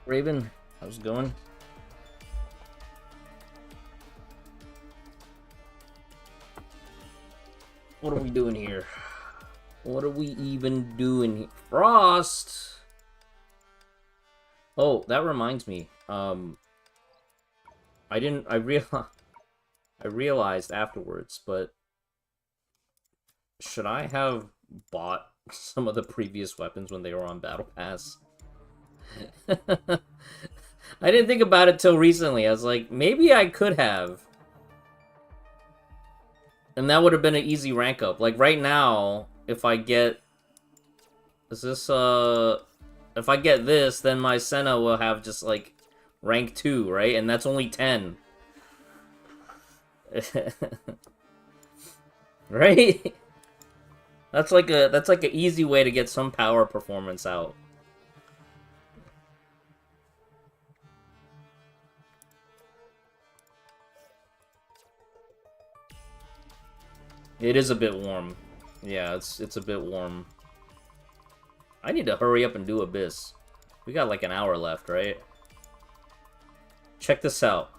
Raven, how's it going? What are we doing here? What are we even doing here? Frost! Oh, that reminds me. I realized afterwards, but should I have bought some of the previous weapons when they were on Battle Pass? I didn't think about it till recently. I was like, maybe I could have. And that would have been an easy rank up. Like, right now, if I get... Is this, if I get this, then my Senna will have just, like, rank 2, right? And that's only 10. Right? That's like an easy way to get some power performance out. It is a bit warm. Yeah, it's a bit warm. I need to hurry up and do Abyss. We got like an hour left, right? Check this out.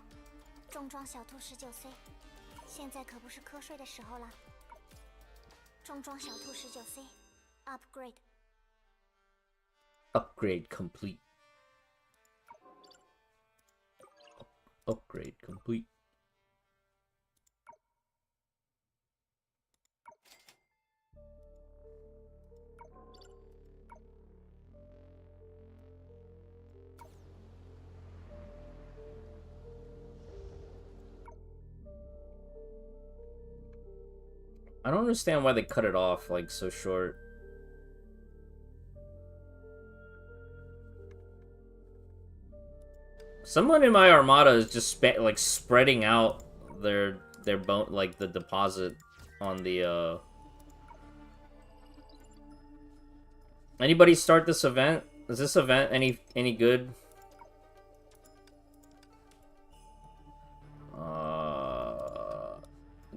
Upgrade complete. Upgrade complete. I don't understand why they cut it off, like, so short. Someone in my armada is just, like, spreading out their bone, like, the deposit on the, Anybody start this event? Is this event any good?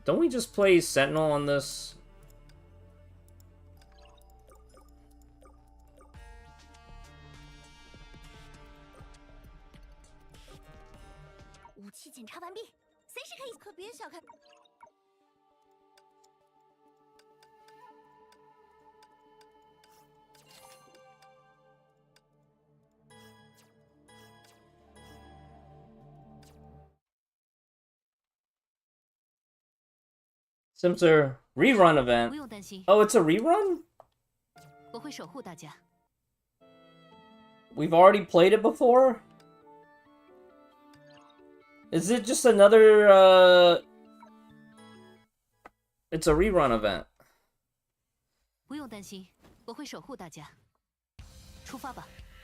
Don't we just play Sentinel on this? Simser rerun event. Oh, it's a rerun? We've already played it before? Is it just another, It's a rerun event.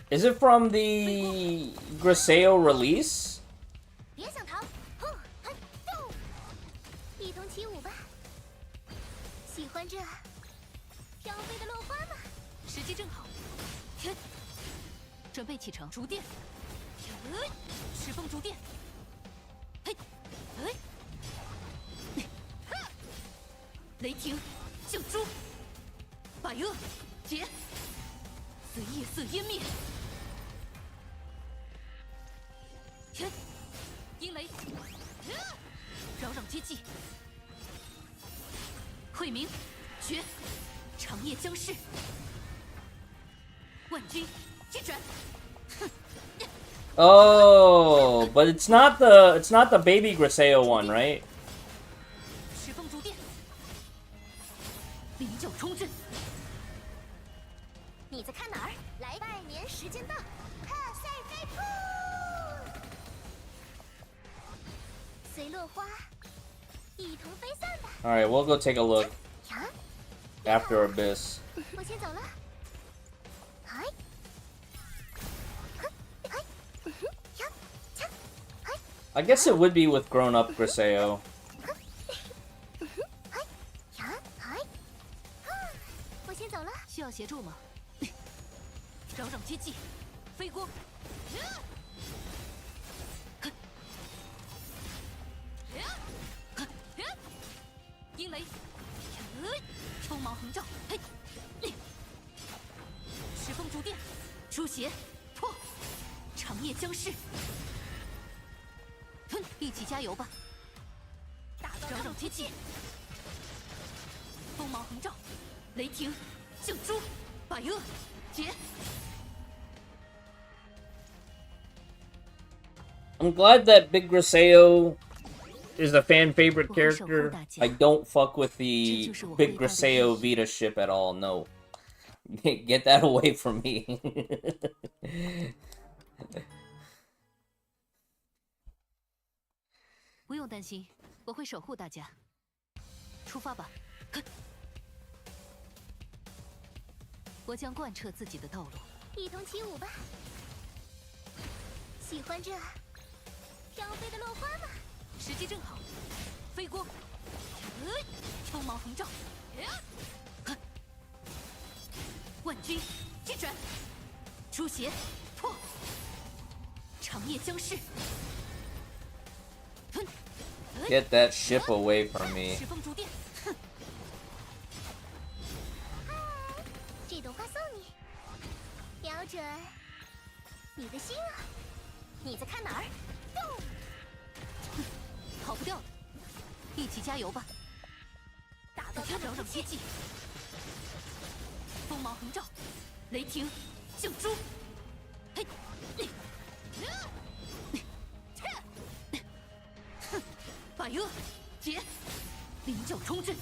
Is it from the Griseo release? Oh, but it's not the baby Griseo one, right? Alright, we'll go take a look after Abyss. I guess it would be with grown-up Griseo. 长夜将逝。一起加油吧！大招让机器，锋芒横照，雷霆，镜珠，百恶劫。I'm glad that Big Griseo is a fan favorite character. I don't fuck with the Big Griseo Vita ship at all. No. Get that away from me. 不用担心，我会守护大家。出发吧！我将贯彻自己的道路。一同起舞吧！喜欢这飘飞的落花吗？时机正好，飞光，锋芒横照，万军击转，出血破，长夜将逝。Get that ship away from me. 石峰竹电，这朵花送你，瞄准你的心啊！你在看哪儿？跑不掉的，一起加油吧！打到他扰扰接近，锋芒横照，雷霆，镜珠，嘿，百恶劫，灵鹫冲阵，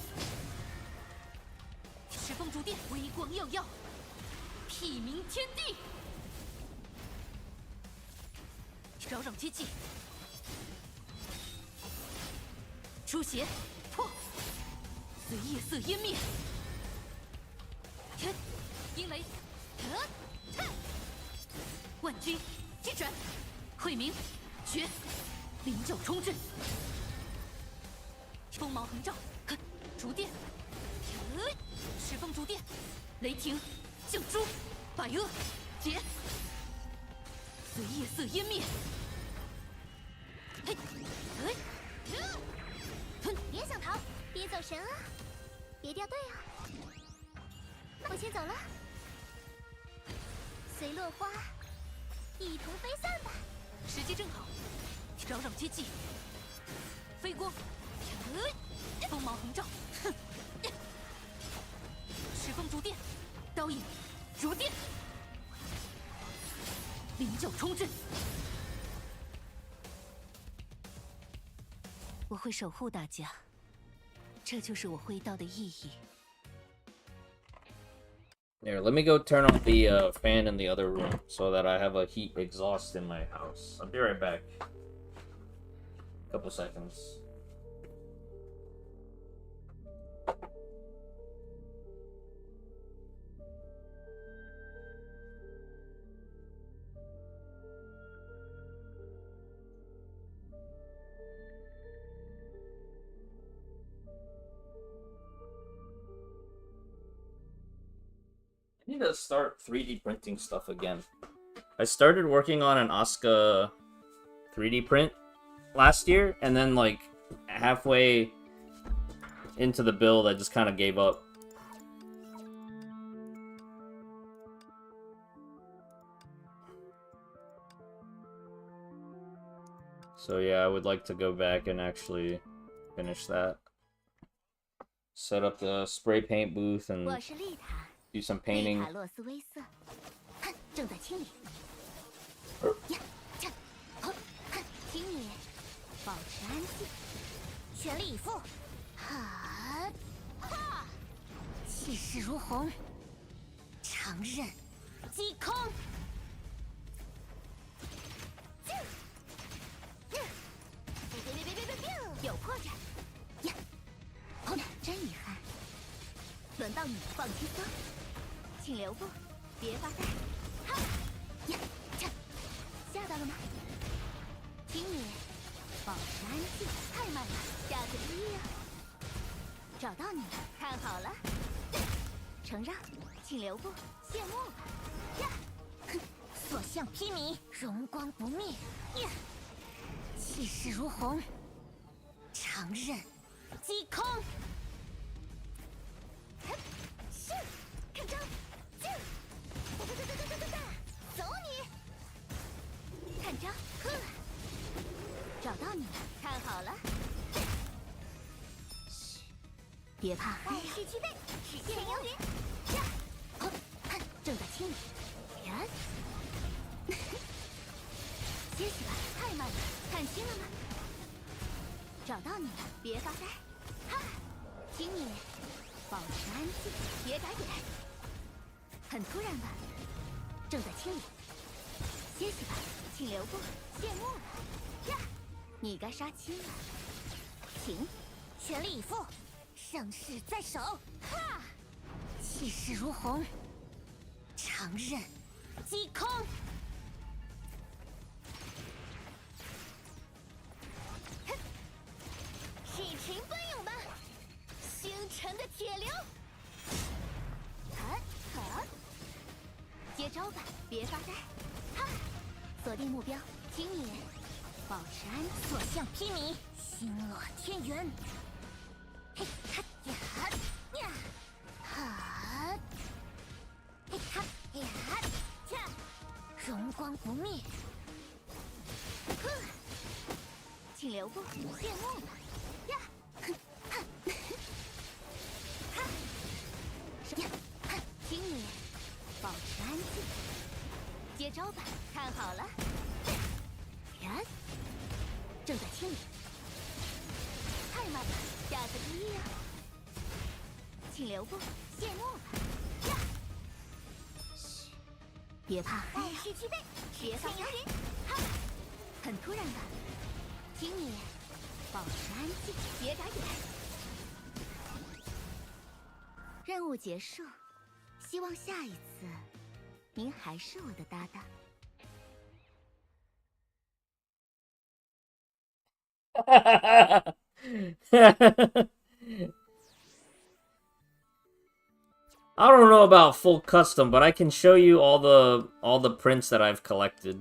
石峰竹电，微光耀耀，辟明天地，扰扰接近。出血破，随夜色湮灭。阴雷，万军击转，慧明绝，灵鹫冲阵，锋芒横照，竹电，石峰竹电，雷霆，镜珠，百恶劫，随夜色湮灭。别想逃，别走神啊，别掉队啊！我先走了，随落花一同飞散吧。时机正好，扰扰接近，飞光，锋芒横照，石峰竹电，刀影，竹电，灵鹫冲阵。我会守护大家，这就是我挥刀的意义。Here, let me go turn on the fan in the other room so that I have a heat exhaust in my house. I'll be right back. Couple seconds. I need to start 3D printing stuff again. I started working on an Asuka 3D print last year, and then like halfway into the build, I just kind of gave up. So yeah, I would like to go back and actually finish that. Set up the spray paint booth and do some painting. 正在清理。请你保持安静，全力以赴。气势如虹，长刃击空。别，有破绽呀！真遗憾，轮到你放轻松，请留步，别发呆。呀，吓到了吗？请你保持安静，太慢了，下次注意啊！找到你了，看好了，承让，请留步，谢幕吧。呀，所向披靡，荣光不灭。呀，气势如虹，长刃击空。是，看招，走你！别怕黑呀！是期待，只见游云。呀，正在清理。人，歇息吧，太慢了，看清了吗？找到你了，别发呆。哈，请你保持安静，别眨眼。很突然吧？正在清理。歇息吧，请留步，谢幕了。呀，你该杀青了，请全力以赴。盛世在手，哈！气势如虹，长刃击空。哼，是群奔涌吧，星辰的铁流。接招吧，别发呆。哈，锁定目标，请你保持安静，所向披靡，星落天元。嘿哈呀呀，哈，嘿哈呀呀，荣光不灭。呵，请留步，谢幕吧。呀，哼，哈，哈，什呀，哈，请你保持安静。接招吧，看好了。人，正在清理。太慢了，下次注意啊！请留步，谢幕吧。呀，嘘，别怕黑呀！是期待，别发呆。哈，很突然的，请你保持安静，别眨眼。任务结束，希望下一次您还是我的搭档。I don't know about full custom, but I can show you all the prints that I've collected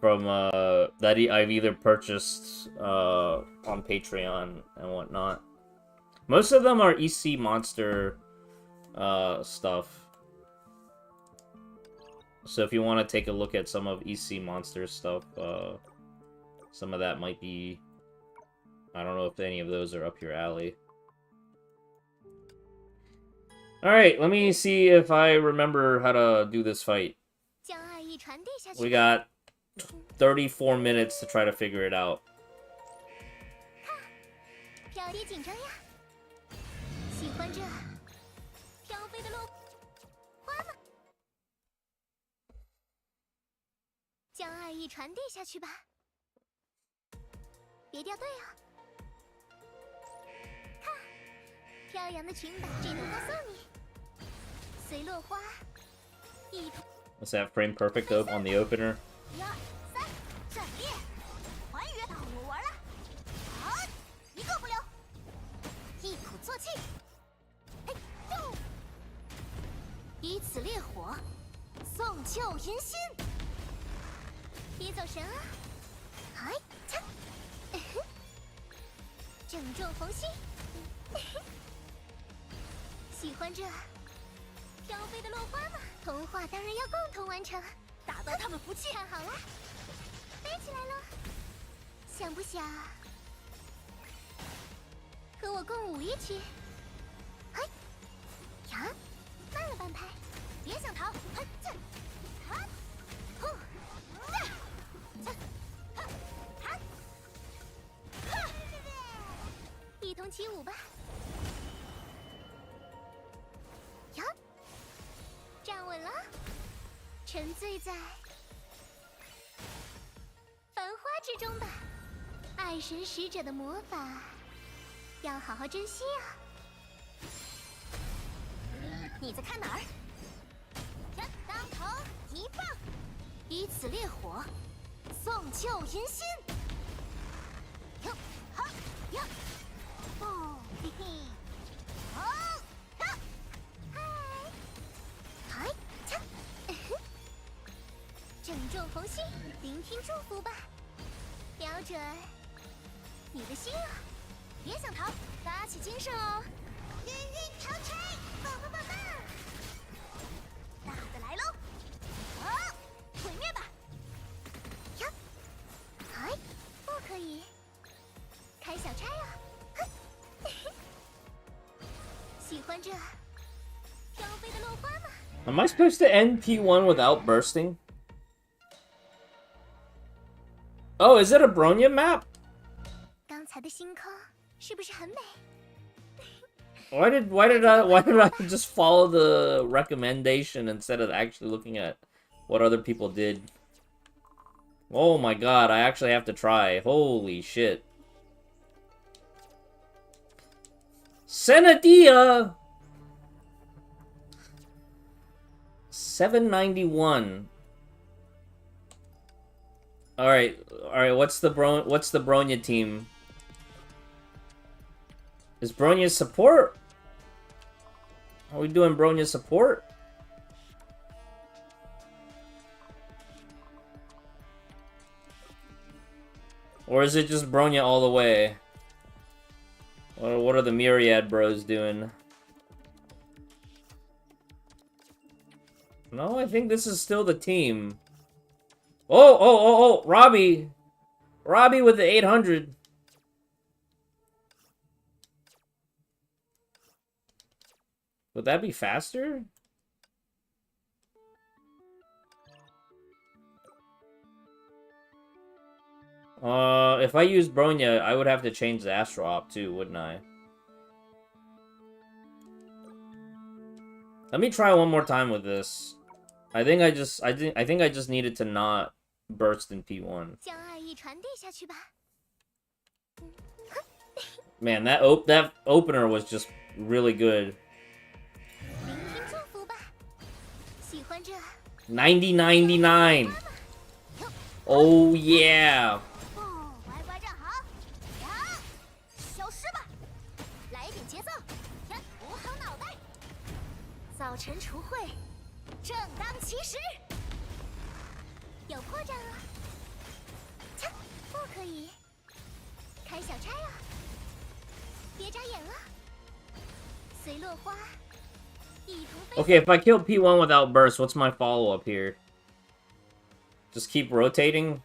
from that I've either purchased on Patreon and whatnot. Most of them are EC monster stuff. So if you want to take a look at some of EC monster stuff, some of that might be, I don't know if any of those are up your alley. Alright, let me see if I remember how to do this fight. We got 34 minutes to try to figure it out. Was that frame perfect though on the opener? 这飘飞的落花吗？ Am I supposed to end P1 without bursting? Oh, is it a Bronya map? 刚才的星空是不是很美？ Why did I just follow the recommendation instead of actually looking at what other people did? Oh my god, I actually have to try. Holy shit. Senadia! 791. Alright, what's the Bronya team? Is Bronya support? Are we doing Bronya support? Or is it just Bronya all the way? Or what are the Myriad bros doing? No, I think this is still the team. Oh, Robbie! Robbie with the 800. Would that be faster? If I use Bronya, I would have to change the Astro Op too, wouldn't I? Let me try one more time with this. I think I just needed to not burst in P1. 将爱意传递下去吧。 Man, that opener was just really good. 聆听祝福吧，喜欢这 9099. Oh yeah. 哦，乖乖站好，呀，消失吧，来一点节奏，呀，捂好脑袋，早晨除秽，正当其时，有破绽了，切，不可以，开小差了，别眨眼了，随落花。 Okay, if I kill P1 without burst, what's my follow-up here? Just keep rotating?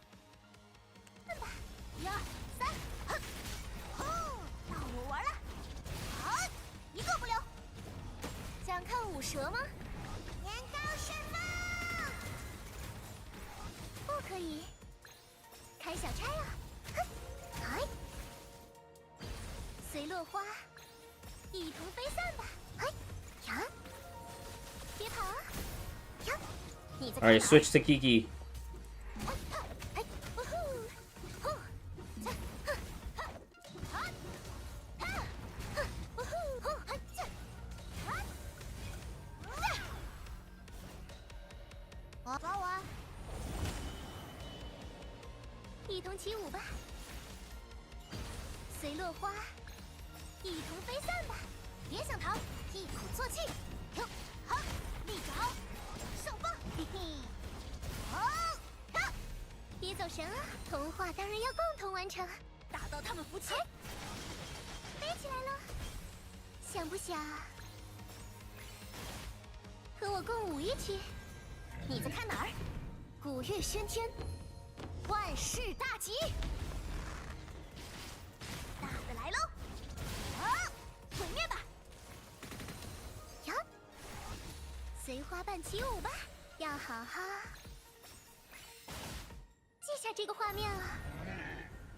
Alright, switch to Kiki.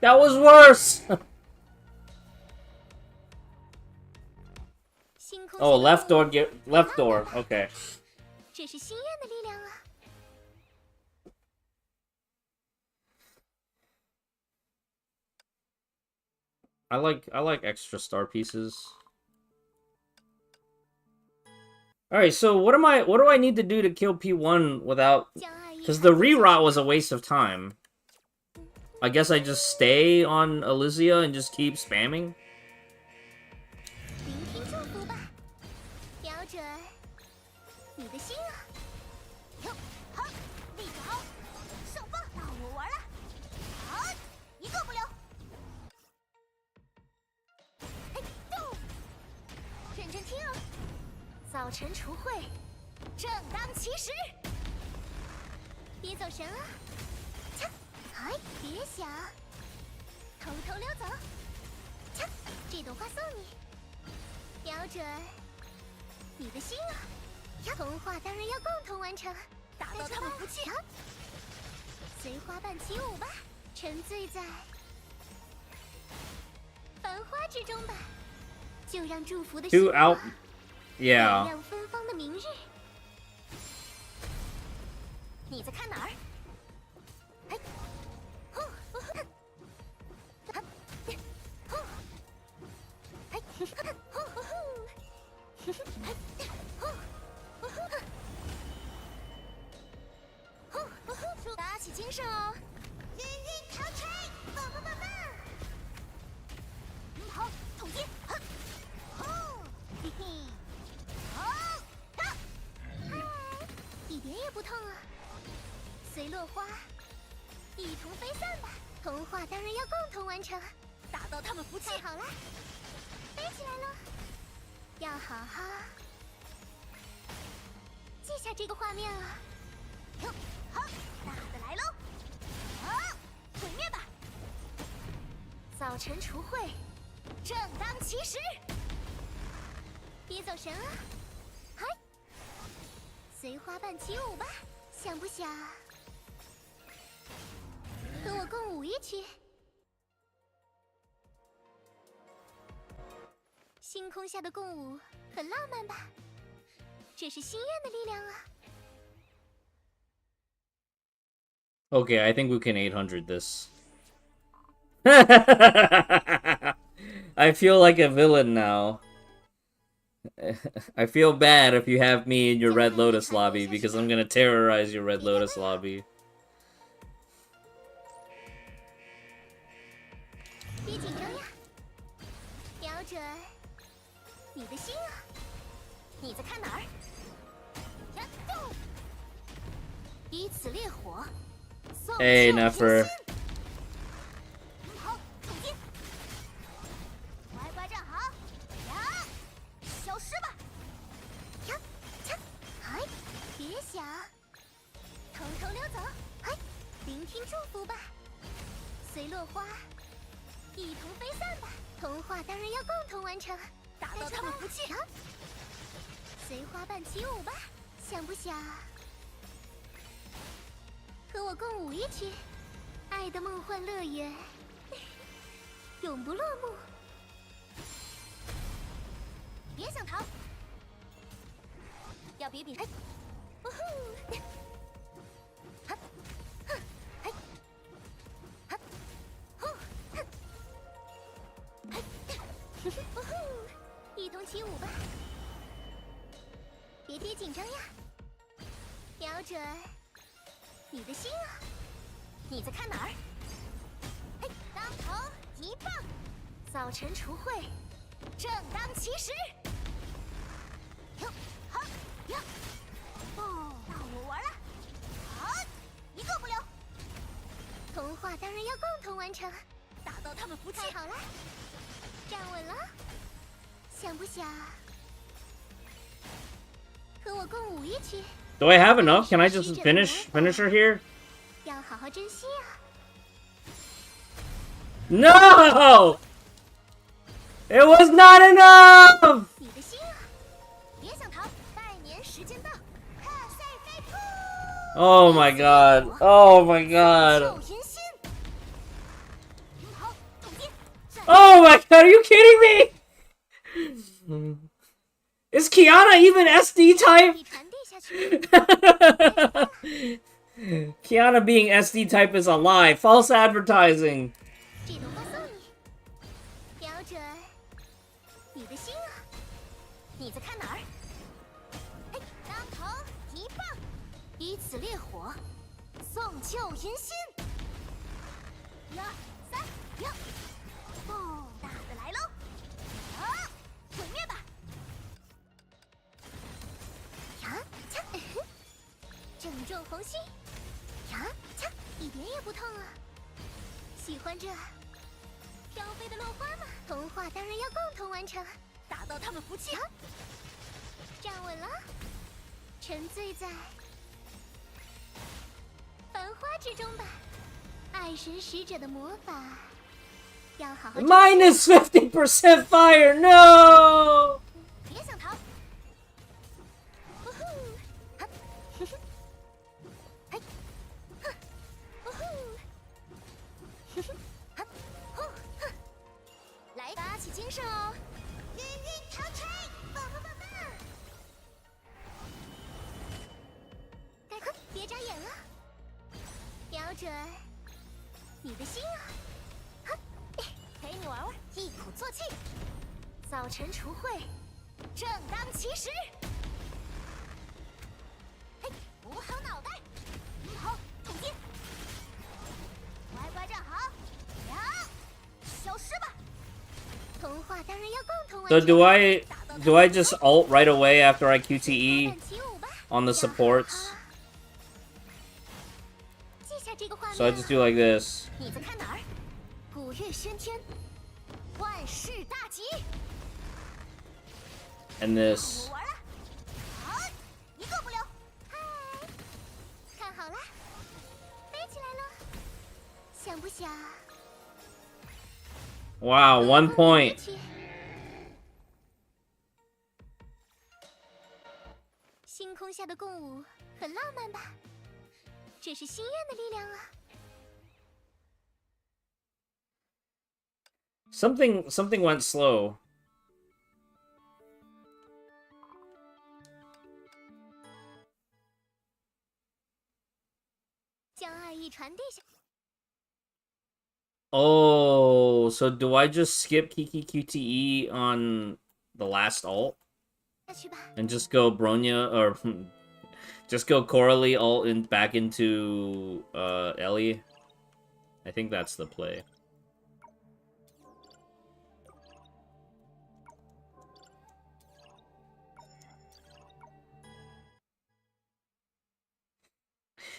That was worse! Oh, left door, left door, okay. 这是心愿的力量啊！ I like extra star pieces. Alright, so what do I need to do to kill P1 without... Because the rerot was a waste of time. I guess I just stay on Elysia and just keep spamming? 聆听祝福吧，瞄准你的心啊！哟，好，立着好，上吧，到我玩了，好，一个不留。嘿，咚！认真听哦，早晨除秽，正当其时，别走神啊！切，哎，别想，偷偷溜走。切，这朵花送你，瞄准你的心啊！童话当然要共同完成，打到他们服气。随花瓣起舞吧，沉醉在繁花之中吧。就让祝福的 Two out. 点 Yeah. 亮芬芳的明日。你在看哪儿？哎，呼呼哼，啊，呼，哎，呼呼呼，哎，呼呼呼，呼呼呼，打起精神哦！云云陶吹，棒棒棒棒！好，统一，哼，呼，嘿嘿，好，打，嗨，一点也不痛啊！随落花，一同飞散吧！童话当然要共同完成，打到他们服气。太好了，飞起来了！要好好记下这个画面啊！哟，好，大的来喽！好，毁灭吧！早晨除秽，正当其时。别走神啊！嗨，随花瓣起舞吧！想不想和我共舞一曲？星空下的共舞很浪漫吧？这是心愿的力量啊！ Okay, I think we can 800 this. I feel like a villain now. I feel bad if you have me in your Red Lotus lobby because I'm gonna terrorize your Red Lotus lobby. 别紧张呀，瞄准你的心啊！你在看哪儿？呀，动！以此烈火，送 Hey, 救 Nefer. 天心。好，统一，乖乖站好，呀，消失吧！呀，嚓，嗨，别想，偷偷溜走，嗨，聆听祝福吧，随落花。一同飞散吧！童话当然要共同完成，打到他们服气。随花瓣起舞吧，想不想和我共舞一曲？爱的梦幻乐园，永不落幕。别想逃，要比比。哎，呜呼！哈，哼，哎，哈，呼，哼。呼呼，一同起舞吧！别紧张呀，瞄准你的心啊！你在看哪儿？嘿，当头一棒，早晨除秽，正当其时。哟，好，哟，哦，到我玩了！好，一个不留。童话当然要共同完成，打到他们服气。太好了。站稳了，想不想和我共舞一曲？ Do I have enough? Can I just finish her here? 要好好珍惜啊！ No! It was not enough! 你的心啊，别想逃！拜年时间到，贺岁飞兔！ Oh my god. Oh my god. Oh my god, are you kidding me? Is Kiana even SD type? Kiana being SD type is a lie. False advertising. 瞄准你的心啊！你在看哪儿？嘿，当头一棒，以此烈火，送旧迎新。1、2、3，呀！哦，大的来喽！啊，毁灭吧！呀，嚓！正中红心！呀，嚓！一点也不痛啊！喜欢这飘飞的落花吗？童话当然要共同完成，打到他们服气。站稳了，沉醉在繁花之中吧。爱神使者的魔法，要好好。Minus 50% fire, no! 别想逃，精神哦！云云长吹，棒棒棒棒！别眨眼了，瞄准你的心啊！陪你玩玩，一鼓作气，早晨除秽，正当其时。嘿，捂好脑袋，好，统计，乖乖站好，呀，消失吧。童话当然要共同完 So 成。 do I just ult right away after I QTE on the supports? 记下这个画面。 So I just do like this. 你在看哪儿？古月喧天，万事大吉。 And this. 我玩了，好，一个不留。嗨，看好了，飞起来了，想不想？ Wow, 1 point. 星空下的共舞很浪漫吧？这是心愿的力量啊！ Something went slow. 将爱意传递下。 Oh, so do I just skip Kiki QTE on the last ult? 下去吧。 And just go Bronya, or just go Coralie ult back into Ellie? I think that's the play.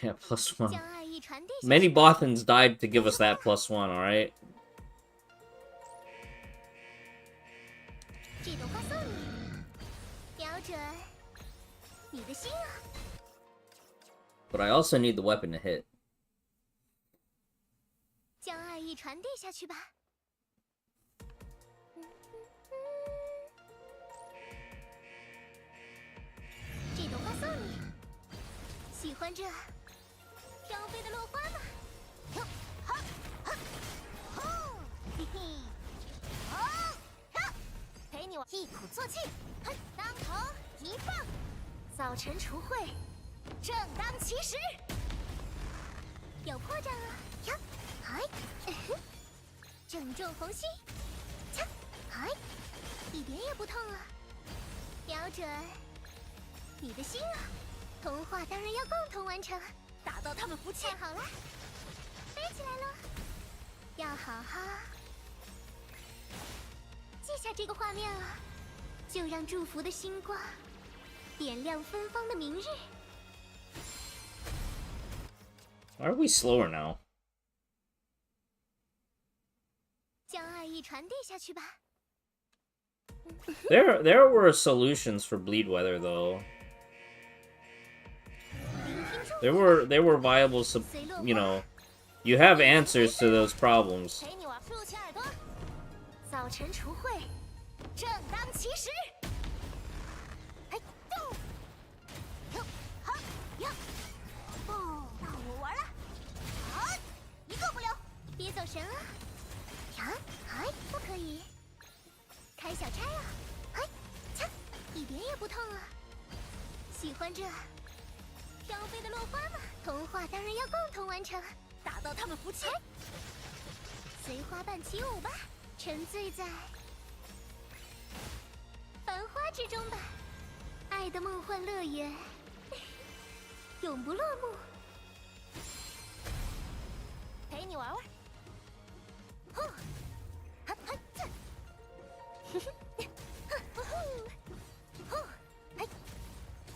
Yeah, +1. 将爱意传递下去。 Many Bothans died to give us that +1, alright? 这朵花送你，瞄准你的心啊！ But I also need the weapon to hit. 将爱意传递下去吧。这朵花送你，喜欢这飘飞的落花吗？哟，哈，哈，吼，嘿嘿，好，哈，陪你玩，一鼓作气，哼，当头一棒，早晨除秽，正当其时。有破绽了，呀，嗨，正中红心，掐，嗨，一点也不痛啊！瞄准你的心啊！童话当然要共同完成，打到他们服气。看好了，飞起来了，要好好记下这个画面啊！就让祝福的星光点亮芬芳的明日。 Why are we slower now? 将爱意传递下去吧。 There were solutions for bleed weather though. There were viable, you know, you have answers to those problems. 陪你玩，竖起耳朵，早晨除秽，正当其时。嘿，动，哟，好，呀，哦，到我玩了，好，一个不留，别走神啊！呀，嗨，不可以，开小差啊！嗨，掐，一点也不痛啊！喜欢这飘飞的落花吗？童话当然要共同完成，打到他们服气。随花瓣起舞吧，沉醉在繁花之中吧，爱的梦幻乐园，永不落幕。陪你玩玩。呼，哈哈这，哼哼，呼呼，呼，哎，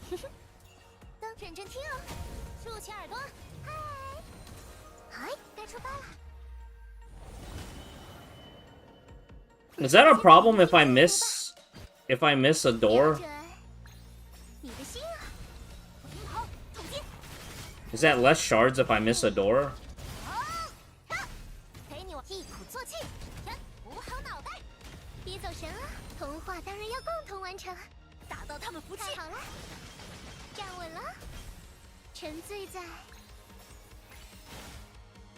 哼哼，认真听哦，竖起耳朵，嗨，嗨，该出发了。 Is that a problem if I miss a door? 你的心啊，好，统计。 Is that less shards if I miss a door? 陪你一鼓作气，人捂好脑袋，别走神啊！童话当然要共同完成，打到他们服气。好了，站稳了，沉醉在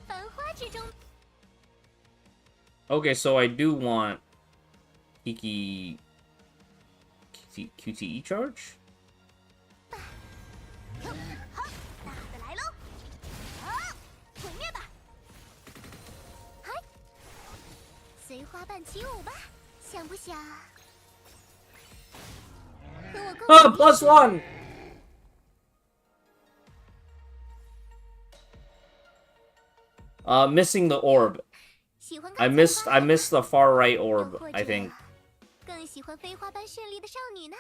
繁花之中。 Okay, so I do want Kiki QTE charge? 好，大的来喽！好，毁灭吧！嗨，随花瓣起舞吧，想不想？和我共 Oh, +1! Missing the orb. 喜欢 I 看 missed 采花 the far right 又 orb, 或 I 者 think. 更喜欢飞花般绚丽的少女呢？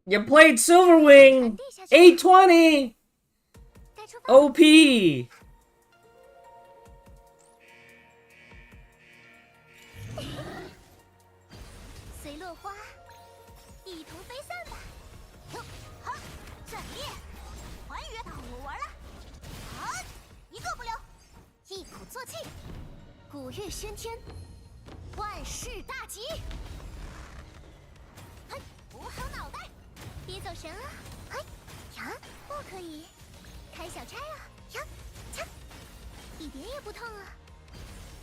You played Silverwing! 820! 该出发。 OP! 随落花一同飞散吧！好，战列，还原，到我玩了！好，一个不留，一鼓作气，古月喧天，万事大吉！嘿，扶好脑袋，别走神啊！嘿，呀，不可以，开小差啊！呀，嚓，一点也不痛啊！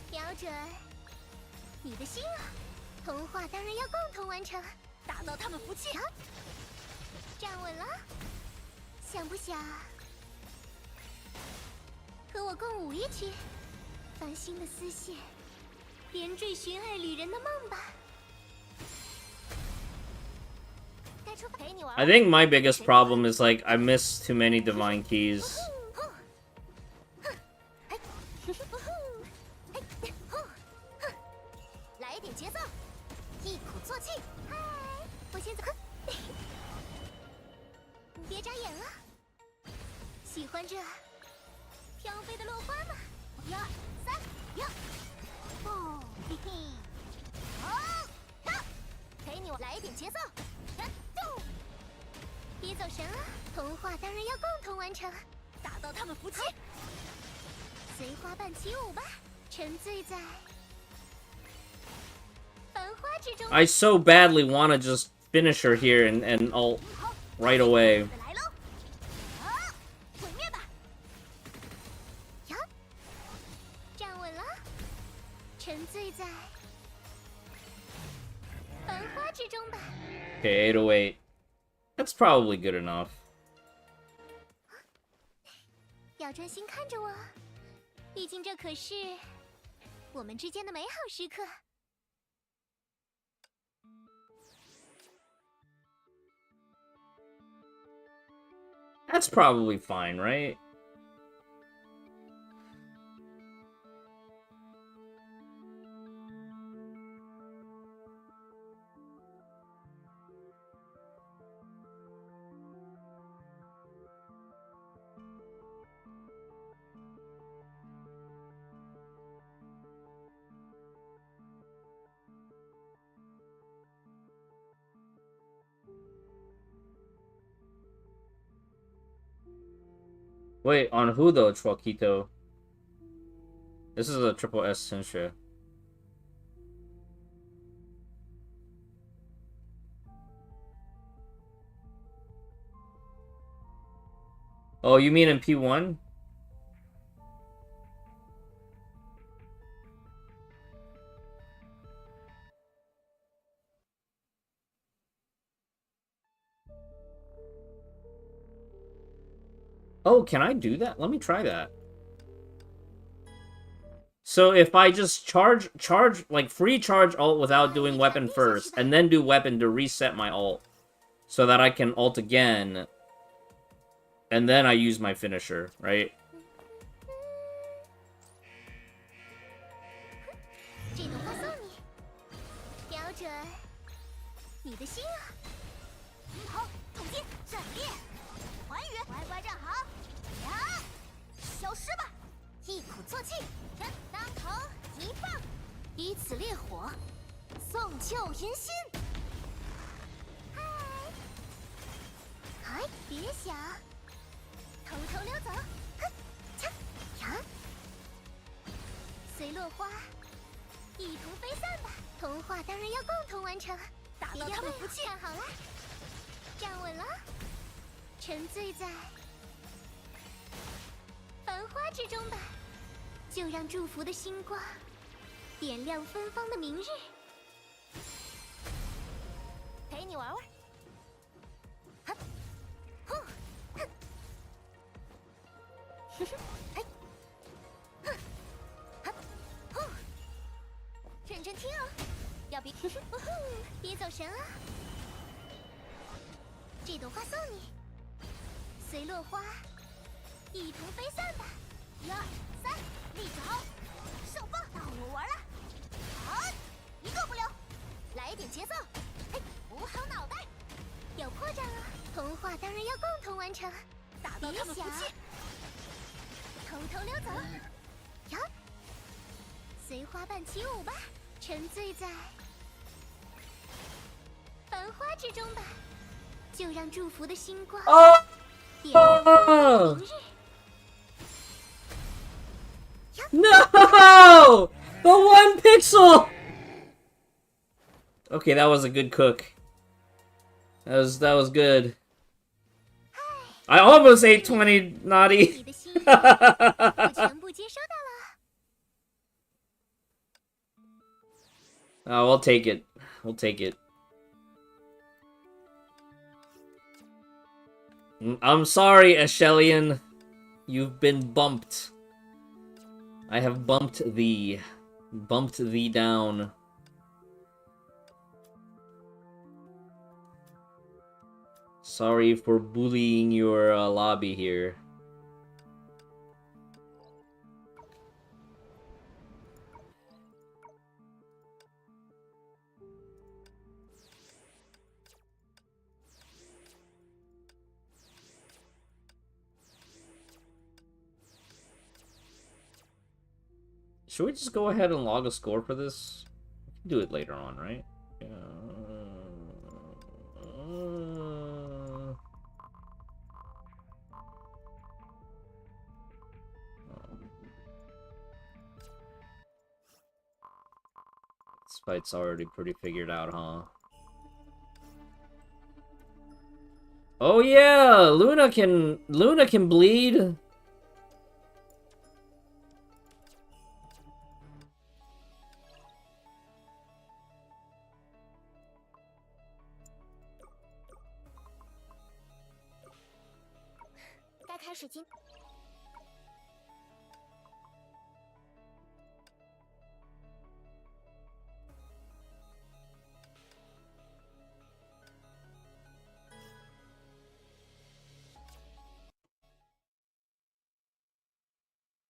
瞄准你的心啊！ 童话当然要共同完成，打到他们服气。站稳了，想不想和我共舞一曲？繁星的丝线，连缀寻爱旅人的梦吧。该出发陪你玩。I think my biggest problem is like I miss too many divine keys. 来一点节奏。 一鼓作气，嗨！我先走，别眨眼了。喜欢这飘飞的落花吗？1、2、3，呀！哦，嘿嘿，好，到，陪你来一点节奏，动！别走神啊！童话当然要共同完成，打到他们服气。随花瓣起舞吧，沉醉在。 I so badly want to just finish her here and ult right away. Okay, 808. That's probably good enough. 要专心看着我，毕竟这可是我们之间的美好时刻。 That's probably fine, right? Wait, on who though, Chuaquito? This is a triple S Sensha. Oh, you mean in P1? Oh, can I do that? Let me try that. So if I just charge, like, free charge ult without doing weapon first, and then do weapon to reset my ult, so that I can ult again, and then I use my finisher, right? 这朵花送你，瞄准你的心啊！好，重击，战列，还原，乖乖站好，呀，消失吧！一鼓作气，人当头一棒，以此烈火，送旧迎新。嗨，嗨，别想，偷偷溜走，哼，嚓，呀，随落花。一同飞散吧！童话当然要共同完成，打到他们服气。看好了，站稳了，沉醉在繁花之中吧！就让祝福的星光点亮芬芳的明日。陪你玩玩。哈，呼，哼，嘿，哼，哈，呼，认真听哦，要比，别走神啊！这朵花送你，随落花一同飞散吧！1、2、3，立着，手棒到我玩了，好，一个不留，来一点节奏，嘿，扶好脑袋，有破绽了，童话当然要共同完成，打到他们服气，偷偷溜走，呀，随花瓣起舞吧，沉醉在繁花之中吧，就让祝福的星光点亮芬芳的明日。No! The 1 pixel! Okay, that was a good cook. That was good. I almost ate 20 naughty. 你的心意我全部接收到了。We'll take it. We'll take it. I'm sorry, Ashelian. You've been bumped. I have bumped thee down. Sorry for bullying your lobby here. Should we just go ahead and log a score for this? We can do it later on, right? This fight's already pretty figured out, huh? Oh yeah, Luna can bleed.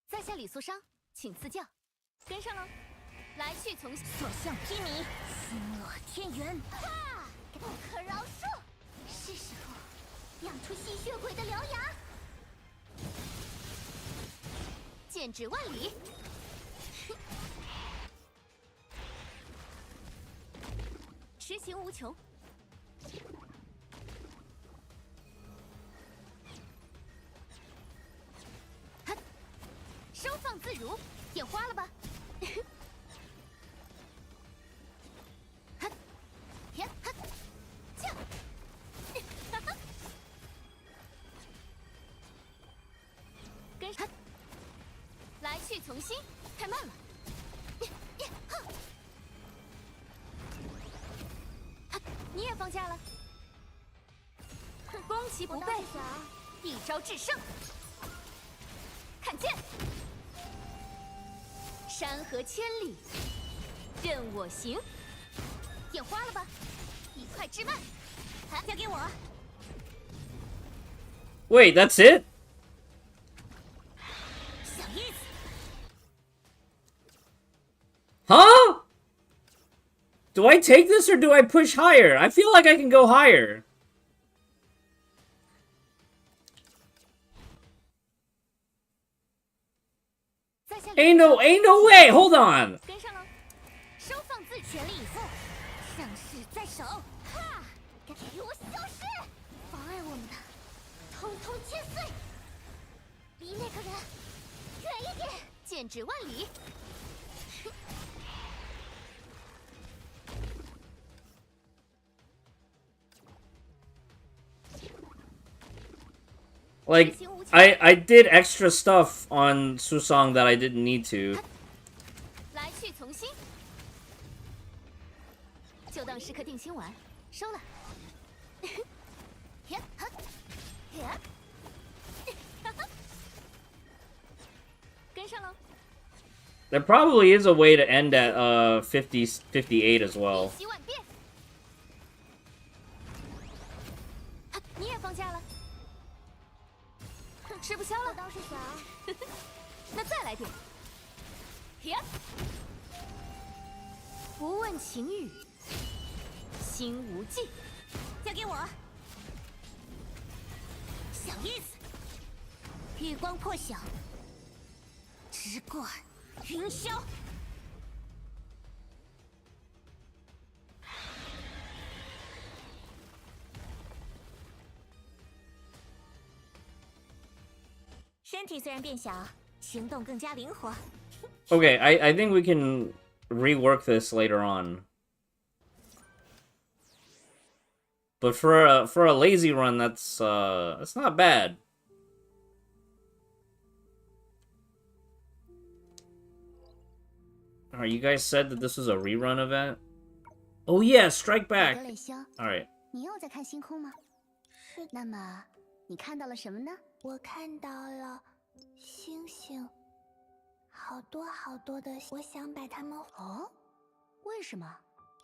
在下李素商，请赐教。跟上喽，来去从所向披靡，星落天圆。哈，不可饶恕！是时候亮出吸血鬼的獠牙。剑指万里，痴行无穷。收放自如，眼花了吧？跟上，来去从心，太慢了。你也放假了？攻其不备，一招制胜。看剑。山河千里，任我行。眼花了吧？以快制慢，交给我。Wait, that's it? 小意思。Huh? Do I take this or do I push higher? I feel like I can go higher. Ain't no way! Hold on! 跟上喽，收放自全力以赴，胜势在手。哈，给我消失！妨碍我们的，通通切碎！离那个人远一点！剑指万里。Like, I did extra stuff on Susong that I didn't need to. 来去从心，就当时刻定心丸，收了。跟上喽。 There probably is a way to end at 58 as well. 一袭万变。你也放假了？吃不消了？我倒是想。那再来点。不问晴雨，心无忌。交给我。小意思。月光破晓，直贯云霄。 身体虽然变小，行动更加灵活。 Okay, I think we can rework this later on. But for a lazy run, that's not bad. Alright, you guys said that this was a rerun event? Oh yeah, Strike Back! Alright. 你又在看星空吗？是。那么你看到了什么呢？我看到了星星，好多好多的。我想把它们。哦，为什么？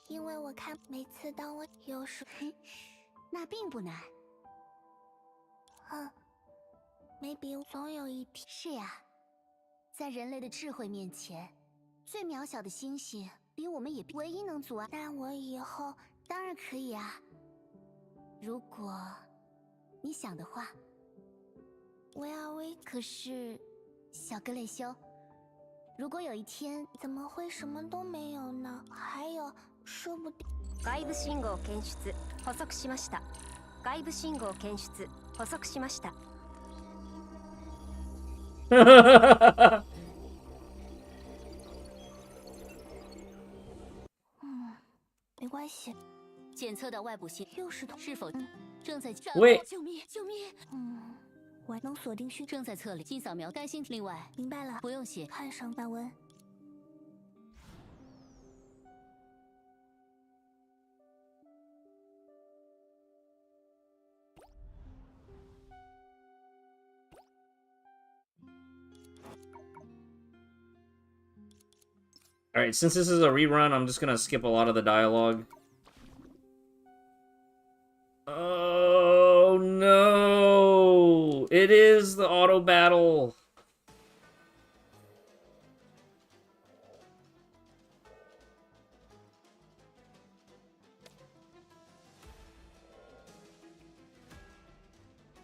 因为我看每次当我有时，那并不难。maybe 总有一天。是呀，在人类的智慧面前，最渺小的星星离我们也唯一能阻碍。但我以后当然可以啊，如果你想的话。 可是，小格雷修，如果有一天，怎么会什么都没有呢？还有，说不定。外部信号検出、補足しました。外部信号検出、補足しました。没关系。检测到外部信，又是是否正在？喂！救命！救命！我能锁定正在测里经扫描担心。另外，明白了，不用写，看上大温。Alright, since this is a rerun, I'm just gonna skip a lot of the dialogue. Oh no! It is the auto battle!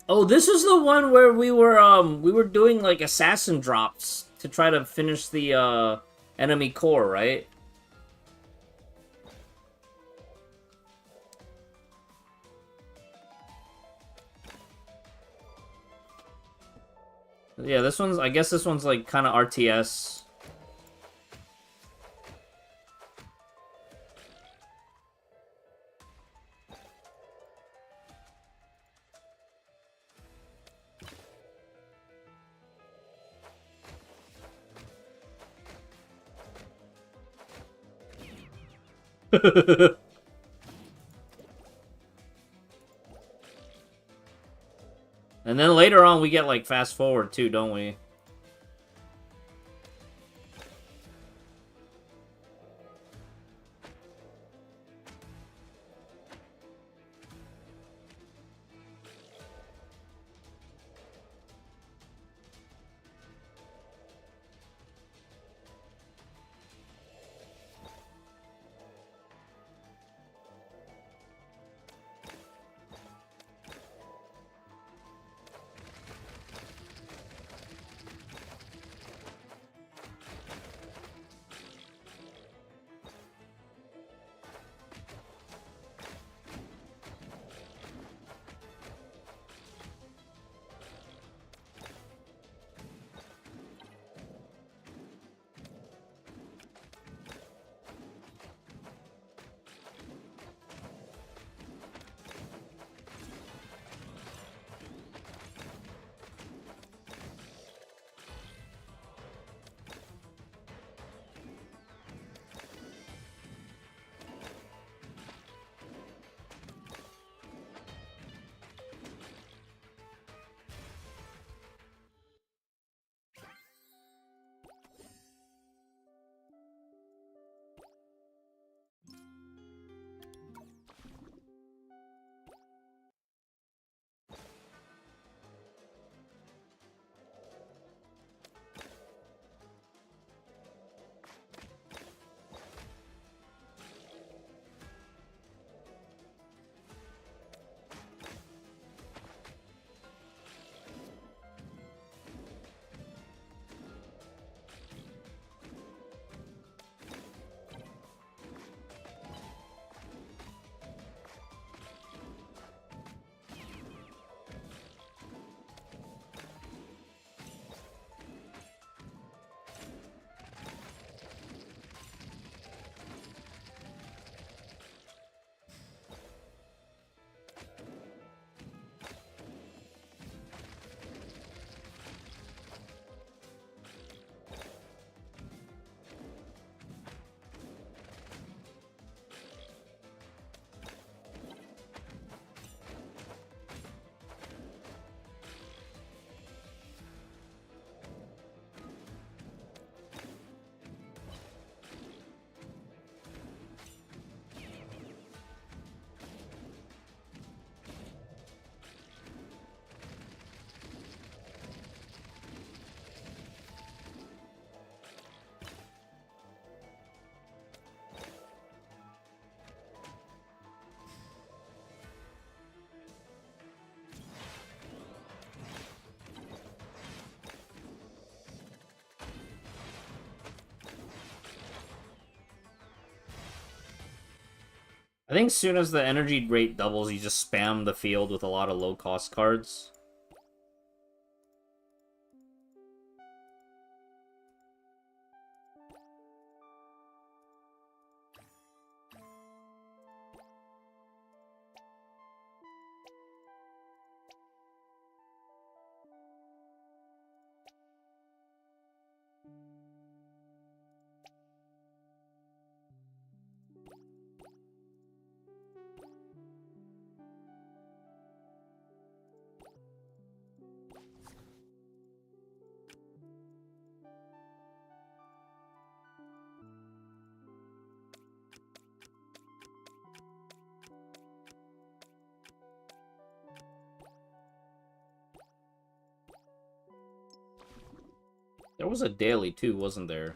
Oh, this is the one where we were doing like assassin drops to try to finish the enemy core, right? Yeah, this one's, I guess this one's like kind of RTS. And then later on we get like fast forward too, don't we? I think as soon as the energy rate doubles, you just spam the field with a lot of low-cost cards. There was a daily too, wasn't there?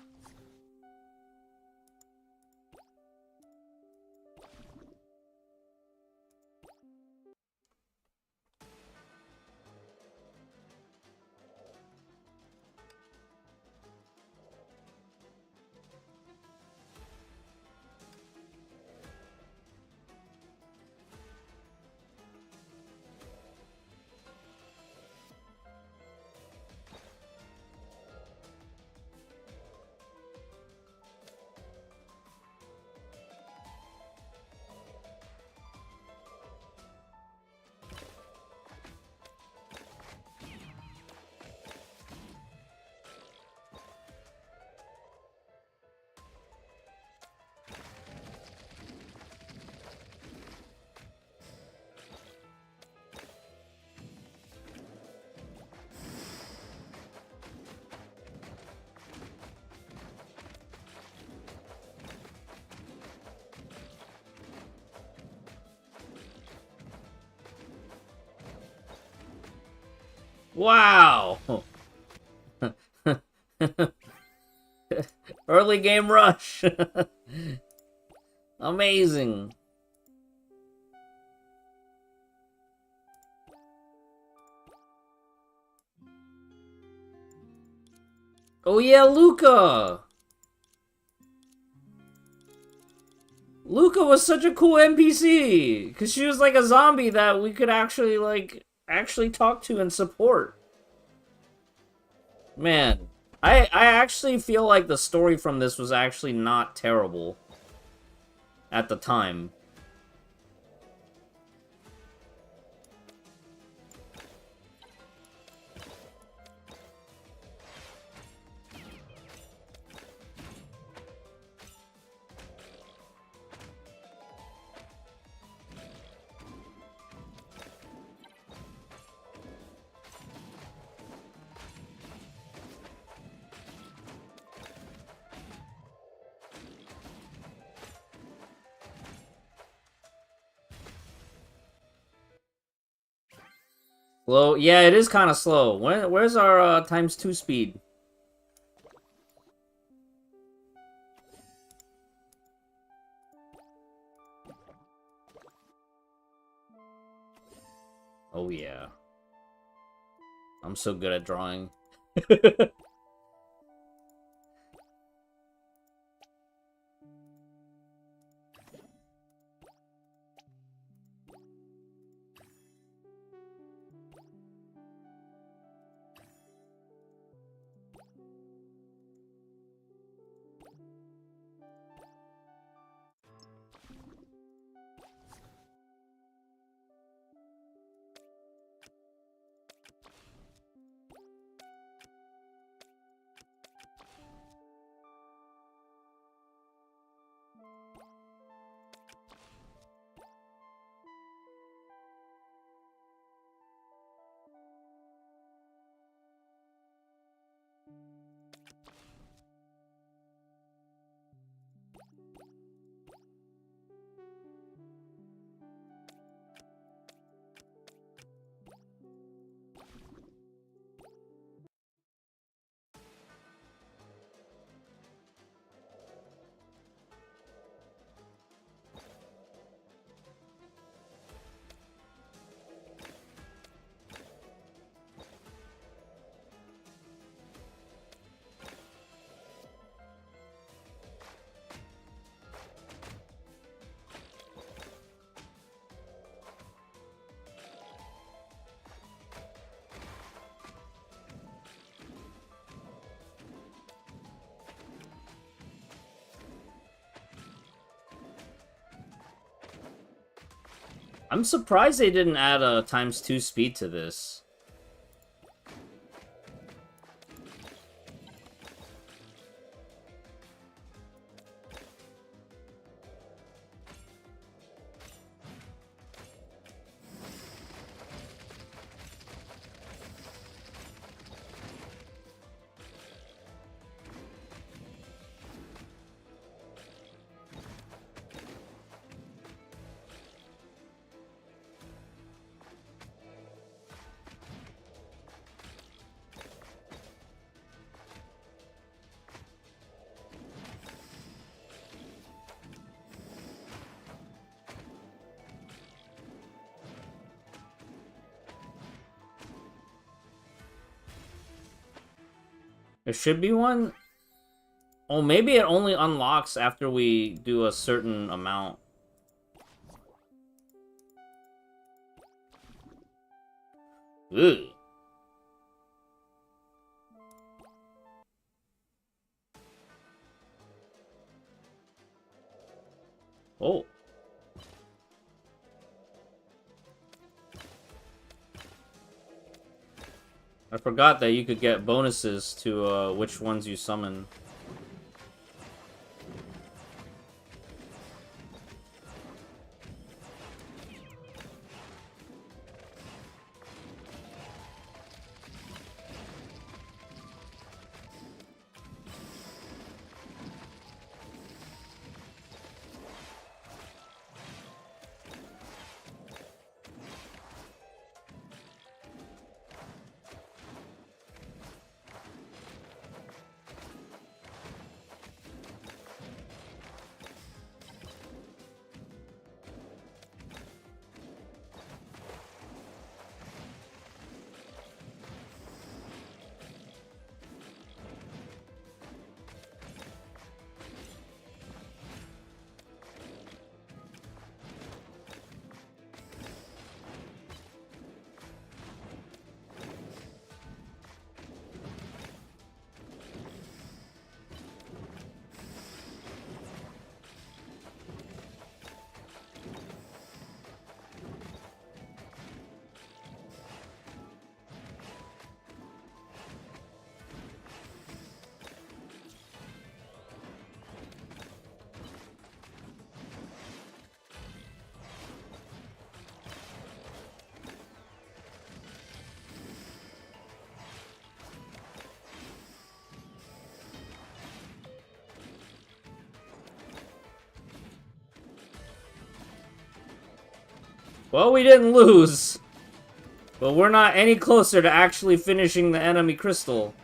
Wow! Early game rush! Amazing! Oh yeah, Luca! Luca was such a cool NPC! Because she was like a zombie that we could actually, like, talk to and support. Man, I actually feel like the story from this was actually not terrible at the time. Slow? Yeah, it is kind of slow. Where's our ×2 speed? Oh yeah. I'm so good at drawing. I'm surprised they didn't add a ×2 speed to this. There should be one. Oh, maybe it only unlocks after we do a certain amount. Ugh. Oh. I forgot that you could get bonuses to which ones you summon. Well, we didn't lose. But we're not any closer to actually finishing the enemy crystal.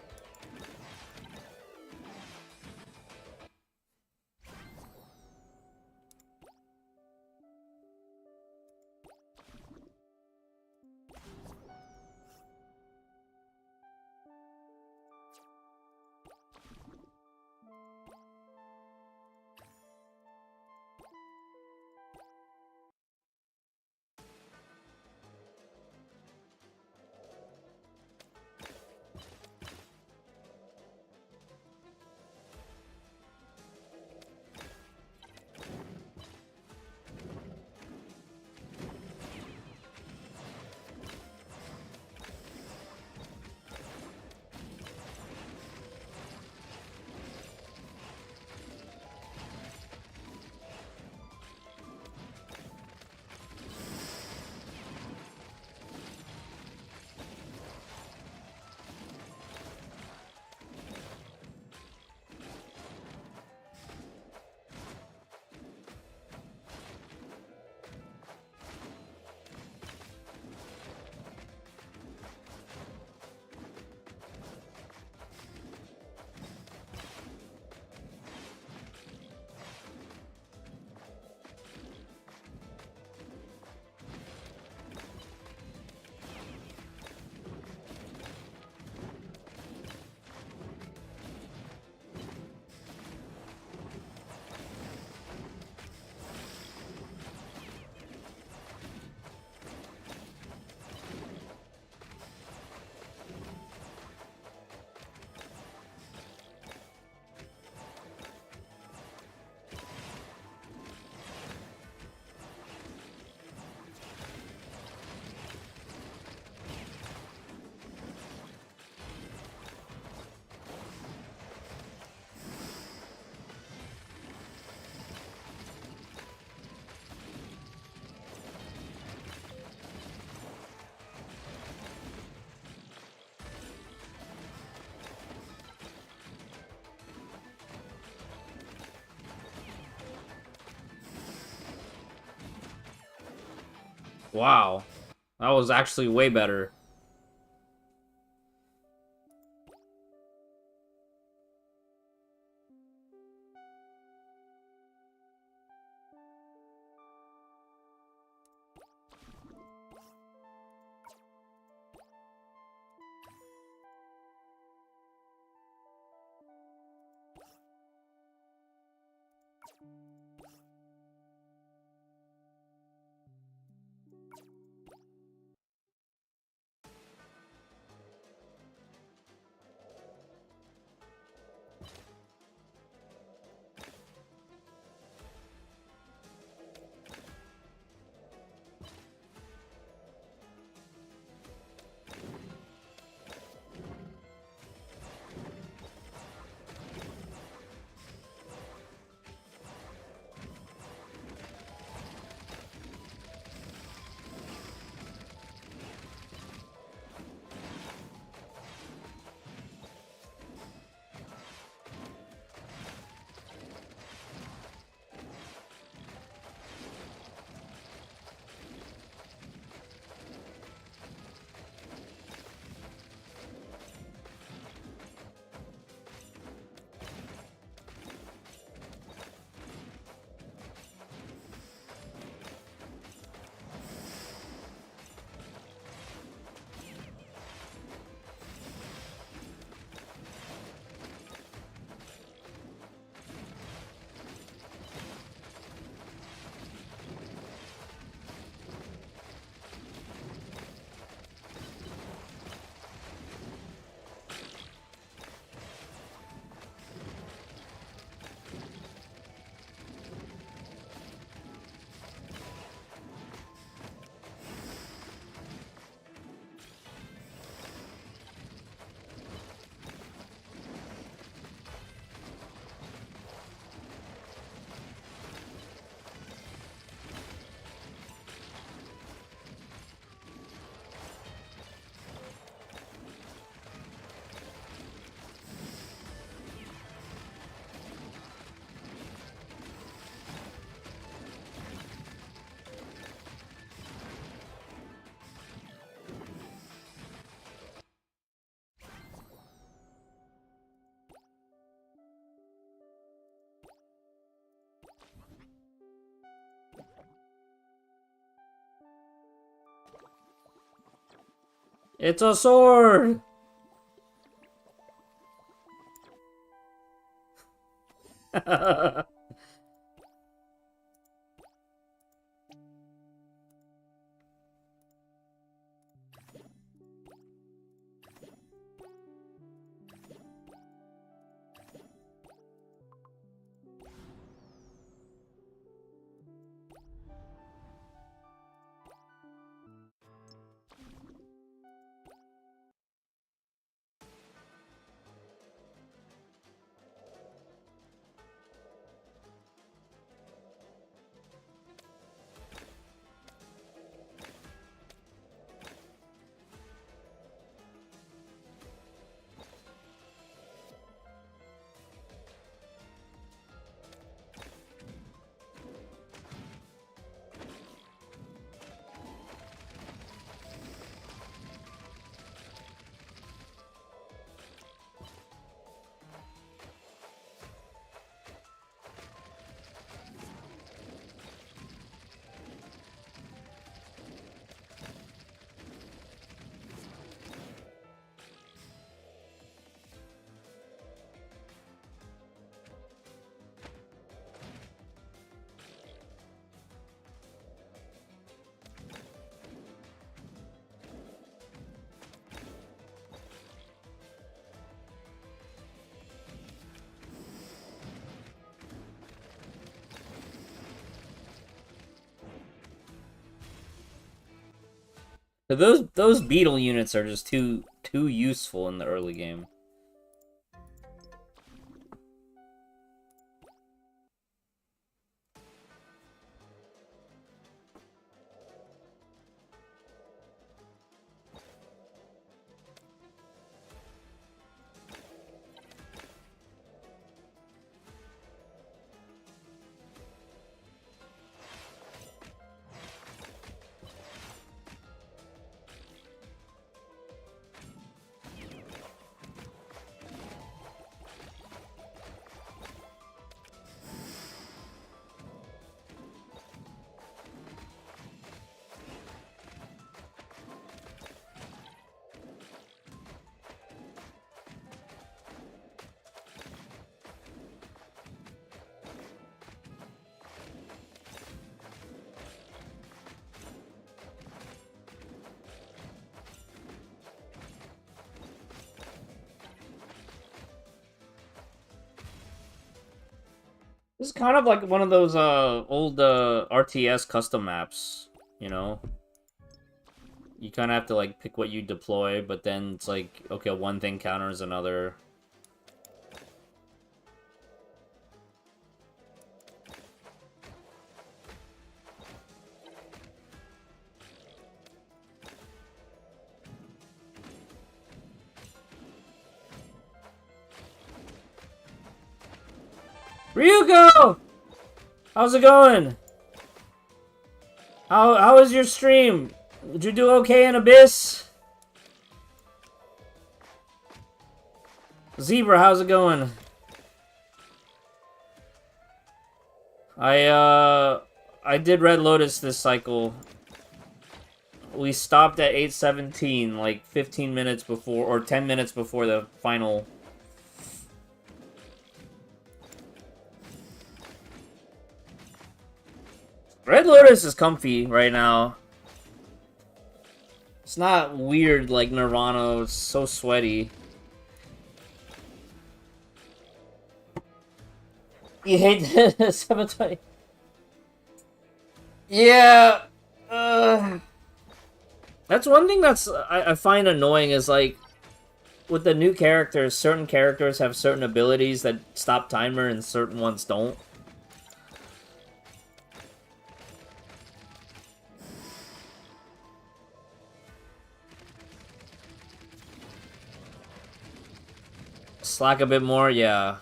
Wow. That was actually way better. It's a sword! Those beetle units are just too useful in the early game. This is kind of like one of those old RTS custom maps, you know? You kind of have to like pick what you deploy, but then it's like, okay, one thing counters another. Ryuko! How's it going? How was your stream? Did you do okay in Abyss? Zebra, how's it going? I did Red Lotus this cycle. We stopped at 8:17, like 15 minutes before, or 10 minutes before the final. Red Lotus is comfy right now. It's not weird like Nirvana, it's so sweaty. You hate the 720? Yeah. That's one thing that's I find annoying is like with the new characters, certain characters have certain abilities that stop timer and certain ones don't. Slack a bit more, yeah.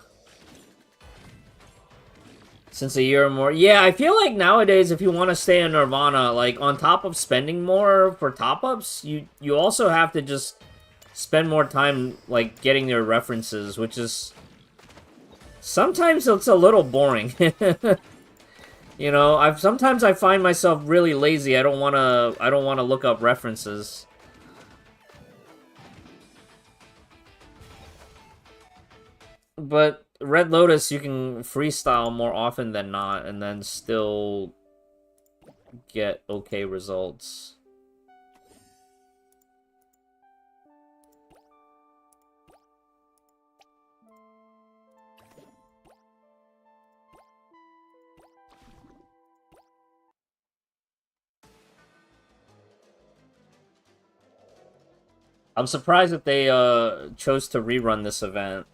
Since a year or more. Yeah, I feel like nowadays if you want to stay in Nirvana, like on top of spending more for top-ups, you also have to just spend more time like getting your references, which is sometimes it's a little boring. You know, sometimes I find myself really lazy. I don't want to look up references. But Red Lotus, you can freestyle more often than not, and then still get okay results. I'm surprised that they chose to rerun this event.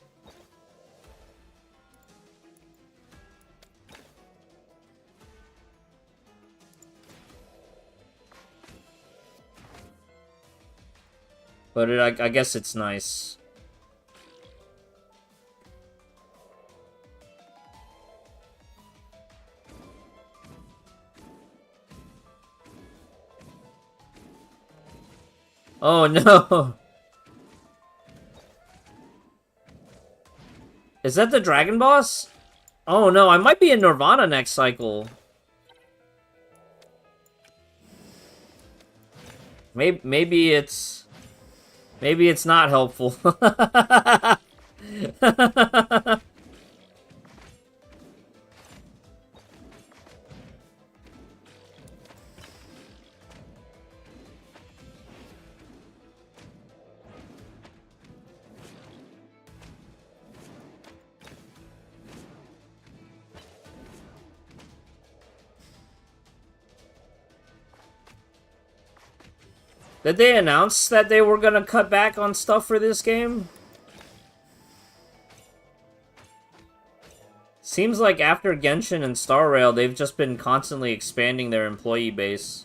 But I guess it's nice. Oh no! Is that the dragon boss? Oh no, I might be in Nirvana next cycle. Maybe it's not helpful. Did they announce that they were gonna cut back on stuff for this game? Seems like after Genshin and Star Rail, they've just been constantly expanding their employee base.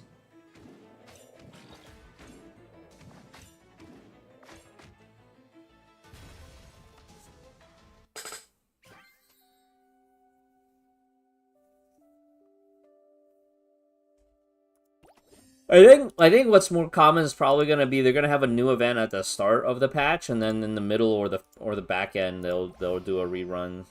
I think what's more common is probably going to be they're going to have a new event at the start of the patch, and then in the middle or the back end they'll do a rerun.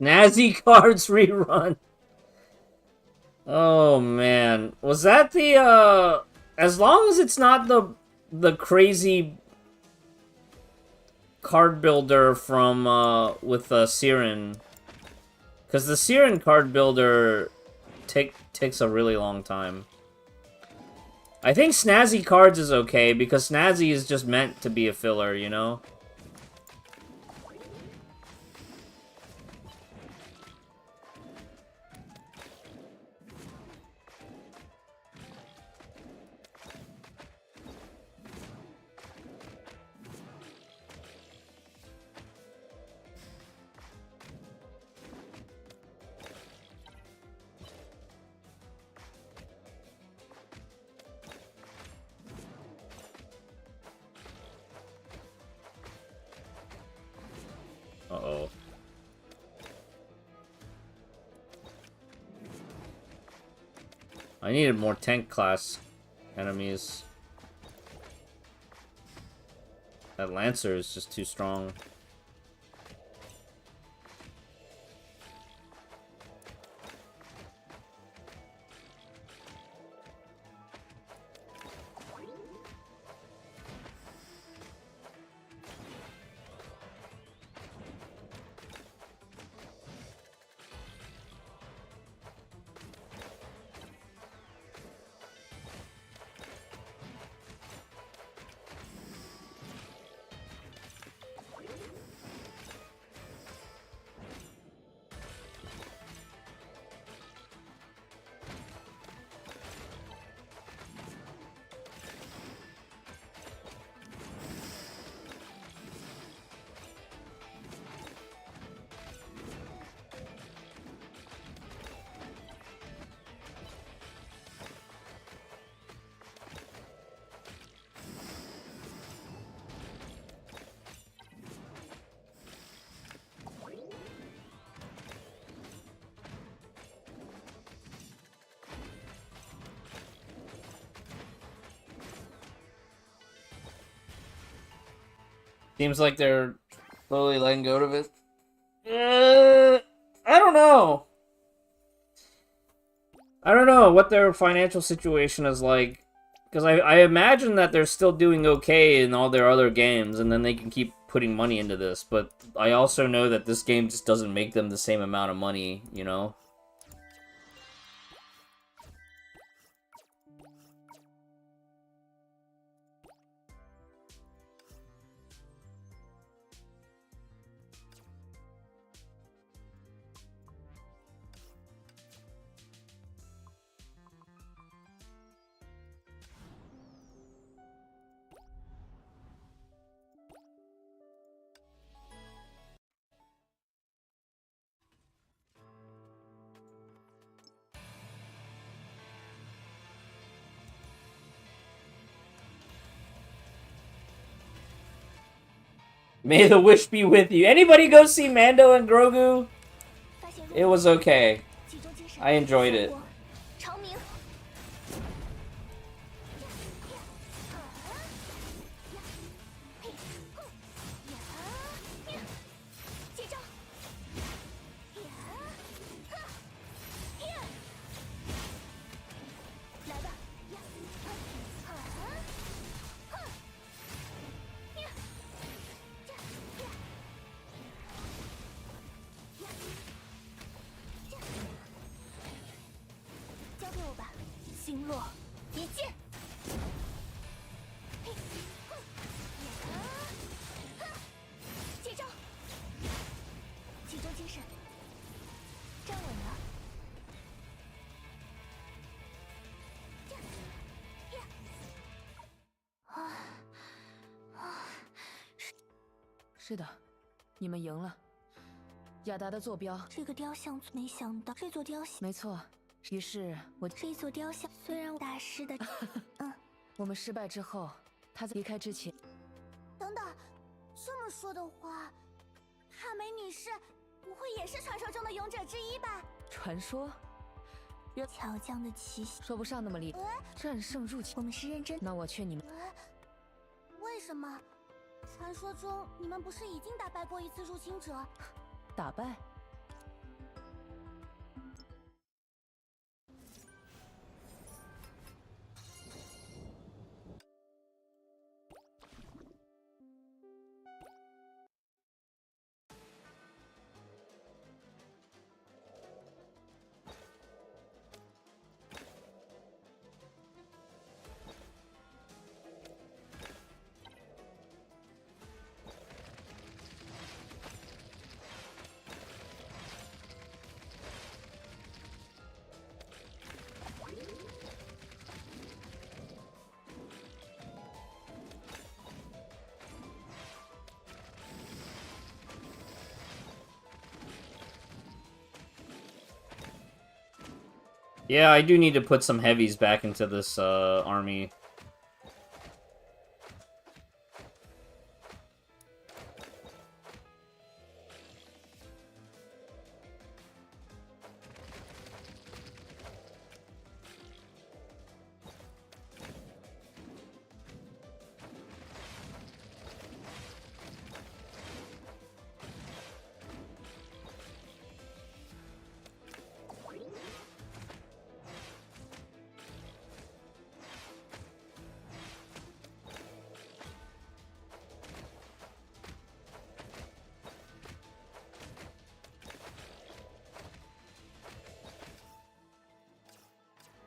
Nazi cards rerun. Oh man, was that the as long as it's not the crazy card builder from with Siren, because the Siren card builder takes a really long time. I think Snazzy Cards is okay because Snazzy is just meant to be a filler, you know? Uh-oh. I needed more tank class enemies. That Lancer is just too strong. Seems like they're slowly letting go of it. I don't know. I don't know what their financial situation is like. Because I imagine that they're still doing okay in all their other games, and then they can keep putting money into this. But I also know that this game just doesn't make them the same amount of money, you know? May the wish be with you. Anybody go see Mando and Grogu? It was okay. I enjoyed it.是的，你们赢了。雅达的坐标，这个雕像没想到这座雕像，没错。于是我这座雕像虽然大师的，我们失败之后，他在离开之前。等等，这么说的话，帕梅女士不会也是传说中的勇者之一吧？传说？巧匠的奇袭，说不上那么厉害。战胜入侵，我们是认真。那我劝你们，为什么？传说中你们不是已经打败过一次入侵者？打败？ Yeah, I do need to put some heavies back into this army.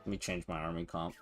Let me change my army comp.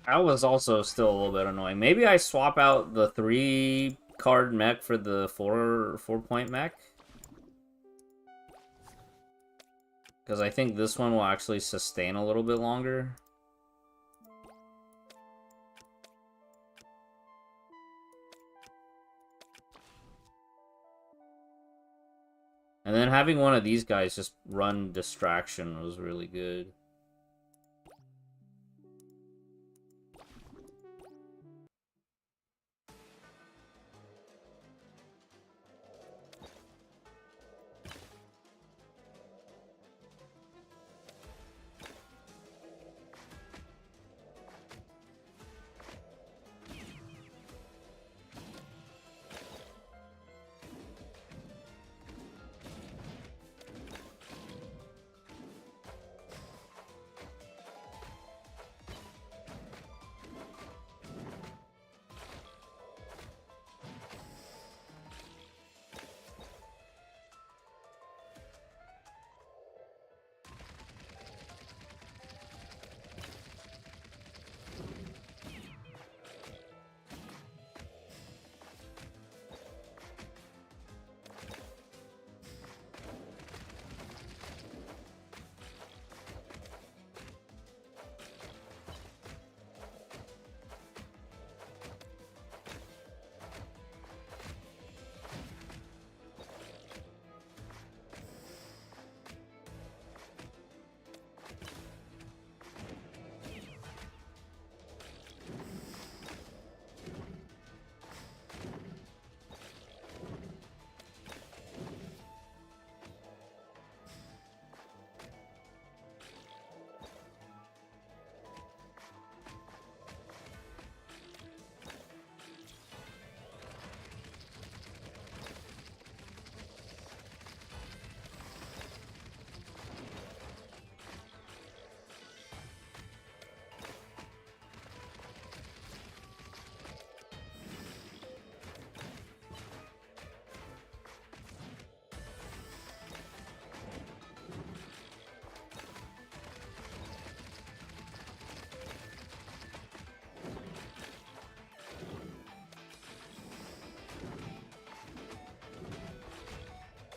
That was also still a little bit annoying. Maybe I swap out the 3-card mech for the 4-point mech. Because I think this one will actually sustain a little bit longer. And then having one of these guys just run distraction was really good.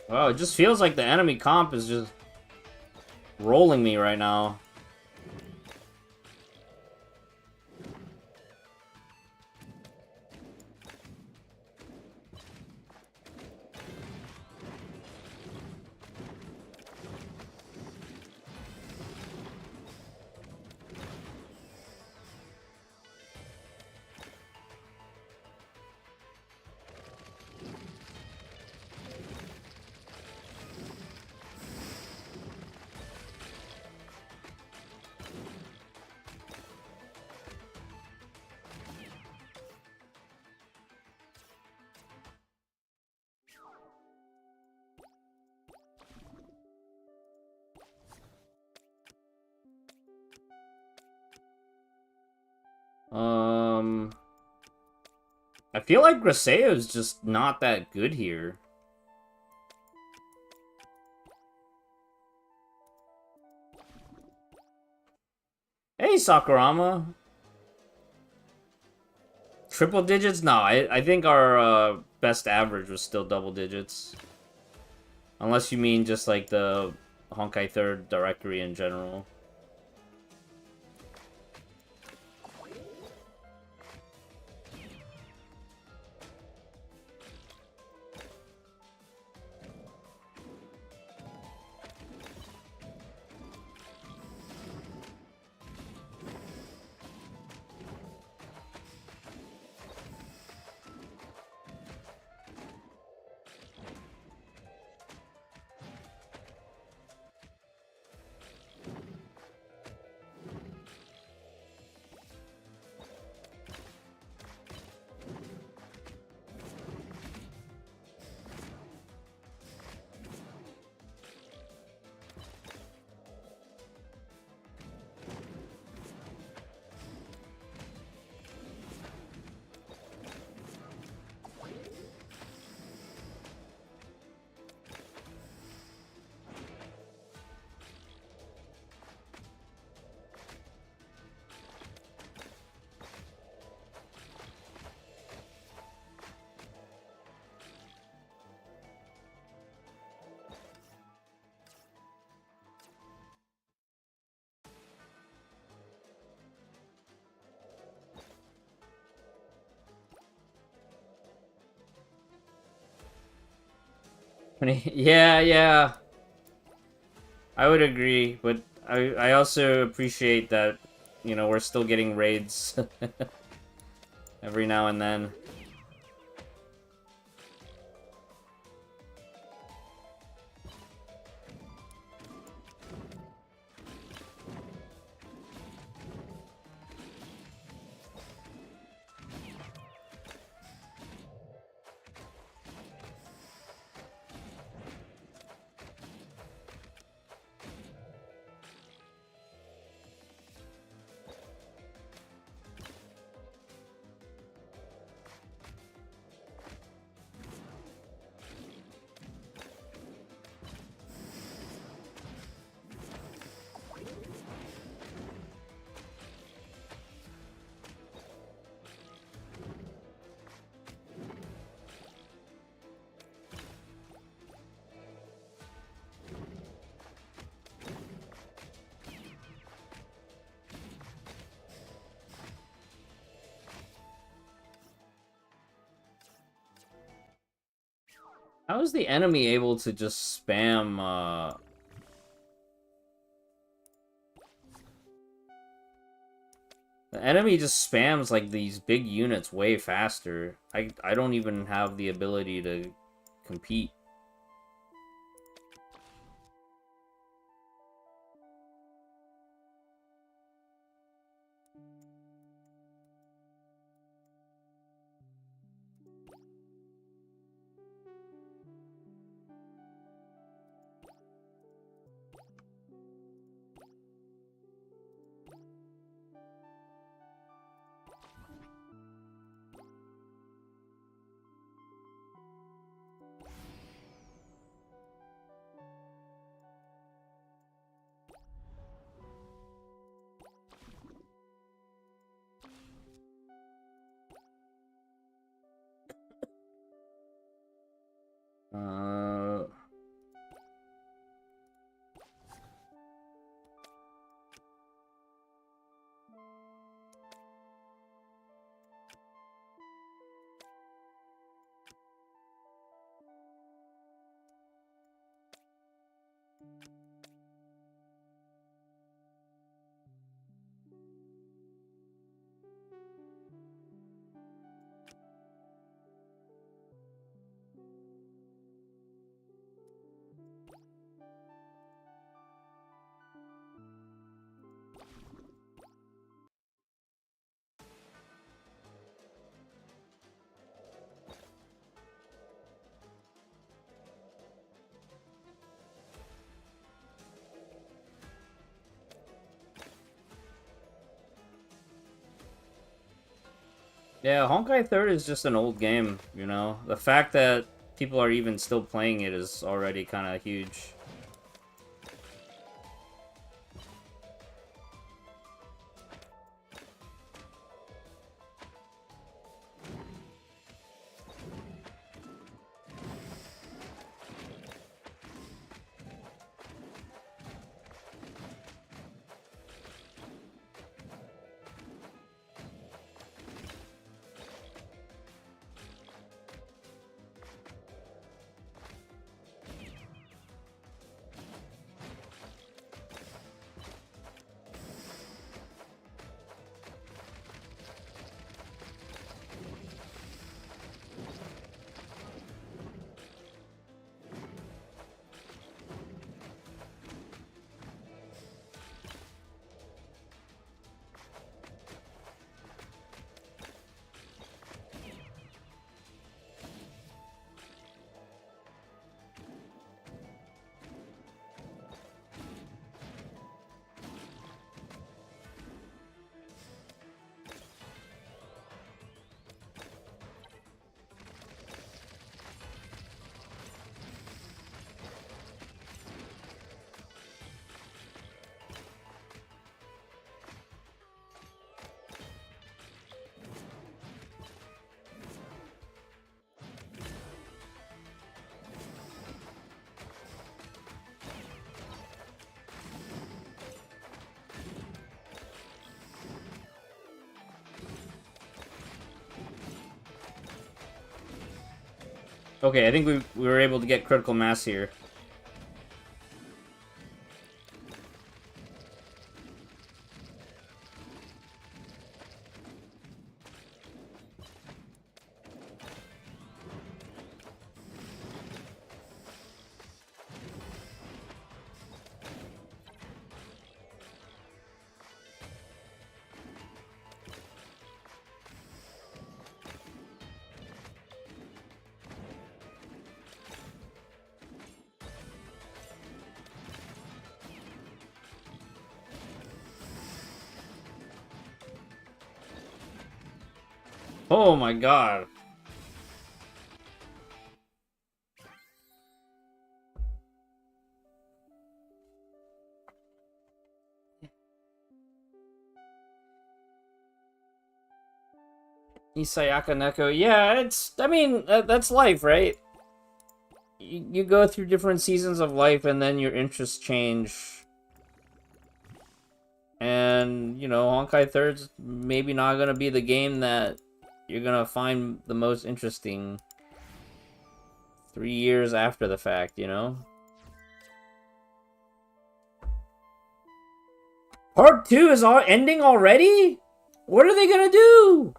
Wow, it just feels like the enemy comp is just rolling me right now. I feel like Griseo is just not that good here. Hey, Sakurama. Triple digits? No, I think our best average was still double digits. Unless you mean just like the Honkai 3rd directory in general. Yeah, yeah. I would agree, but I also appreciate that, you know, we're still getting raids every now and then. How is the enemy able to just spam, The enemy just spams, like, these big units way faster. I don't even have the ability to compete. Yeah, Honkai 3rd is just an old game, you know? The fact that people are even still playing it is already kind of huge. Okay, I think we were able to get critical mass here. Oh my god. Isayaka Neko. Yeah, I mean, that's life, right? You go through different seasons of life and then your interests change. And, you know, Honkai 3rd's maybe not gonna be the game that you're gonna find the most interesting 3 years after the fact, you know? Part 2 is ending already? What are they gonna do?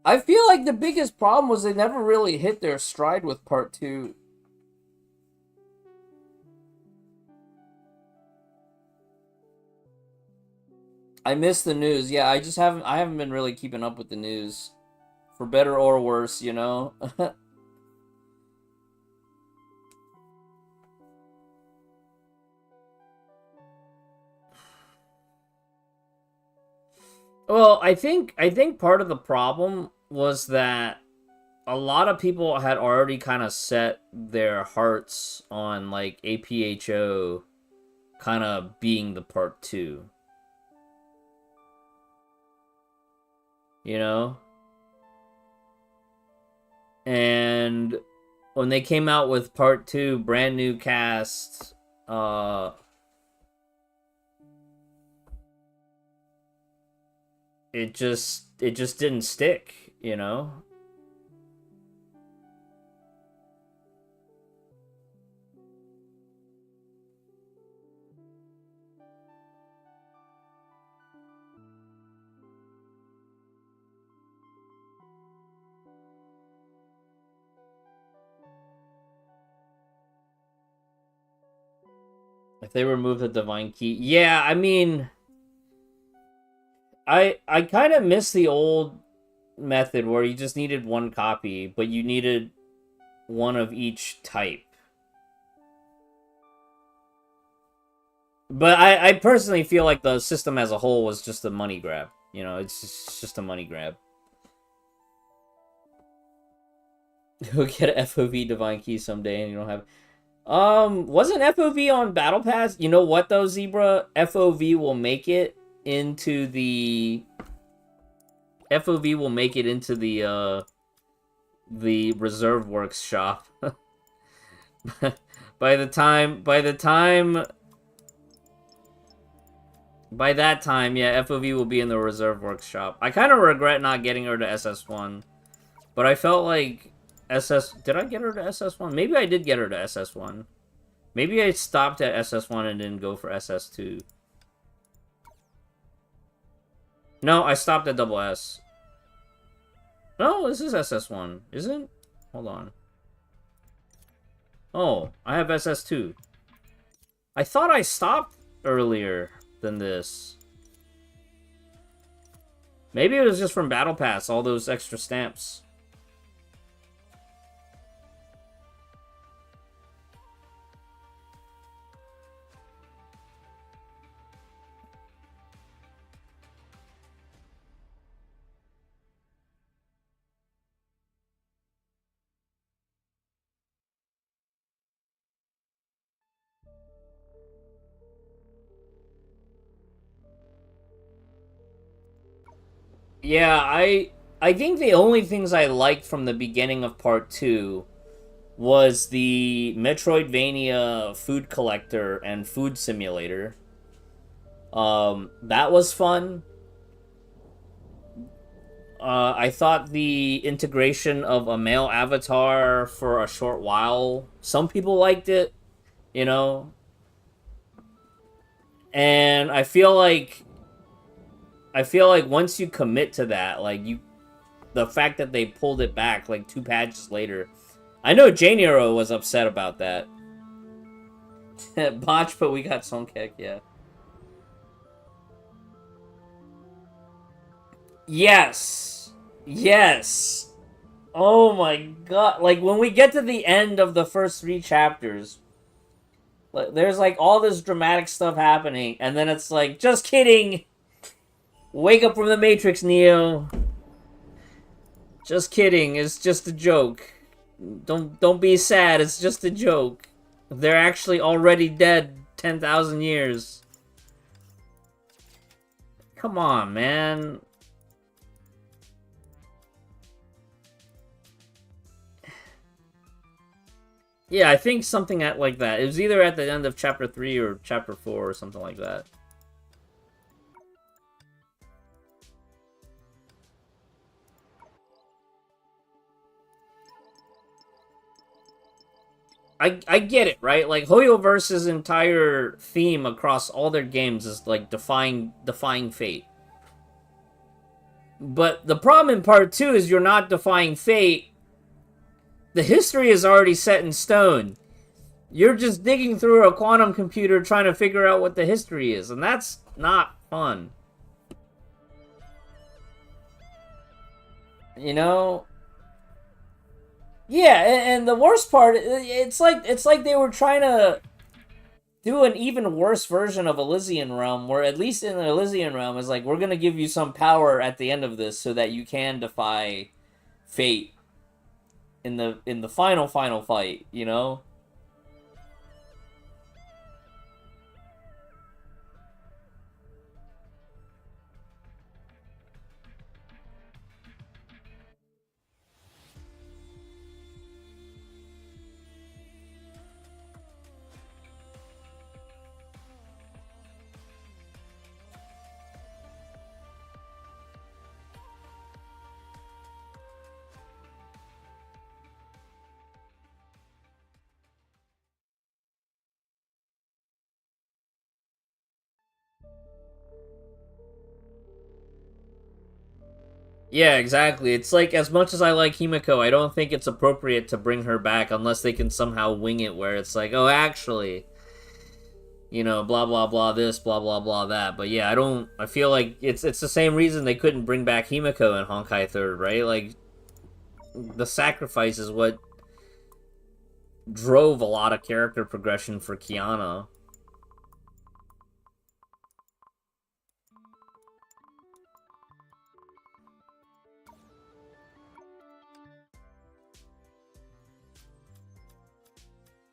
I feel like the biggest problem was they never really hit their stride with Part 2. I missed the news. Yeah, I haven't been really keeping up with the news. For better or worse, you know? Well, I think part of the problem was that a lot of people had already kind of set their hearts on like APHO kind of being the part 2. You know? And when they came out with part 2, brand new cast, it just didn't stick, you know? If they remove the divine key. Yeah, I mean, I kind of miss the old method where you just needed one copy, but you needed one of each type. But I personally feel like the system as a whole was just a money grab, You know, it's just a money grab. You'll get a FOV Divine Key someday and you don't have... wasn't FOV on Battle Pass? You know what though, Zebra? FOV will make it into the... FOV will make it into the Reserve Works shop. By that time, yeah, FOV will be in the Reserve Works shop. I kind of regret not getting her to SS1, but I felt like did I get her to SS1? Maybe I did get her to SS1. Maybe I stopped at SS1 and didn't go for SS2. No, I stopped at double S. No, this is SS1, isn't it? Hold on. Oh, I have SS2. I thought I stopped earlier than this. Maybe it was just from Battle Pass, all those extra stamps. Yeah, I think the only things I liked from the beginning of Part 2 was the Metroidvania food collector and food simulator. That was fun. I thought the integration of a male avatar for a short while, some people liked it, you know? And I feel like once you commit to that, like, the fact that they pulled it back, like, 2 patches later. I know J-Nero was upset about that. Botch, but we got Songkek, yeah. Yes! Yes! Oh my god. Like, when we get to the end of the first 3 chapters, there's, like, all this dramatic stuff happening, and then it's like, just kidding! Wake up from the Matrix, Neo. Just kidding. It's just a joke. Don't be sad. It's just a joke. They're actually already dead 10,000 years. Come on, man. Yeah, I think something like that. It was either at the end of Chapter 3 or Chapter 4 or something like that. I get it, right? Like, Hoyoverse's entire theme across all their games is, like, defying fate. But the problem in Part 2 is you're not defying fate. The history is already set in stone. You're just digging through a quantum computer trying to figure out what the history is, and that's not fun. You know? Yeah, and the worst part, it's like they were trying to do an even worse version of Elysian Realm, where at least in the Elysian Realm is like, we're gonna give you some power at the end of this so that you can defy fate in the final fight, you know? Yeah, exactly. It's like, as much as I like Himiko, I don't think it's appropriate to bring her back unless they can somehow wing it where it's like, oh, actually, you know, blah, blah, blah this, blah, blah, blah that. But yeah, I feel like it's the same reason they couldn't bring back Himiko in Honkai 3rd, right? Like, the sacrifice is what drove a lot of character progression for Kiana.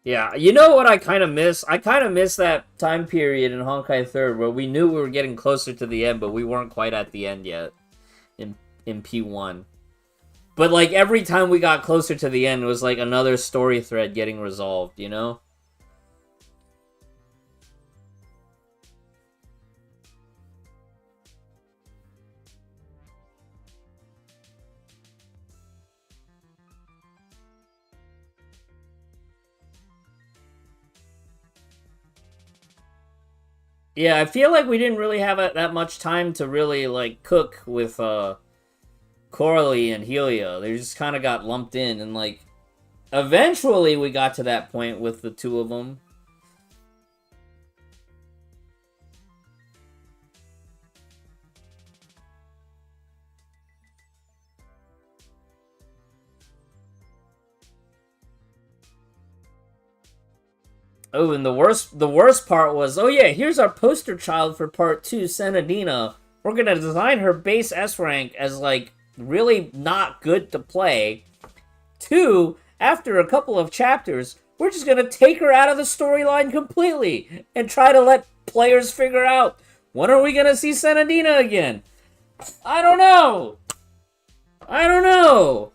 Yeah, you know what I kind of miss? I kind of miss that time period in Honkai 3rd where we knew we were getting closer to the end, but we weren't quite at the end yet in P1. But, like, every time we got closer to the end, it was like another story thread getting resolved, you know? Yeah, I feel like we didn't really have that much time to really, like, cook with, Coralie and Helia. They just kind of got lumped in, and, like, eventually we got to that point with the two of them. Oh, and the worst part was, oh yeah, here's our poster child for part 2, Senadina. We're gonna design her base S rank as, like, really not good to play. 2, after a couple of chapters, we're just gonna take her out of the storyline completely and try to let players figure out, when are we gonna see Senadina again? I don't know! I don't know!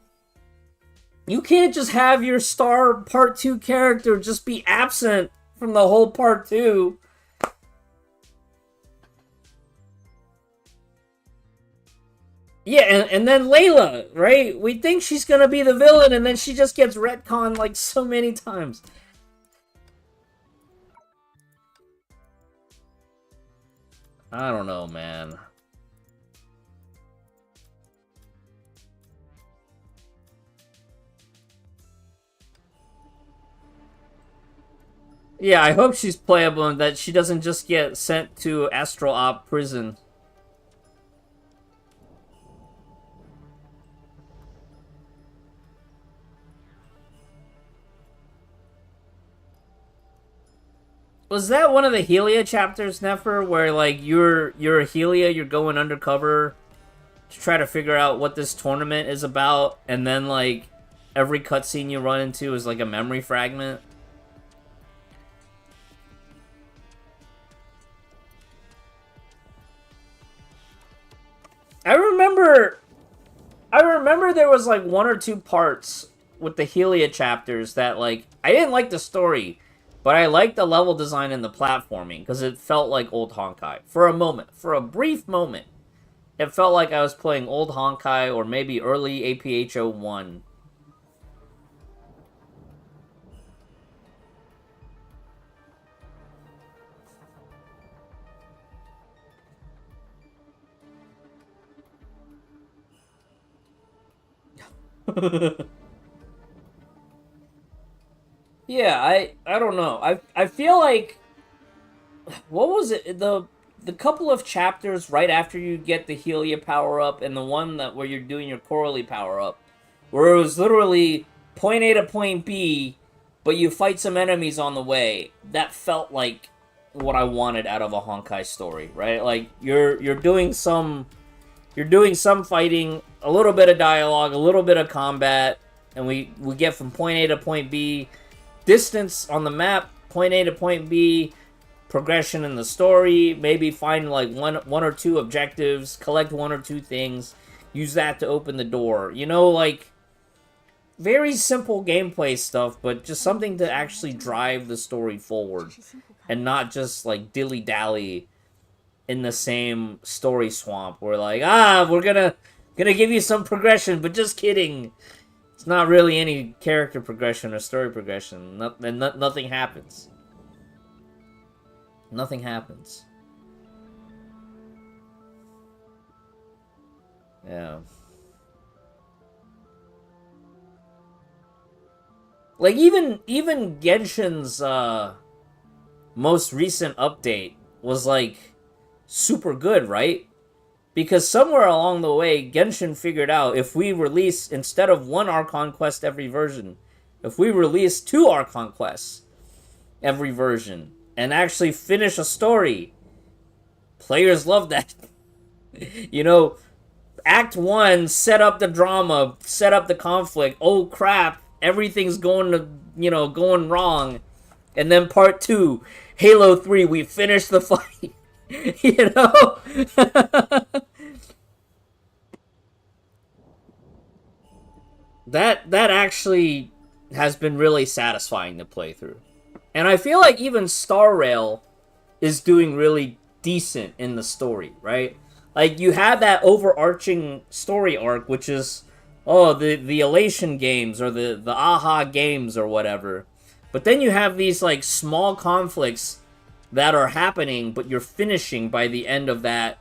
You can't just have your star part 2 character just be absent from the whole part 2. Yeah, and then Layla, right? We think she's gonna be the villain, and then she just gets retconned like so many times. I don't know, man. Yeah, I hope she's playable and that she doesn't just get sent to Astral Op prison. Was that one of the Helia chapters, Nefer, where, like, you're a Helia, you're going undercover to try to figure out what this tournament is about, and then, like, every cutscene you run into is, like, a memory fragment? I remember there was, like, 1 or 2 parts with the Helia chapters that, like, I didn't like the story, but I liked the level design and the platforming, because it felt like old Honkai. For a moment. For a brief moment. It felt like I was playing old Honkai, or maybe early APH01. Yeah, I don't know. I feel like, what was it? The couple of chapters right after you get the Helia power up, and the one that where you're doing your Coralie power up, where it was literally point A to point B, but you fight some enemies on the way. That felt like what I wanted out of a Honkai story, right? Like you're doing some fighting, a little bit of dialogue, a little bit of combat, and we get from point A to point B. Distance on the map, point A to point B, progression in the story, maybe find like one or two objectives, collect 1 or 2 things, use that to open the door. You know, like, very simple gameplay stuff, but just something to actually drive the story forward, and not just like dilly-dally in the same story swamp where, like, we're gonna give you some progression, but just kidding. It's not really any character progression or story progression. Nothing happens. Nothing happens. Yeah. Like, even Genshin's most recent update was, like, super good, right? Because somewhere along the way, Genshin figured out if we release, instead of 1 Archon quest every version, if we release 2 Archon quests every version, and actually finish a story, players love that. You know, Act 1 set up the drama, set up the conflict. Oh crap, everything's going to, going wrong. And then part 2, Halo 3, we finished the fight. You know? that actually has been really satisfying to play through. And I feel like even Star Rail is doing really decent in the story, right? Like, you had that overarching story arc, which is, the Elation games, or the AHA games, or whatever. But then you have these, like, small conflicts that are happening, but you're finishing by the end of that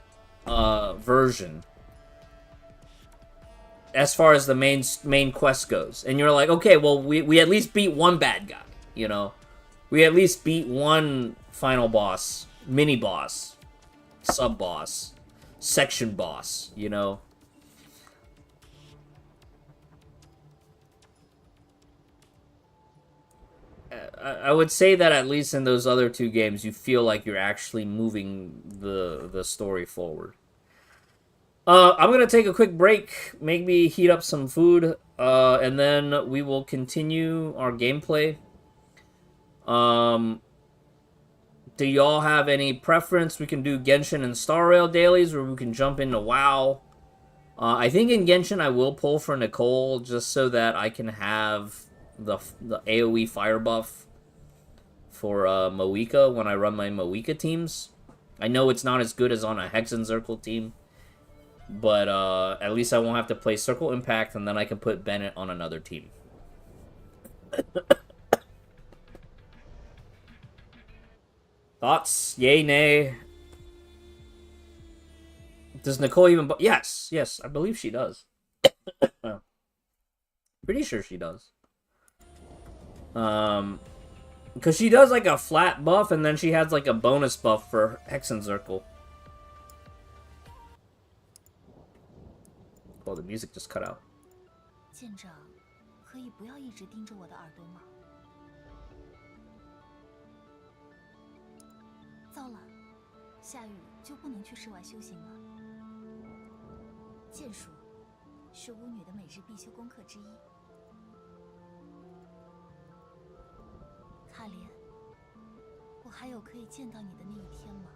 version. As far as the main quest goes. And you're like, okay, well, we at least beat one bad guy, you know? We at least beat one final boss, mini-boss, sub-boss, section boss, you know? I would say that at least in those other 2 games, you feel like you're actually moving the story forward. I'm gonna take a quick break, maybe heat up some food, and then we will continue our gameplay. Do y'all have any preference? We can do Genshin and Star Rail dailies, or we can jump into WoW. I think in Genshin I will pull for Nicole, just so that I can have the AoE fire buff for Moika when I run my Moika teams. I know it's not as good as on a Hexenzirkel team, but at least I won't have to play Circle Impact, and then I can put Bennett on another team. Thoughts? Yay, nay? Does Nicole even... Yes, I believe she does. Pretty sure she does. Because she does, like, a flat buff, and then she has, like, a bonus buff for Hexenzirkel. Oh, the music just cut out. 舰长，可以不要一直盯着我的耳朵吗？糟了，下雨就不能去室外修行了。剑术是巫女的每日必修功课之一。卡莲，我还有可以见到你的那一天吗？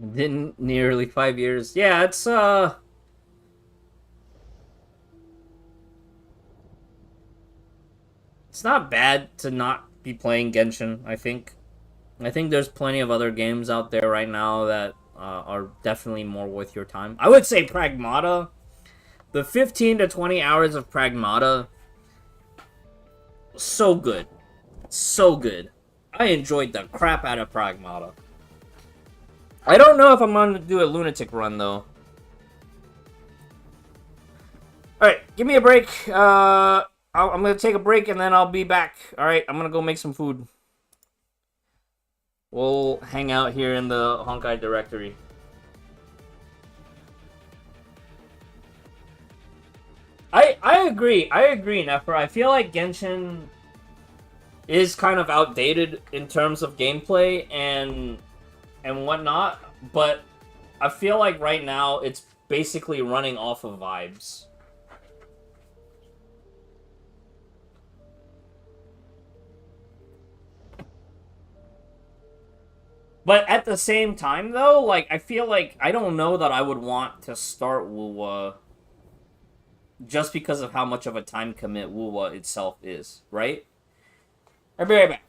In nearly 5 years. Yeah, it's not bad to not be playing Genshin, I think. I think there's plenty of other games out there right now that are definitely more worth your time. I would say Pragmata. The 15 to 20 hours of Pragmata, so good. So good. I enjoyed the crap out of Pragmata. I don't know if I'm going to do a Lunatic run, though. Alright, give me a break. I'm going to take a break, and then I'll be back. Alright, I'm going to go make some food. We'll hang out here in the Honkai directory. I agree, Nefer. I feel like Genshin is kind of outdated in terms of gameplay and whatnot, but I feel like right now it's basically running off of vibes. But at the same time, though, like, I feel like I don't know that I would want to start Wuwa just because of how much of a time commit Wuwa itself is, right? I'll be right back.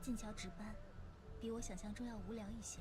进桥值班，比我想象中要无聊一些。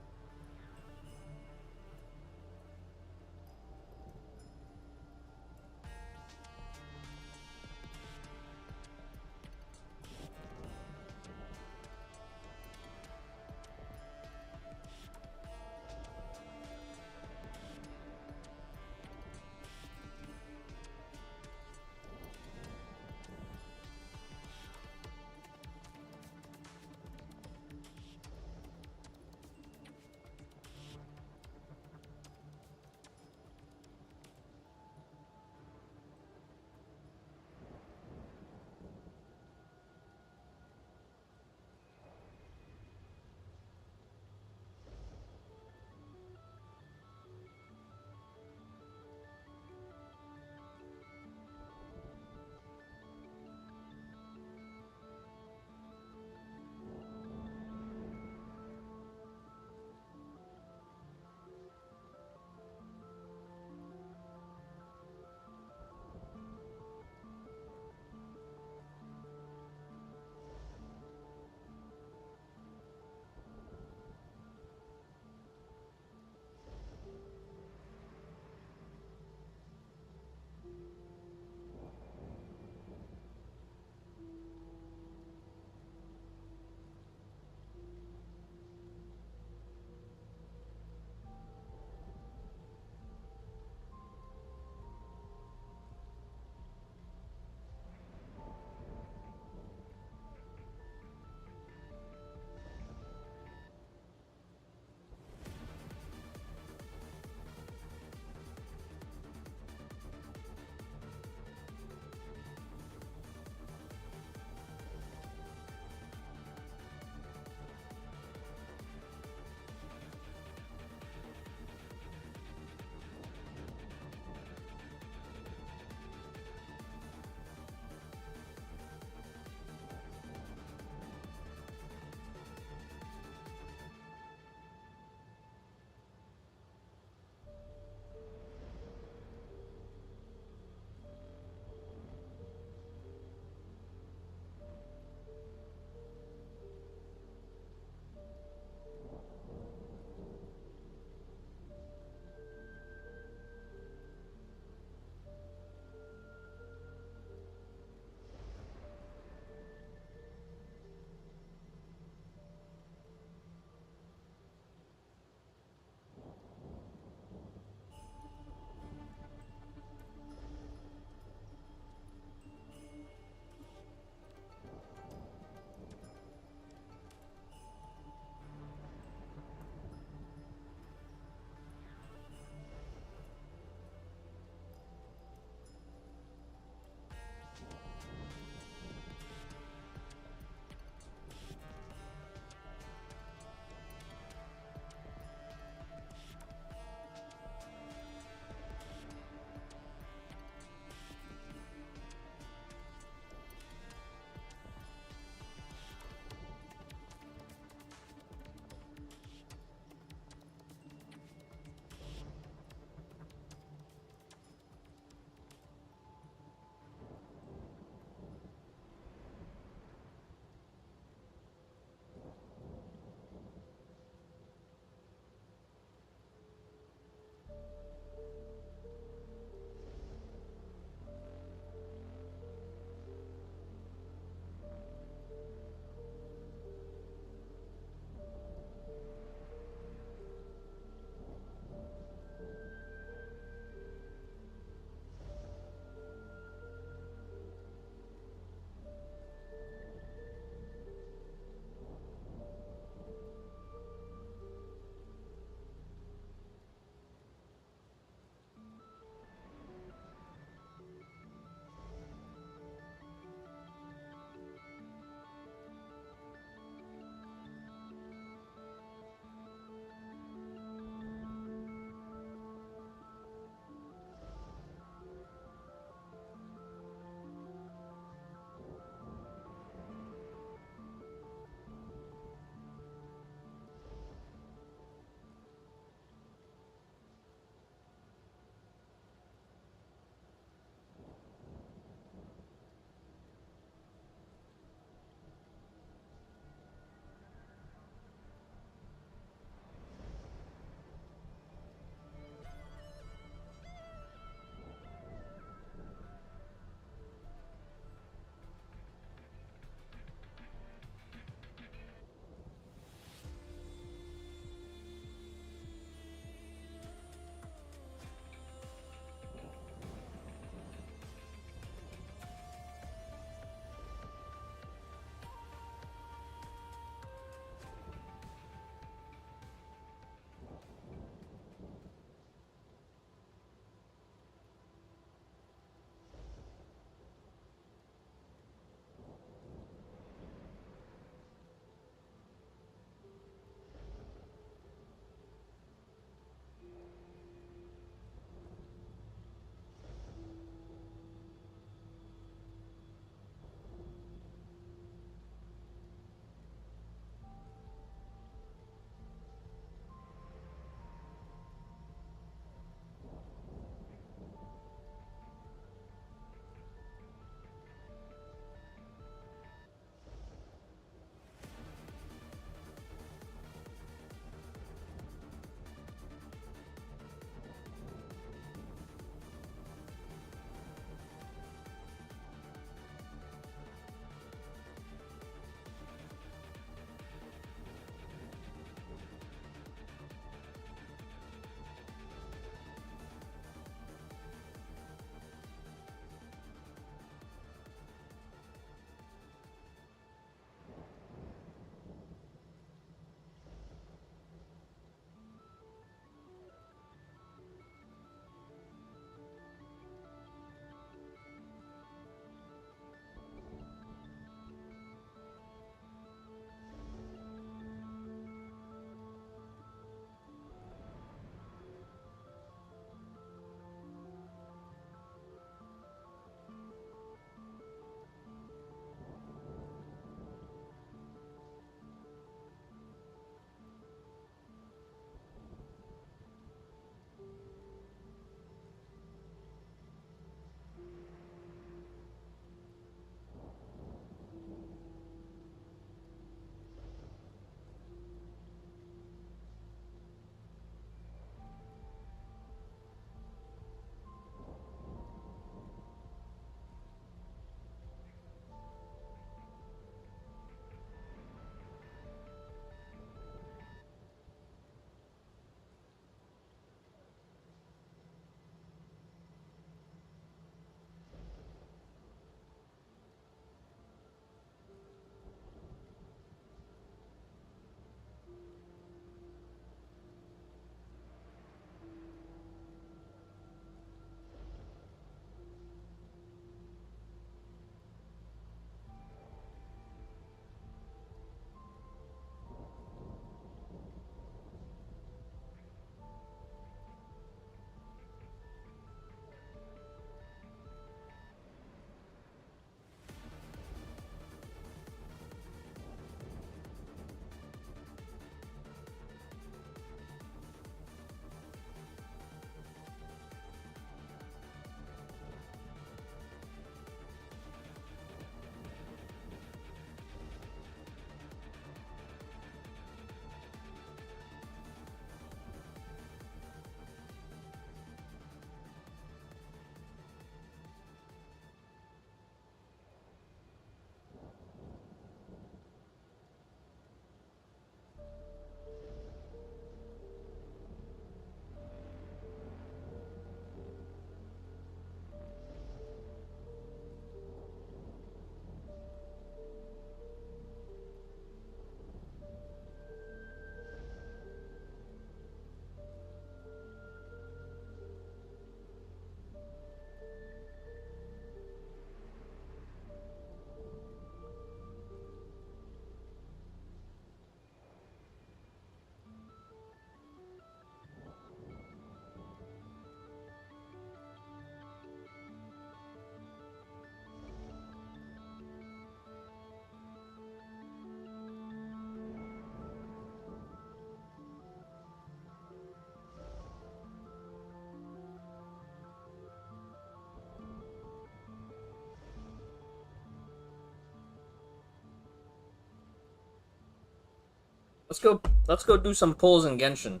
Let's go do some pulls in Genshin.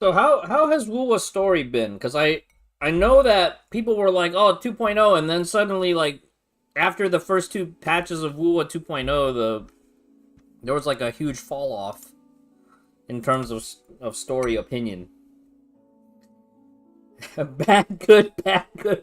So how has Wuwa's story been? Because I know that people were like, oh, 2.0, and then suddenly, like, after the first two patches of Wuwa 2.0, there was like a huge fall off in terms of story opinion. Bad, good, bad, good.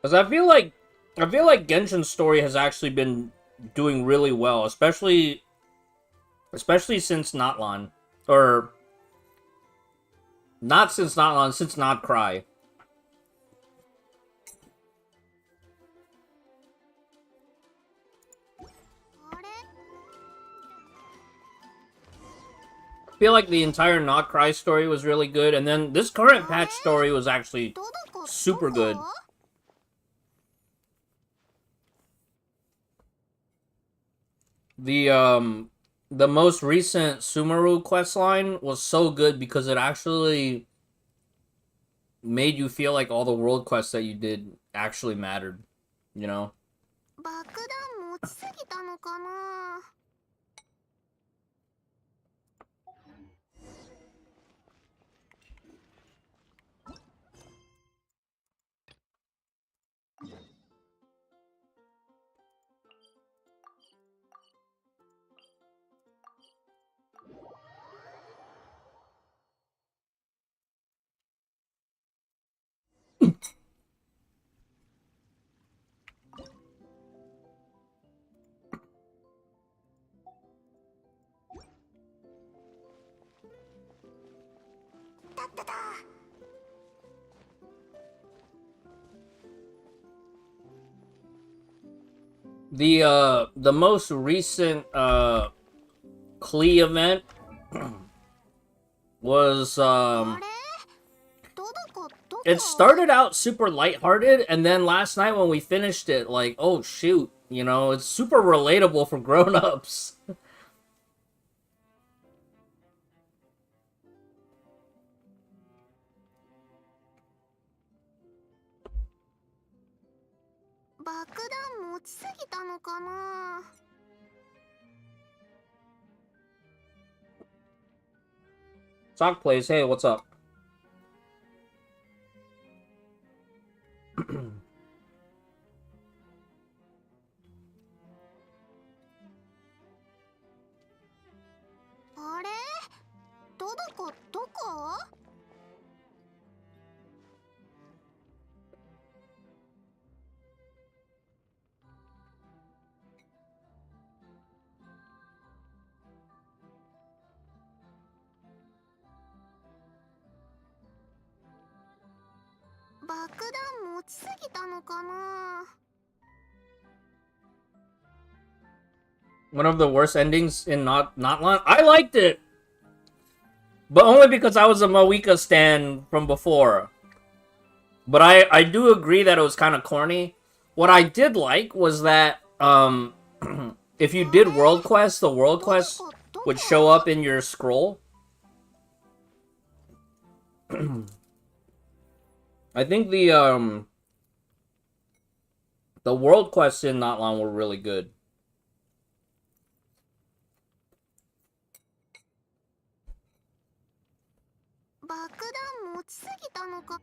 Because I feel like Genshin's story has actually been doing really well, especially since Notlan, or not since Notlan, since Not Cry. I feel like the entire Not Cry story was really good, and then this current patch story was actually super good. The most recent Sumeru questline was so good because it actually made you feel like all the world quests that you did actually mattered, you know? 爆弾持ちすぎたのかな。The most recent Klee event was it started out super lighthearted, and then last night when we finished it, like, oh shoot, you know, it's super relatable for grown-ups. 爆弾持ちすぎたのかな。 Sock plays, hey, what's up? あれ？どこどこ？ 爆弾持ちすぎたのかな。 One of the worst endings in Notlan. I liked it, but only because I was a Moeka stan from before. But I do agree that it was kind of corny. What I did like was that if you did world quests, the world quests would show up in your scroll. I think the world quests in Not Long were really good. 爆弾持ちすぎたのか。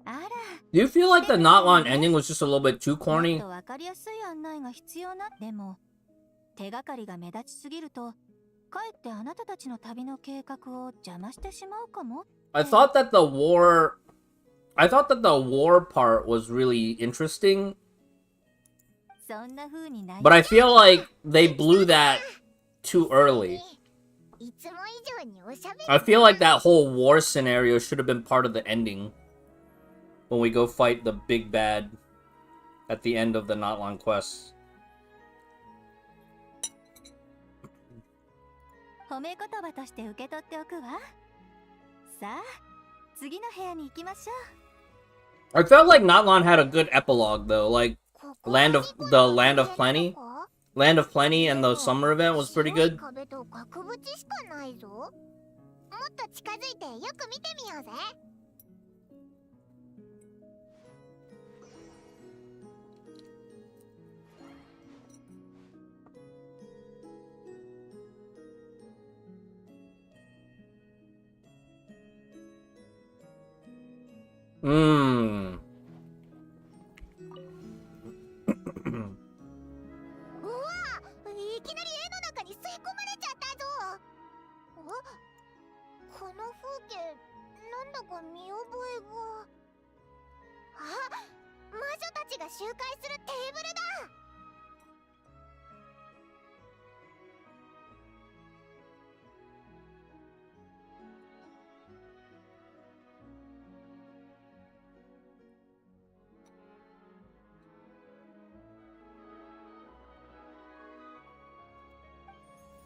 あら。 Do you feel like the Not Long ending was just a little bit too もっ corny? とわかりやすい案内が必要な。でも手がかりが目立ちすぎるとかえってあなたたちの旅の計画を邪魔してしまうかも。 I thought that the war part was really interesting, そんな風になり but I feel like they blew that too early. いつも以上におしゃべり。 I feel like that whole war scenario should have been part of the ending. When we go fight the big bad at the end of the Not Long quest. 褒め言葉として受け取っておくわ。さあ、次の部屋に行きましょう。 I felt like Not Long had a good epilogue though, like Land of Plenty. Land of Plenty and the summer event was pretty good. 壁と額縁しかないぞ。もっと近づいてよく見てみようぜ。 Mmm. うわ、いきなり絵の中に吸い込まれちゃったぞ。この風景なんだか見覚えが。あ、魔女たちが集会するテーブルだ。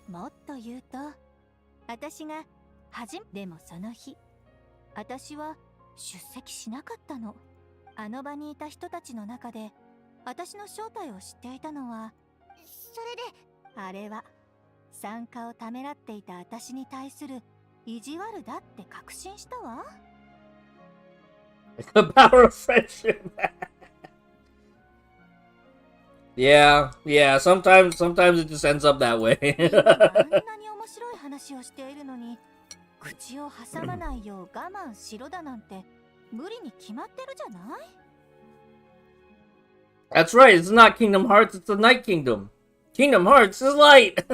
もっと言うと、私がでもその日、私は出席しなかったの。あの場にいた人たちの中で、私の正体を知っていたのは、それで、あれは参加をためらっていた私に対する意地悪だって確信したわ。 The power of friendship. Yeah, sometimes it just ends up that way. あんなに面白い話をしているのに、口を挟まないよう我慢しろだなんて無理に決まってるじゃない？ That's right, it's not Kingdom Hearts, it's the Night Kingdom. Kingdom Hearts is light!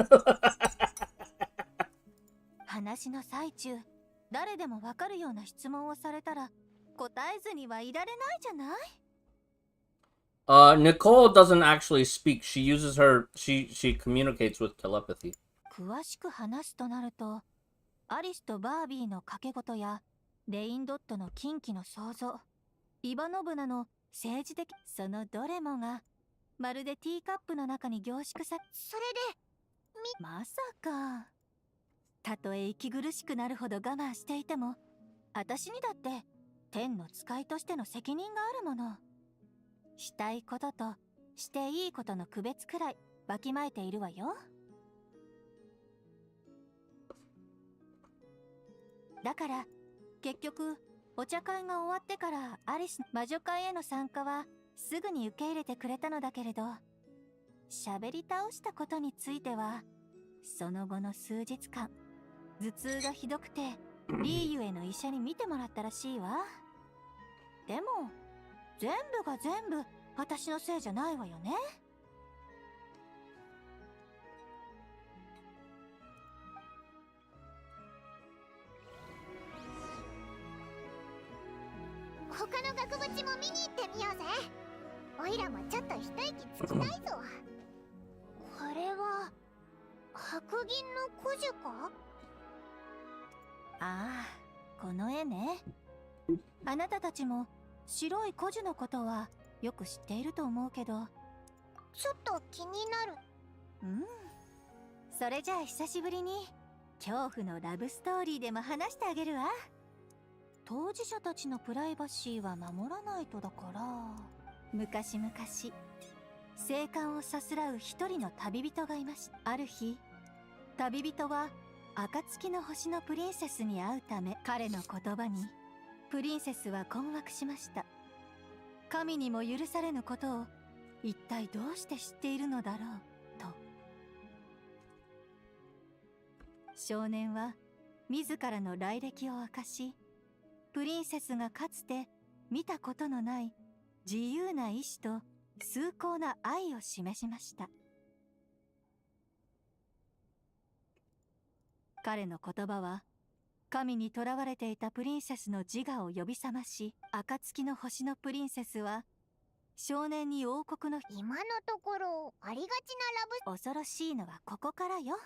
話の最中、誰でもわかるような質問をされたら答えずにはいられないじゃない？ Nicole doesn't actually speak. She uses she communicates with telepathy. 詳しく話すとなると、アリスとバービーの賭け事やレインドットの禁忌の創造、イバノブナの政治的、そのどれもがまるでティーカップの中に凝縮さ。それでまさか、たとえ息苦しくなるほど我慢していても、私にだって天の使いとしての責任があるもの。したいこととしていいことの区別くらいわきまえているわよ。だから結局お茶会が終わってからアリス魔女会への参加はすぐに受け入れてくれたのだけれど、喋り倒したことについてはその後の数日間頭痛がひどくてリーユへの医者に診てもらったらしいわ。でも全部が全部私のせいじゃないわよね。他の額縁も見に行ってみようぜ。おいらもちょっと一息つきたいぞ。これは白銀の古樹か？ああ、この絵ね。あなたたちも白い古樹のことはよく知っていると思うけど、ちょっと気になる。うん。それじゃあ久しぶりに恐怖のラブストーリーでも話してあげるわ。当事者たちのプライバシーは守らないとだから。昔々生還をさすらう一人の旅人がいました。ある日、旅人は暁の星のプリンセスに会うため、彼の言葉にプリンセスは困惑しました。神にも許されぬことを一体どうして知っているのだろうと。少年は自らの来歴を明かし、プリンセスがかつて見たことのない自由な意志と崇高な愛を示しました。彼の言葉は神に囚われていたプリンセスの自我を呼び覚まし、暁の星のプリンセスは少年に王国の今のところありがちなラブ。恐ろしいのはここからよ。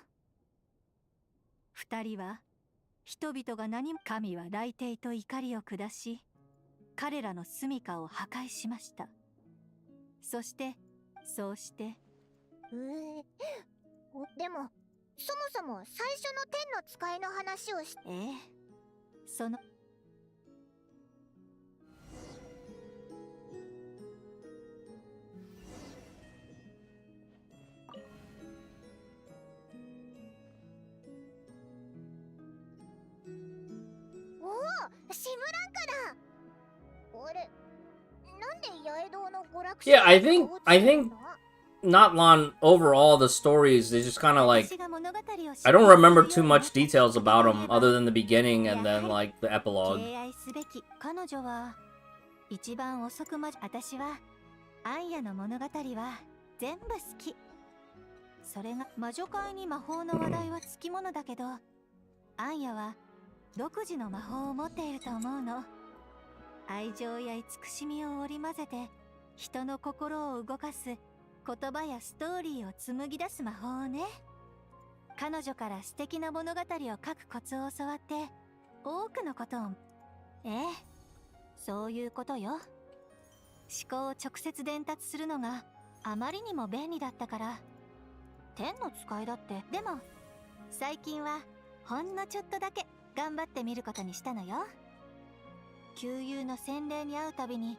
二人は人々が何も、神は雷霆と怒りを下し、彼らの住処を破壊しました。そしてそうしてでもそもそも最初の天の使いの話をし。そのシブランカだ。あれ、なんで八重堂の娯楽 Yeah, I think not long overall the stories, they just kind of like, I don't remember too much details about them other than the beginning and then like the epilogue. 敬愛すべき彼女は一番遅くま。私はアンヤの物語は全部好き。それが魔女界に魔法の話題はつきものだけど、アンヤは独自の魔法を持っていると思うの。愛情や慈しみを織り交ぜて人の心を動かす言葉やストーリーを紡ぎ出す魔法をね。彼女から素敵な物語を書くコツを教わって多くのことを。そういうことよ。思考を直接伝達するのがあまりにも便利だったから。天の使いだって。でも最近はほんのちょっとだけ頑張ってみることにしたのよ。旧友の洗礼に会うたびに、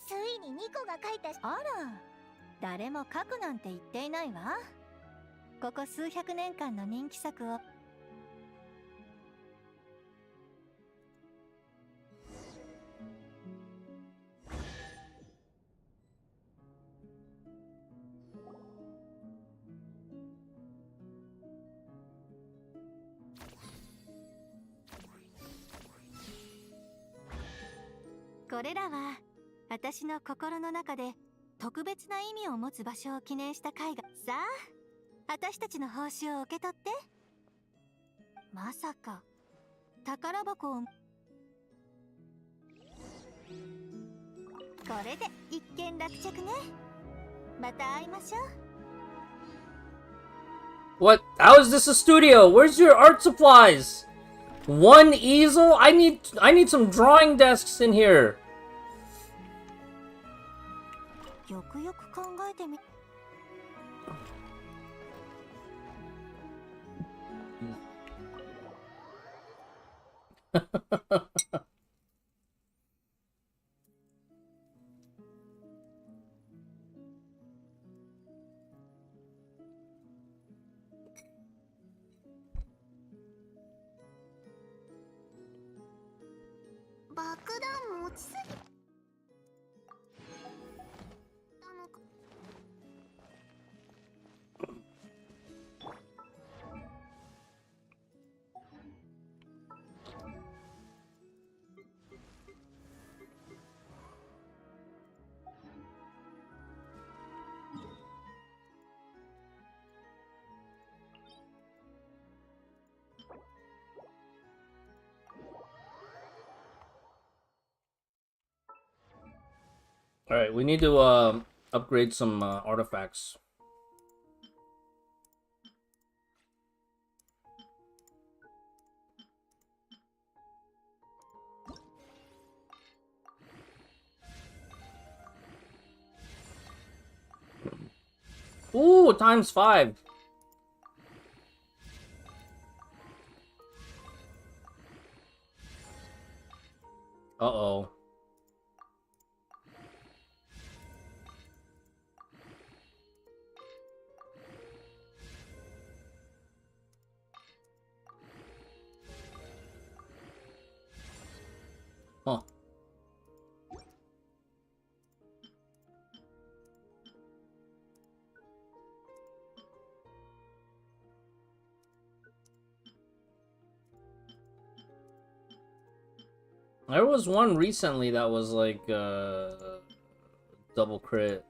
ついにニコが書いた。あら、誰も書くなんて言っていないわ。ここ数百年間の人気作を。これらは私の心の中で特別な意味を持つ場所を記念した絵画。さあ、私たちの報酬を受け取って。まさか宝箱を。これで一件落着ね。また会いましょう。 What? How is this a studio? Where's your art supplies? One easel? I need some drawing desks in here. よくよく考えてみ。爆弾持ちすぎたのか。Alright, we need to upgrade some artifacts. Ooh, ×5. Uh-oh. Huh. There was one recently that was like double crit.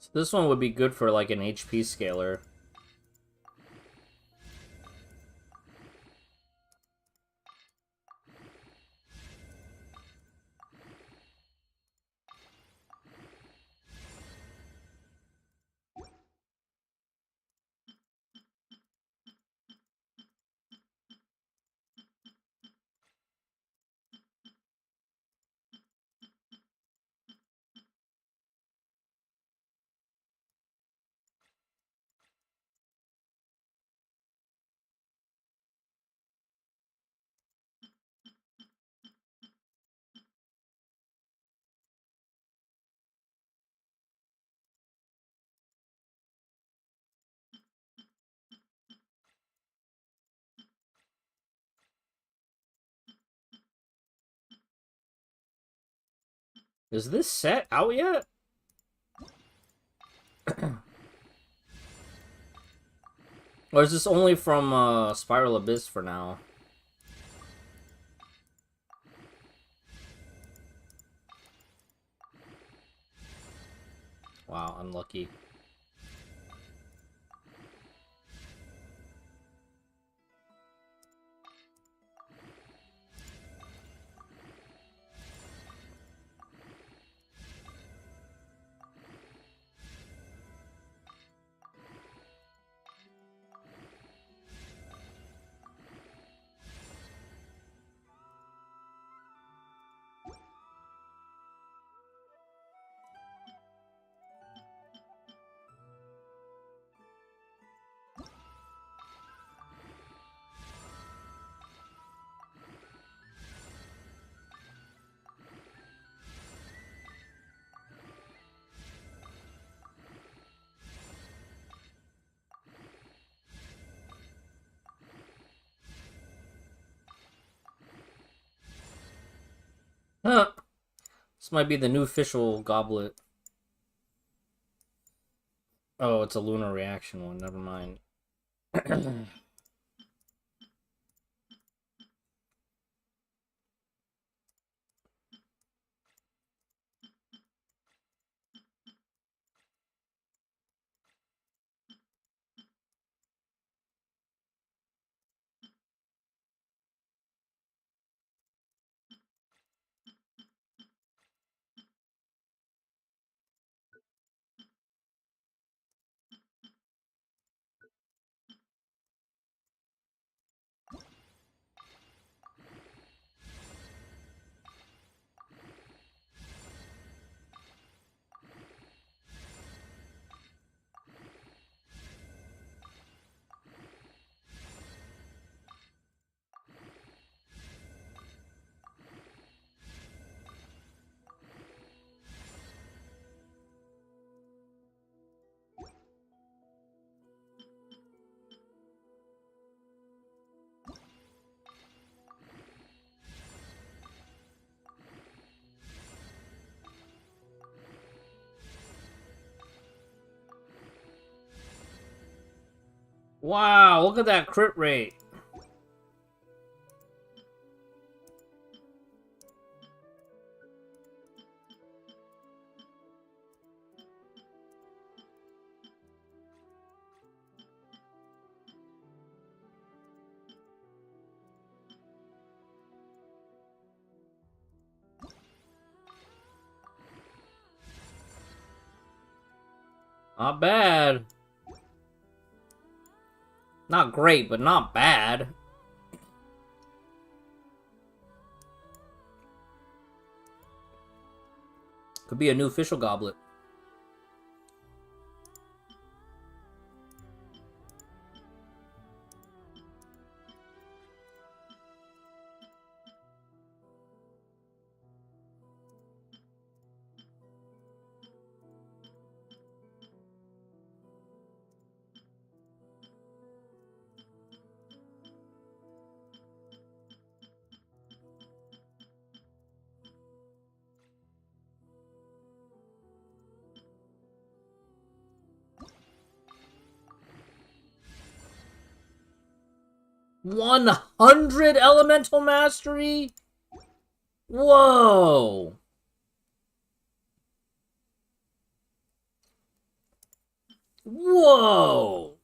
So this one would be good for like an HP scaler. Is this set out yet? Or is this only from Spiral Abyss for now? Wow, unlucky. Huh. This might be the new official goblet. Oh, it's a lunar reaction one. Never mind. Wow, look at that crit rate. Not bad. Not great, but not bad. Could be a new official goblet. $100 elemental mastery? Whoa! Whoa!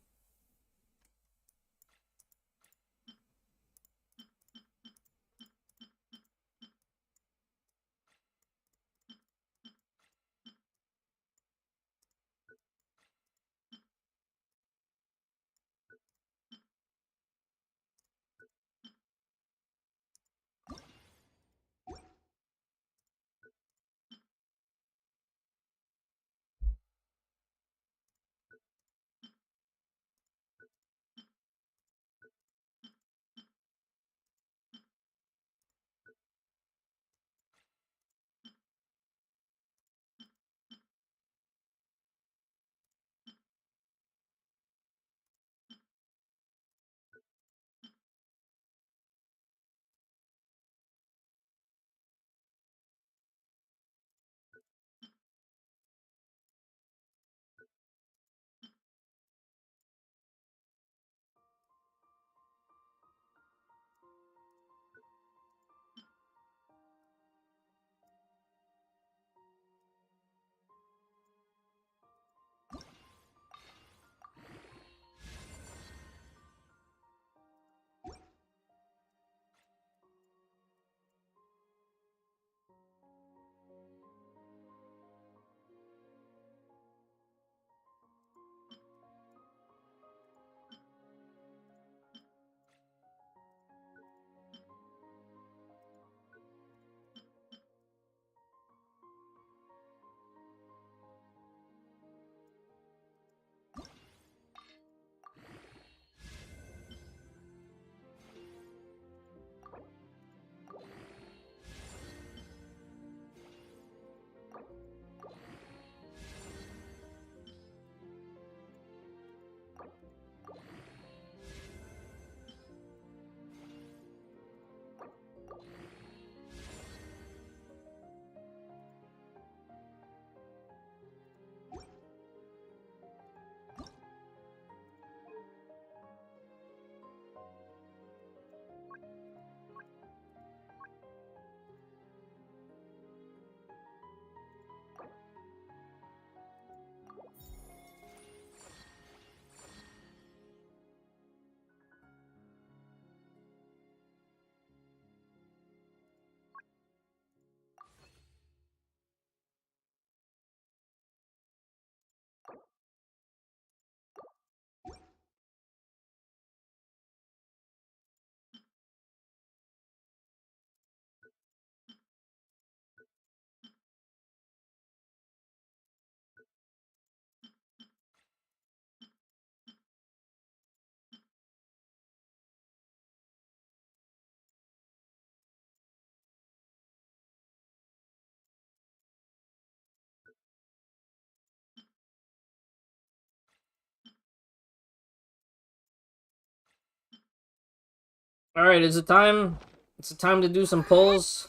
Alright, is it time? It's time to do some pulls.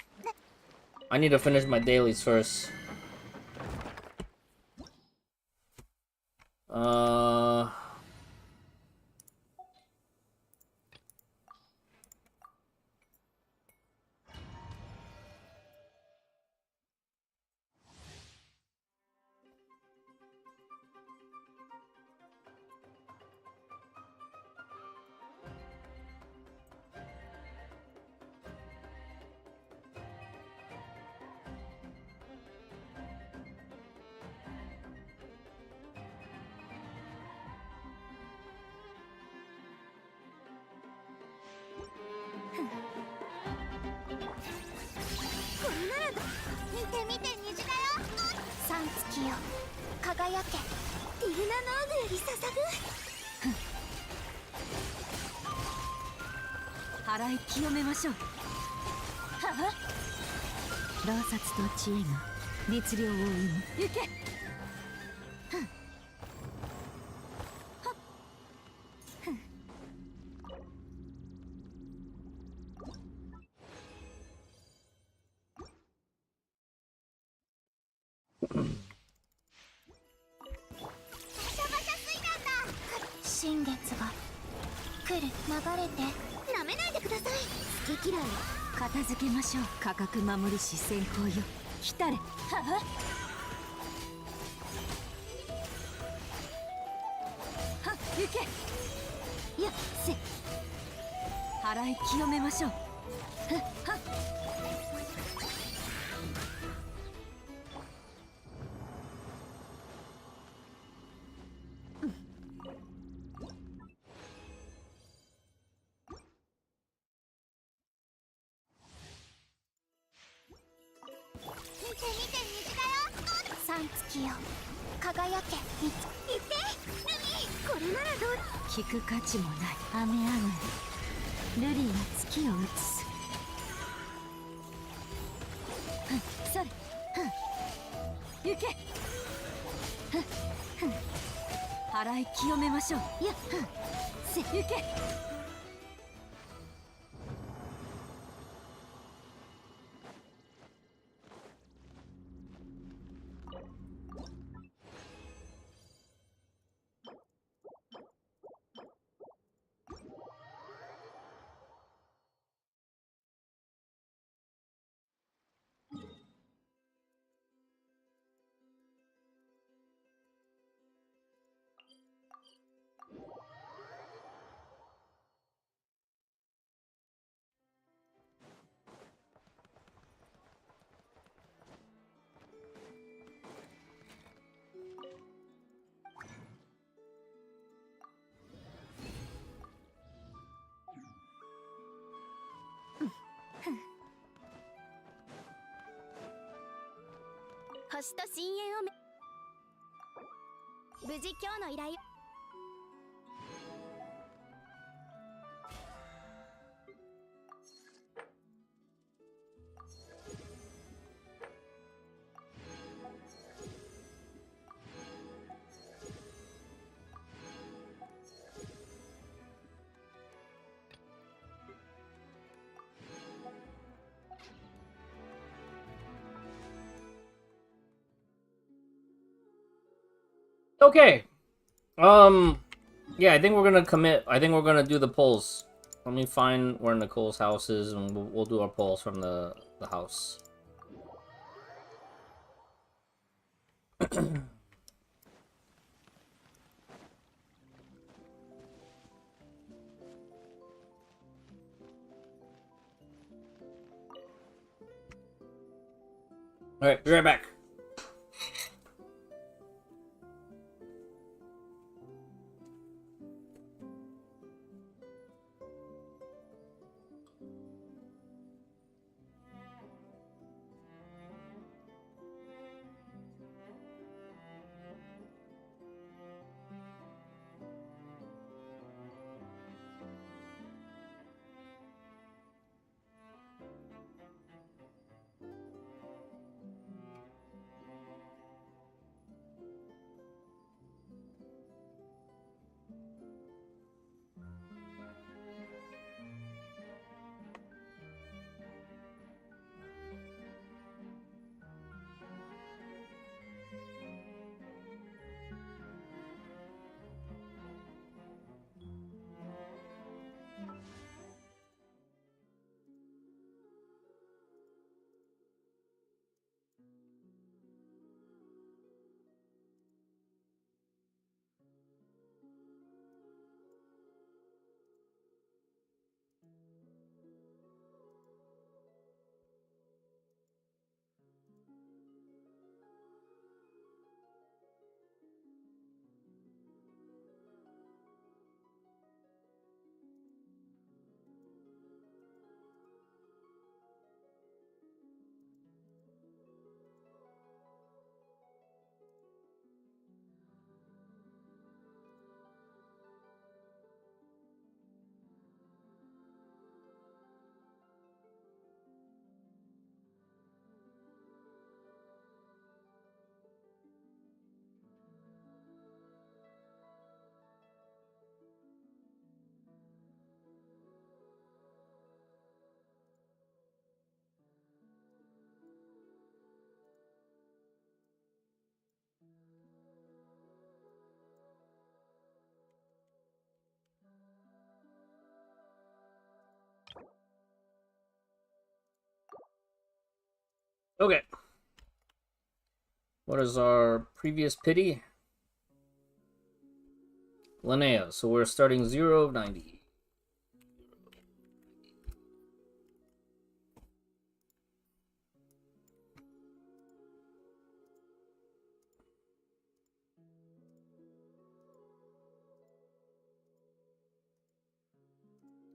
I need to finish my dailies first. Uh... 月よ輝け。ディルナノーグより捧ぐ。払い清めましょう。洞察と知恵が律令を生む。行け。新月が来る。流れて。なめないでください。好き嫌い片付けましょう。価格守りし先行よ。来たれ。行け。やっせ。払い清めましょう。見て見て虹だよ。三月よ輝け。見てルミ。これならどう。聞く価値もない雨上がり。ルリーは月を映す。それ。行け。払い清めましょう。やっせ。行け。星と深淵を無事今日の依頼。Okay. Yeah, I think we're gonna commit. I think we're gonna do the polls. Let me find where Nicole's house is, and we'll do our polls from the house. Alright, be right back. Okay. What is our previous pity? Linnea. So we're starting 0 of 90.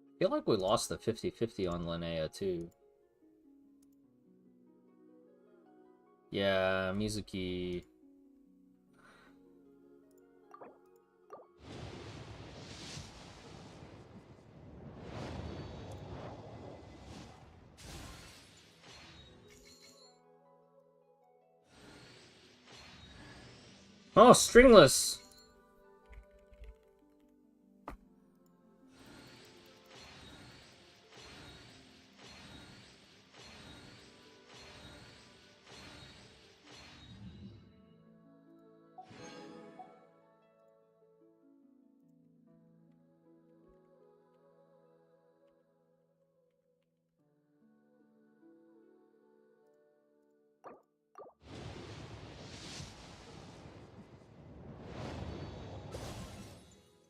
I feel like we lost the 50-50 on Linnea too. Yeah, Mizuki. Oh, stringless.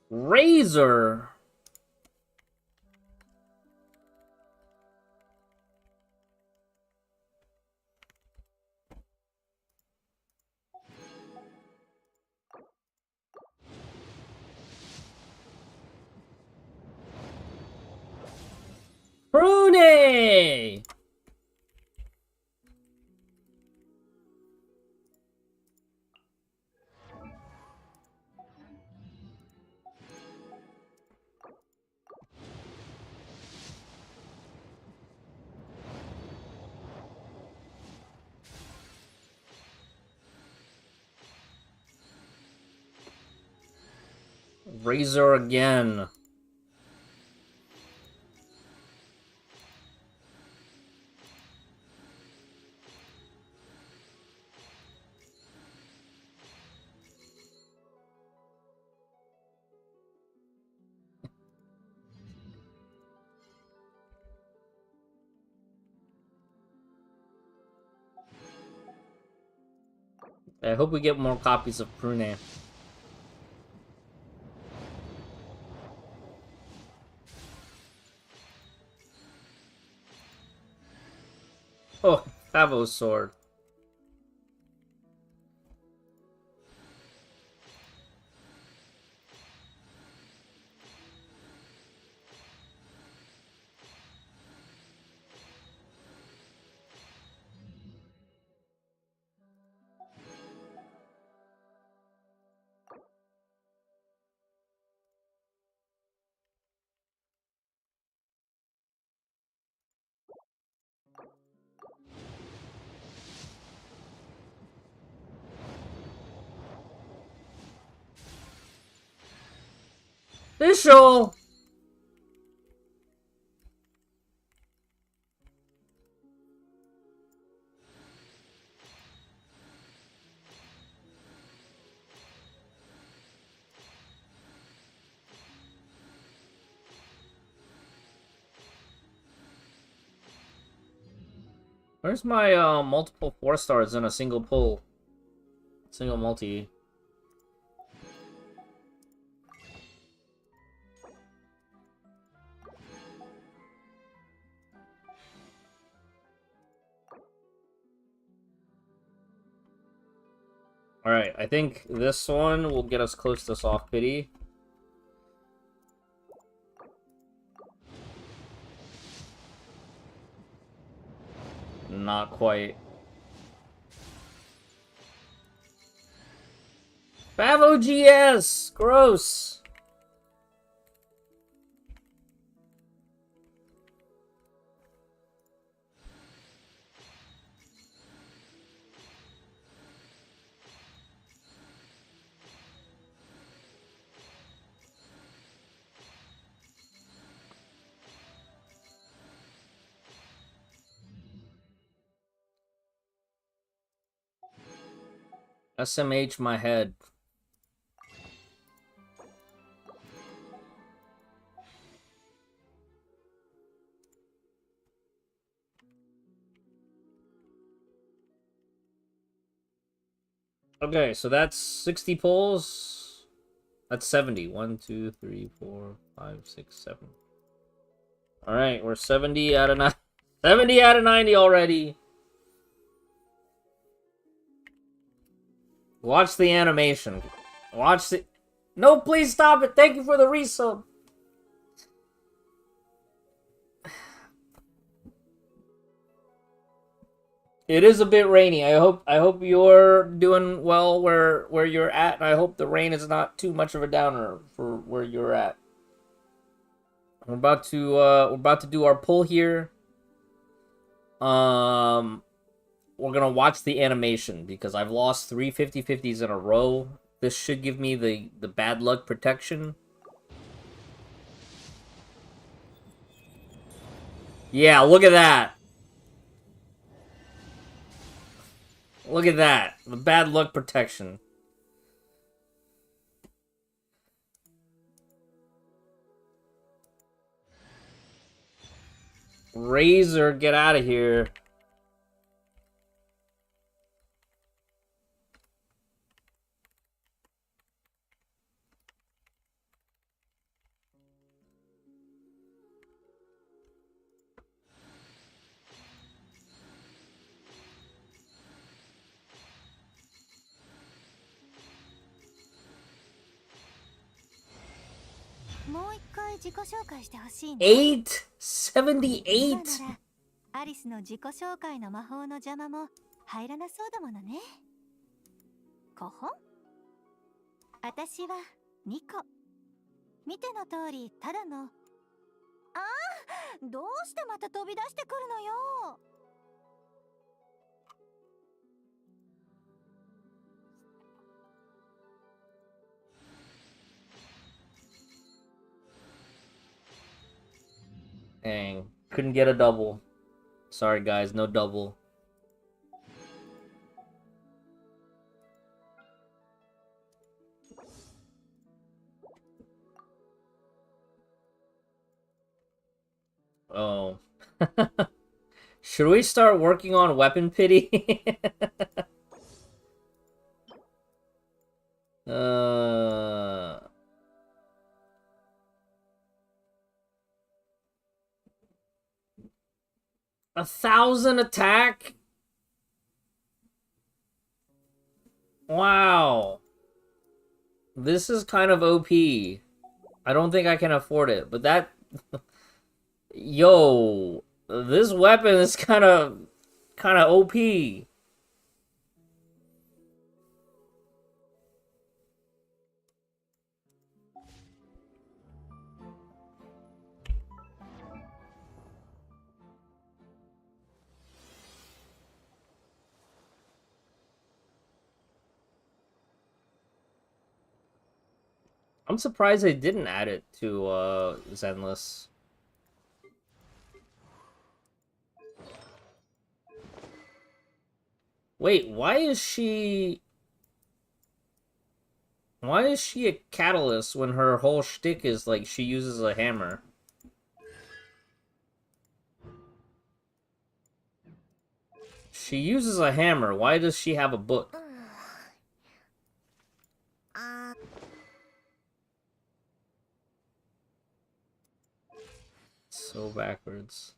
Razor. Brune! Razor again. I hope we get more copies of Prune. Oh, Favo's sword. Official! Where's my multiple 4-stars in a single pull? Single multi. Alright, I think this one will get us close to soft pity. Not quite. Favo GS! Gross! SMH my head. Okay, so that's 60 pulls. That's 70. 1, 2, 3, 4, 5, 6, 7. Alright, we're 70 out of 9. 70 out of 90 already. Watch the animation. Watch the... No, please stop it. Thank you for the resub. It is a bit rainy. I hope you're doing well where you're at, and I hope the rain is not too much of a downer for where you're at. We're about to do our pull here. We're gonna watch the animation because I've lost 3 50-50s in a row. This should give me the bad luck protection. Yeah, look at that. Look at that. The bad luck protection. Razor, get out of here. More 一回自己紹介してほしいな。878. 今ならアリスの自己紹介の魔法の邪魔も入らなそうだものね。こほん。私はニコ。見ての通りただの。ああ、どうしてまた飛び出してくるのよ。Dang. Couldn't get a double. Sorry, guys. No double. Oh. Should we start working on weapon pity? uh... 1,000 attack? Wow. This is kind of OP. I don't think I can afford it, but that... Yo, this weapon is kind of OP. I'm surprised they didn't add it to Zenless. Wait, why is she a catalyst when her whole shtick is like she uses a hammer? She uses a hammer. Why does she have a book? So backwards.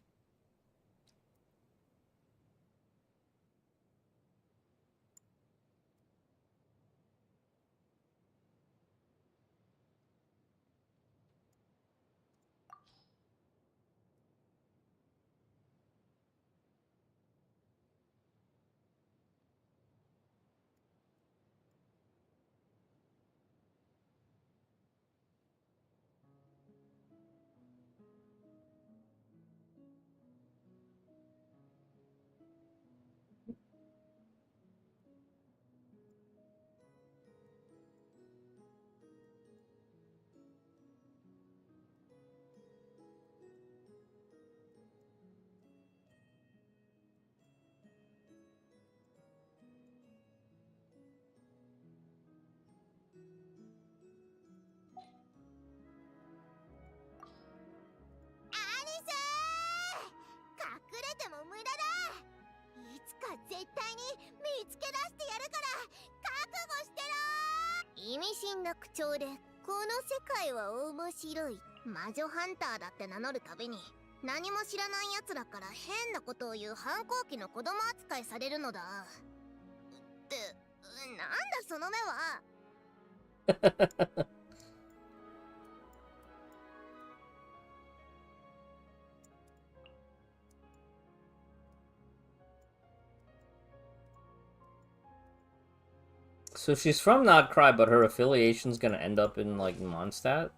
心な口調で、この世界は面白い。魔女ハンターだって名乗るたびに、何も知らない奴らから変なことを言う反抗期の子供扱いされるのだ。って、なんだその目は。So she's from Not Cry, but her affiliation's gonna end up in, like, Mondstadt?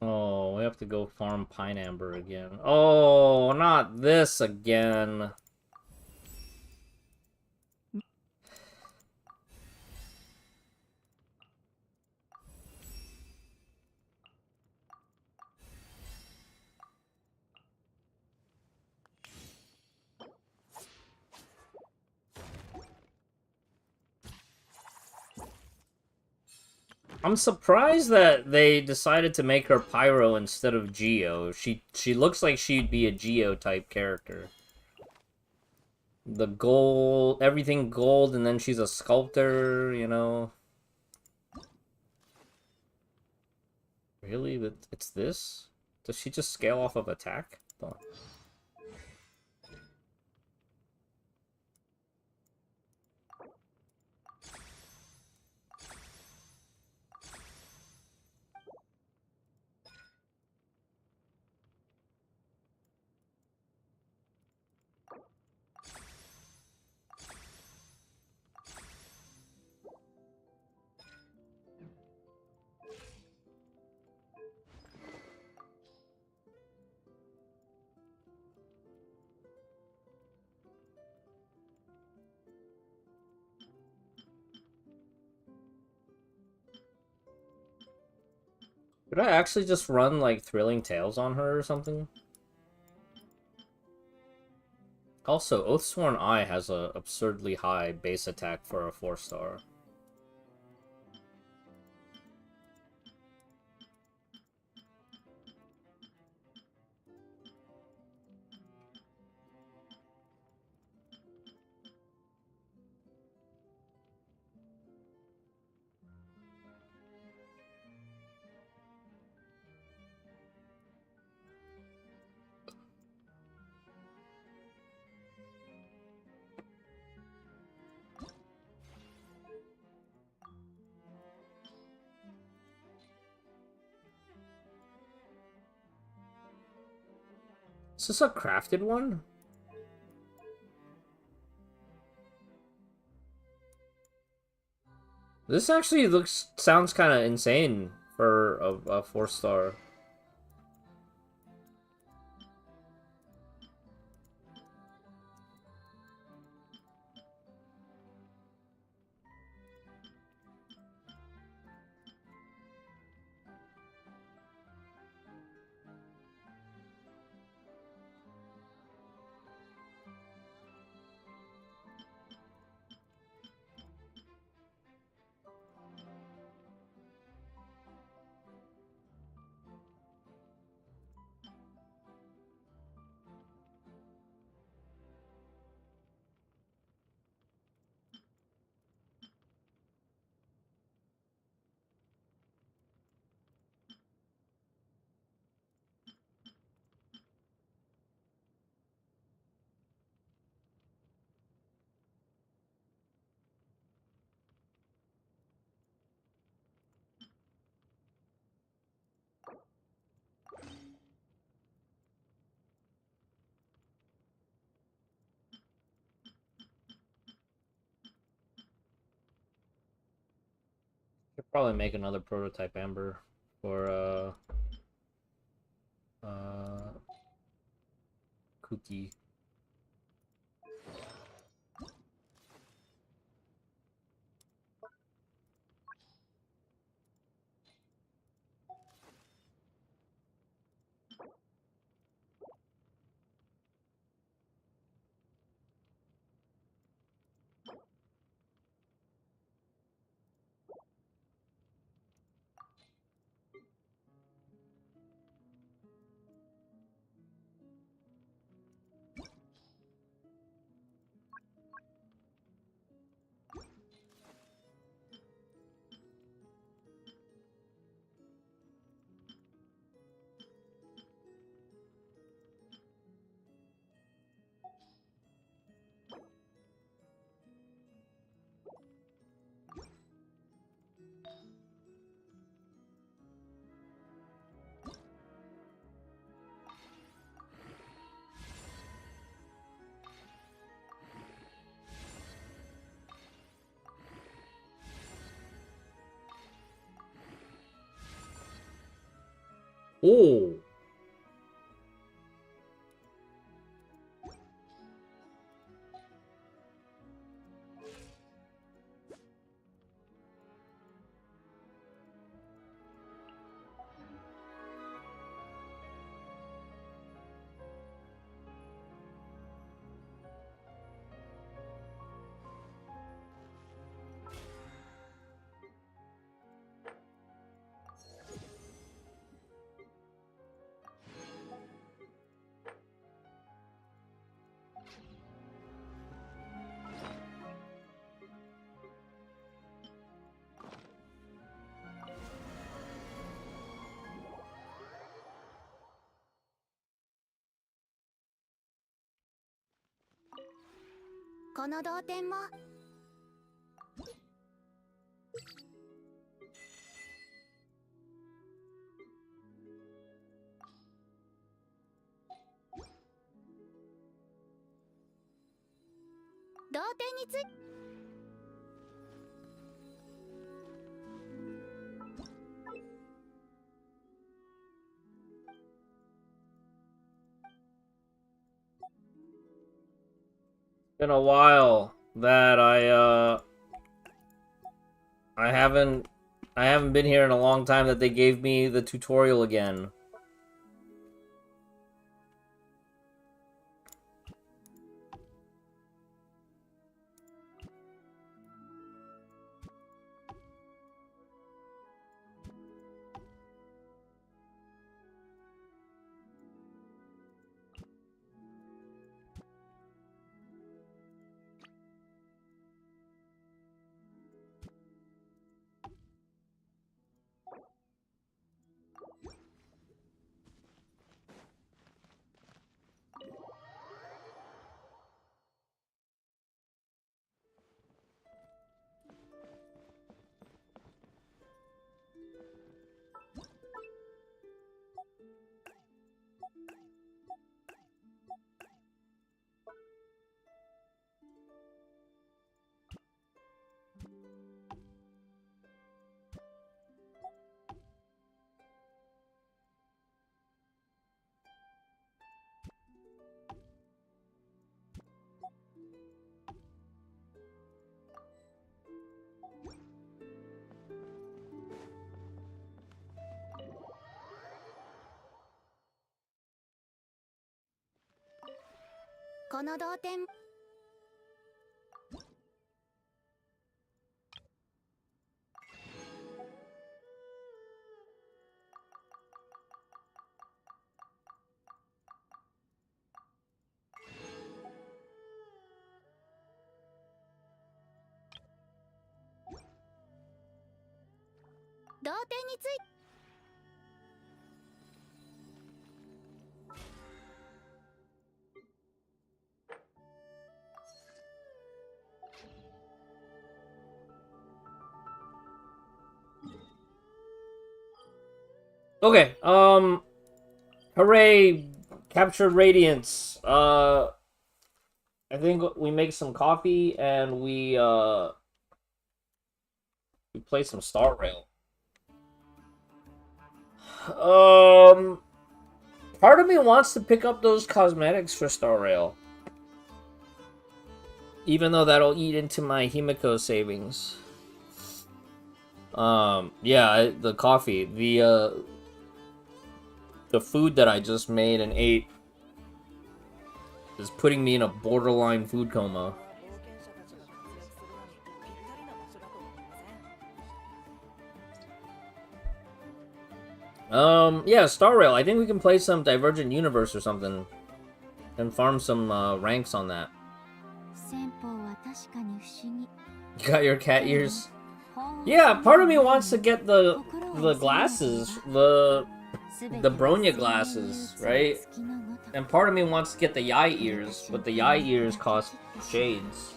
Oh, we have to go farm Pine Amber again. Oh, not this again. I'm surprised that they decided to make her Pyro instead of Geo. She looks like she'd be a Geo type character. The gold, everything gold, and then she's a sculptor, you know. Really? It's this? Does she just scale off of attack? Oh. Could I actually just run, like, Thrilling Tales on her or something? Also, Oathsworn Eye has a absurdly high base attack for a 4-star. Is this a crafted one? This actually sounds kind of insane for a 4-star. Could probably make another prototype Amber for cookie. Oh.この同点も同点についBeen a while that I haven't been here in a long time that they gave me the tutorial again.この同点同点につい Okay, hooray, captured radiance. I think we make some coffee and we play some Star Rail. Part of me wants to pick up those cosmetics for Star Rail. Even though that'll eat into my Himiko savings. Yeah, the coffee. The food that I just made and ate is putting me in a borderline food coma. Yeah, Star Rail. I think we can play some Divergent Universe or something. And farm some ranks on that. You got your cat ears? Yeah, part of me wants to get the glasses, the Bronya glasses, right? And part of me wants to get the Yai ears, but the Yai ears cost shades.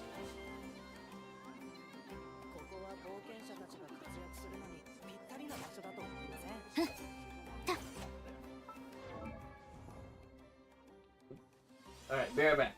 Alright, be right back.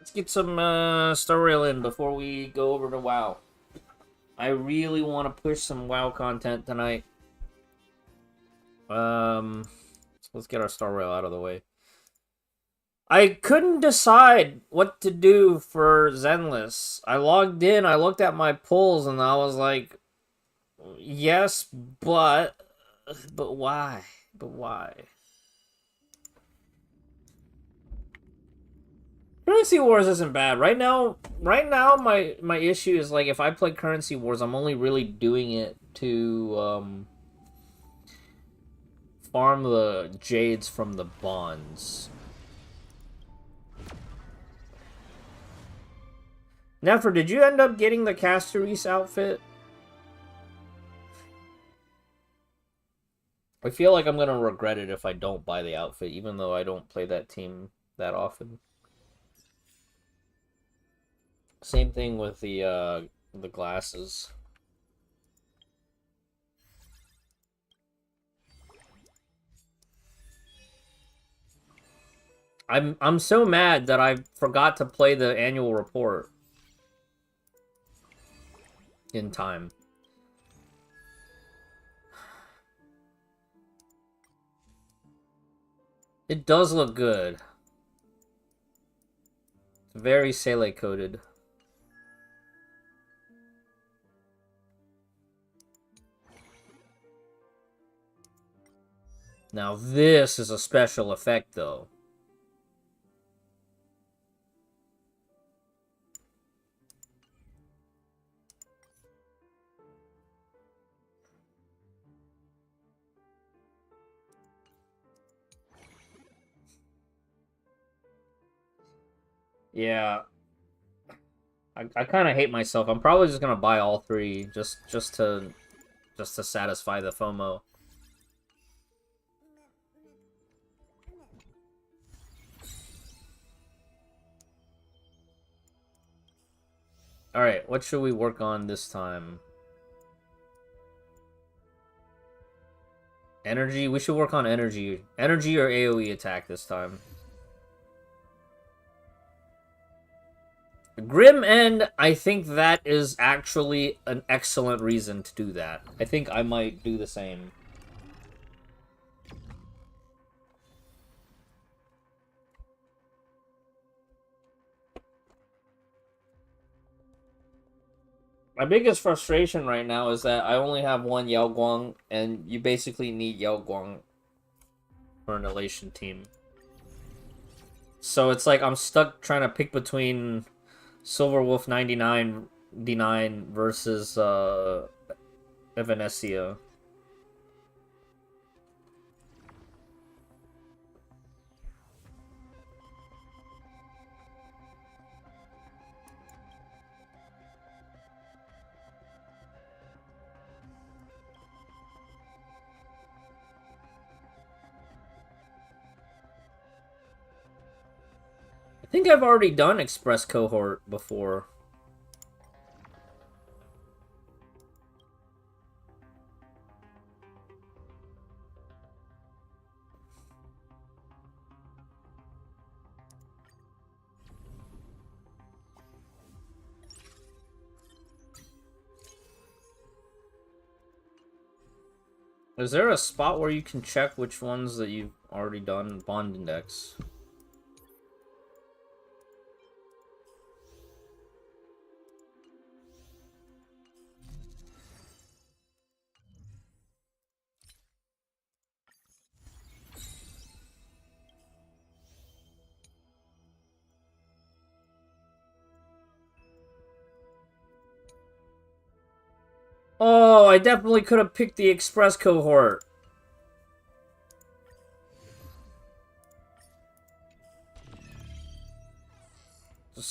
Let's get some Star Rail in before we go over to WoW. I really want to push some WoW content tonight. So let's get our Star Rail out of the way. I couldn't decide what to do for Zenless. I logged in, I looked at my polls, and I was like, yes, but why? But why? Currency Wars isn't bad. Right now my issue is like if I play Currency Wars, I'm only really doing it to farm the jades from the bonds. Nefer, did you end up getting the Castoris outfit? I feel like I'm gonna regret it if I don't buy the outfit, even though I don't play that team that often. Same thing with the glasses. I'm so mad that I forgot to play the annual report in time. It does look good. It's very Sele coded. Now this is a special effect though. Yeah. I kind of hate myself. I'm probably just gonna buy all three just to satisfy the FOMO. All right, what should we work on this time? Energy. We should work on energy. Energy or AoE attack this time. Grim End, I think that is actually an excellent reason to do that. I think I might do the same. My biggest frustration right now is that I only have one Yao Guang, and you basically need Yao Guang for an elation team. So it's like I'm stuck trying to pick between Silver Wolf 99 D9 versus Evanescia. I think I've already done Express Cohort before. Is there a spot where you can check which ones that you've already done? Bond index. Oh, I definitely could have picked the Express Cohort.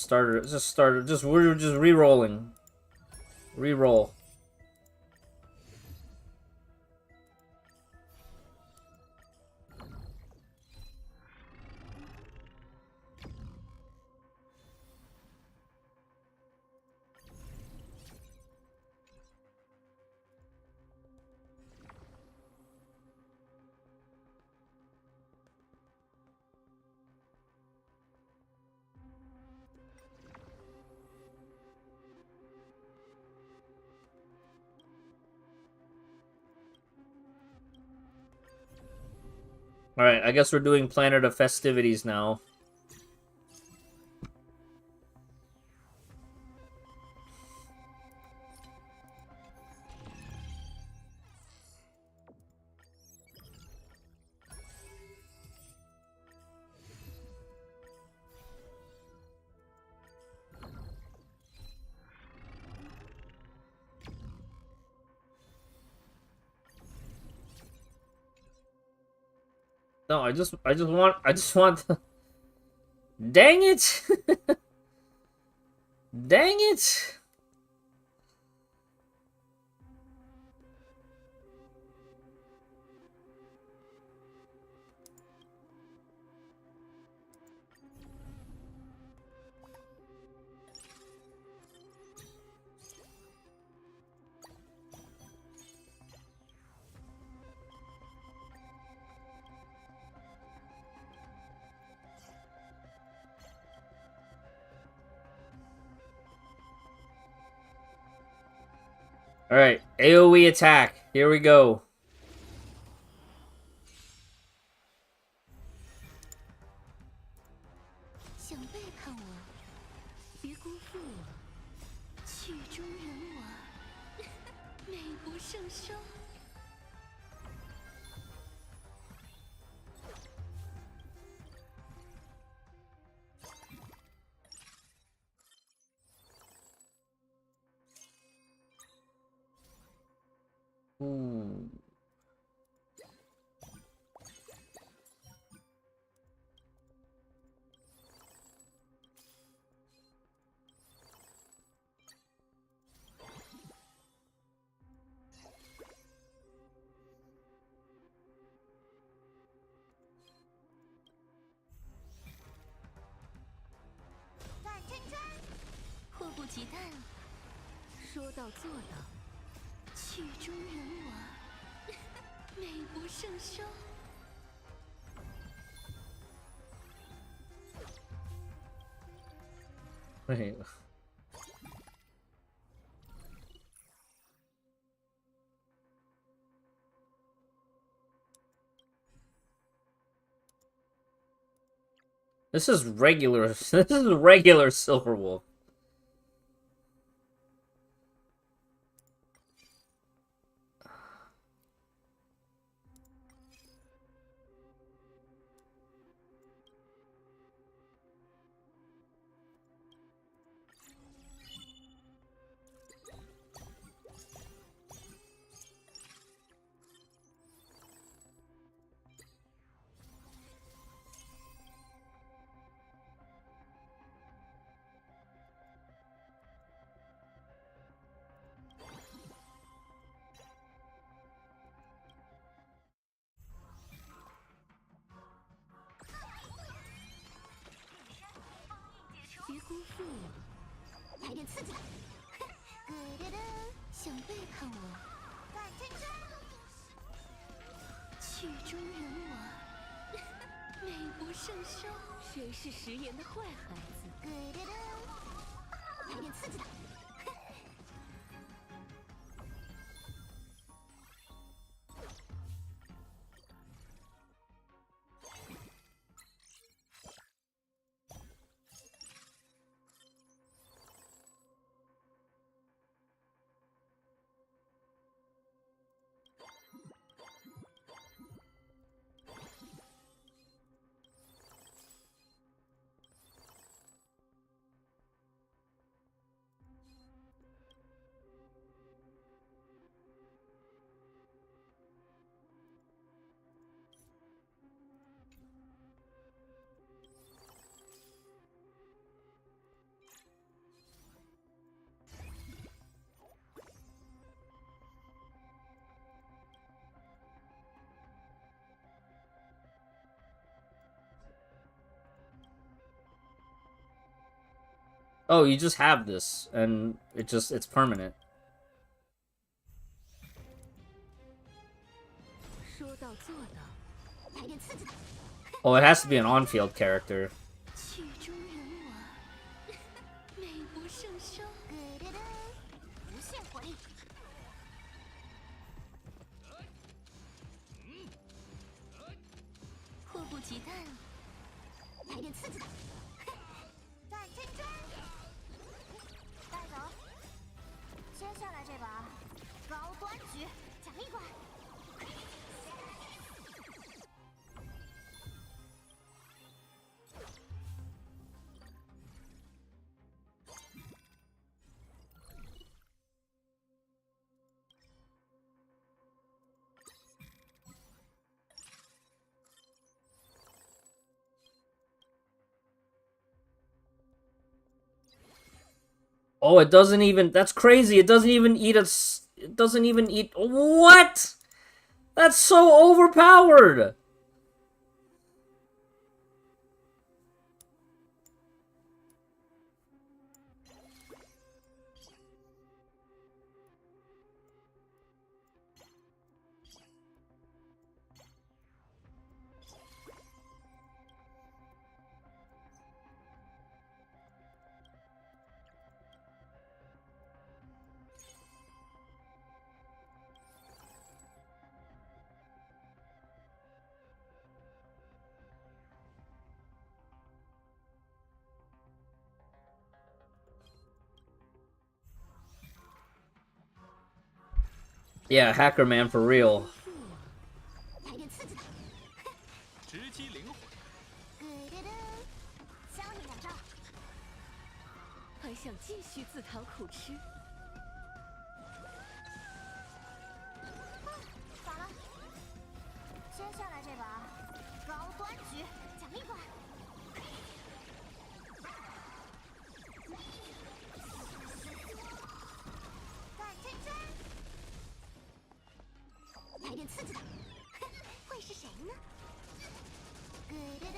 We're just re-rolling. Re-roll. Alright, I guess we're doing Planet of Festivities now. No, I just want Dang it! Dang it! Alright, AoE attack. Here we go. Wait. This is regular. This is regular Silverwolf. Oh, you just have this, and it's permanent. Oh, it has to be an on-field character. 鸡蛋，来点刺激的。转圈圈，带走。接下来这把高端局奖励馆。Oh, it doesn't even. That's crazy. It doesn't even eat us. It doesn't even eat. What? That's so overpowered. Yeah, Hacker Man for real. 来点刺激的。直击灵魂。削你两招。还想继续自讨苦吃？咋了？接下来这把高端局奖励馆。转圈圈。来点刺激的，会是谁呢？咕嘟嘟。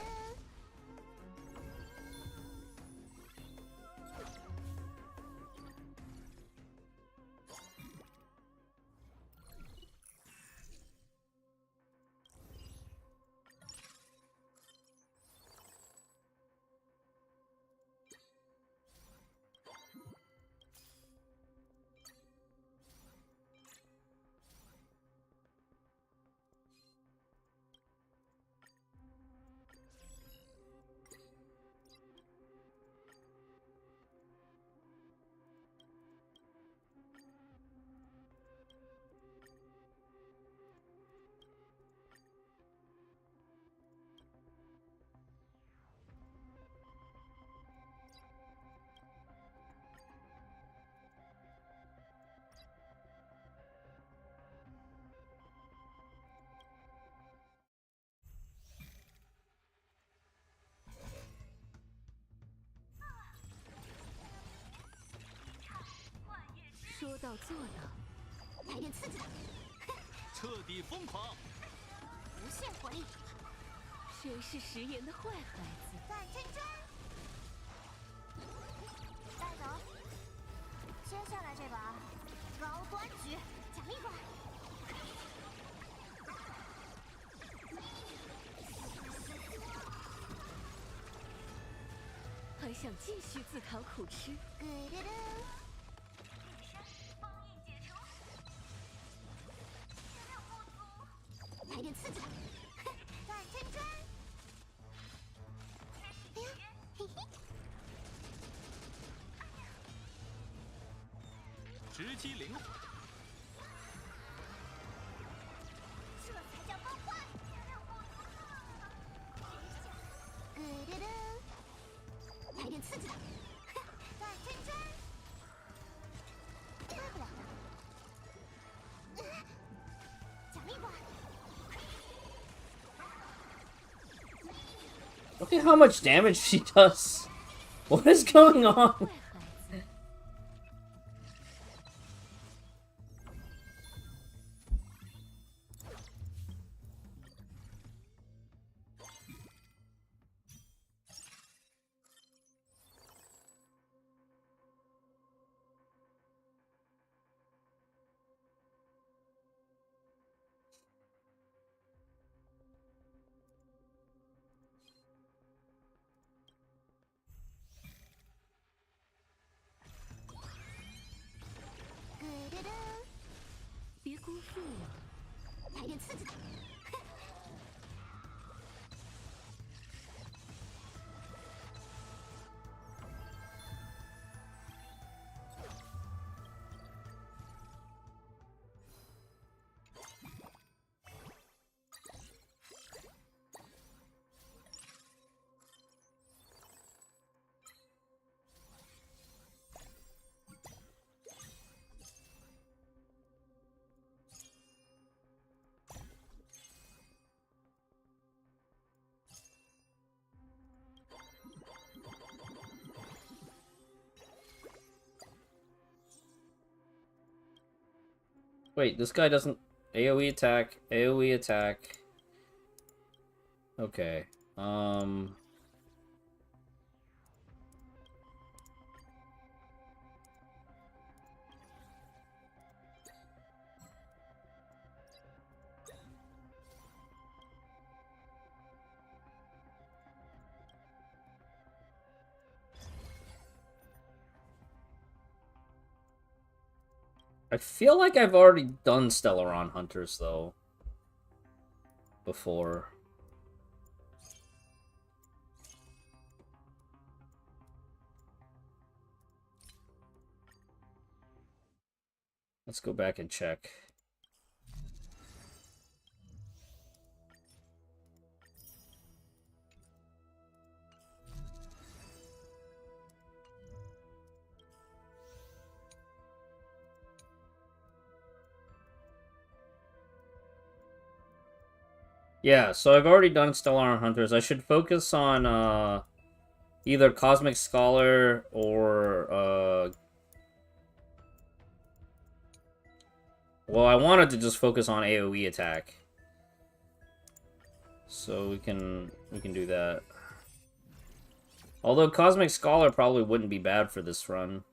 说到做到，来点刺激的，彻底疯狂，无限火力，谁是食言的坏孩子？转圈圈，带走。接下来这把高端局奖励馆。还想继续自讨苦吃？咕嘟嘟。来点刺激的，转圈圈。哎呀，嘿嘿。直击灵魂。这才叫崩坏！咕嘟嘟。来点刺激的，转圈圈。大不了的。奖励馆。Look at how much damage she does. What is going on? 坏孩子，咕嘟嘟。别辜负我。来点刺激的， Wait, this guy doesn't... AoE attack, AoE attack. Okay. I feel like I've already done Stellaron Hunters, though. Before. Let's go back and check. Yeah, so I've already done Stellar Hunters. I should focus on either Cosmic Scholar or well, I wanted to just focus on AoE attack. So we can do that. Although Cosmic Scholar probably wouldn't be bad for this run.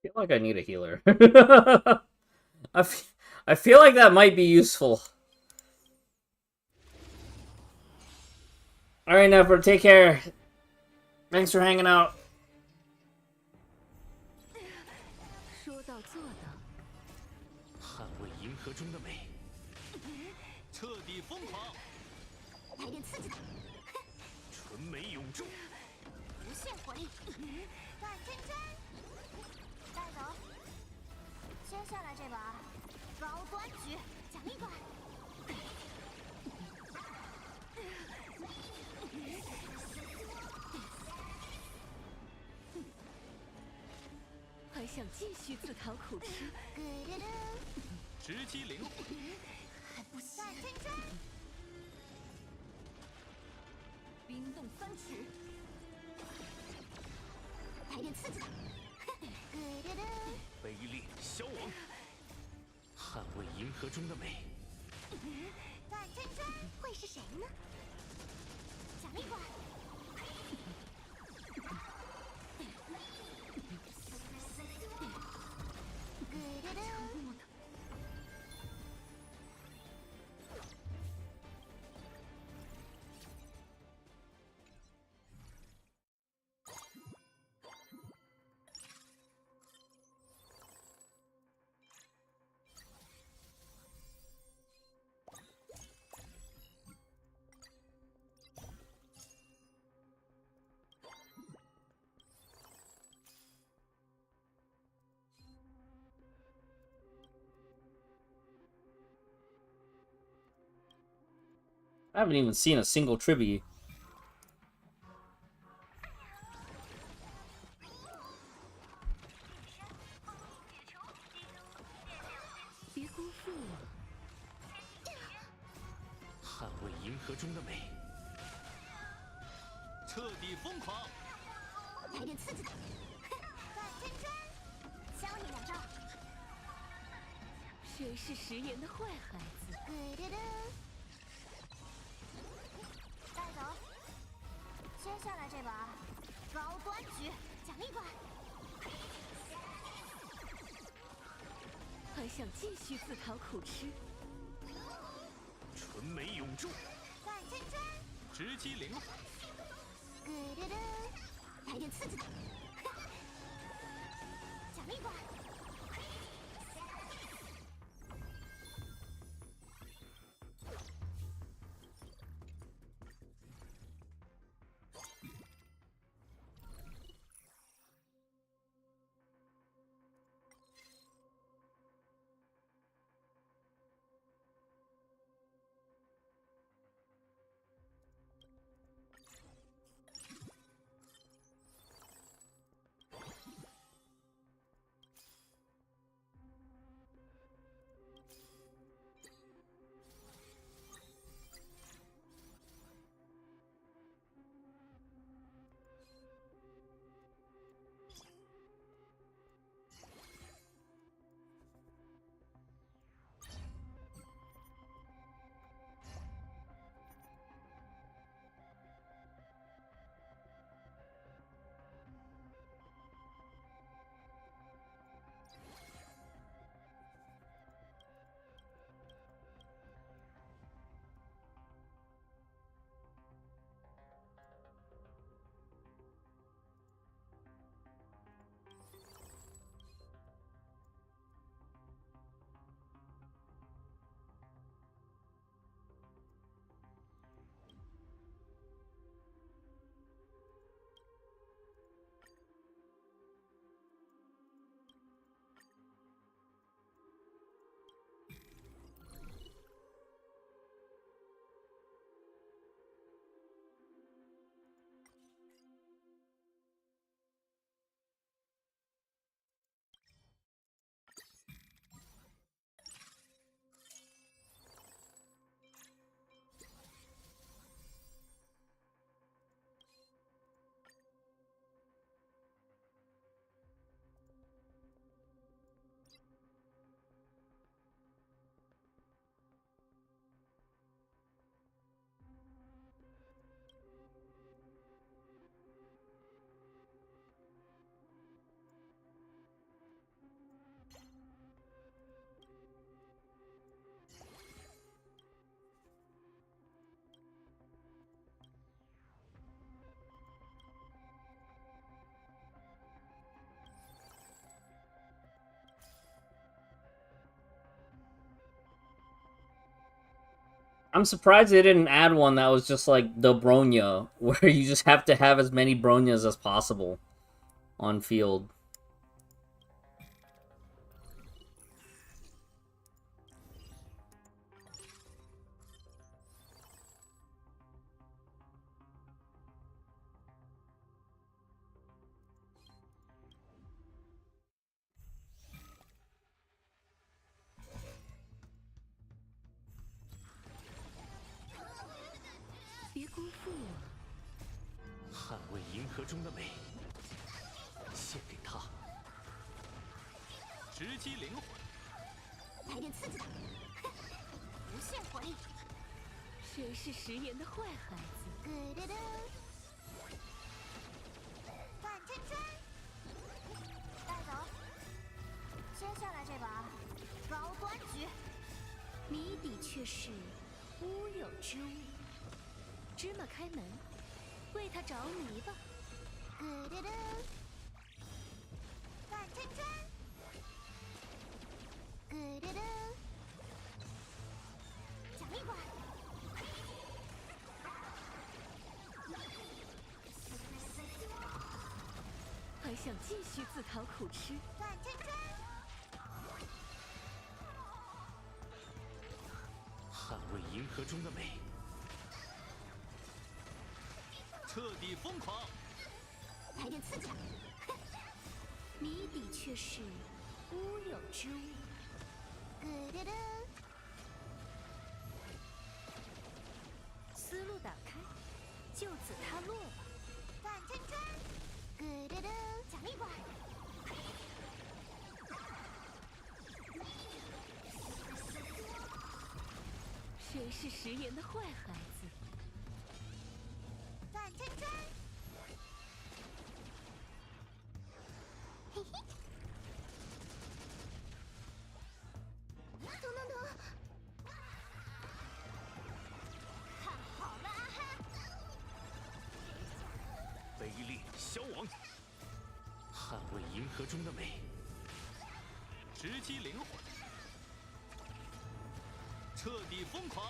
I feel like I need a healer. I feel like that might be useful. Alright, Never, take care. Thanks for hanging out. 说到做到，捍卫银河中的美，彻底疯狂，来点刺激的，纯美永驻。无限火力，转圈圈，带走。接下来这把高端局奖励款。还想继续自讨苦吃？直击零，还不行。转圈圈，冰冻三尺，来点刺激的。卑劣消亡，捍卫银河中的美。转圈圈，会是谁呢？奖励款。I haven't even seen a single tribute. 别辜负我。捍卫银河中的美，彻底疯狂！来点刺激的！转圈圈，教你两招。谁是食言的坏孩子？带走。接下来这把高端局奖励馆。还想继续自讨苦吃？纯美永驻，转圈圈，直击灵魂。来点刺激的！奖励馆。I'm surprised they didn't add one that was just like the Bronya, where you just have to have as many Bronyas as possible on field.中的美，献给他，直击灵魂。来点刺激的，无限火力。谁是食言的坏孩子？转圈圈，带走。接下来这把高端局，你的确是乌有之物。芝麻开门，为他着迷吧。转圈圈，奖励馆。还想继续自讨苦吃？转圈圈，捍卫银河中的美，彻底疯狂。来点刺激的。你的确是乌有之物。思路打开，就此他落吧。琛春，咕噜噜，奖励馆。谁是食言的坏孩子？段琛春，嘿嘿。等等等，看好了啊哈！威力消亡，捍卫银河中的美。直击灵魂，彻底疯狂。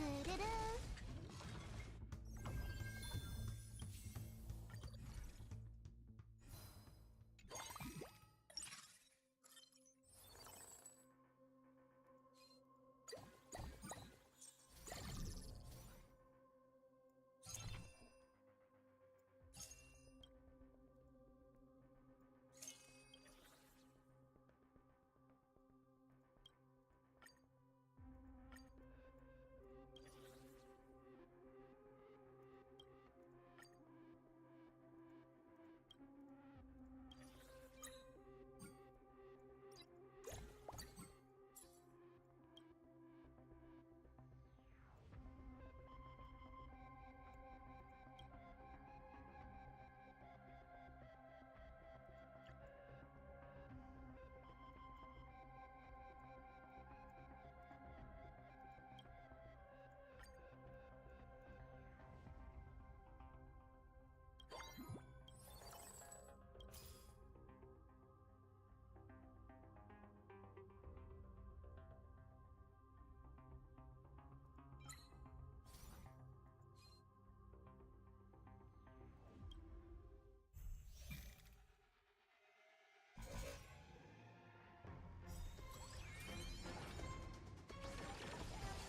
咕噜噜。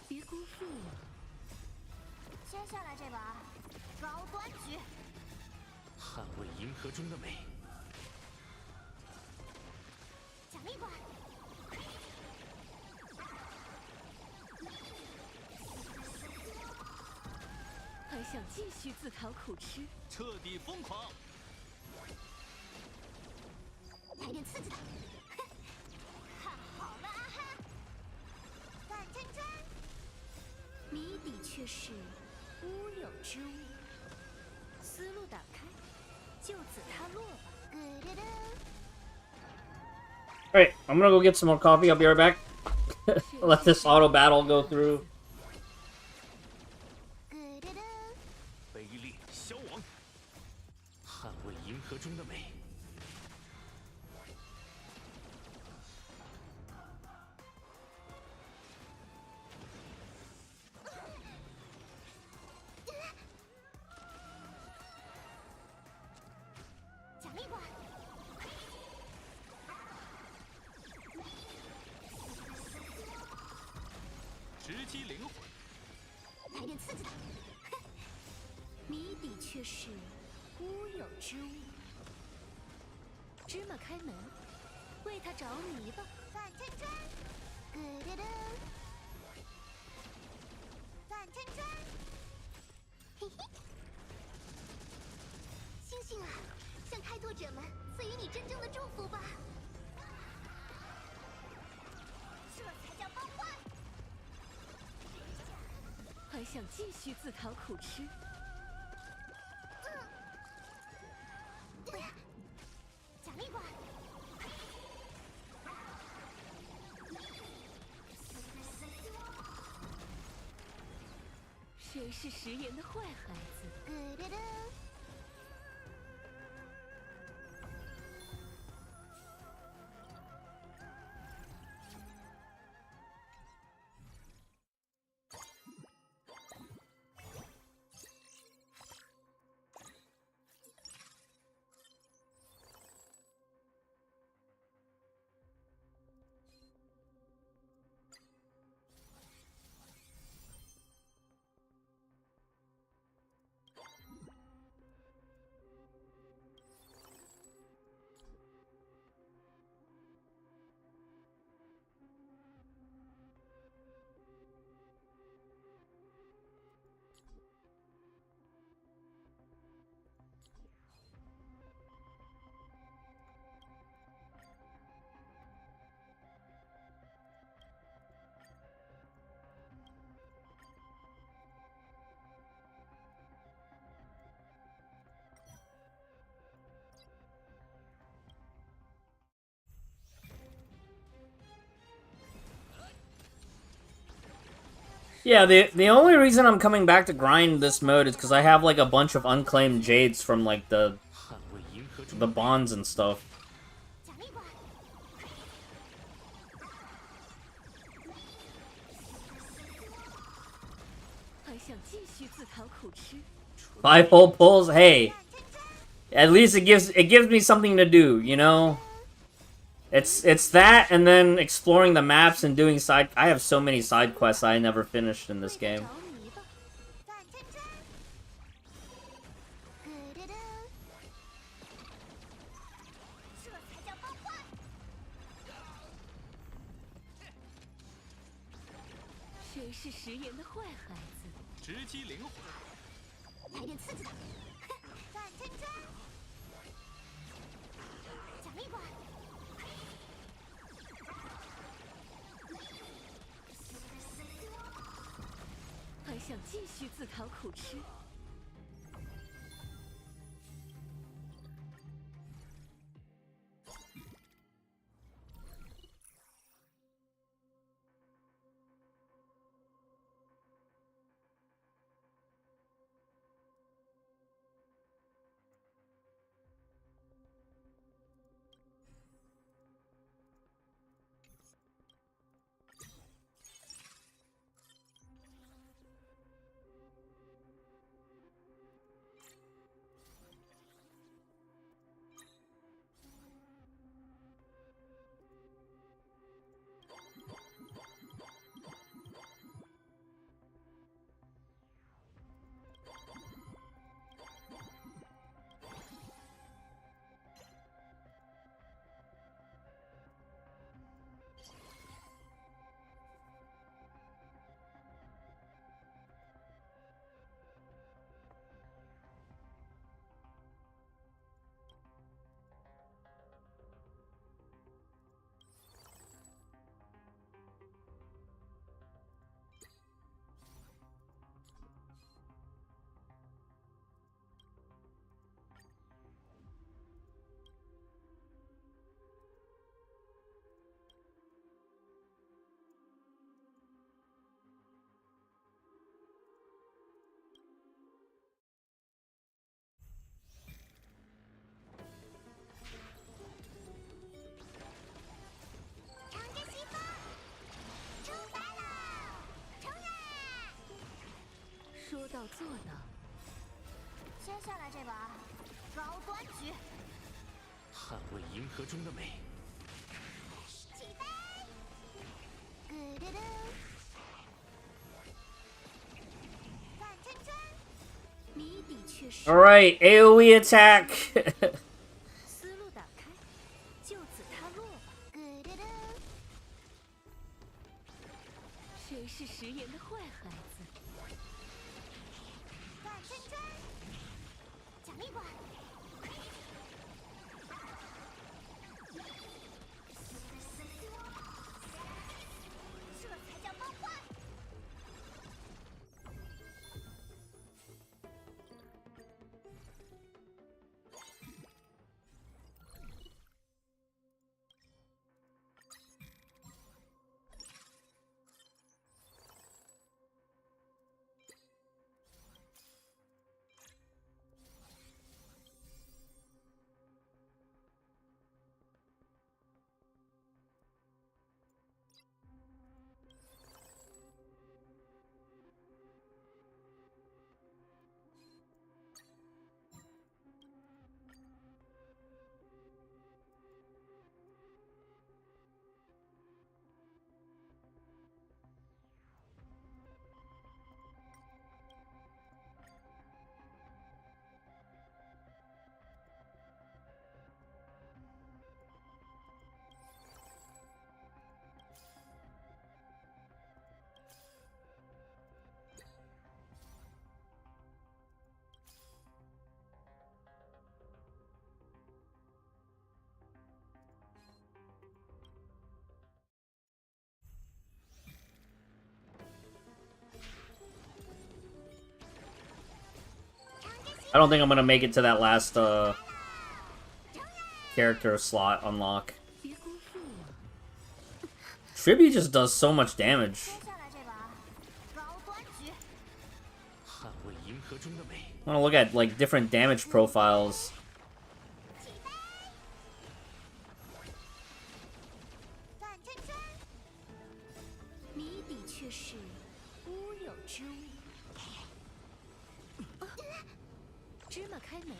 别辜负我。接下来这把高端局，捍卫银河中的美。奖励馆。还想继续自讨苦吃？彻底疯狂。来点刺激的，看好了啊哈！段琛春，谜底却是乌有之物。思路打开，就此他落吧。咕噜噜。 Alright, I'm gonna go get some more coffee. I'll be right back. Let this auto battle go through. 咕噜噜。威力消亡，捍卫银河中的美。奖励馆。直击灵魂，来点刺激的，谜底却是乌有之物。芝麻开门，为他着迷吧。段琛春，咕噜噜。段琛春，嘿嘿。星星啊，向开拓者们赐予你真正的祝福吧。这才叫崩坏。 还想继续自讨苦吃？奖励馆。是食言的坏孩子？ぐるる。Yeah, the only reason I'm coming back to grind this mode is because I have like a bunch of unclaimed jades from like the bonds and stuff. 奖励馆。还想继续自讨苦吃5 full pulls, hey, at least it gives me something to do, you know. It's that, and then exploring the maps and doing side. I have so many side quests I never finished in this game. 着迷吧，转圈圈。ぐるる。这才叫崩坏。谁是食言的坏孩子？直击灵魂。来点刺激的。哼，转圈圈。奖励馆。还想继续自讨苦吃？长着西风，出发了，冲啊！说到做到。接下来这把高端局，捍卫银河中的美。起飞！ぐるる。转圈圈。谜底却是 All right, AOE attack. 思路打开，就此他落吧。ぐるる。谁是食言的坏孩子？转圈圈。奖励馆。这才叫崩坏。I don't think I'm gonna make it to that last character slot unlock. Tribby just does so much damage. 接下来这把高端局， 捍卫银河中的美。 I wanna look at like different damage profiles. 范真真，谜底却是乌有之物。芝麻开门，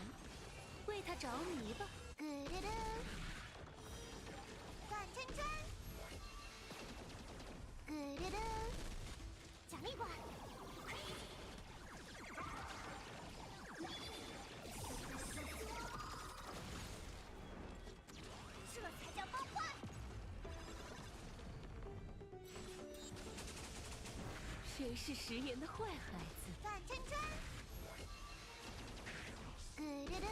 为他着迷吧。咕噜噜，范真真，咕噜噜，奖励馆，这才叫梦幻。 谁是食言的坏孩子？范真真，咕噜噜，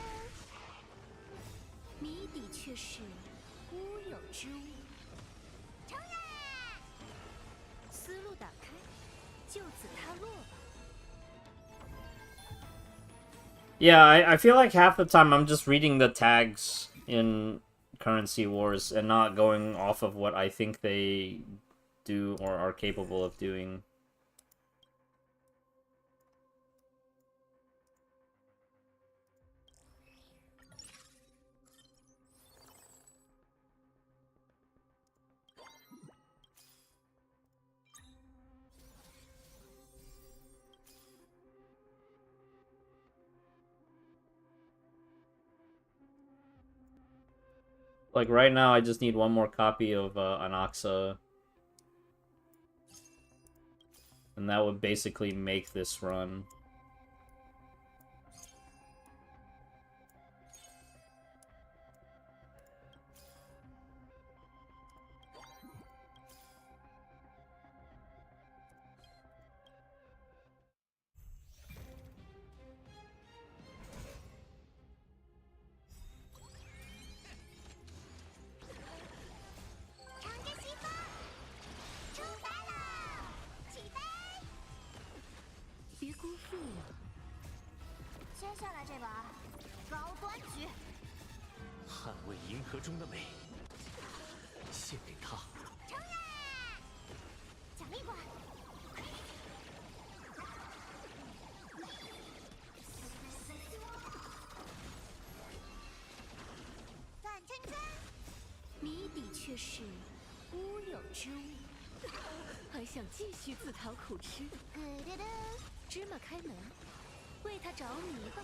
谜底却是乌有之物。承认。思路打开，就此他落吧。 Yeah, I feel like half the time I'm just reading the tags in Currency Wars and not going off of what I think they do or are capable of doing. Like, right now, I just need one more copy of Anaxa. And that would basically make this run.捍卫银河中的美，献给他。奖励馆，范真真，谜底却是乌有之物，还想继续自讨苦吃？咕噜噜，芝麻开门，为他着迷吧。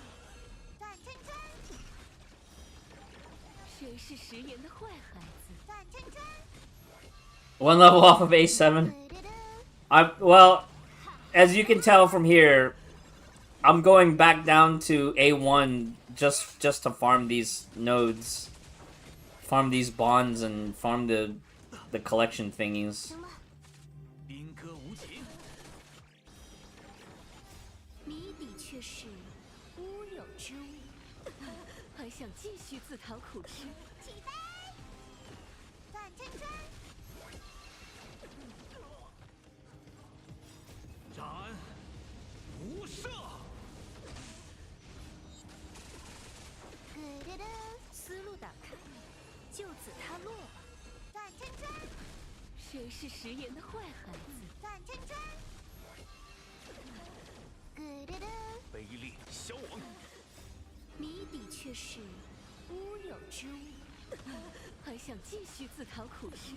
范真真，谁是食言的坏孩子？范真真， One level off of A7. 咕噜噜， Well, as you can tell from here, I'm going back down to A1 just to farm these nodes. Farm these bonds and farm the collection thingies. 行吧，宾歌无情，谜底却是乌有之物，还想继续自讨苦吃？起飞，范真真，斩无赦。咕噜噜，思路打开，就此他落吧。范真真，谁是食言的坏孩子？范真真，咕噜噜，卑劣消亡，谜底却是乌有之物，还想继续自讨苦吃？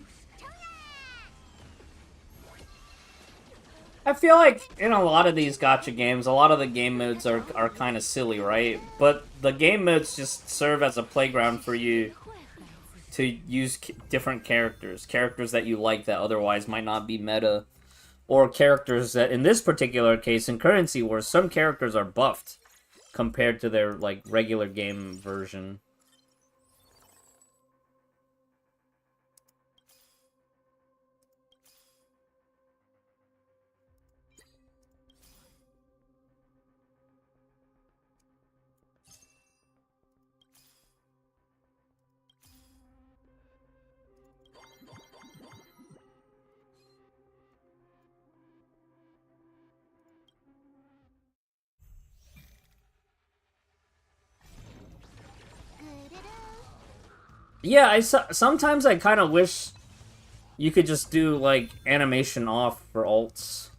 I feel like in a lot of these gacha games, a lot of the game modes are kind of silly, right? But the game modes just serve as a playground for you 坏孩子， to use different characters that you like that otherwise might not be meta, or characters that in this particular case in Currency Wars, some characters are buffed compared to their like regular game version. Yeah, sometimes I kind of wish you could just do, like, animation off for alts.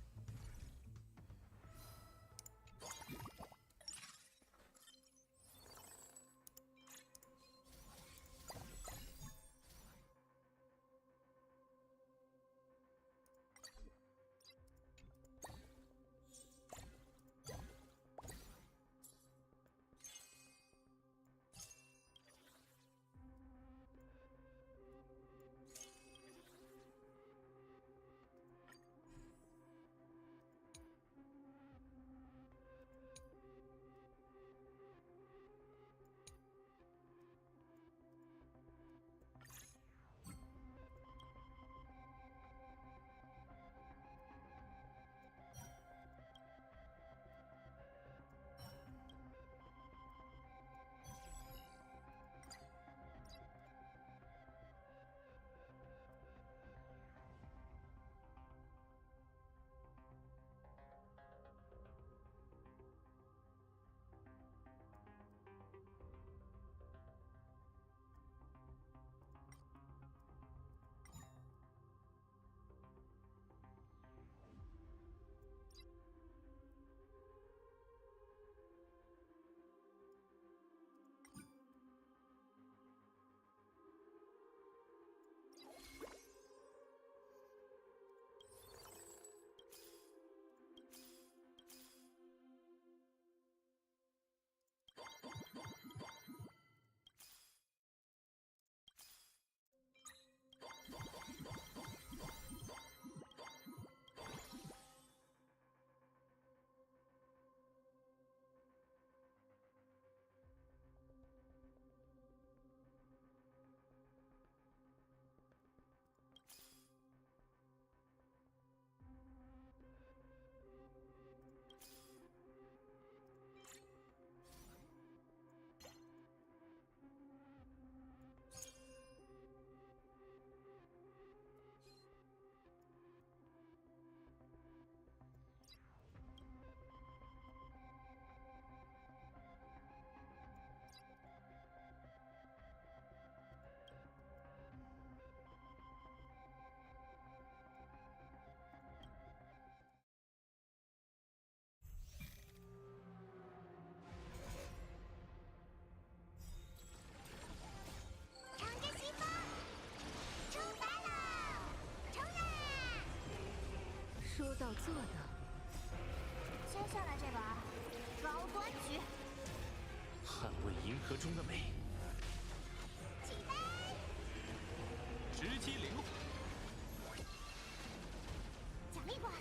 说到做到。接下来这把高端局，捍卫银河中的美。起飞！直击领路。奖励馆。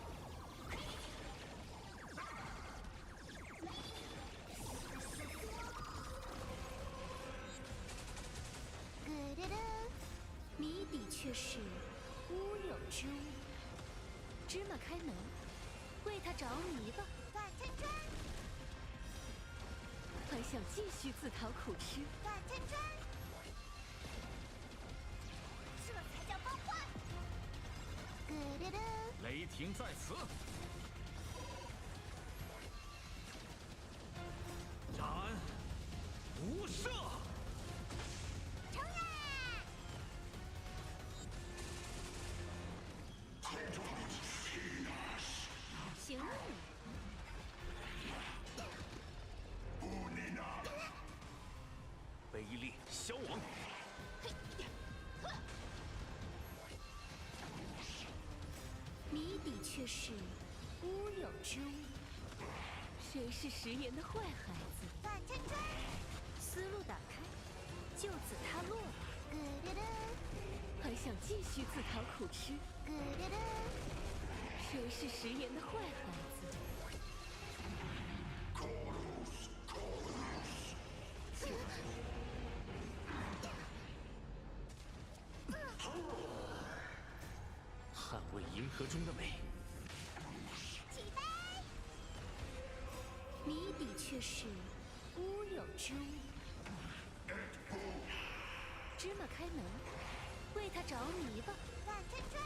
咯噔噔，谜底却是乌有之物。芝麻开门，为他着迷吧。转圈圈，还想继续自讨苦吃？转圈圈，这才叫梦幻。咯噔噔，雷霆在此。斩无赦。冲呀！行啊你！威力消亡。谜底却是乌有之物。谁是食言的坏孩子？转圈圈，思路打开，就此他落吧。咯噔噔，还想继续自讨苦吃？咯噔噔，谁是食言的坏孩子？捍卫银河中的美。起飞！谜底却是乌有之物。芝麻开门，为他着迷吧。转圈圈，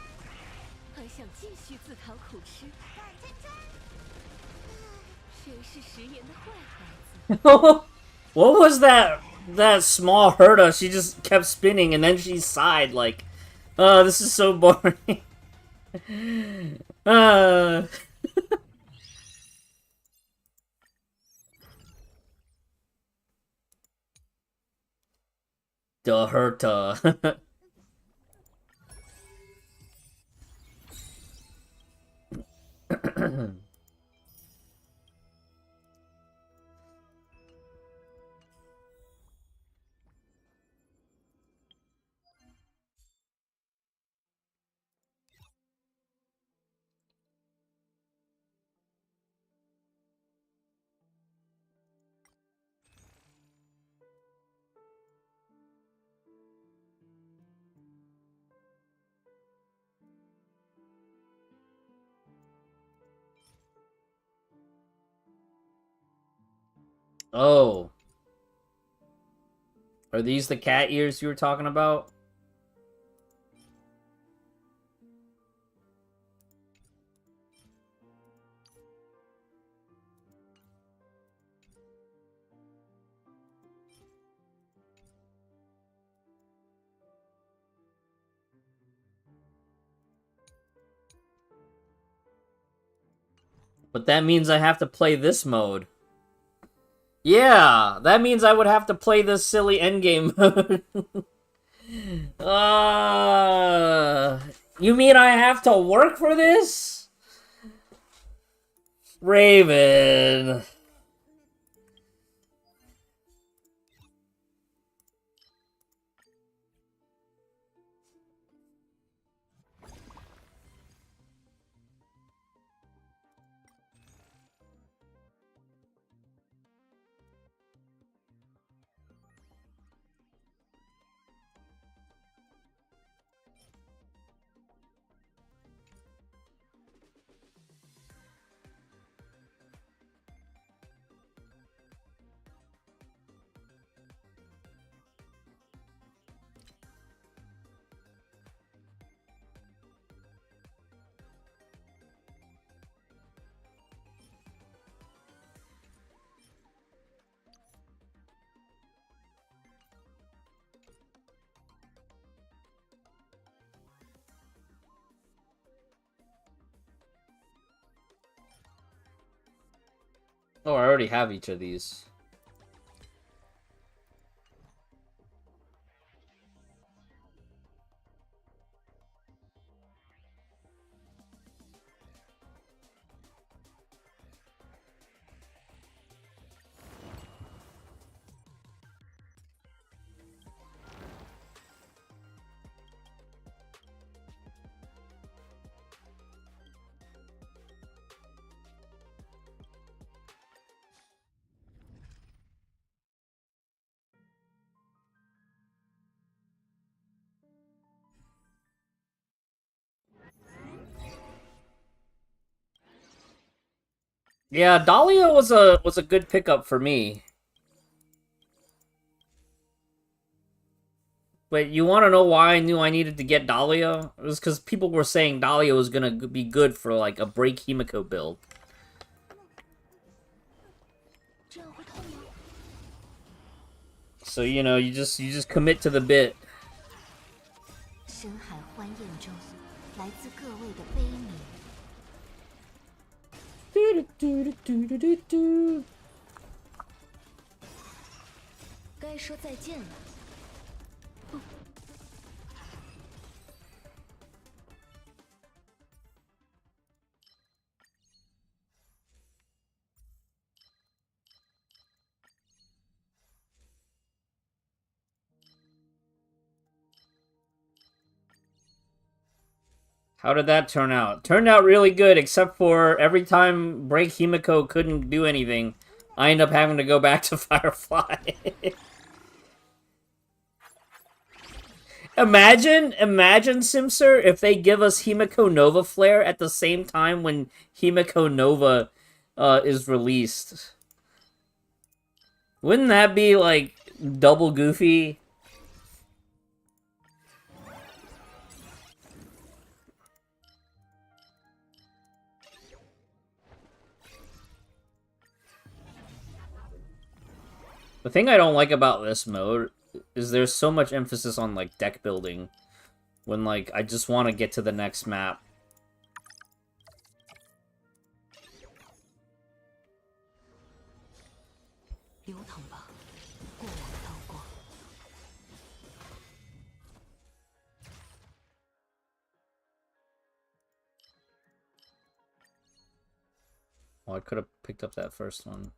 还想继续自讨苦吃？转圈圈，谁是食言的坏孩子？What was that that small Herta, she just kept spinning and then she sighed like, oh, this is so boring. uh... The Herta. Oh. Are these the cat ears you were talking about? But that means I have to play this mode. Yeah, that means I would have to play this silly endgame mode. You mean I have to work for this? Raven. Oh, I already have each of these. Yeah, Dahlia was a good pickup for me. But you want to know why I knew I needed to get Dahlia? It was because people were saying Dahlia was gonna be good for like a break Himiko build. So you know, you just commit to the bit. 深海欢宴中，来自各位的悲鸣。该说再见了。How did that turn out? Turned out really good, except for every time Break Himiko couldn't do anything, I end up having to go back to Firefly. Imagine, Simser, if they give us Himiko Nova Flare at the same time when Himiko Nova is released. Wouldn't that be, like, double goofy? The thing I don't like about this mode is there's so much emphasis on, like, deck building. When, like, I just want to get to the next map. Oh, I could have picked up that first one.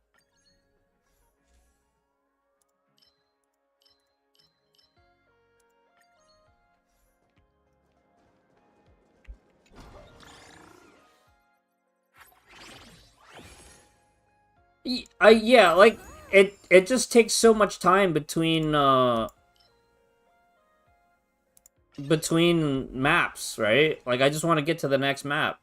Yeah, like, it just takes so much time between maps, right? Like, I just want to get to the next map.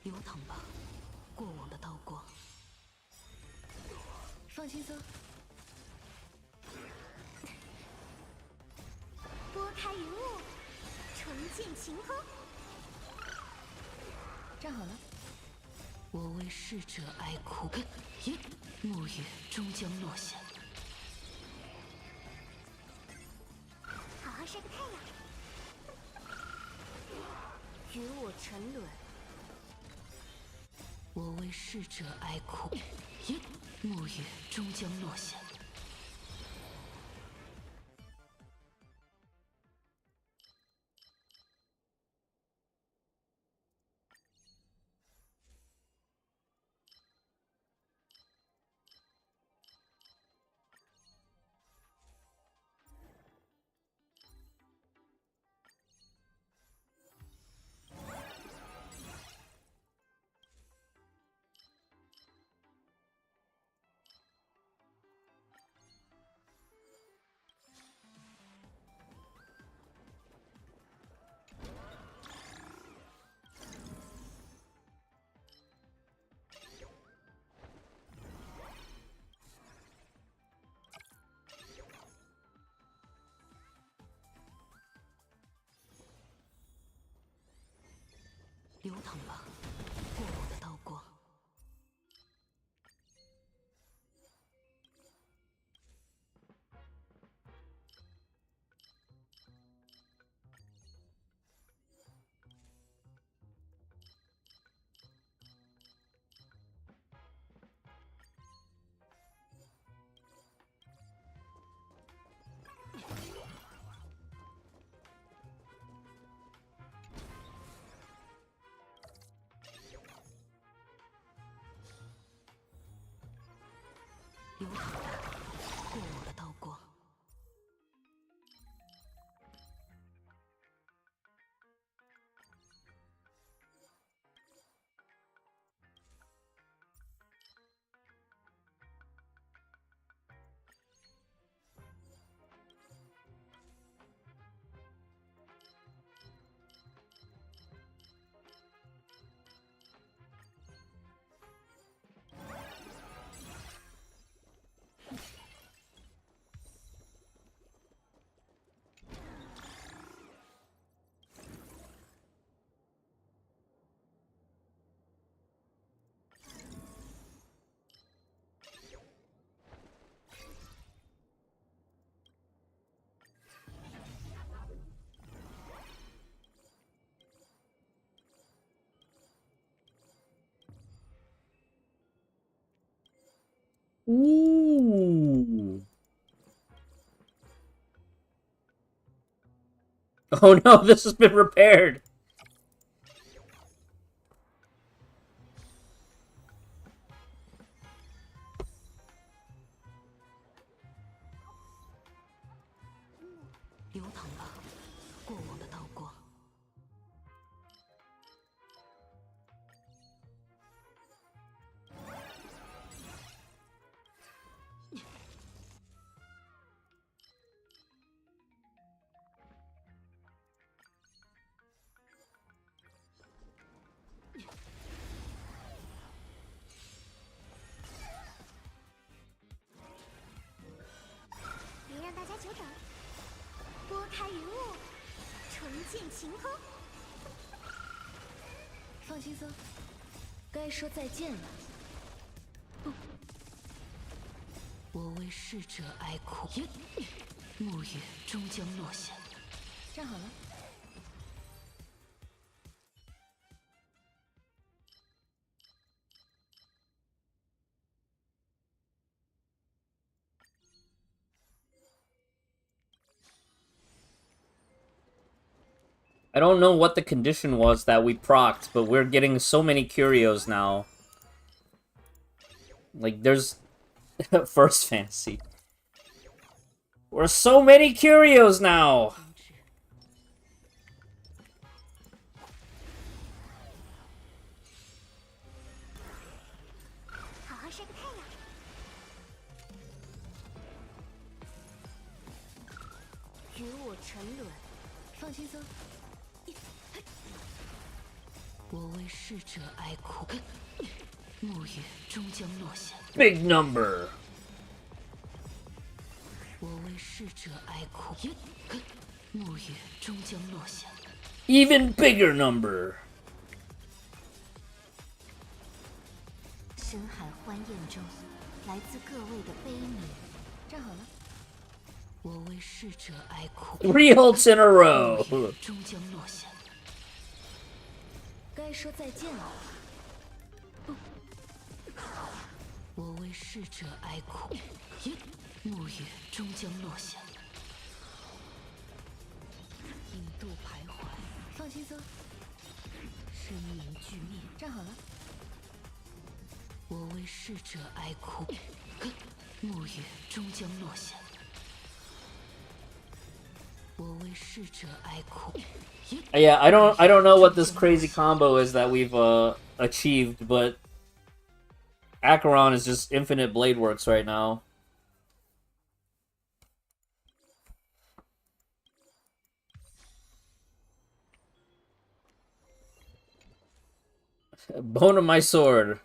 流淌吧，过往的刀光。放轻松。拨开云雾，重见晴空。站好了。我为逝者哀哭，暮雨终将落下。好好晒个太阳。与我沉沦。我为逝者哀哭，暮雨终将落下。流淌吧，过往的刀光。Ooh. Oh no, this has been repaired.放轻松，该说再见了。我为逝者哀哭，暮雨终将落下。站好了。I don't know what the condition was that we procced, but we're getting so many curios now. Like, there's... First fantasy. We're so many curios now! Big number. Even bigger number. 深海欢宴中，来自各位的悲鸣。站好了。我为逝者哀哭。 3 ults in a row. 终将落下。该说再见了。我为逝者哀哭。暮雨终将落下。引渡徘徊，放轻松。生命俱灭，站好了。我为逝者哀哭。暮雨终将落下。 Yeah, I don't know what this crazy combo is that we've achieved, but Acheron is just infinite blade works right now. Bone of my sword.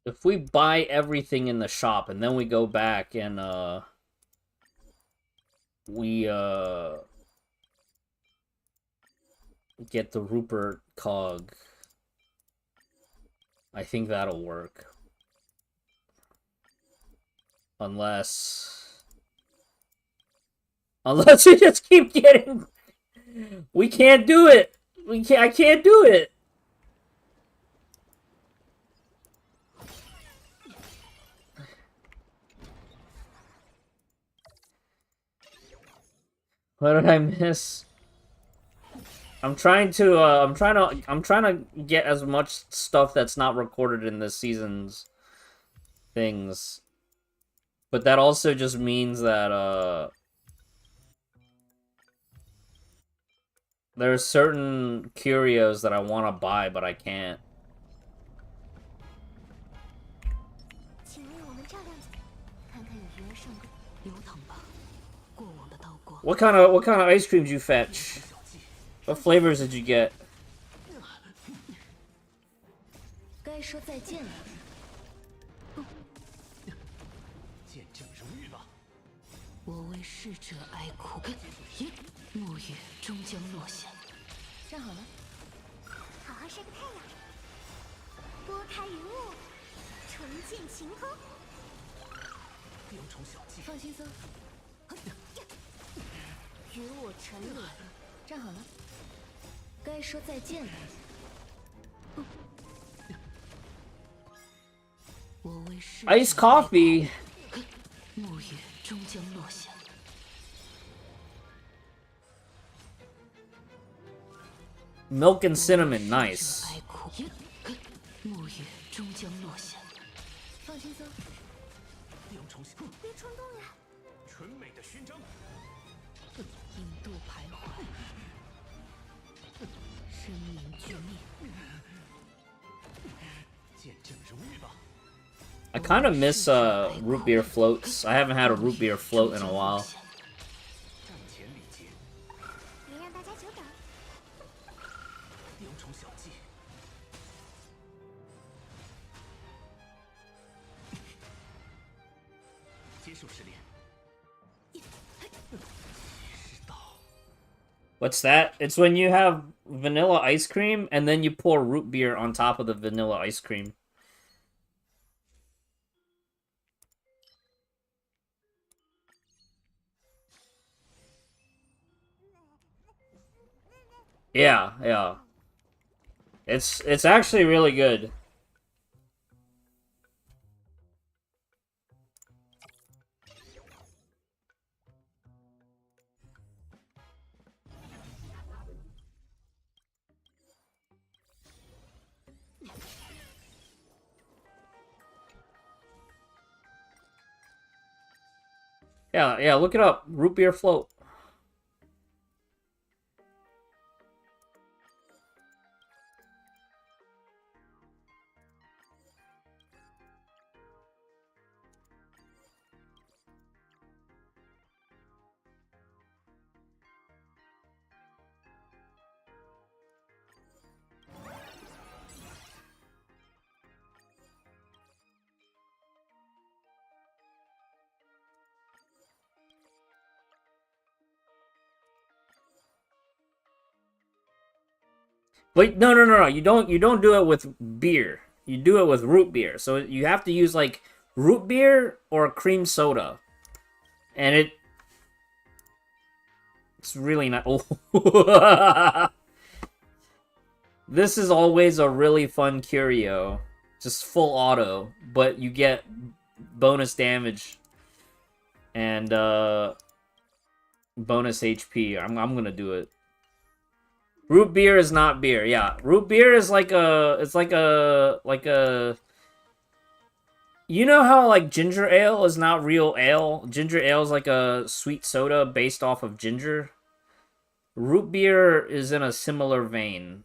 If we buy everything in the shop and then we go back and we get the Rupert cog, I think that'll work. Unless we just keep getting... We can't do it! I can't do it! What did I miss? I'm trying to get as much stuff that's not recorded in this season's things. But that also just means that, there are certain curios that I want to buy, but I can't. What kind of ice cream did you fetch? What flavors did you get? 该说再见了。见证荣誉吧。我为逝者哀哭，暮雨终将落下。站好了，好好晒个太阳，拨开云雾，重见晴空。雕虫小技，放轻松，与我沉沦。站好了，该说再见了。我为逝者 Iced coffee. 暮雨终将落下。 Milk and cinnamon, nice. 哀哭，暮雨终将落下。放轻松，雕虫小技，别冲动呀。纯美的勋章。引渡徘徊，生命俱灭。见证荣誉吧。 I kind of miss root beer floats. I haven't had a root beer float in a while. 战前礼节，别让大家久等。雕虫小技。接受试炼。知道。 What's that? It's when you have vanilla ice cream and then you pour root beer on top of the vanilla ice cream. Yeah, yeah. It's actually really good. Yeah, yeah, look it up. Root beer float. Wait, no. You don't do it with beer. You do it with root beer. So you have to use like root beer or cream soda. And it's really not. Oh. This is always a really fun curio. Just full auto, but you get bonus damage and bonus HP. I'm gonna do it. Root beer is not beer. Yeah, root beer is like a. It's like a. You know how like ginger ale is not real ale. Ginger ale is like a sweet soda based off of ginger. Root beer is in a similar vein.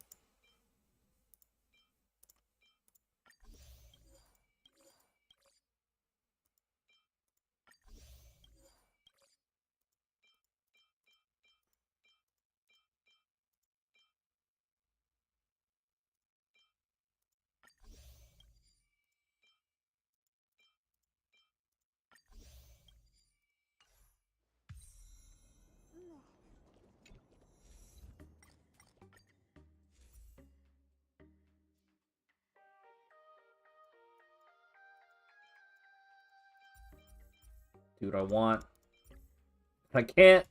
Do what I want. I can't.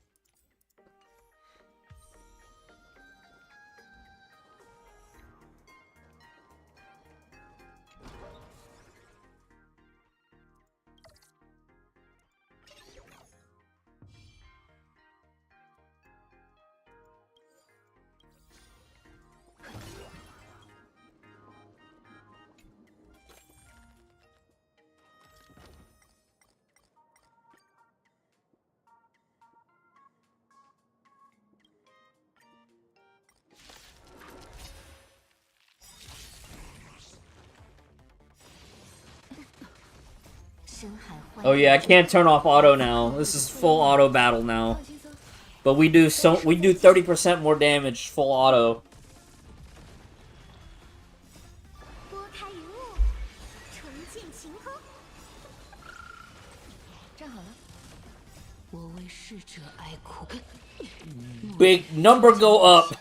Oh yeah, I can't turn off auto now. This is full auto battle now. But we do 30% more damage full auto. 拨开云雾，纯净晴空。站好了，我为逝者哀哭。Big number go up.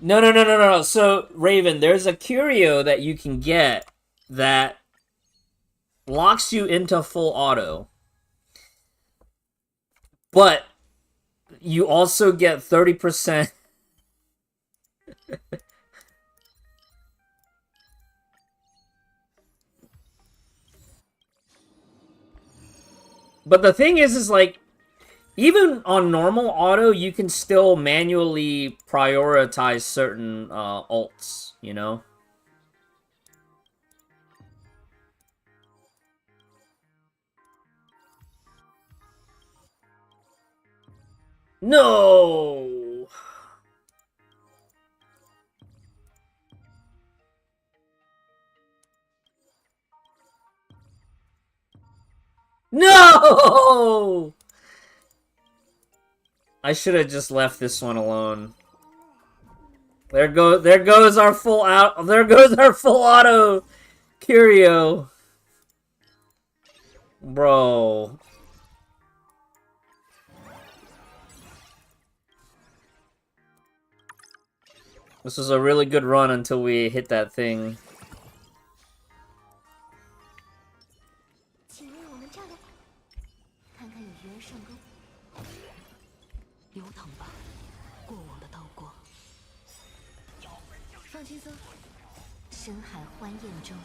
No. So, Raven, there's a curio that you can get that locks you into full auto. But you also get 30%. But the thing is like, even on normal auto, you can still manually prioritize certain ults, you know? No! No! I should have just left this one alone. There goes our full auto curio. Bro. This was a really good run until we hit that thing. 请为我们照亮，看看有缘圣宫。流淌吧，过往的刀光。放轻松，深海欢宴中，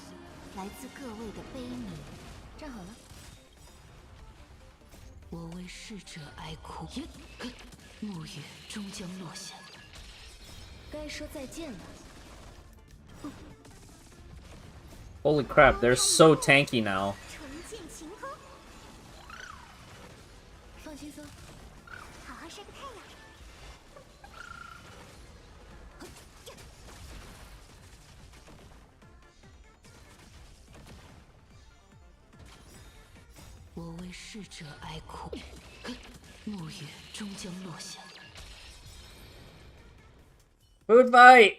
来自各位的悲鸣。站好了，我为逝者哀哭。暮雨终将落下。 该说再见了。Holy crap, they're so tanky now. 纯净晴空，放轻松，好好晒个太阳。我为逝者哀哭，暮雨终将落下。 Food fight!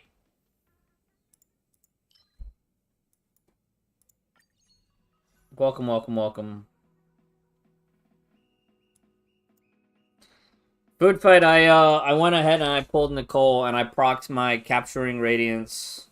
Welcome. Food fight, I went ahead and I pulled Nicole and I procced my capturing radiance.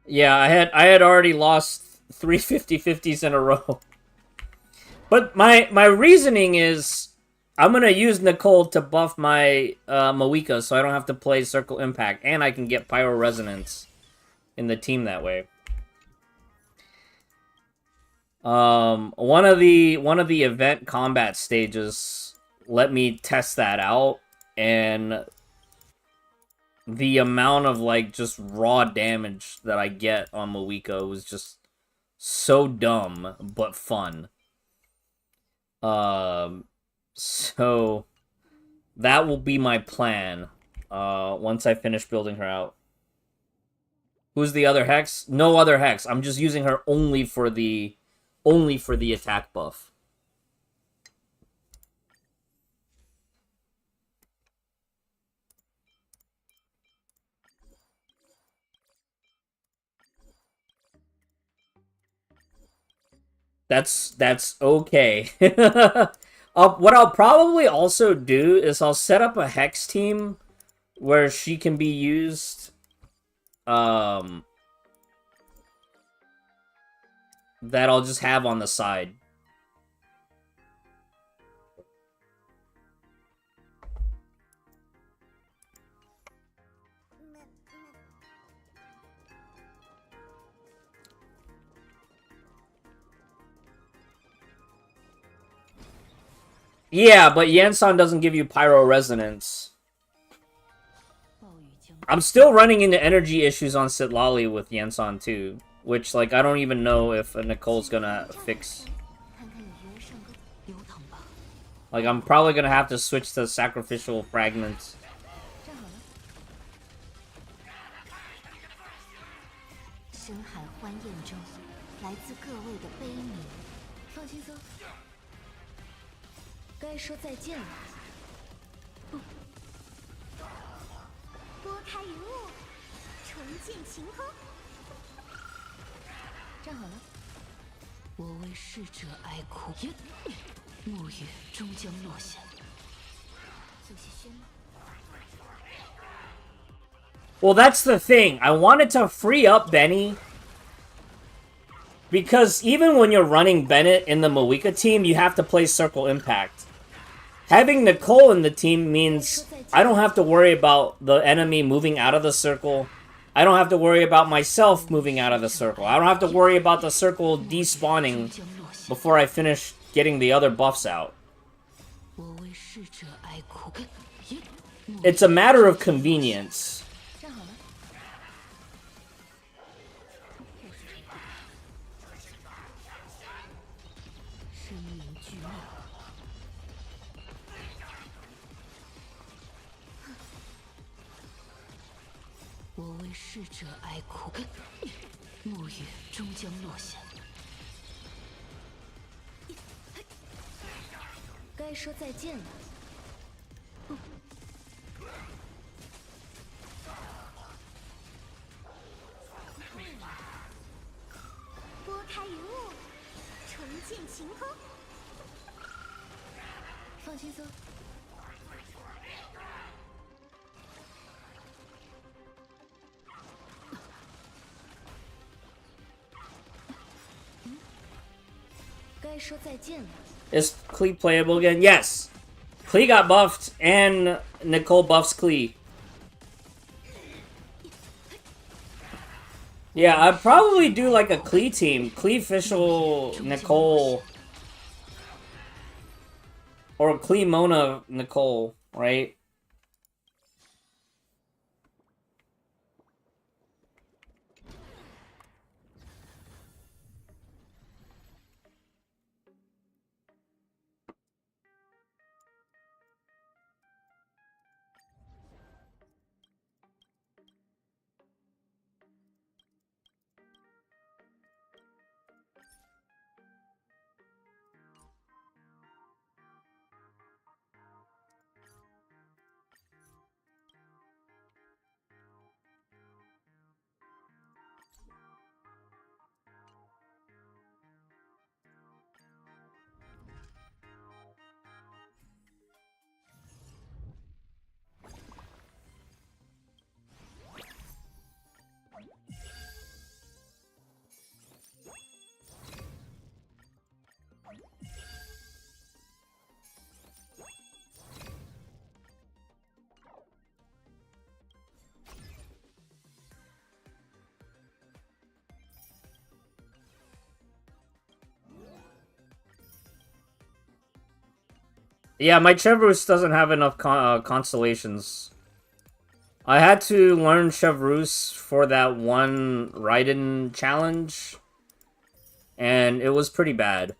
Yeah, I had already lost 3 50-50s in a row. But my reasoning is I'm gonna use Nicole to buff my Moika so I don't have to play Circle Impact, and I can get Pyro Resonance in the team that way. One of the event combat stages let me test that out, and the amount of like just raw damage that I get on Moika was just so dumb but fun. So that will be my plan once I finish building her out. Who's the other Hex? No other Hex. I'm just using her only for the attack buff. That's okay. What I'll probably also do is I'll set up a Hex team where she can be used that I'll just have on the side. Yeah, but Yansan doesn't give you Pyro Resonance. I'm still running into energy issues on Sitlali with Yansan too, which, like, I don't even know if Nicole's gonna fix. Like, I'm probably gonna have to switch to Sacrificial Fragments. 深海欢宴中，来自各位的悲鸣。放轻松，该说再见了。拨开云雾，重见晴空。站好了。我为逝者哀哭，暮雨终将落下。仔细宣吗？ Well, that's the thing. I wanted to free up Benny. Because even when you're running Bennett in the Moika team, you have to play Circle Impact. Having Nicole in the team means I don't have to worry about the enemy moving out of the circle. I don't have to worry about myself moving out of the circle. I don't have to worry about the circle despawning before I finish getting the other buffs out. It's a matter of convenience. 我为逝者哀哭，暮雨终将落下。该说再见了。拨开云雾，重见晴空。放轻松。 该说再见了。 Is Klee playable again? Yes! Klee got buffed, and Nicole buffs Klee. Yeah, I'd probably do like a Klee team. Klee Fischl, Nicole. Or Klee Mona, Nicole, right? Yeah, my Chevroose doesn't have enough constellations. I had to learn Chevroose for that one Raiden challenge, and it was pretty bad.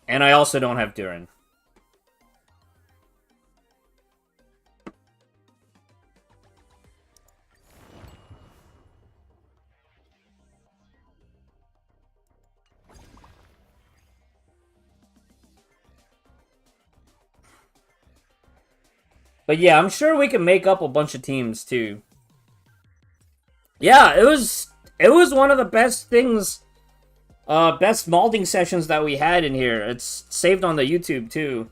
And I also don't have Durin. But yeah, I'm sure we can make up a bunch of teams, too. Yeah, it was one of the best things, best molding sessions that we had in here. It's saved on the YouTube too.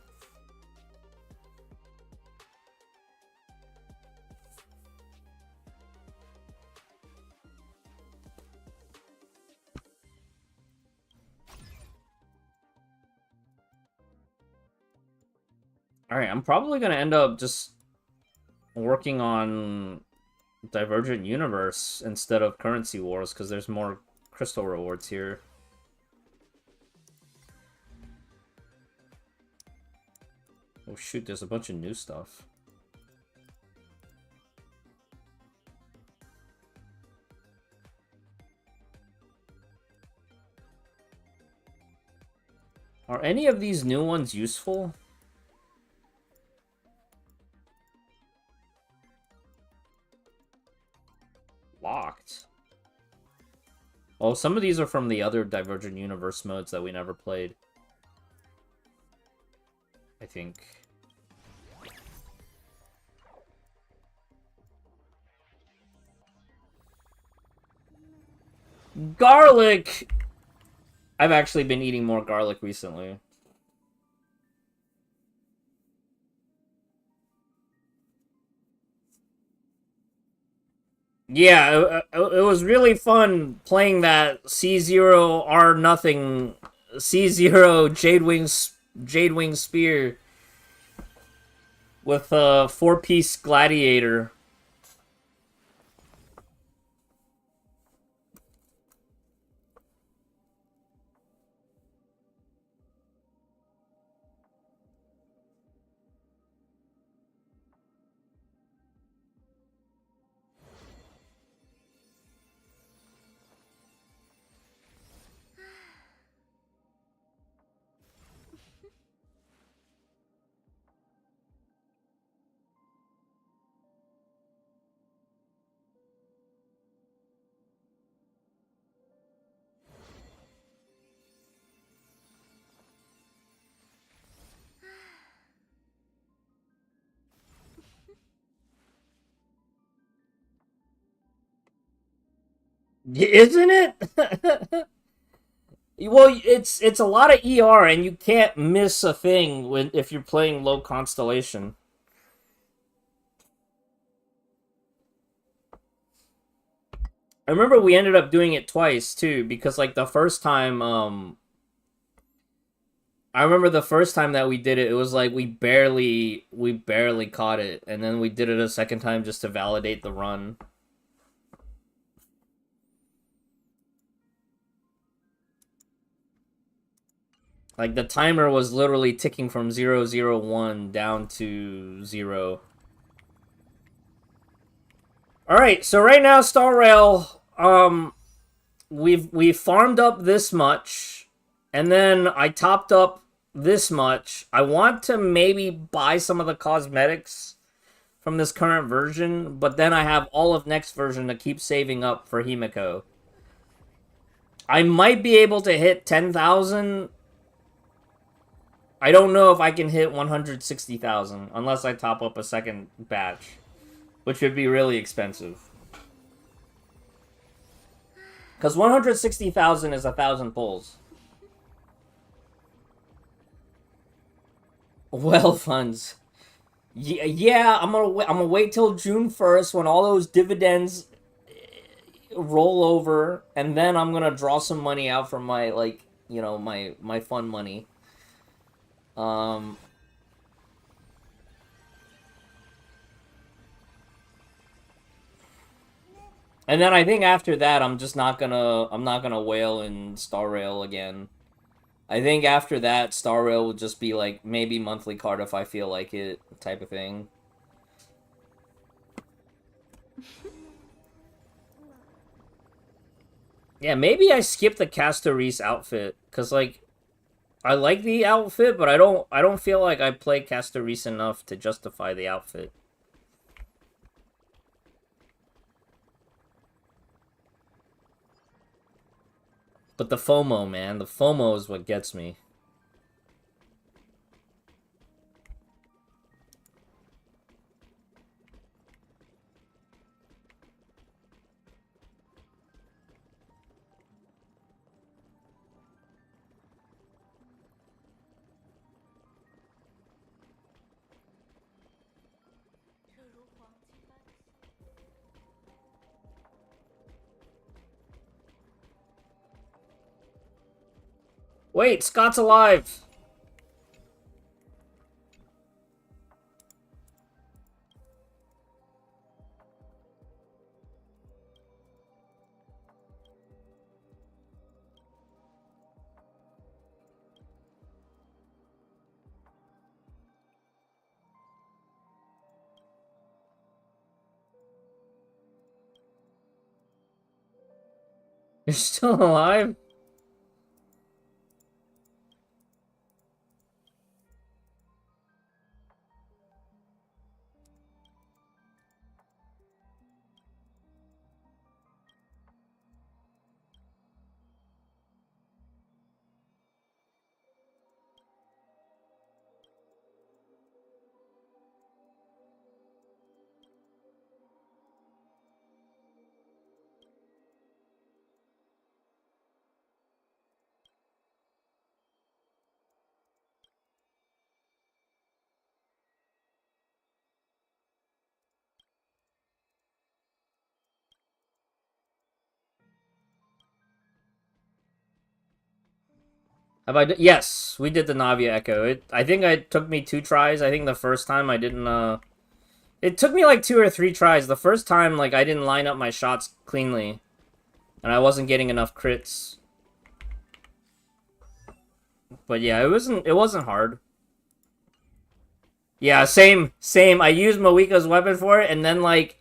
Alright, I'm probably gonna end up just working on Divergent Universe instead of Currency Wars, because there's more crystal rewards here. Oh shoot, there's a bunch of new stuff. Are any of these new ones useful? Locked. Oh, some of these are from the other Divergent Universe modes that we never played. I think. Garlic! I've actually been eating more garlic recently. Yeah, it was really fun playing that C0 R nothing C0 Jadewing Spear with a 4-piece gladiator. Isn't it? Well, it's a lot of ER, and you can't miss a thing if you're playing low constellation. I remember we ended up doing it twice too, because like the first time, I remember the first time that we did it, it was like we barely caught it, and then we did it a second time just to validate the run. Like, the timer was literally ticking from 001 down to 0. Alright, so right now, Star Rail, we've farmed up this much, and then I topped up this much. I want to maybe buy some of the cosmetics from this current version, but then I have all of next version to keep saving up for Himiko. I might be able to hit 10,000. I don't know if I can hit 160,000 unless I top up a second batch, which would be really expensive. Because 160,000 is 1,000 pulls. Well, funds. Yeah, I'm gonna wait till June 1st when all those dividends roll over, and then I'm gonna draw some money out from my, like, you know, my fun money. And then I think after that, I'm not gonna whale in Star Rail again. I think after that, Star Rail will just be like maybe monthly card if I feel like it, type of thing. Yeah, maybe I skip the Castor-Reese outfit, cause like I like the outfit, but I don't feel like I play Castor-Reese enough to justify the outfit. But the FOMO, man, the FOMO is what gets me. Wait, Scott's alive! You're still alive? Have I? Yes, we did the Navia Echo. I think it took me 2 tries. I think the first time I didn't. It took me like 2 or 3 tries. The first time, like I didn't line up my shots cleanly, and I wasn't getting enough crits. But yeah, it wasn't hard. Yeah, same. I used Moika's weapon for it, and then like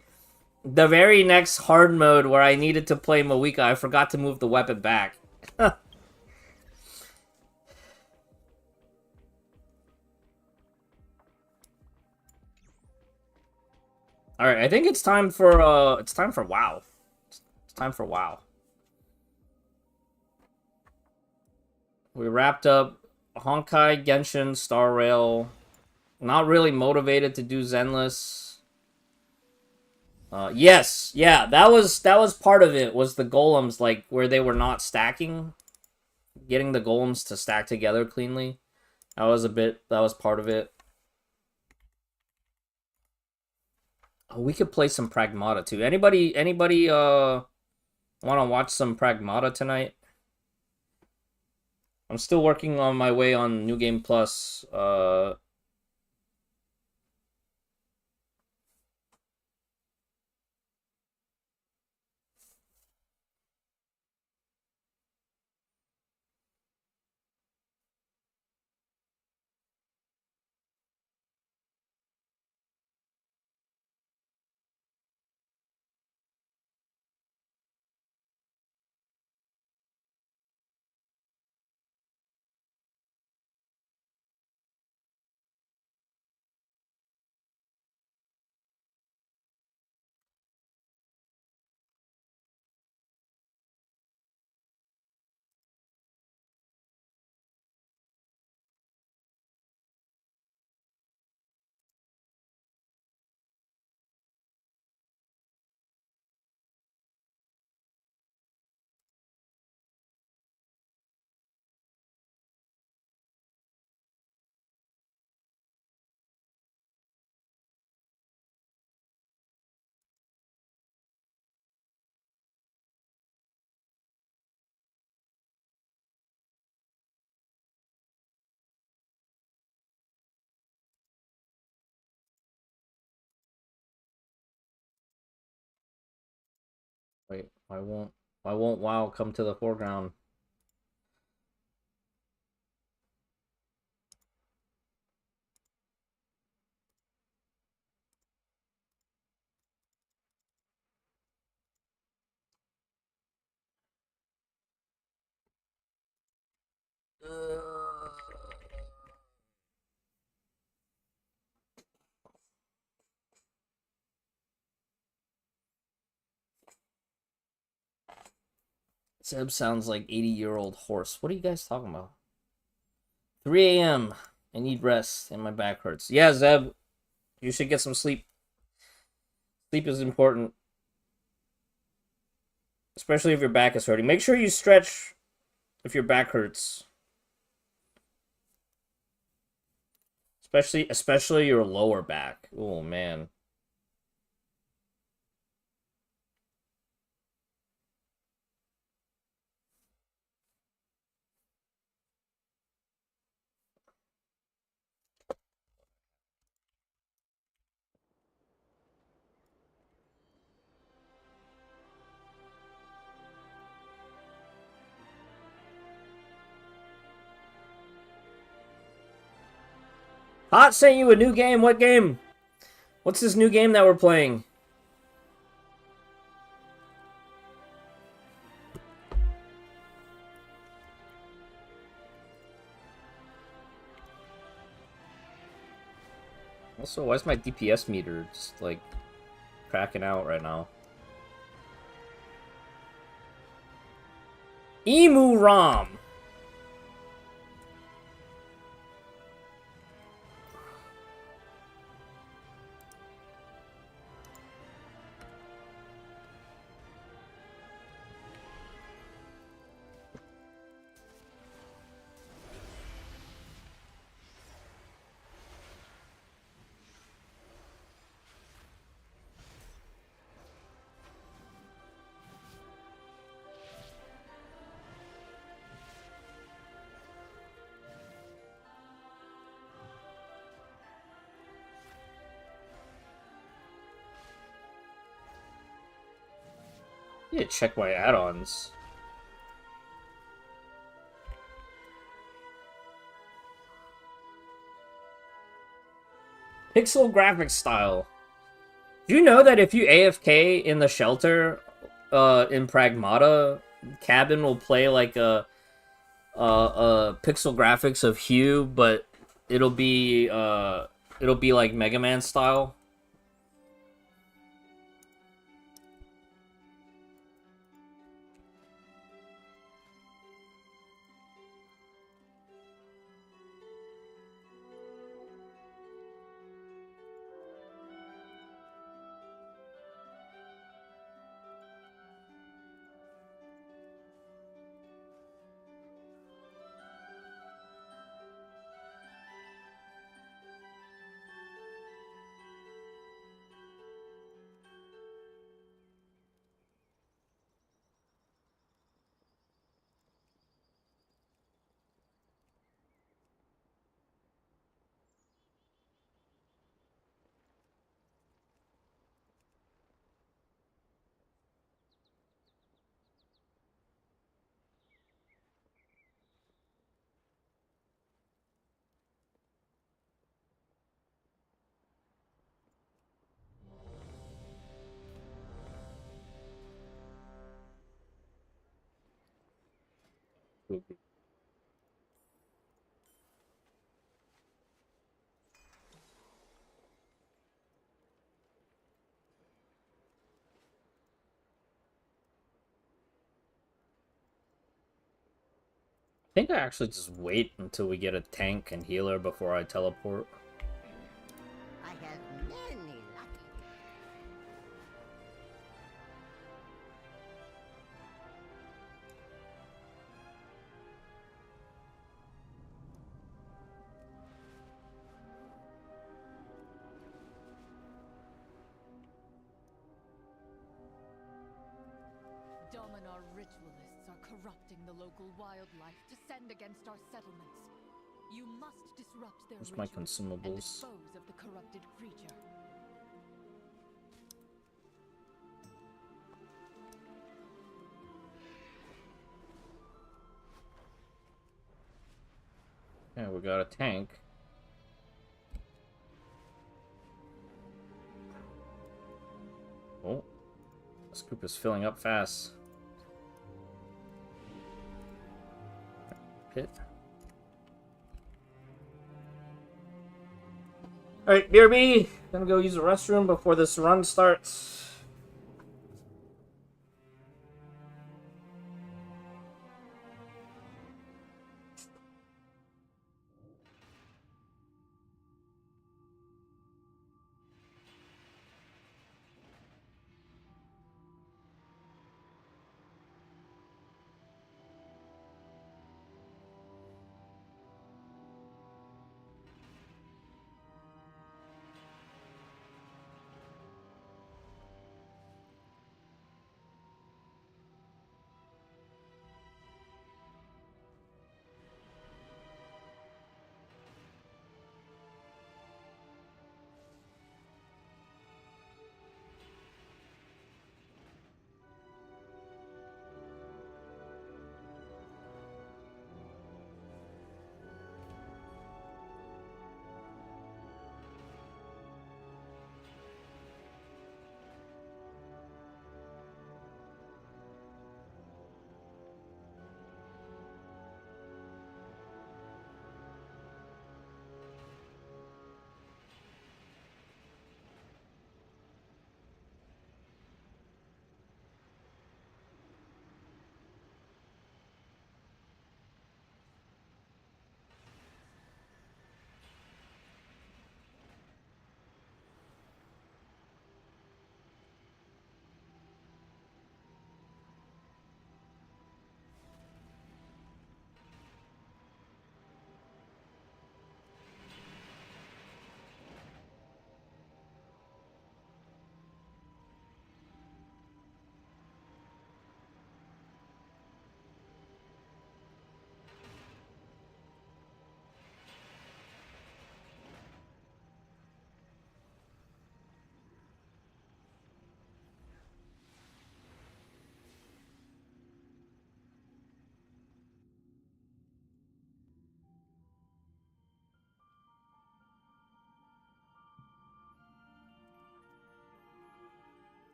the very next hard mode where I needed to play Moika, I forgot to move the weapon back. Alright, I think it's time for WoW. It's time for WoW. We wrapped up Honkai, Genshin, Star Rail. Not really motivated to do Zenless. Yes, yeah, that was part of it, was the golems, like, where they were not stacking. Getting the golems to stack together cleanly. That was part of it. Oh, we could play some Pragmata too. Anybody want to watch some Pragmata tonight? I'm still working on my way on New Game Plus. Wait, why won't WoW come to the foreground? Zeb sounds like 80-year-old horse. What are you guys talking about? 3 a.m. I need rest and my back hurts. Yeah, Zeb, you should get some sleep. Sleep is important. Especially if your back is hurting. Make sure you stretch if your back hurts. Especially your lower back. Oh man. Hot sent you a new game. What game? What's this new game that we're playing? Also, why is my DPS meter just, like, cracking out right now? Emu ROM! Yeah, check my add-ons. Pixel graphic style. Do you know that if you AFK in the shelter, in Pragmata, cabin will play like a pixel graphics of Hue, but it'll be like Mega Man style. I think I actually just wait until we get a tank and healer before I teleport. I have many lucky. Dominar ritualists are corrupting the local wildlife to send against our settlements. You must disrupt their Where's my rituals and consumables? dispose of the corrupted creature. Yeah, we got a tank. Oh, this group is filling up fast. Pit. Alright, BRB! Gonna go use the restroom before this run starts.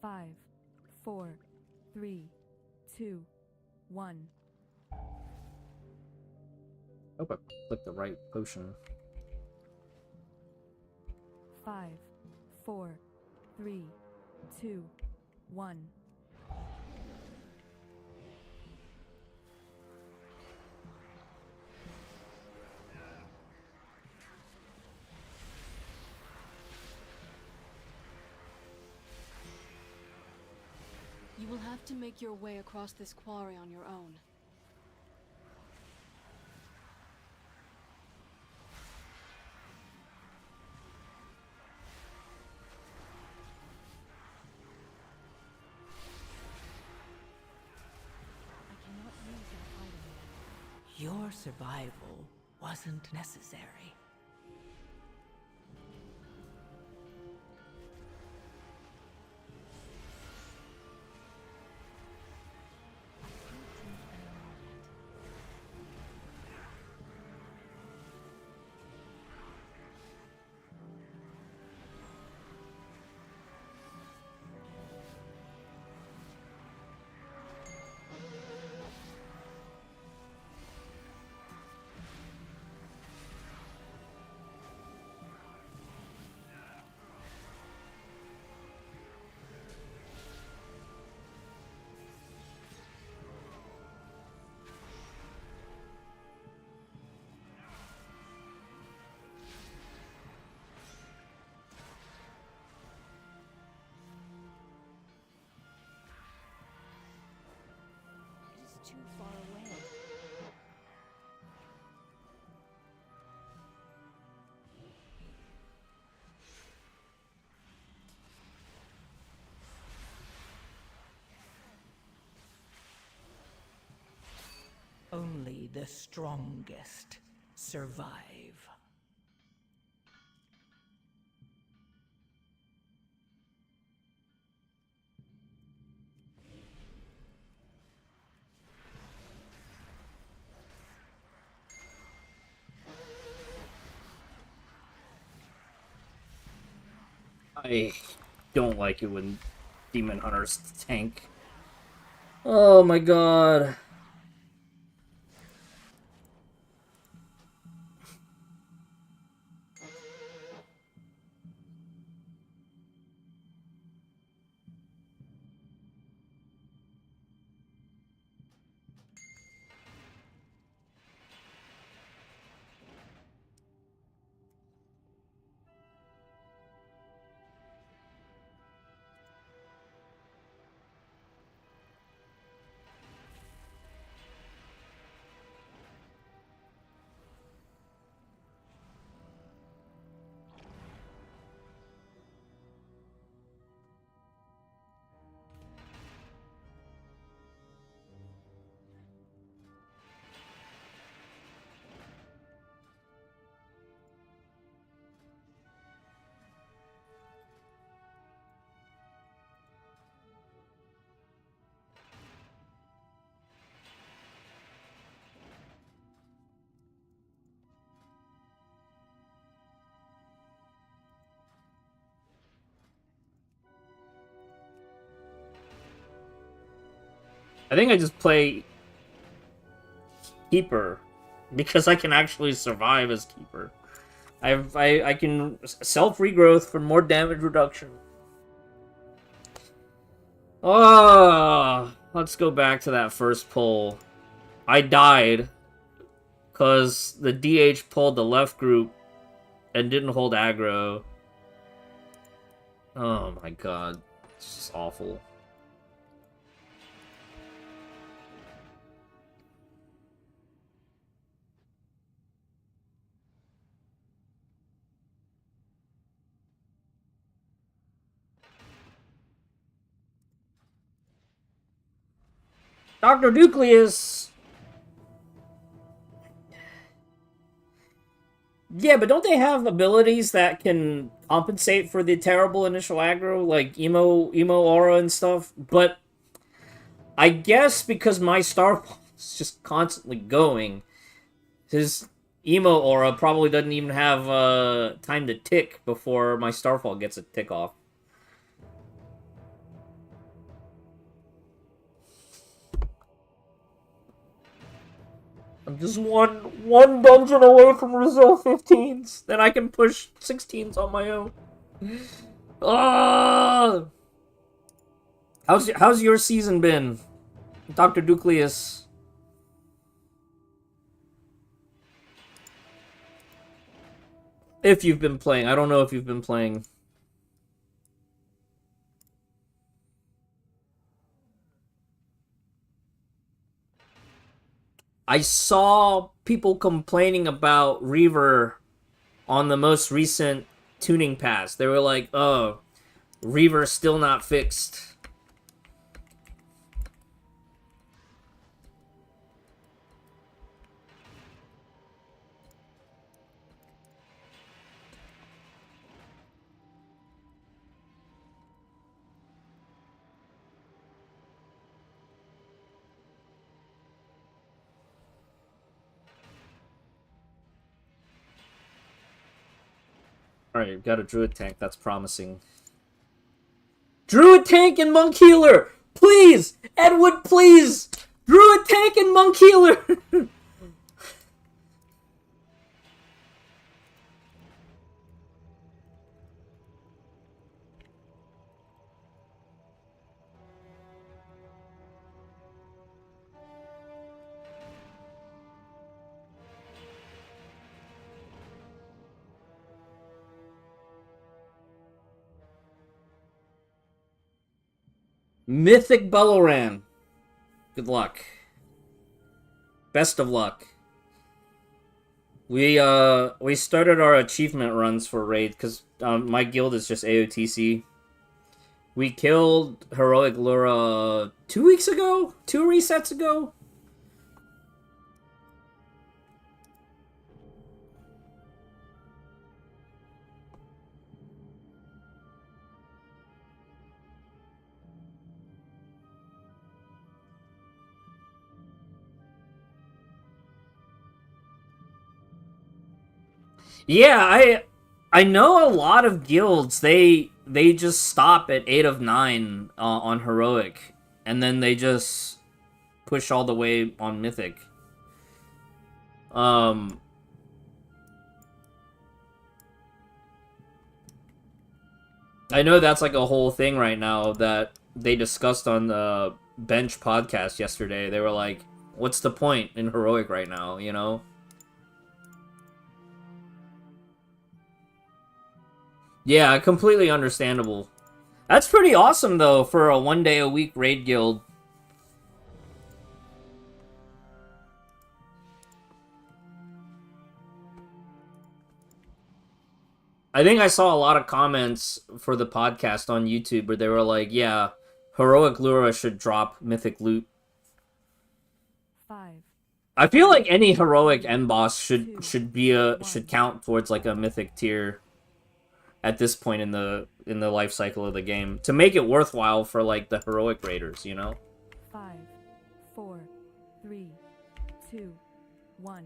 5, 4, 3, 2, 1. Hope I clicked the right potion. 5, 4, 3, 2, 1. You will have to make your way across this quarry on your own. I cannot use that item. Your survival wasn't necessary. It is too far away. Only the strongest survive. I don't like it when Demon Hunters tank. Oh my god. I think I just play Keeper because I can actually survive as Keeper. I can self regrowth for more damage reduction. Oh, let's go back to that first pull. I died because the DH pulled the left group and didn't hold aggro. Oh my god, it's just awful. Dr. Nucleus! Yeah, but don't they have abilities that can compensate for the terrible initial aggro, like emo aura and stuff? But I guess because my Starfall is just constantly going, his emo aura probably doesn't even have time to tick before my Starfall gets a tick off. I'm just one dungeon away from reserve 15s. Then I can push 16s on my own. Ah! How's your season been, Dr. Ducleus? If you've been playing. I don't know if you've been playing. I saw people complaining about Reaver on the most recent tuning pass. They were like, oh, Reaver's still not fixed. Alright, you've got a druid tank. That's promising. Druid tank and monk healer! Please! Edward, please! Druid tank and monk healer! Mythic Belloran. Good luck. Best of luck. We started our achievement runs for raid because my guild is just AOTC. We killed Heroic Lura 2 weeks ago? 2 resets ago? Yeah, I know a lot of guilds, they just stop at 8 of 9 on Heroic, and then they just push all the way on Mythic. I know that's like a whole thing right now that they discussed on the Bench podcast yesterday. They were like, what's the point in Heroic right now, you know? Yeah, completely understandable. That's pretty awesome, though, for a 1 day a week raid guild. I think I saw a lot of comments for the podcast on YouTube where they were like, yeah, Heroic Lura should drop Mythic loot. 5. I feel like any Heroic end boss should count towards like a Mythic tier at this point in the life cycle of the game to make it worthwhile for like the Heroic raiders, you know? 5, 4, 3, 2, 1.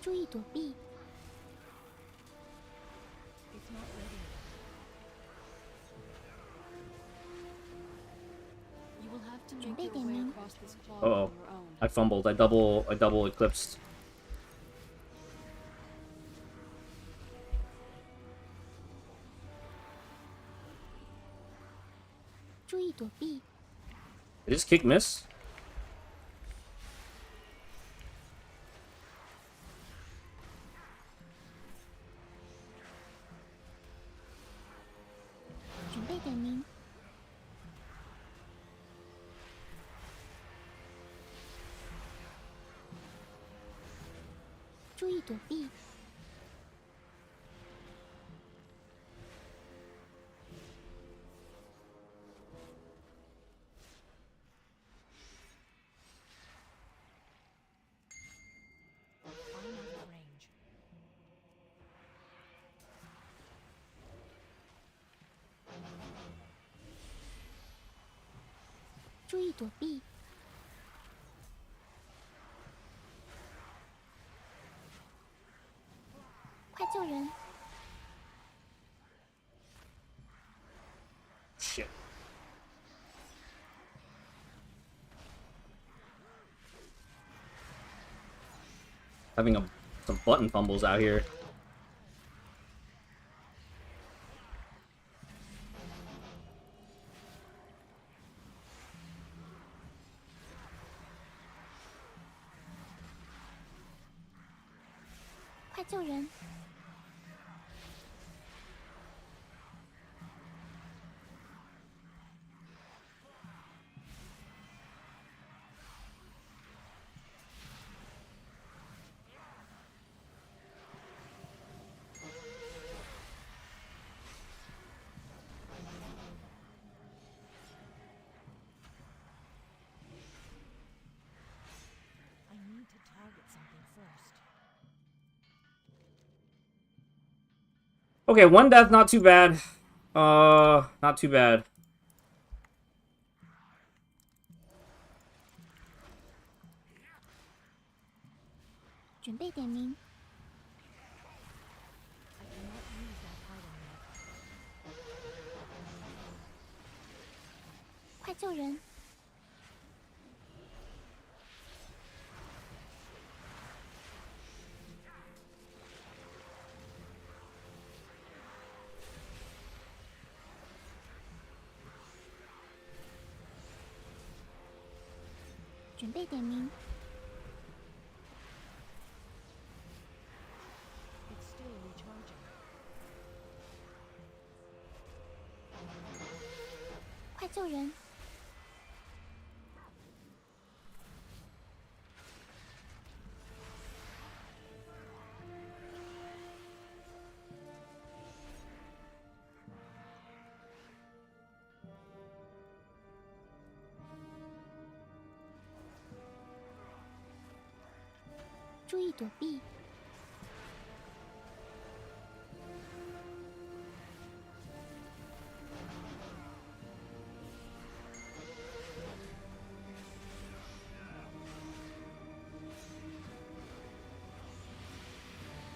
You will have to make your way across this quad Uh-oh. on your own. I fumbled. I double eclipsed. Did his kick miss? Shit. Having some button fumbles out here. Okay, one death, not too bad. Not too bad. It's still recharging. 快救人！注意躲避。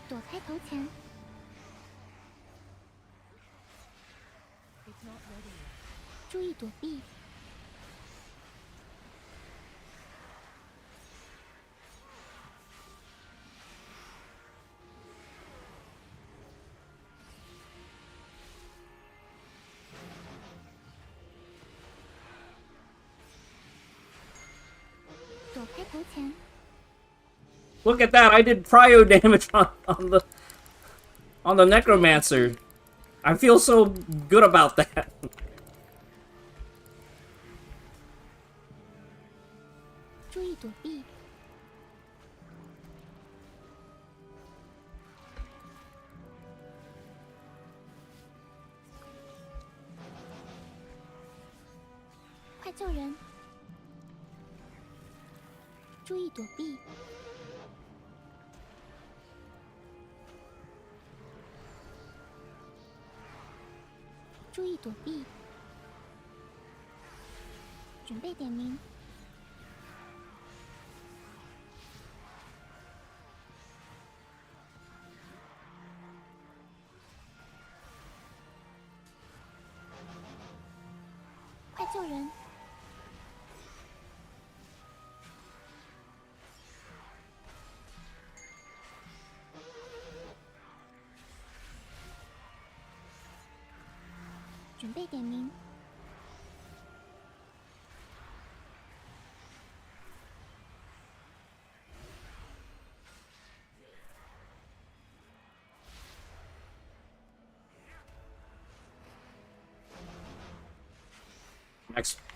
躲开头前。注意躲避。躲开头前。 Look at that! I did prio damage on the necromancer. I feel so good about that. 注意躲避。快救人！注意躲避。 注意躲避，准备点名。快救人！准备点名。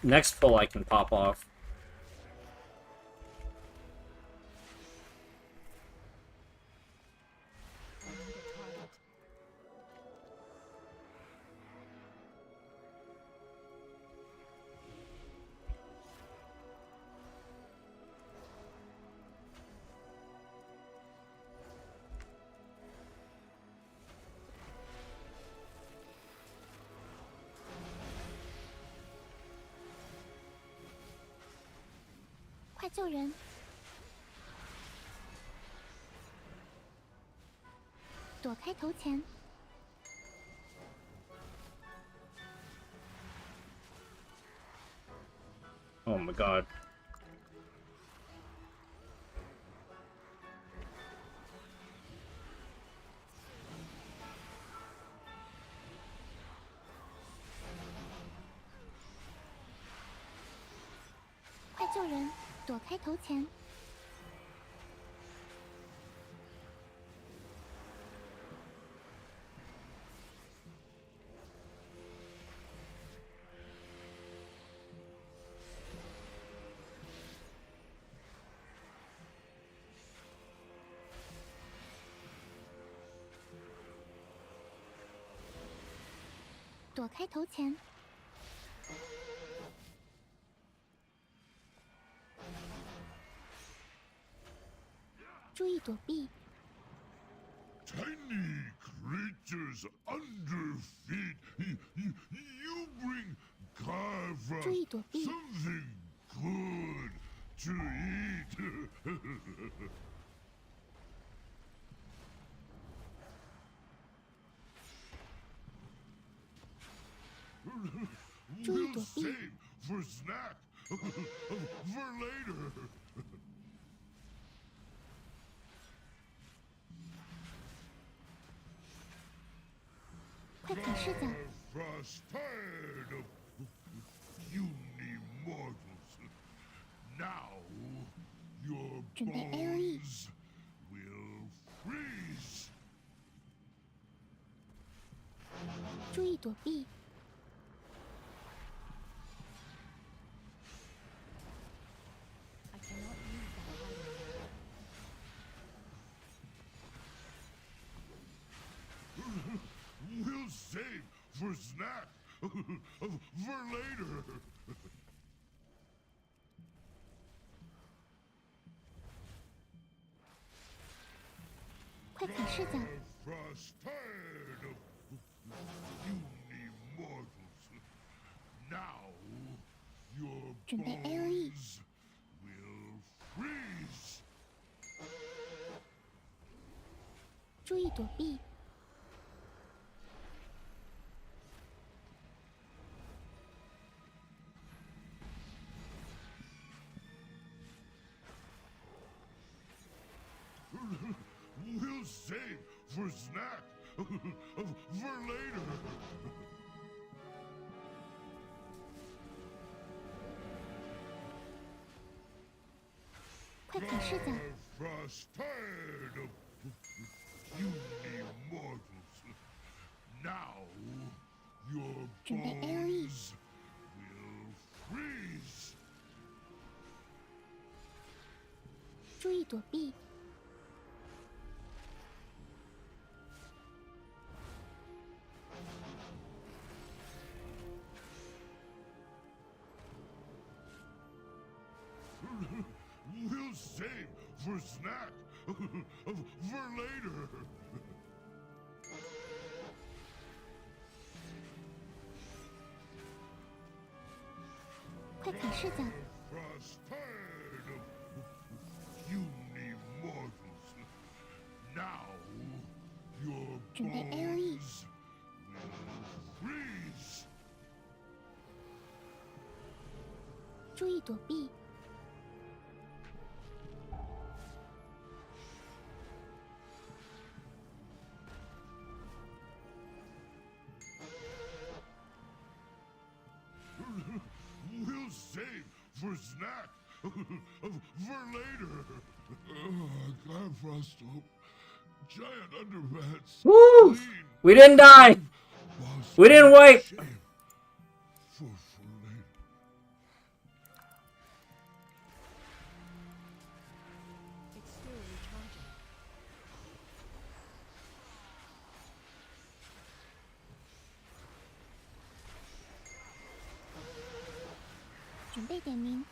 Next pull I can pop off.快救人！躲开头前。 Oh my god. 救人，躲开头前。躲开头前。注意躲避。 Tiny creatures under feet. You bring Kavra 注意躲避。 something good to eat. 注意 We'll 躲避。 save for snack for later. 快砍视角。 Frost tired of puny mortals. Now your 准备 AOE bones will freeze. 注意躲避。 I cannot use that hiding. We'll save for snack for later. 快砍视角。 Frost tired of puny mortals. Now your 准备 AOE bones will freeze. 注意躲避。 We'll save for snack for later. 快砍视角。 Frost tired of puny mortals. Now your 准备 AOE bones will freeze. 注意躲避。 We'll save for snack for later. 快砍视角。 Frost tired of puny mortals. Now your 准备 AOE bones will freeze. 注意躲避。 We'll save for snack for later. God Frost Hope. Giant underpants. Woo! Clean. We didn't die! Boss We didn't wipe! shave. For later. It's still recharging. 准备点名。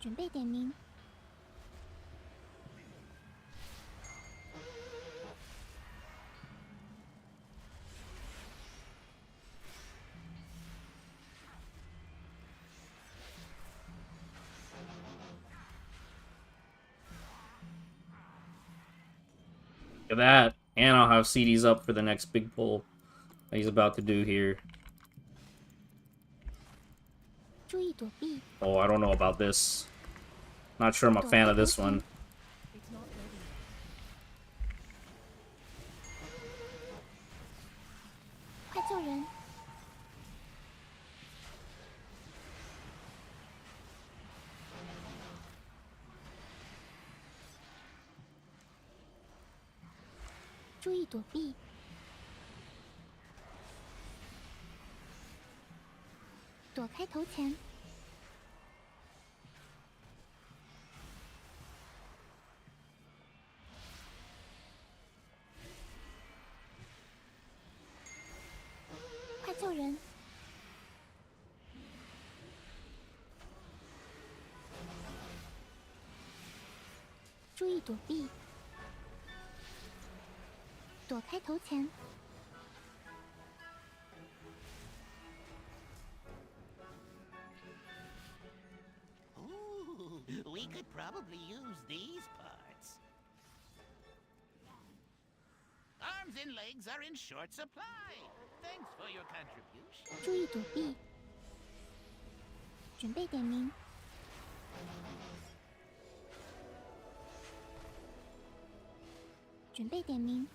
准备点名。Look at that. And I'll have CDs up for the next big pull that he's about to do here. 注意躲避， Oh, I don't know about this. Not sure I'm a fan of this one. It's not ready. 快救人！注意躲避，躲开头前，快救人！注意躲避，躲开头前。 Ooh, we could probably use these parts. Arms and legs are in short supply. Thanks for your contribution. 注意躲避，准备点名，准备点名，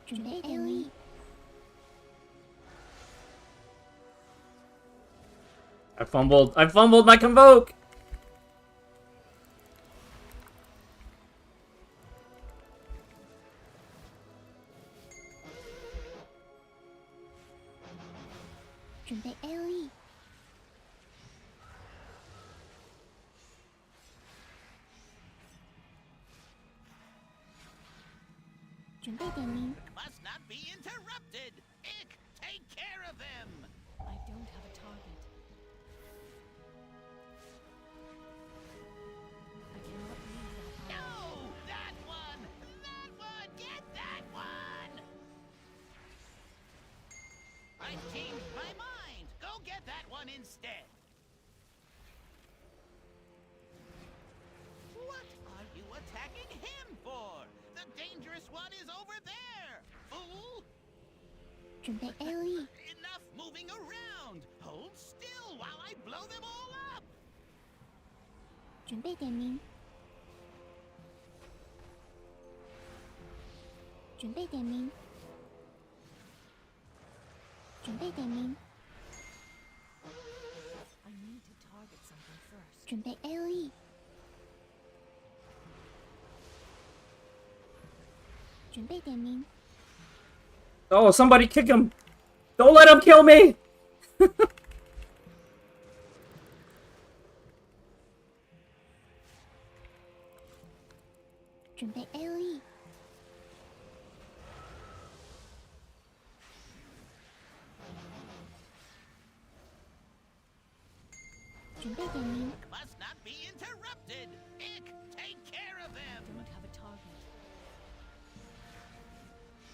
准备点名， I fumbled my convoke! 准备 AOE， 准备点名， Must not be interrupted. Ick, take care of them. I don't have a target. I cannot use that power. No, that one. That one. Get that one. I've changed my mind. Go get that one instead. What are you attacking him for? The dangerous one is over there, fool. 准备 AOE， Enough moving around. Hold still while I blow them all up. 准备点名，准备点名，准备点名， I need to target something first. 准备 AOE， 准备点名， Oh, somebody kick him! Don't let him kill me! 准备 AOE， 准备点名， Must not be interrupted. Ick, take care of them. I don't have a target.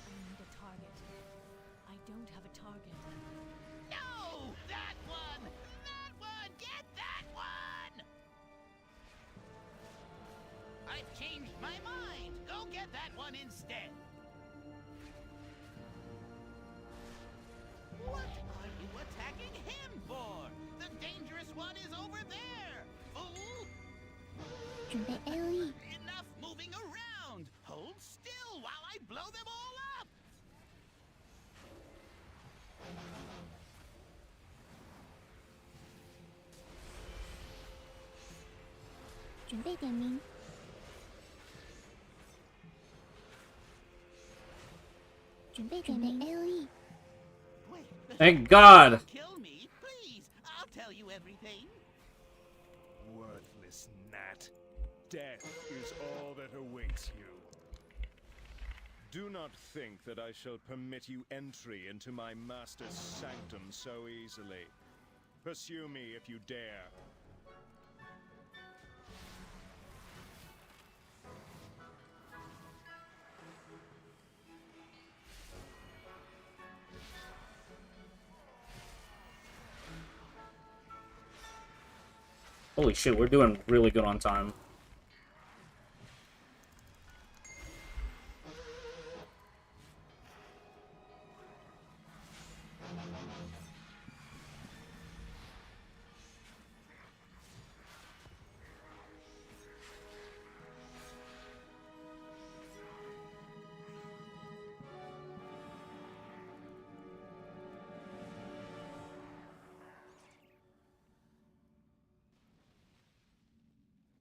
I need a target. I don't have a target. No, that one. That one. Get that one. I've changed my mind. Go get that one instead. What are you attacking him for? The dangerous one is over there, fool. 准备 AOE， Enough moving around. Hold still while I blow them all up. 准备点名，准备点名 AOE， Wait. Thank God! Kill me, please. I'll tell you everything. Worthless gnat. Death is all that awaits you. Do not think that I shall permit you entry into my master's sanctum so easily. Pursue me if you dare. Holy shit, we're doing really good on time.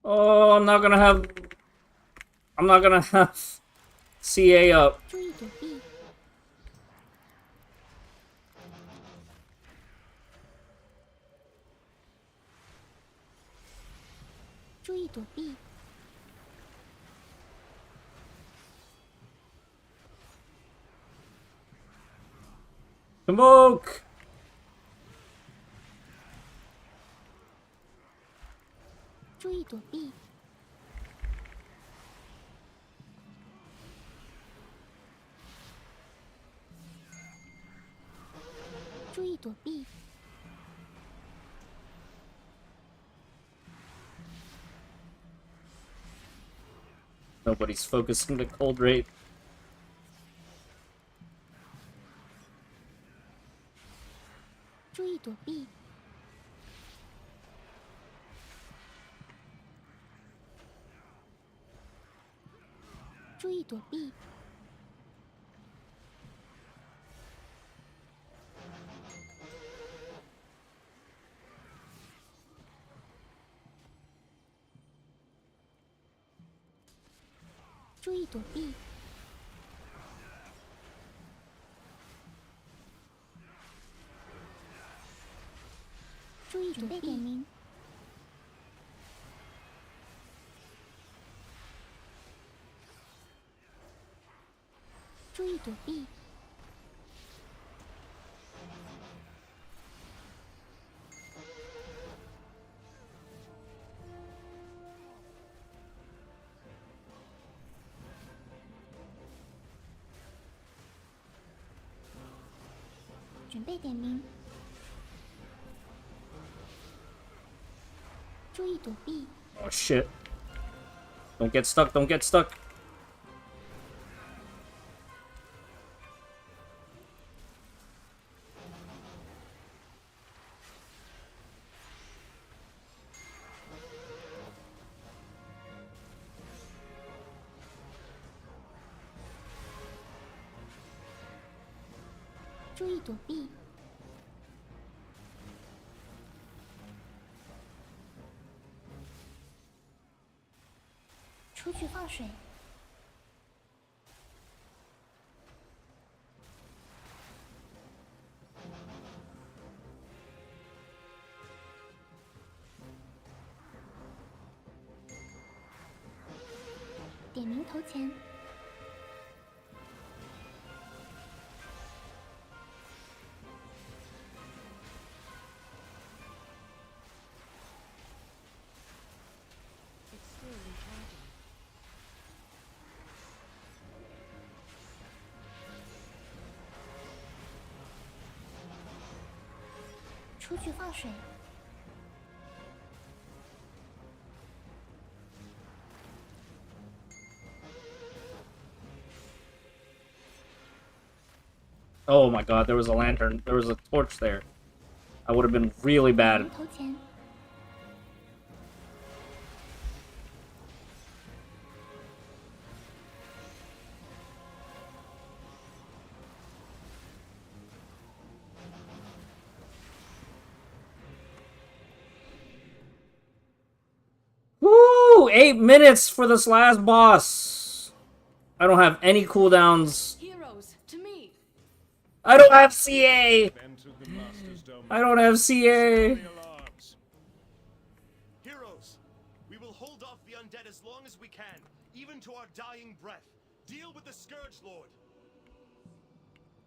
Oh, I'm not gonna have CA up. 注意躲避，注意躲避， Smoke! 注意躲避， 注意躲避， Nobody's focusing the cold rate. 注意躲避， 注意躲避， 注意躲避， 注意躲避，点名， 注意躲避， 准备点名， 注意躲避， Oh shit. Don't get stuck, don't get stuck. 注意躲避， 出去放水， 点名投钱， It's still recharging. 出去放水， Oh my god, there was a lantern. There was a torch there. I would have been really 点 bad. 名投钱， Woo! 8 minutes for this last boss. I don't have any cooldowns. Heroes, to me! I don't have CA. Entered the Master's domain. I don't have CA. The alarms. Heroes, we will hold off the undead as long as we can, even to our dying breath. Deal with the Scourge Lord.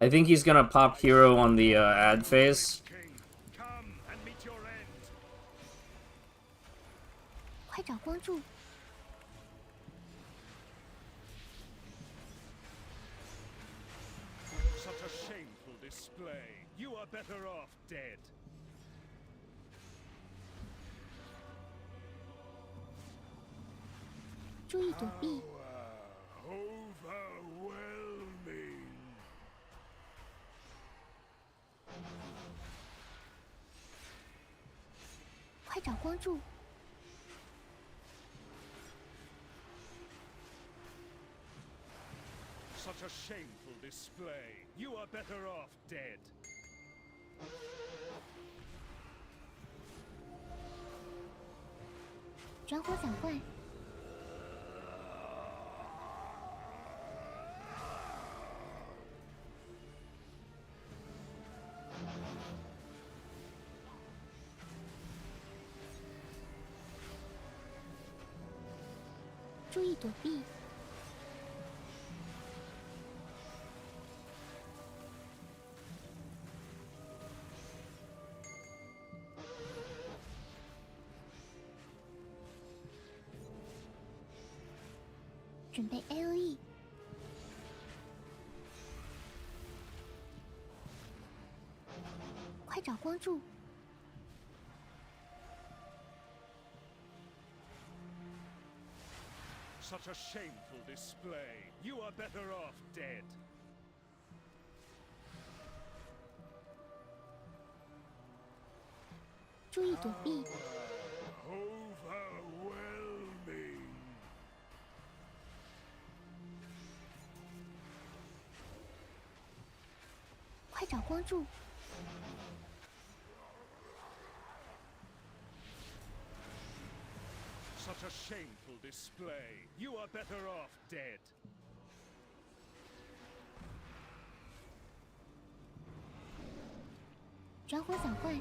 I think he's gonna pop hero on the ad phase. King, come and meet your end. 快找光柱， Such a shameful display. You are better off dead. 注意躲避。 Overwhelming. 快找光柱！ Such a shameful display. You are better off dead. 转火伞怪！注意躲避！ 准备 AOE， 快找光柱！ Such a shameful display. You are better off dead. 注意躲避！ Overwhelming. 快找光柱！ Such a shameful display. You are better off dead. 转火伞怪！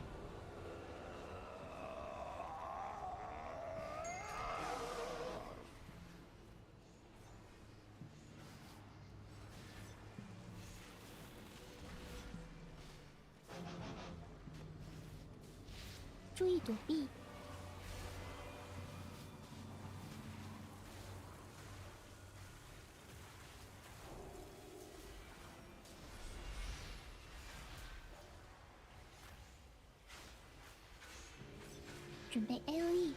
注意躲避！ 准备 AOE，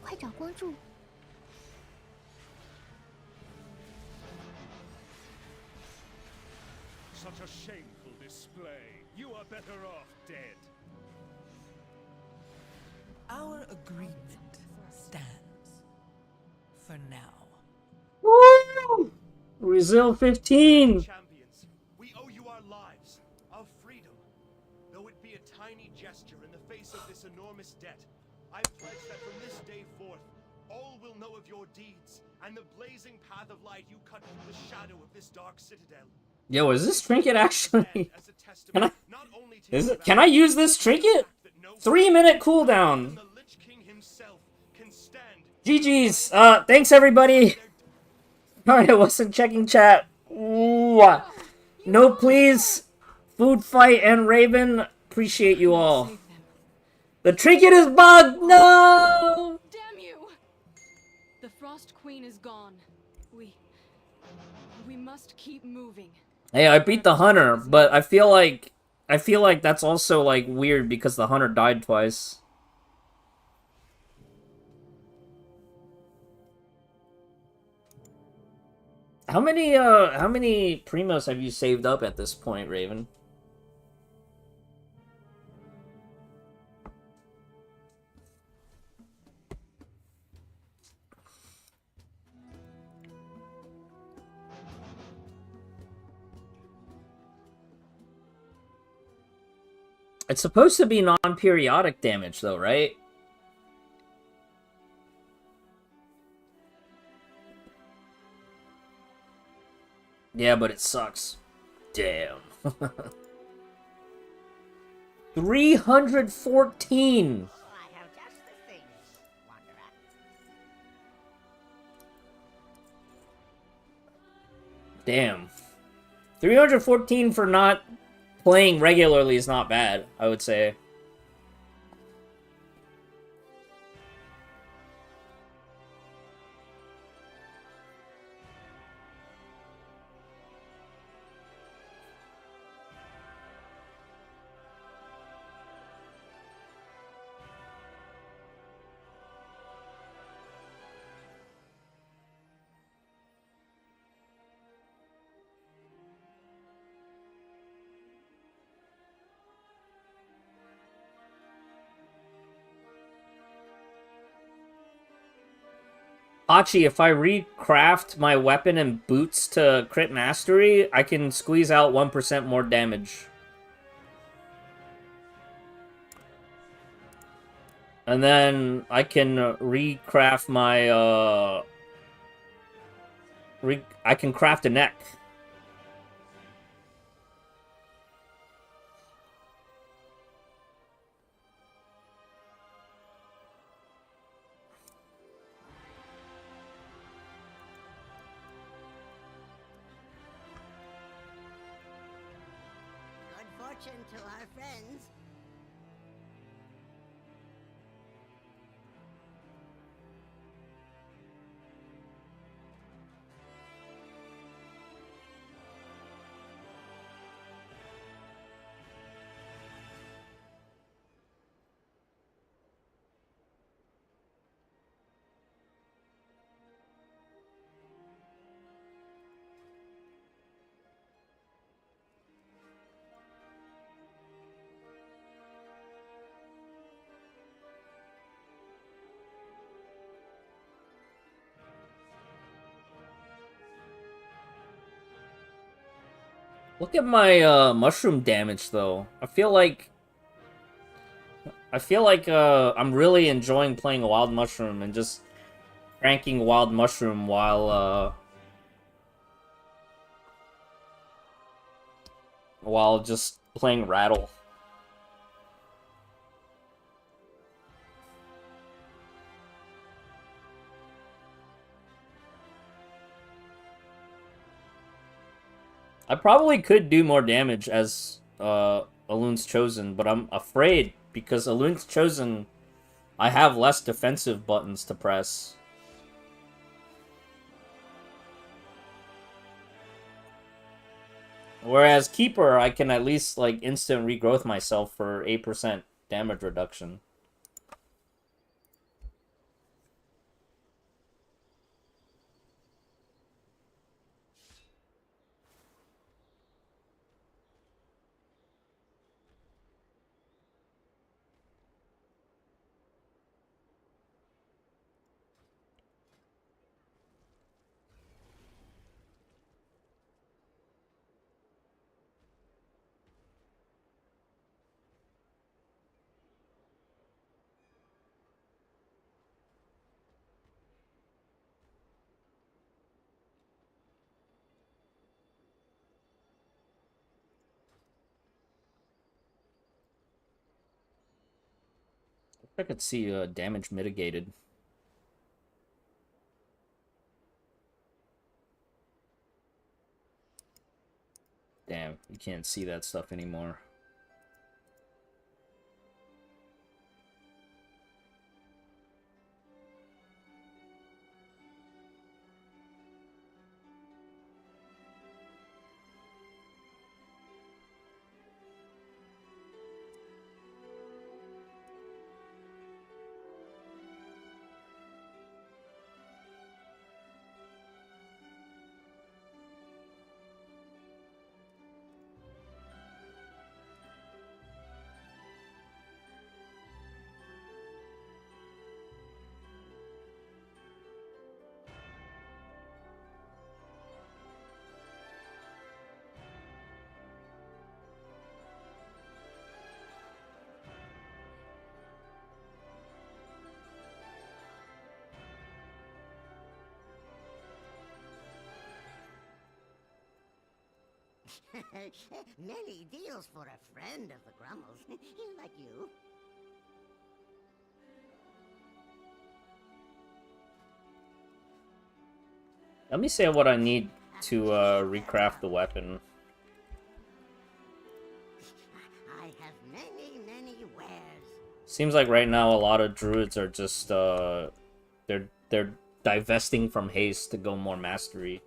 快找光柱！ Such a shameful display. You are better off dead. Our agreement stands. For now. Woo! Brazil 15! Champions, we owe you our lives, our freedom. Though it be a tiny gesture in the face of this enormous debt, I pledge that from this day forth, all will know of your deeds and the blazing path of light you cut through the shadow of this dark citadel. Yo, is this trinket actually... Can I use this trinket? 3-minute cooldown. GG's. Thanks everybody. Sorry, I wasn't checking chat. Ooh. No, please. Food Fight and Raven. Appreciate you all. The trinket is bugged. No. Damn you! The Frost Queen is gone. We must keep moving. Hey, I beat the hunter, but I feel like that's also like weird because the hunter died twice. How many primos have you saved up at this point, Raven? It's supposed to be non-periodic damage, though, right? Yeah, but it sucks. Damn. 314! I have just the thing, Wanderer. Damn. 314 for not playing regularly is not bad, I would say. Hachi, if I recraft my weapon and boots to crit mastery, I can squeeze out 1% more damage. And then I can recraft my, I can craft a neck. Good fortune to our friends. Look at my mushroom damage though. I feel like I'm really enjoying playing a wild mushroom and just cranking wild mushroom while just playing rattle. I probably could do more damage as Alun's Chosen, but I'm afraid because Alun's Chosen, I have less defensive buttons to press. Whereas Keeper, I can at least like instant regrowth myself for 8% damage reduction. I could see damage mitigated. Damn, you can't see that stuff anymore. Many deals for a friend of the Grummels, like you. Let me say what I need to recraft the weapon. I have many wares. Seems like right now a lot of druids are just they're divesting from haste to go more mastery.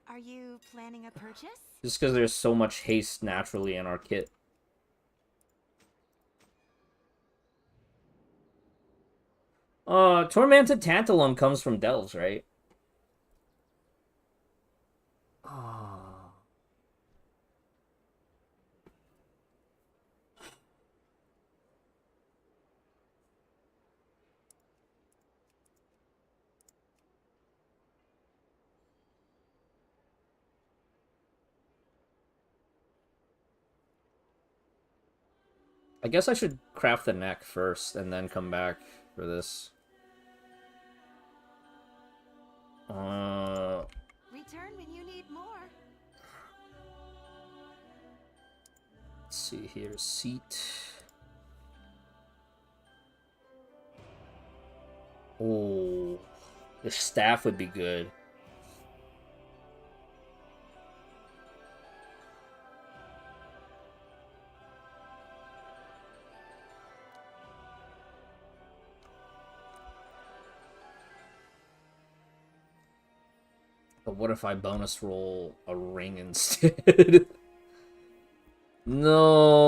Are you planning a purchase? Just because there's so much haste naturally in our kit. Tormented Tantalum comes from Delves, right? I guess I should craft the neck first and then come back for this. Return when you need more. Let's see here. Seat. Oh, the staff would be good. But what if I bonus roll a ring instead? No.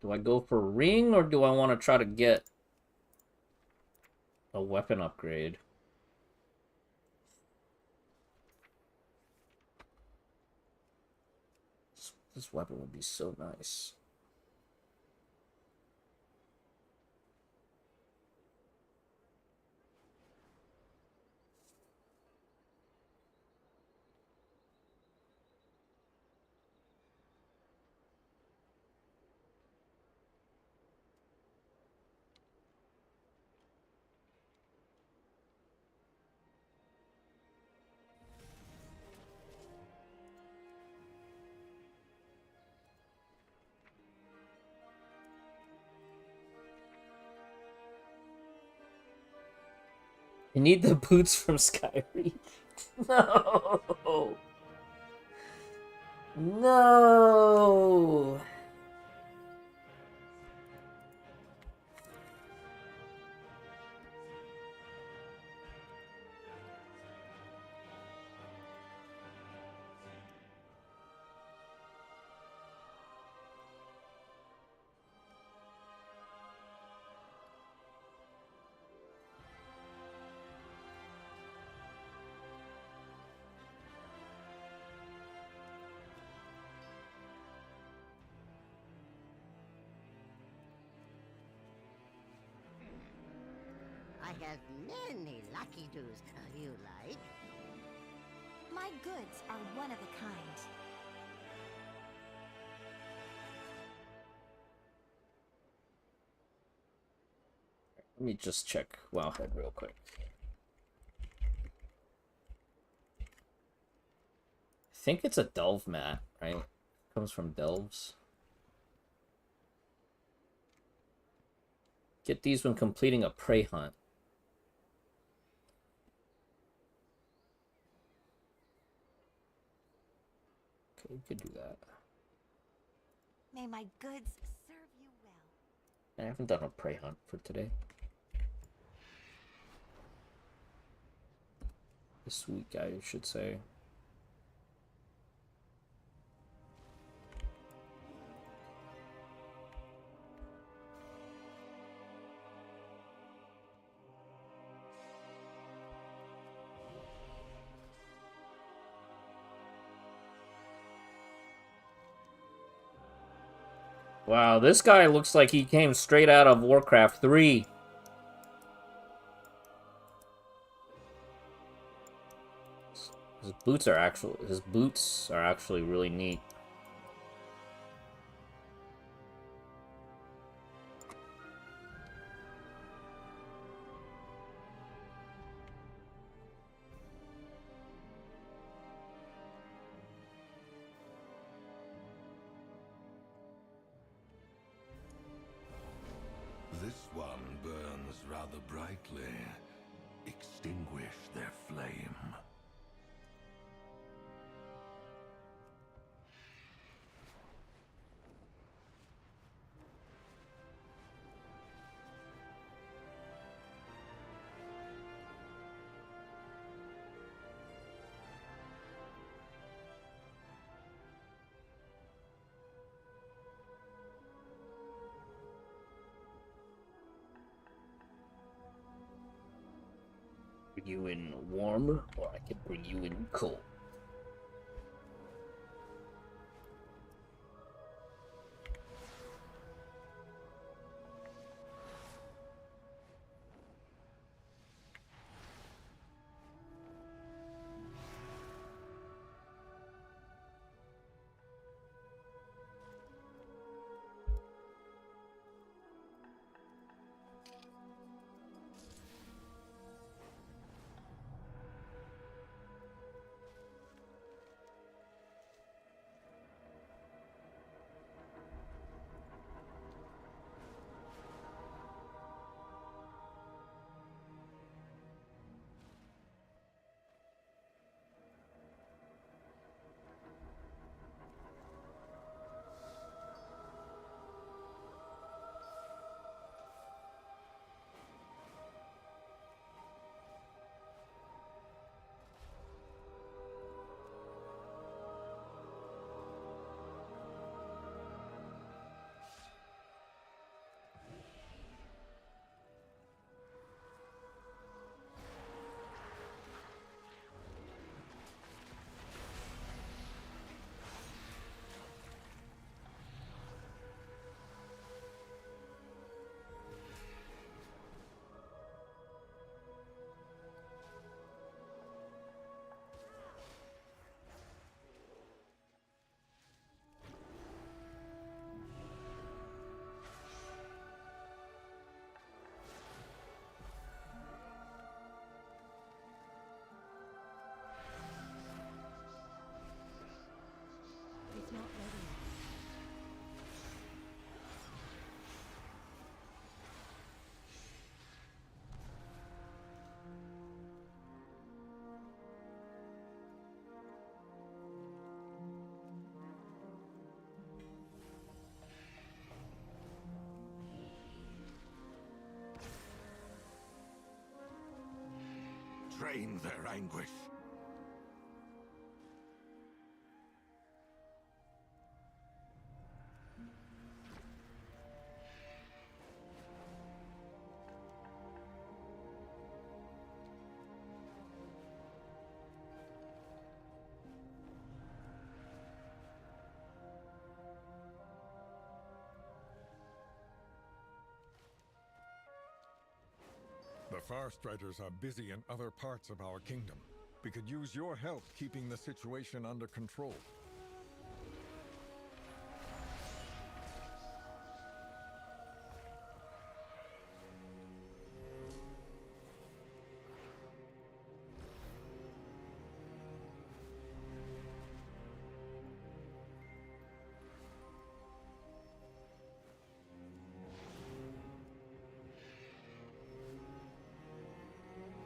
Do I go for ring or do I want to try to get a weapon upgrade? This weapon would be so nice. You need the boots from Skyreach. No. No. I have many lucky doos you like. My goods are one of a kind. Let me just check Wowhead real quick. I think it's a delve mat, right? Comes from delves. Get these when completing a prey hunt. Okay, we could do that. May my goods serve you well. I haven't done a prey hunt for today. This week, I should say. Wow, this guy looks like he came straight out of Warcraft 3. His boots are actually really neat. This one burns rather brightly. Extinguish their flame. bring you in warm, or I can bring you in cold. It's not ready. Drain their anguish. The Farstriders are busy in other parts of our kingdom. We could use your help keeping the situation under control.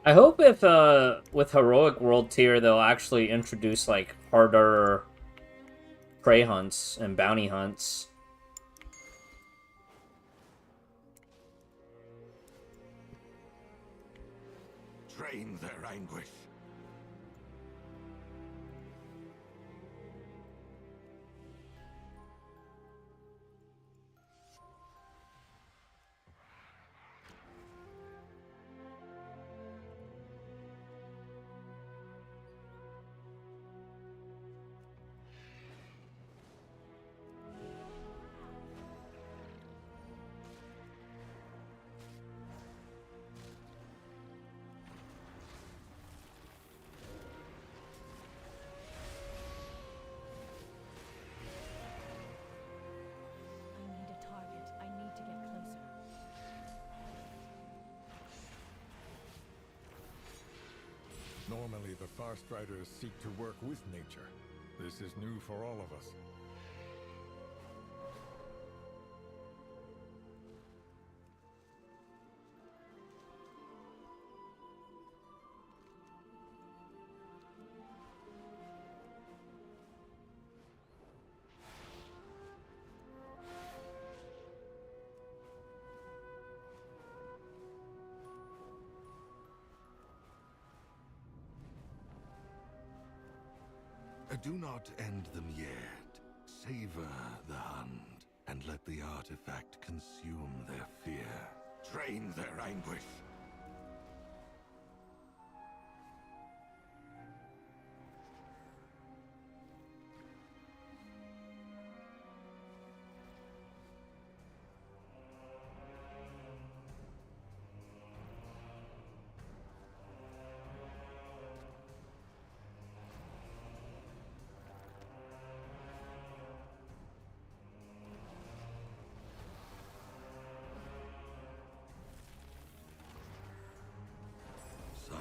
I hope if, with Heroic World Tier, they'll actually introduce, like, harder prey hunts and bounty hunts. Drain their anguish. Normally, the Farstriders seek to work with nature. This is new for all of us. Do not end them yet. Savor the hunt, and let the artifact consume their fear. Drain their anguish.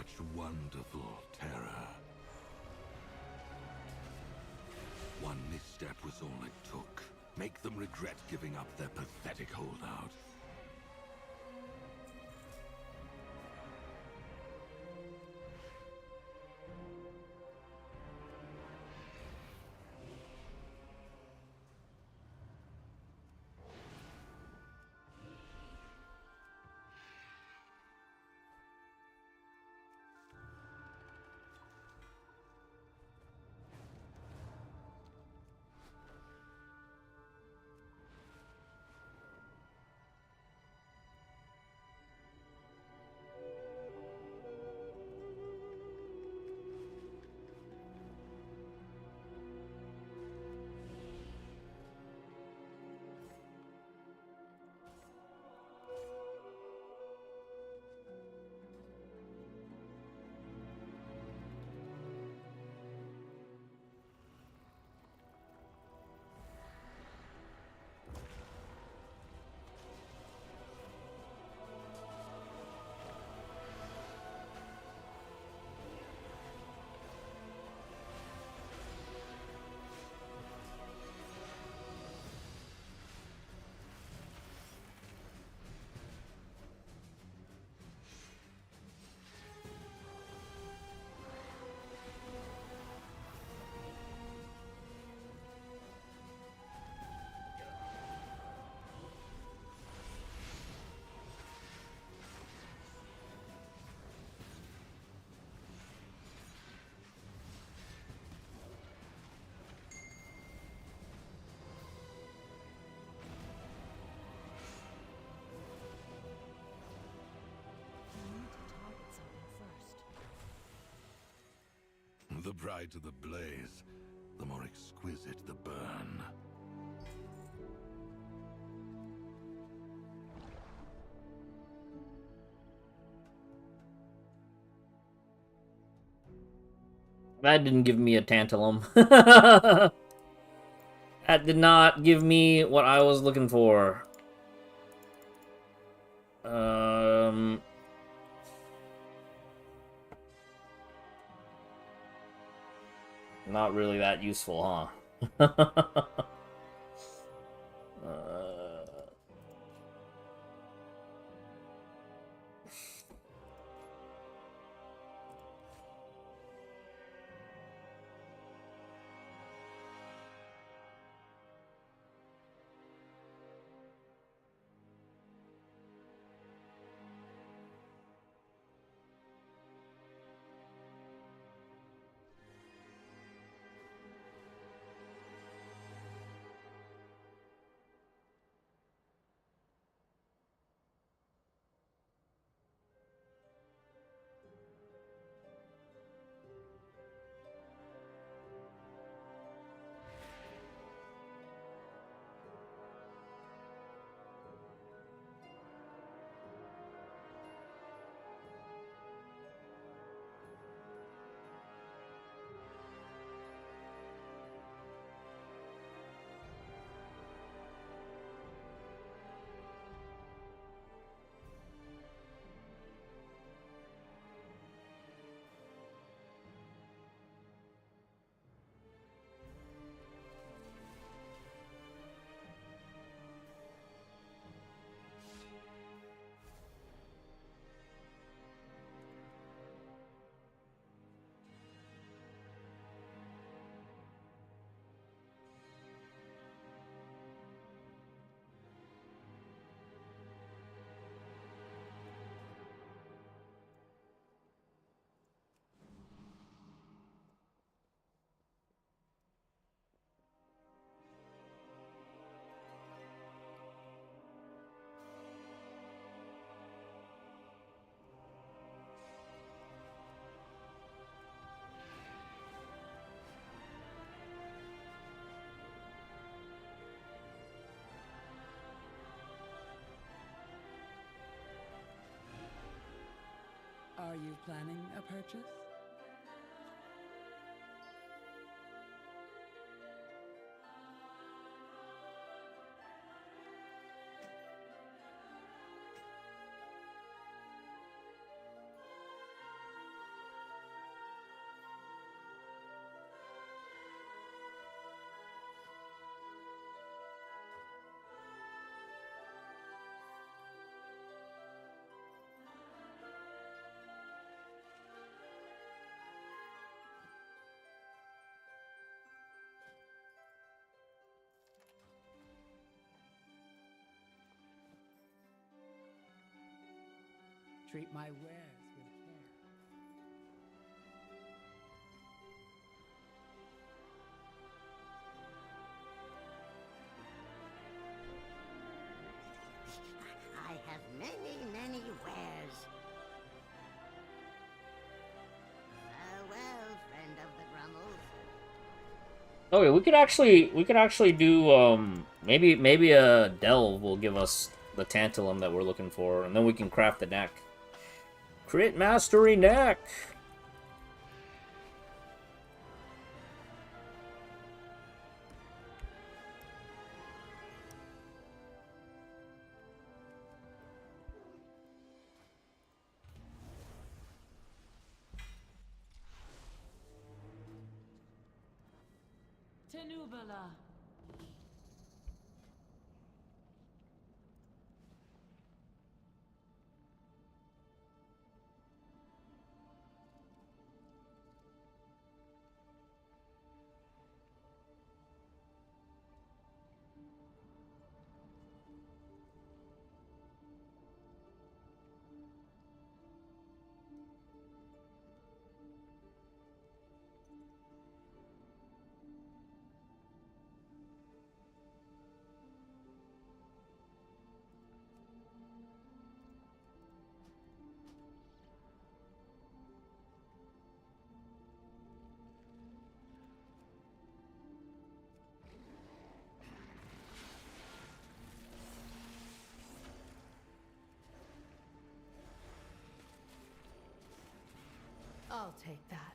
such wonderful terror. One misstep was all it took. Make them regret giving up their pathetic holdout. The brighter the blaze, the more exquisite the burn. That didn't give me a tantalum. That did not give me what I was looking for. Not really that useful, huh? Are you planning a purchase? treat my wares with care. I have many, many wares. Farewell, friend of the Grummles. Okay, we could actually do maybe a delve will give us the tantalum that we're looking for, and then we can craft the neck. Crit mastery neck. Tenubala. I'll take that.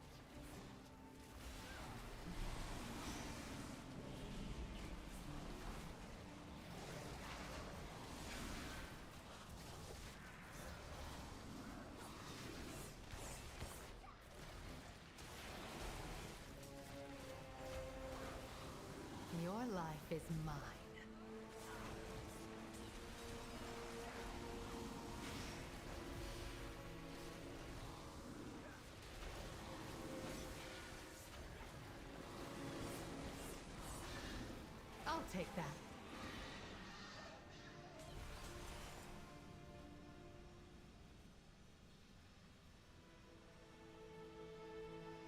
Your life is mine. I'll take that.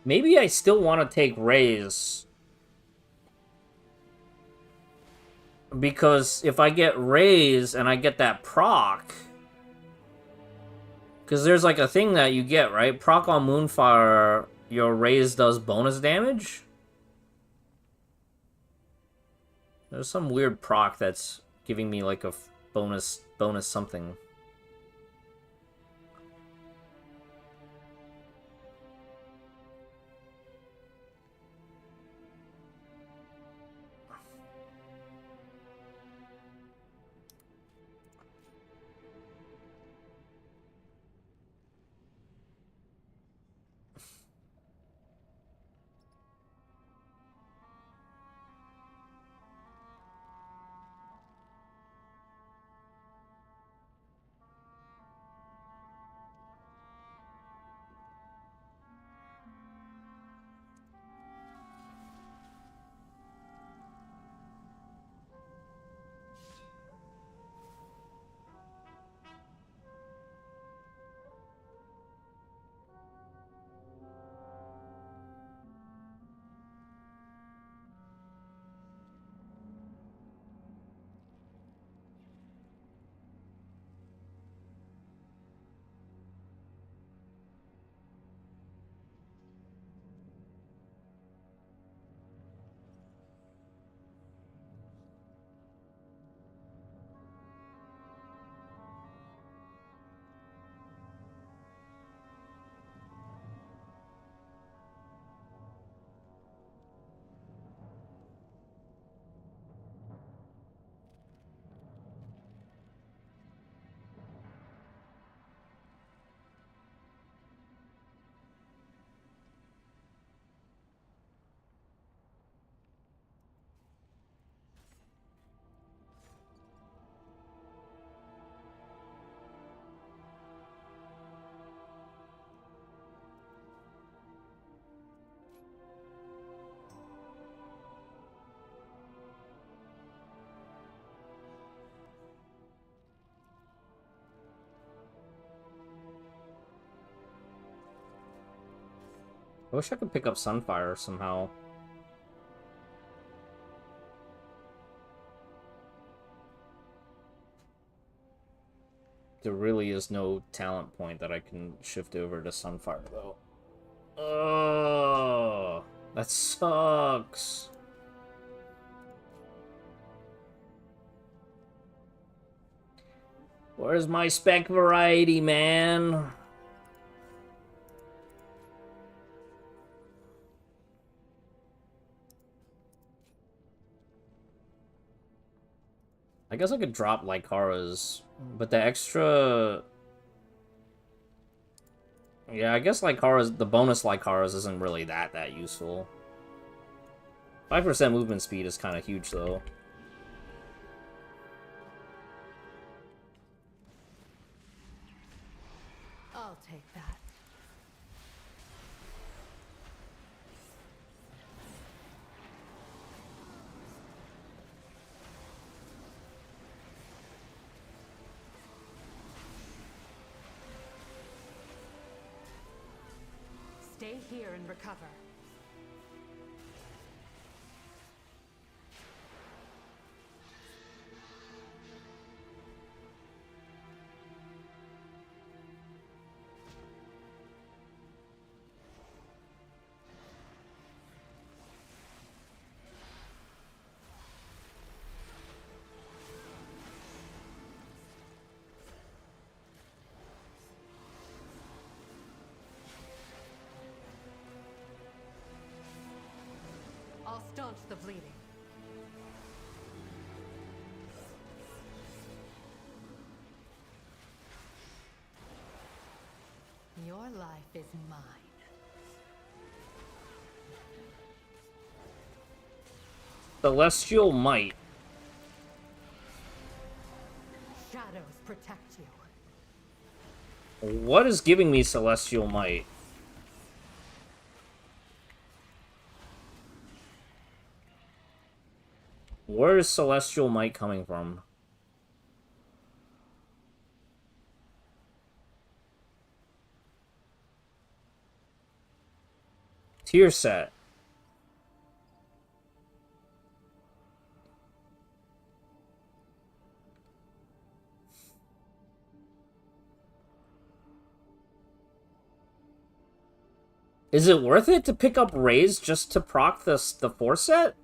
Maybe I still want to take Raise. Because if I get Raise and I get that proc... Because there's like a thing that you get, right? Proc on Moonfire, your Raise does bonus damage? There's some weird proc that's giving me like a bonus something. I wish I could pick up Sunfire somehow. There really is no talent point that I can shift over to Sunfire, though. Oh, that sucks. Where's my spec variety, man? I guess I could drop Lycara's, but the extra... Yeah, I guess Lycara's, the bonus Lycara's isn't really that useful. 5% movement speed is kind of huge, though. I'll take that. Stay here and recover. I'll staunch the bleeding. Your life is mine. Celestial Might. Shadows protect you. What is giving me Celestial Might? Where is Celestial Might coming from? Tier set. Is it worth it to pick up Raise just to proc the 4 set?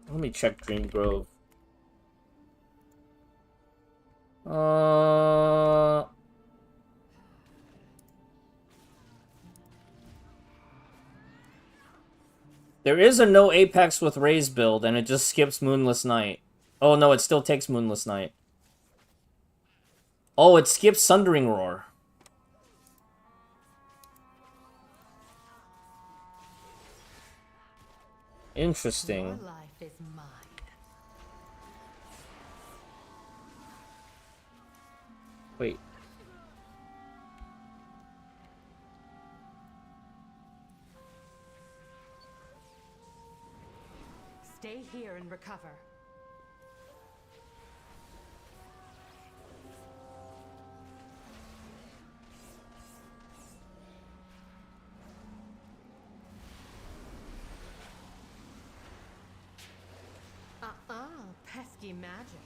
Let me check Dream Grove. There is a no Apex with Raze build, and it just skips Moonless Night. Oh, no, it still takes Moonless Night. Oh, it skips Sundering Roar. Interesting. Your life is mine. Wait. Stay here and recover. Pesky magic.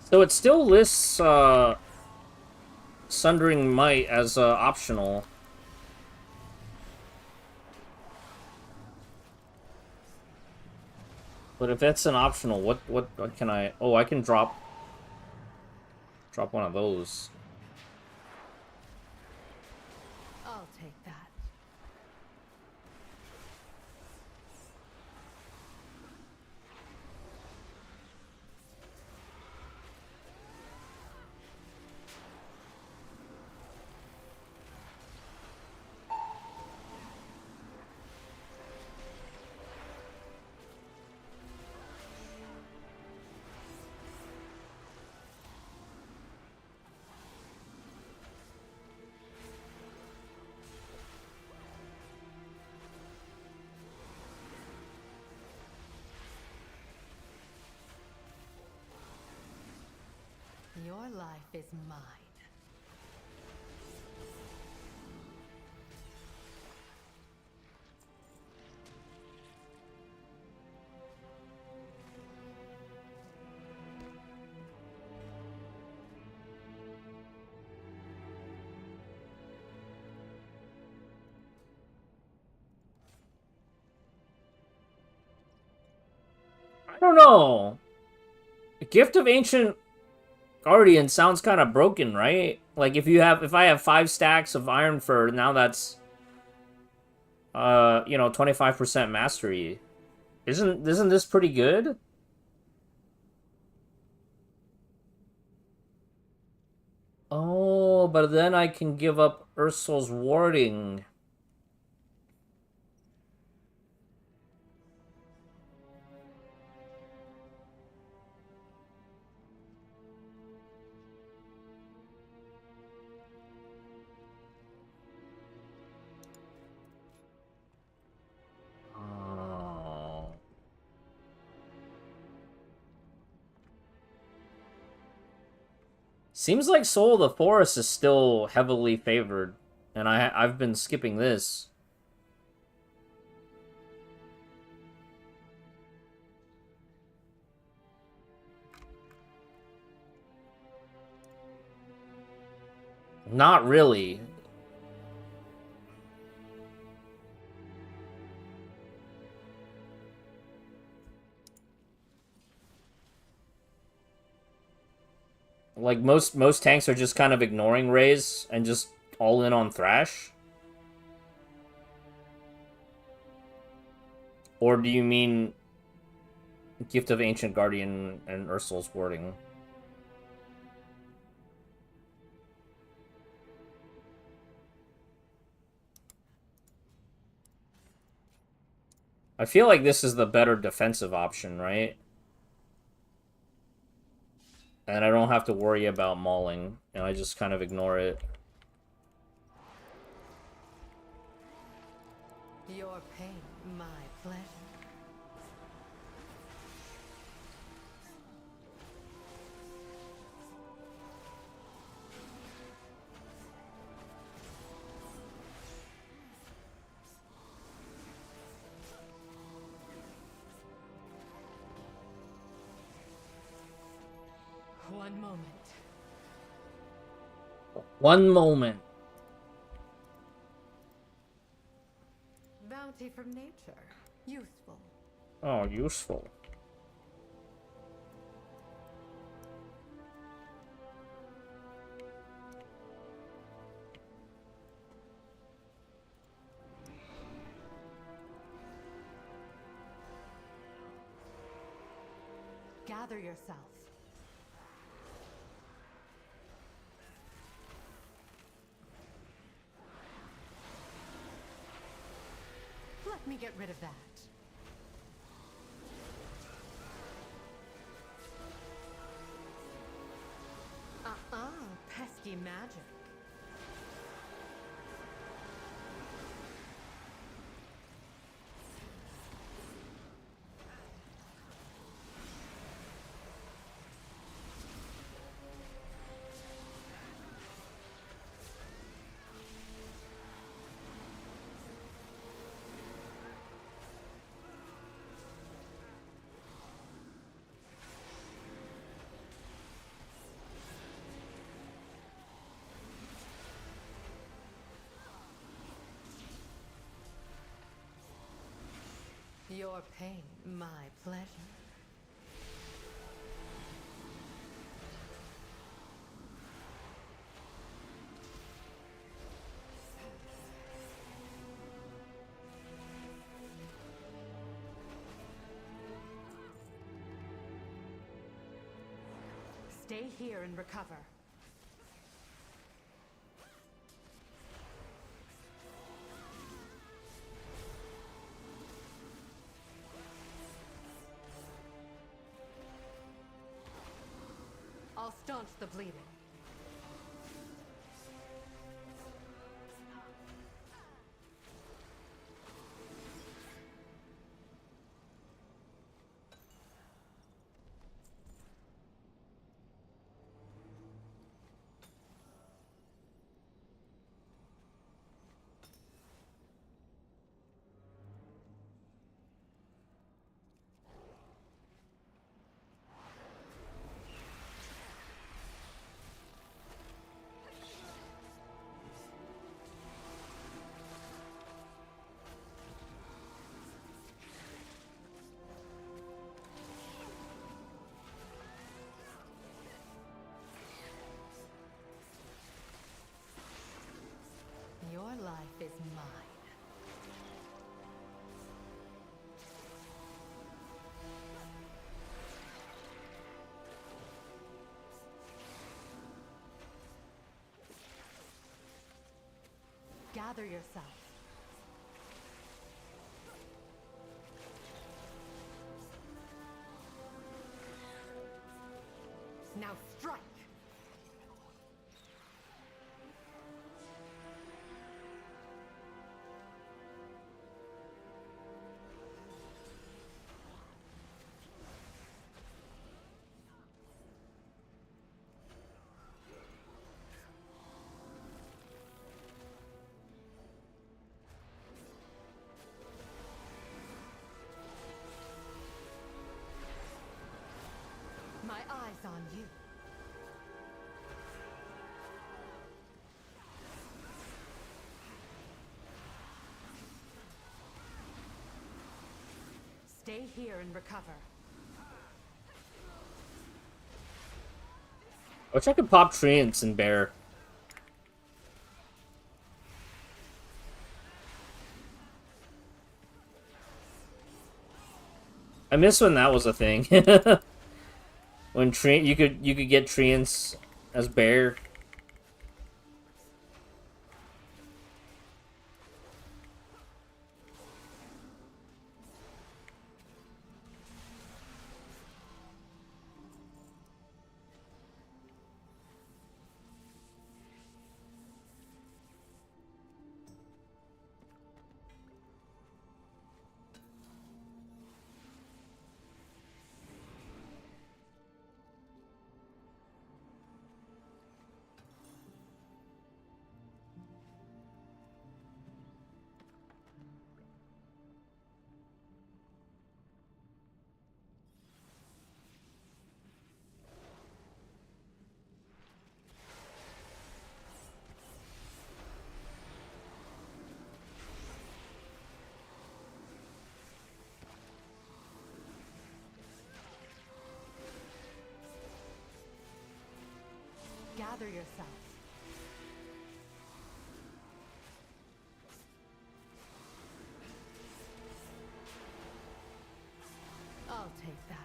So it still lists Sundering Might as optional. But if that's an optional, what can I... Oh, I can drop one of those. I'll take that. life is mine. I don't know. The Gift of Ancient Guardian sounds kind of broken, right? Like if I have 5 stacks of Iron Fur, now that's 25% mastery. Isn't this pretty good? Oh, but then I can give up Ursul's warding. Seems like Soul of the Forest is still heavily favored, and I've been skipping this. Not really. Like most tanks are just kind of ignoring Raze and just all in on Thrash. Or do you mean Gift of Ancient Guardian and Ursul's warding? I feel like this is the better defensive option, right? And I don't have to worry about mauling, and I just kind of ignore it. Your pain, my pleasure. One moment. One moment. Bounty from nature. Useful. Oh, useful. Gather yourself. Let me get rid of that. Pesky magic. Your pain, my pleasure. Stay here and recover. I'll staunch the bleeding. life is mine. Gather yourself. Now strike! My eyes on you. Stay here and recover. I wish I could pop treants in bear. I miss when that was a thing. When you could get treants as bear. Gather yourself. I'll take that.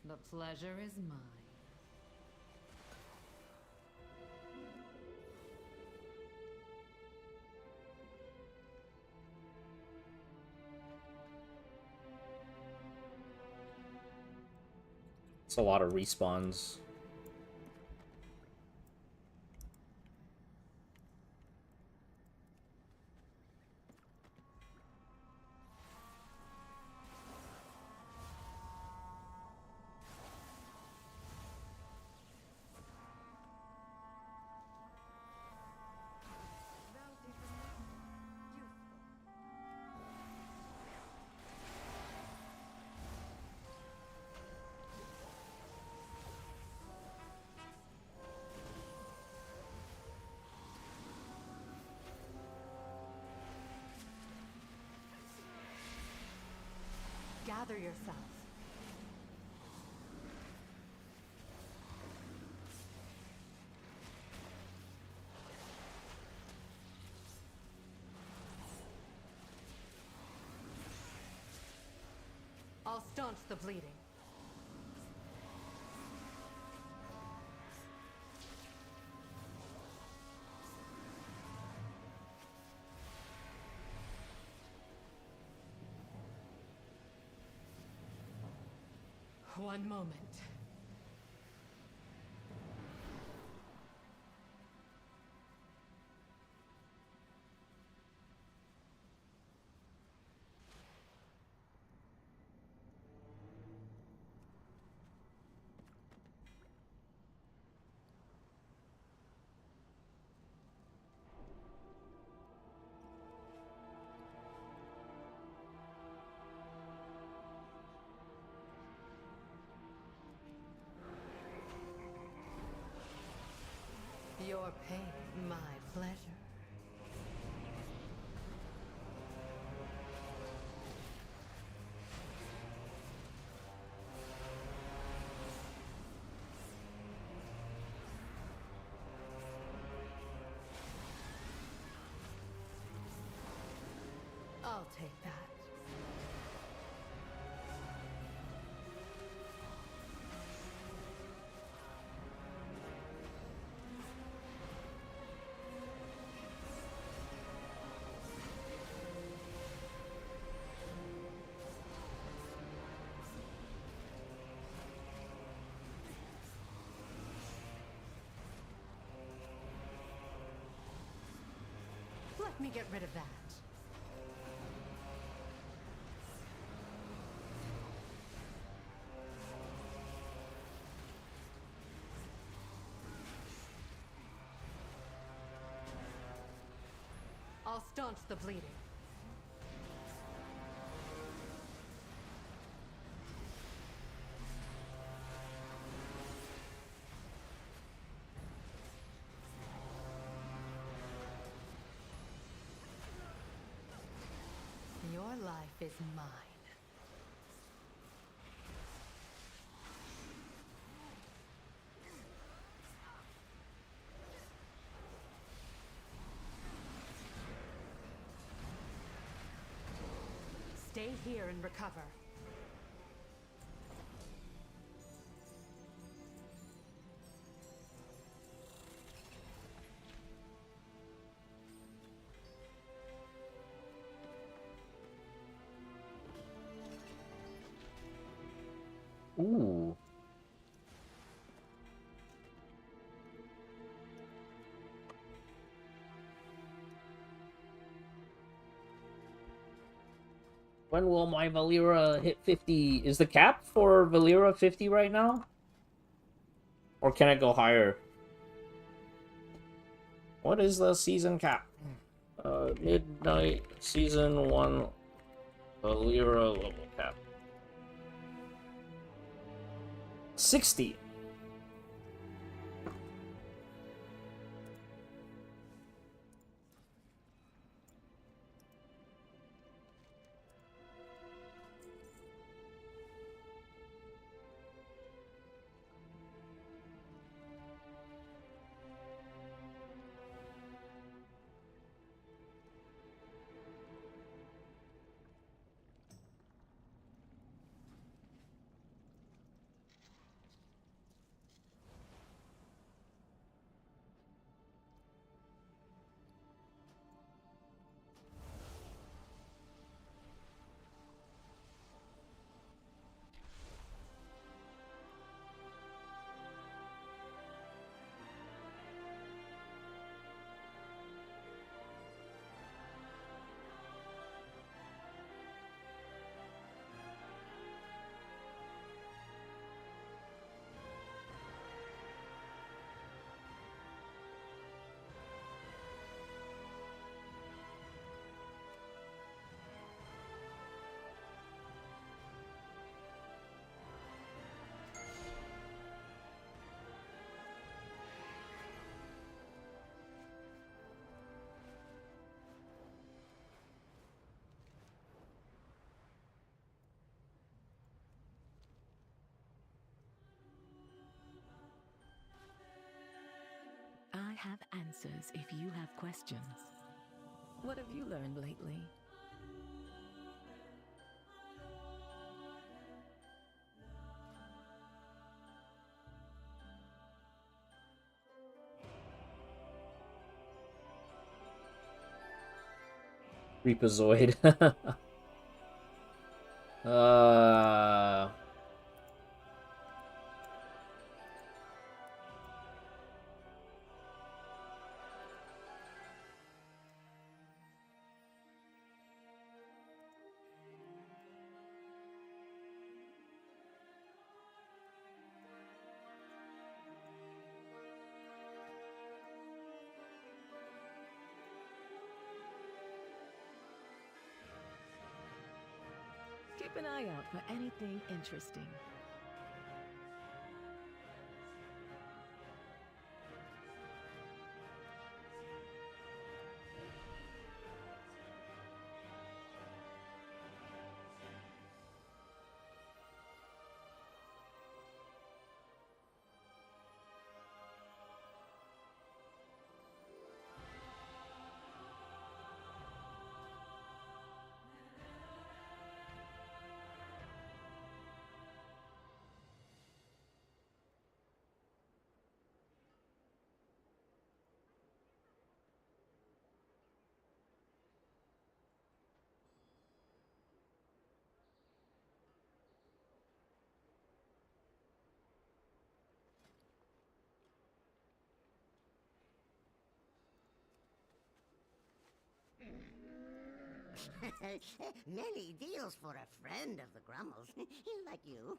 The pleasure is mine. It's a lot of respawns. Gather yourself. I'll staunch the bleeding. One moment. Your pain, my pleasure. I'll take that. Let me get rid of that. I'll staunch the bleeding. Your life is mine. Stay here and recover. Ooh. When will my Valera hit 50? Is the cap for Valera 50 right now? Or can it go higher? What is the season cap? Midnight season 1 Valera level cap. 60. I have answers if you have questions. What have you learned lately? Reapazoid. Keep an eye out for anything interesting. Many deals for a friend of the Grummles, like you.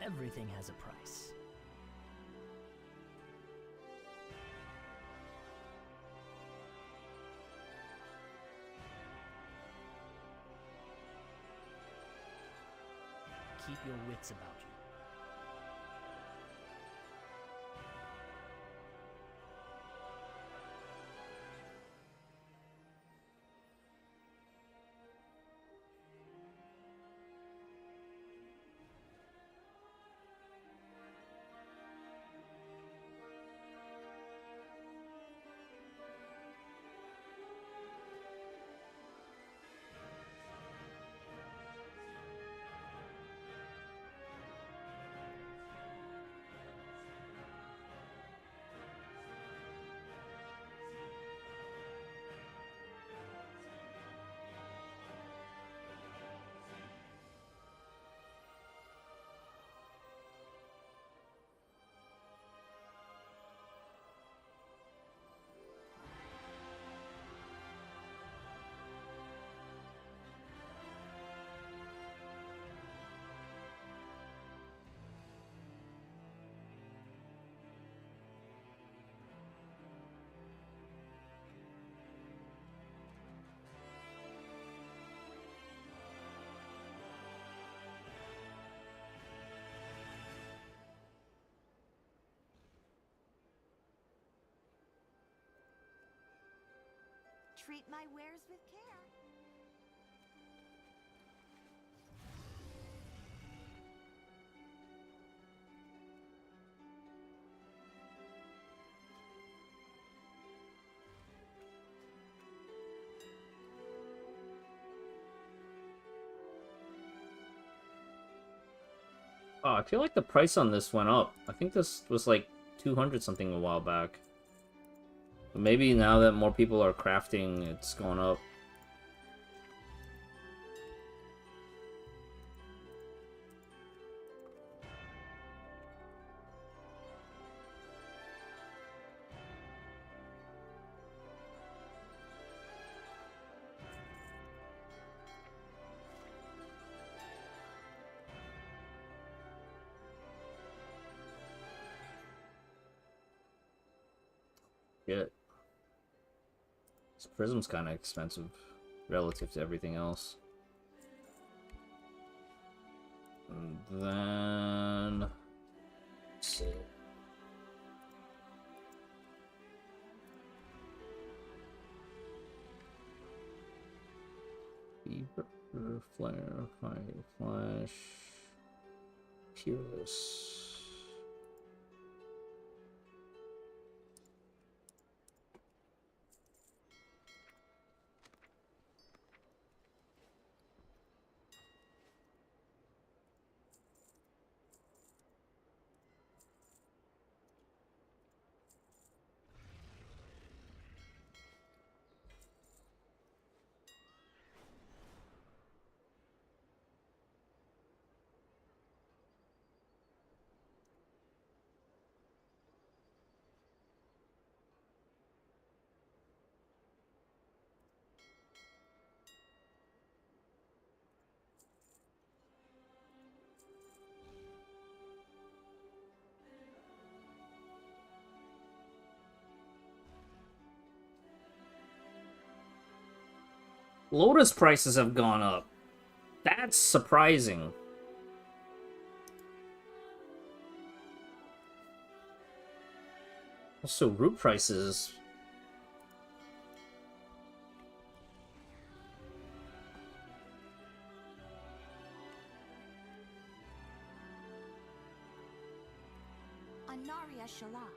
Everything has a price. Keep your wits about you. Treat my wares with care. Oh, I feel like the price on this went up. I think this was like 200 something a while back. But maybe now that more people are crafting, it's going up. Yeah. This prism's kind of expensive relative to everything else. And then... let's see. Fever, flare, fire, flash, Peerless. Lotus prices have gone up. That's surprising. Also, root prices. Lunaria Shala.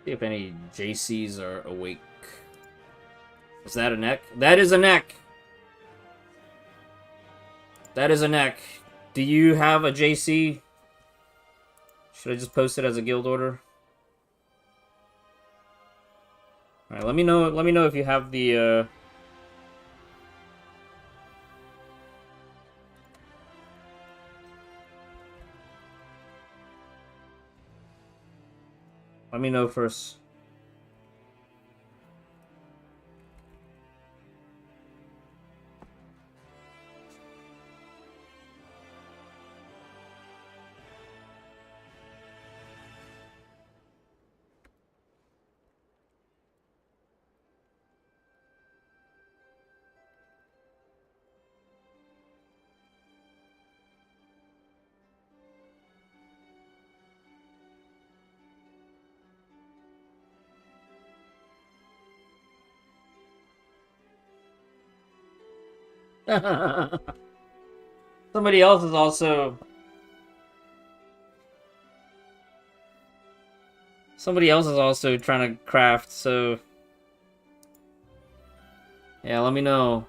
See if any JCs are awake. Is that a neck? That is a neck! That is a neck. Do you have a JC? Should I just post it as a guild order? Alright, let me know if you have the Let me know first. Somebody else is also... Somebody else is also trying to craft, so... Yeah, let me know.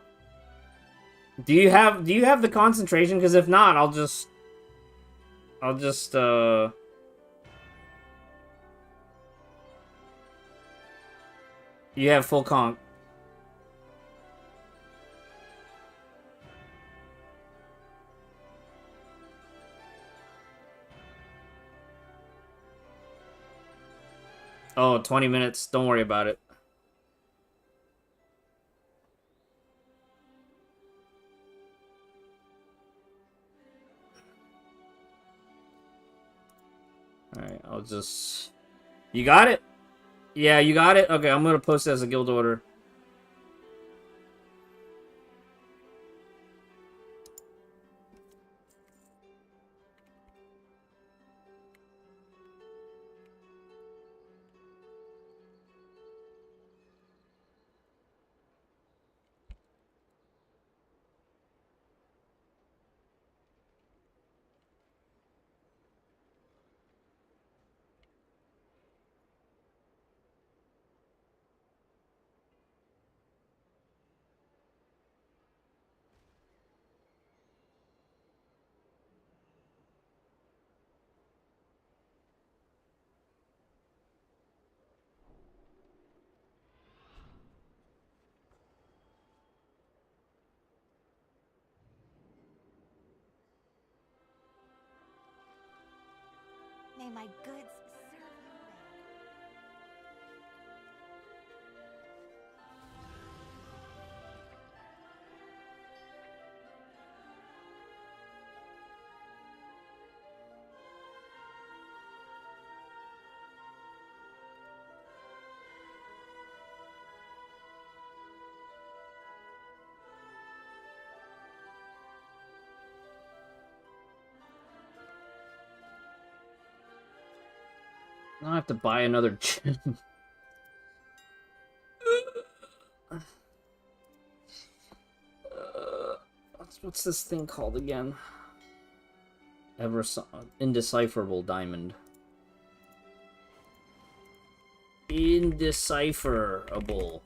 Do you have the concentration? Because if not, I'll just... You have full conch. Oh, 20 minutes. Don't worry about it. Alright, I'll just... You got it? Yeah, you got it? Okay, I'm gonna post it as a guild order. May my goods serve you well. Now I have to buy another gym. What's this thing called again? Indecipherable diamond. Indecipherable.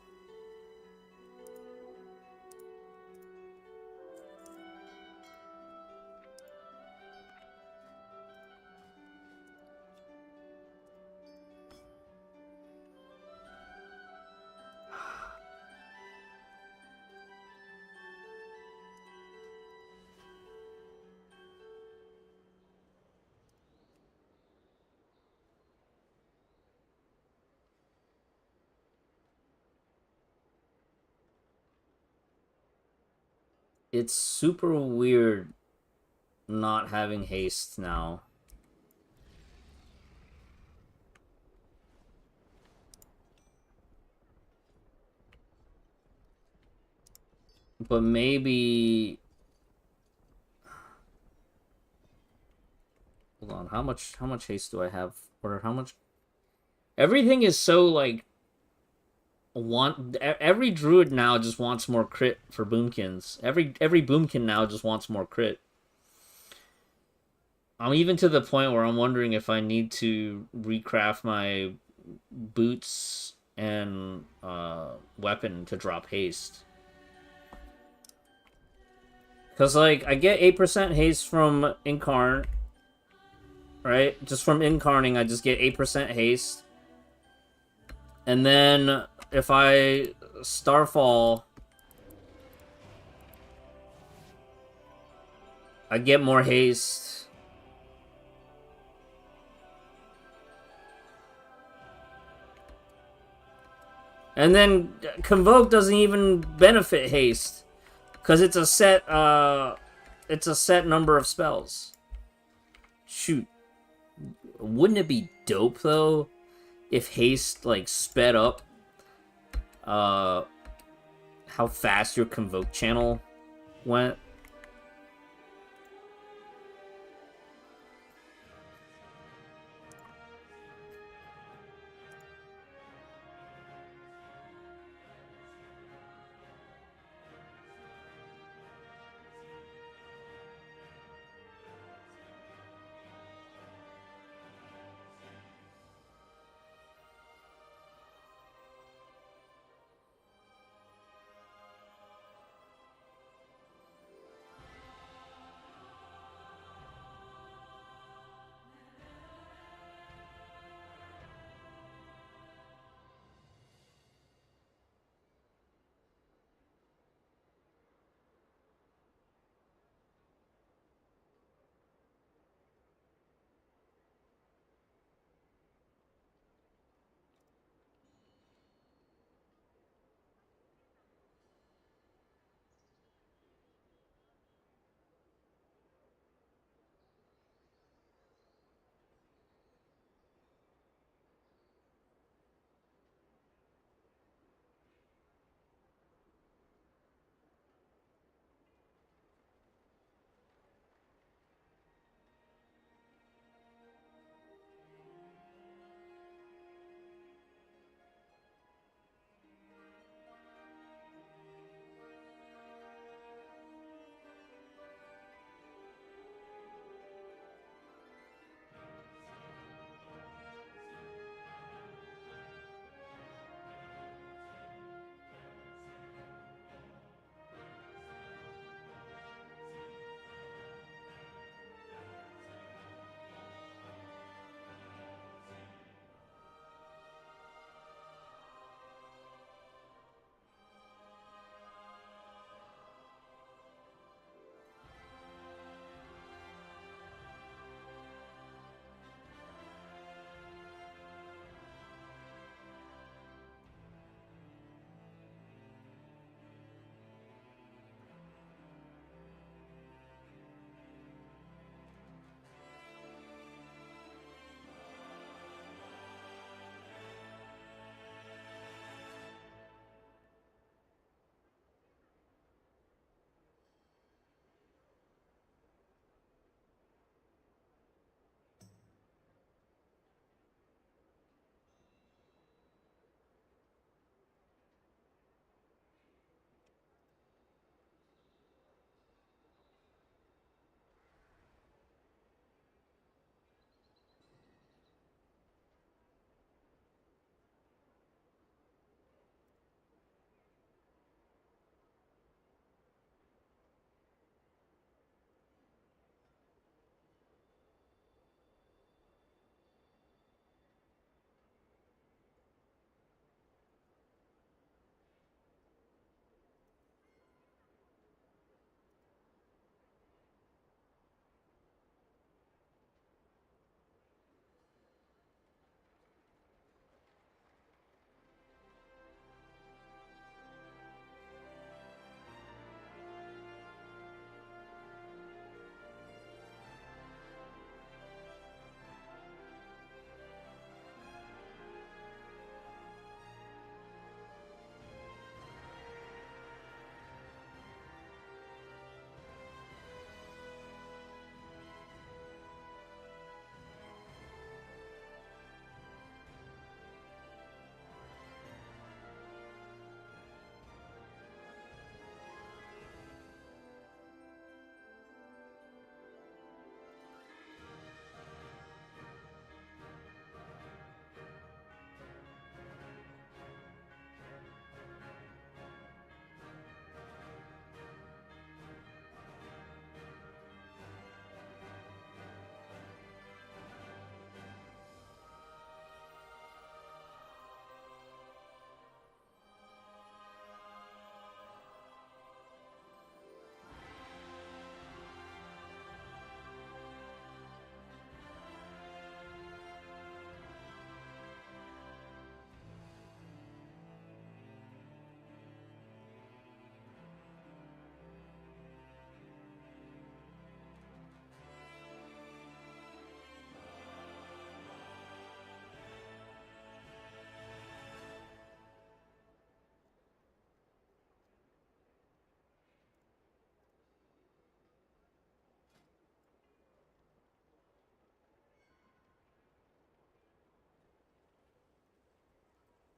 It's super weird not having haste now. But maybe... Hold on, how much haste do I have? Or how much... Everything is so, like... Every druid now just wants more crit for boomkins. Every boomkin now just wants more crit. I'm even to the point where I'm wondering if I need to recraft my boots and weapon to drop haste. Because, like, I get 8% haste from Incarn, right? Just from Incarning, I just get 8% haste. And then, if I Starfall, I get more haste. And then, Convoke doesn't even benefit haste. Because it's a set number of spells. Shoot. Wouldn't it be dope, though, if haste, like, sped up how fast your Convoke channel went?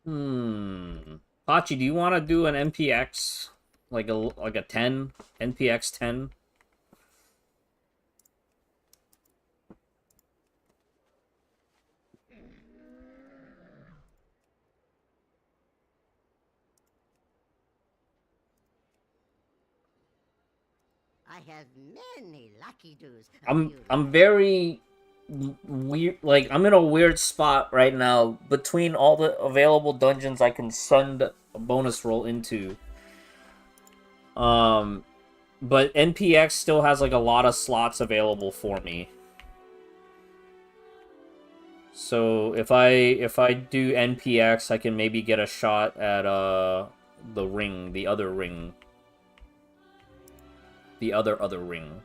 Pachi, do you want to do an NPX? Like a 10? NPX 10? I have many lucky doos. I'm very weird. Like, I'm in a weird spot right now between all the available dungeons I can send a bonus roll into. But NPX still has like a lot of slots available for me. So if I do NPX, I can maybe get a shot at the ring, the other ring. The other ring.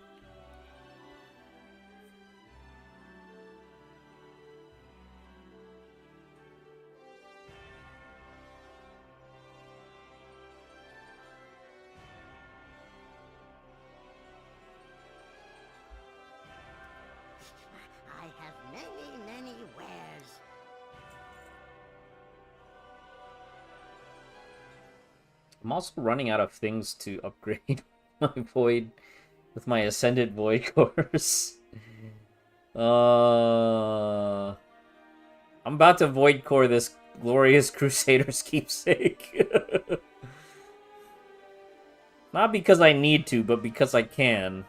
I have many wares. I'm also running out of things to upgrade my void with my ascended void course. I'm about to void core this glorious Crusader's keepsake. Not because I need to, but because I can.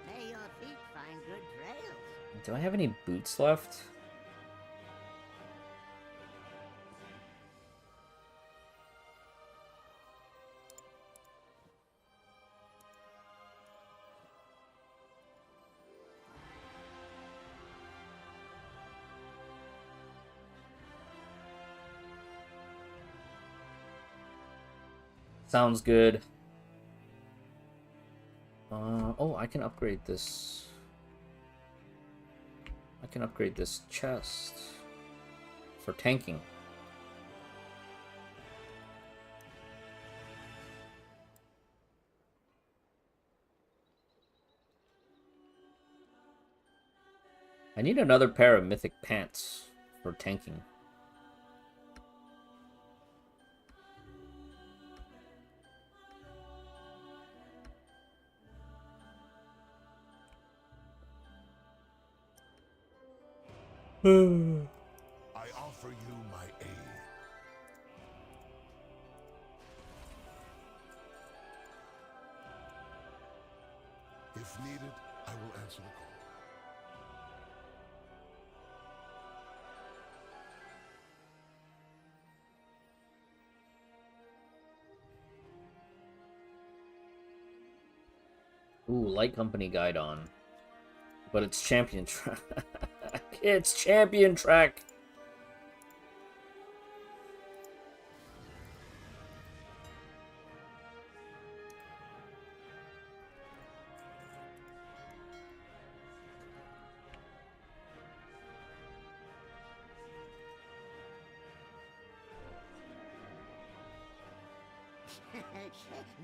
May your feet find good trails. Do I have any boots left? Sounds good. Oh, I can upgrade this. I can upgrade this chest for tanking. I need another pair of mythic pants for tanking. I offer you my aid. If needed, I will answer the call. Ooh, Light Company guide on. But it's champion track. It's champion track.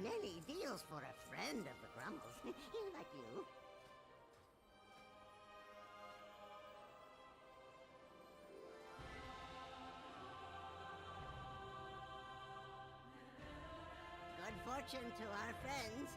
Many deals for a friend of the Grumbles. Like you. Good fortune to our friends.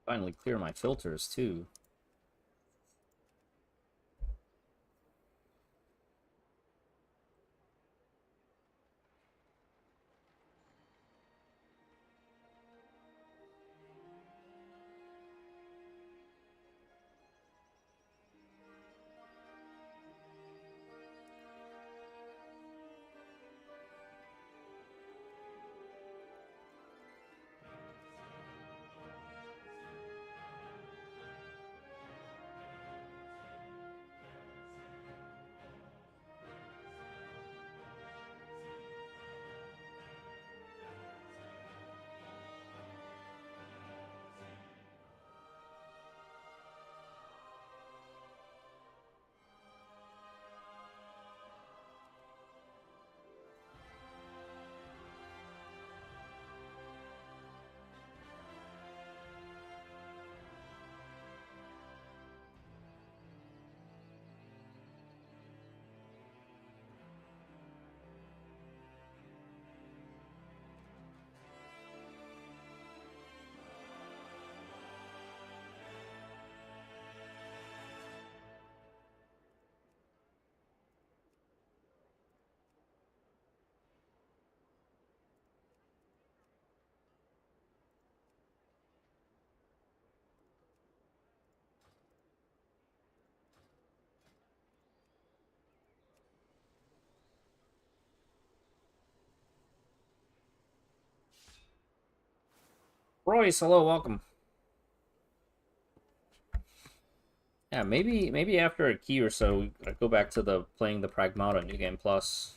Finally clear my filters too. Royce, hello, welcome. Yeah, maybe after a key or so, I go back to the playing the Pragmata New Game Plus.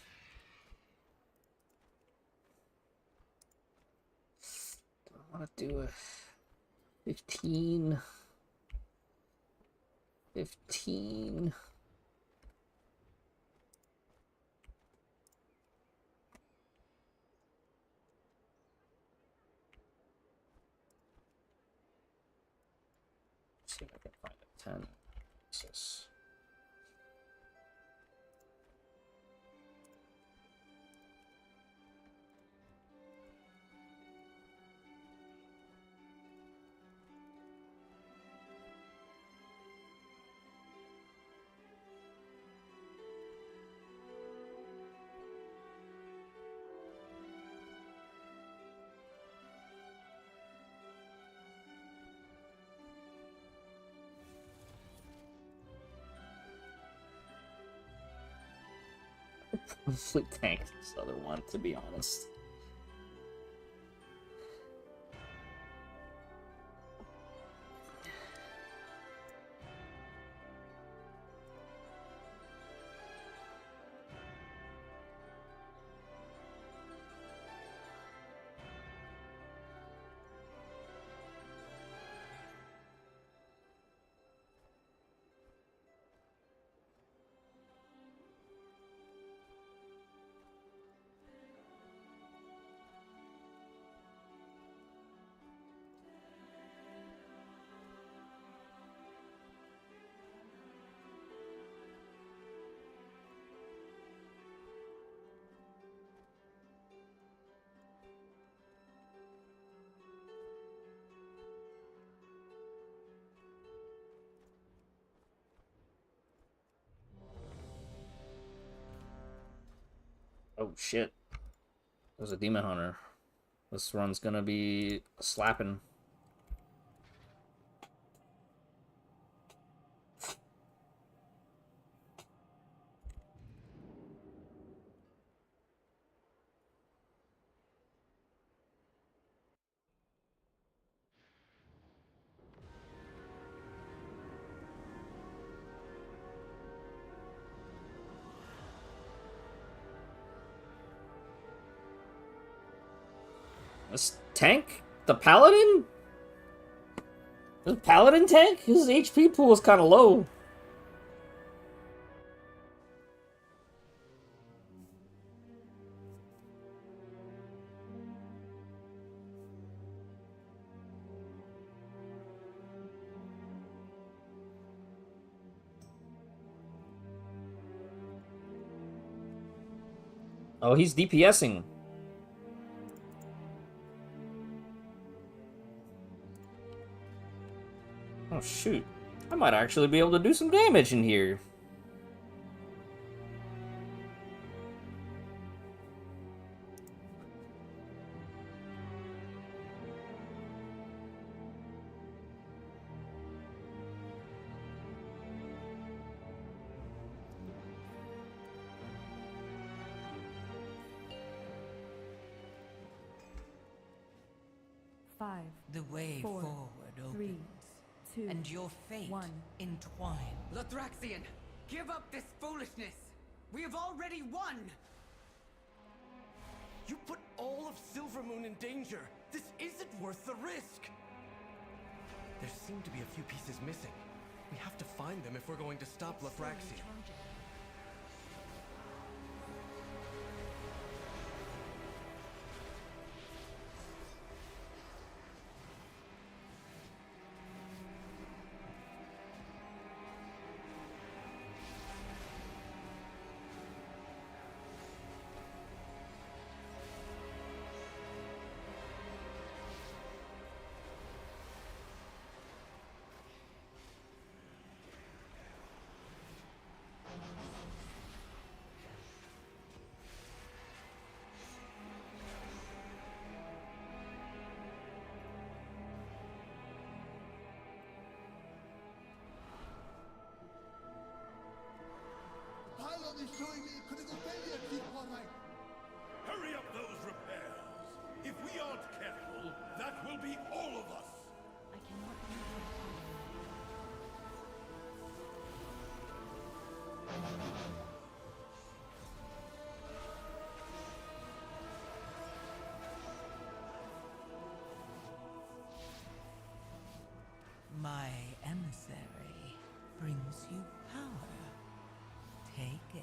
Do I want to do a 15? 15. See if I can find a 10. Jesus. Probably tank this other one, to be honest. Oh shit. There's a Demon Hunter. This run's gonna be slapping. This tank? The Paladin? The Paladin tank? His HP pool is kind of low. Oh, he's DPSing. Oh, shoot. I might actually be able to do some damage in here. The way forward opens, and your fate entwined. Lathraxian, give up this foolishness! We have already won! You put all of Silvermoon in danger! This isn't worth the risk! There seem to be a few pieces missing. We have to find them if we're going to stop Lathraxian. My emissary brings you power. Take it.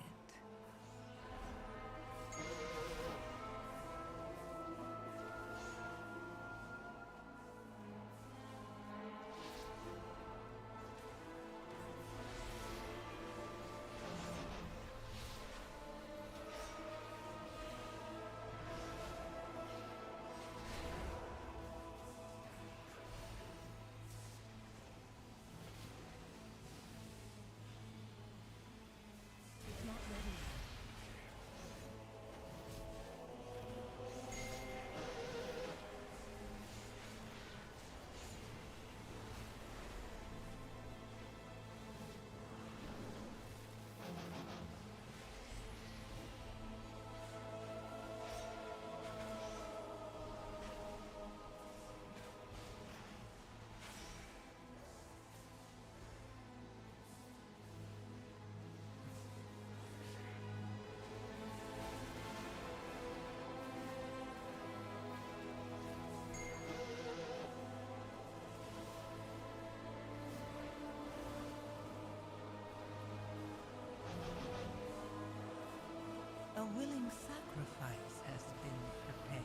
A willing sacrifice has been prepared.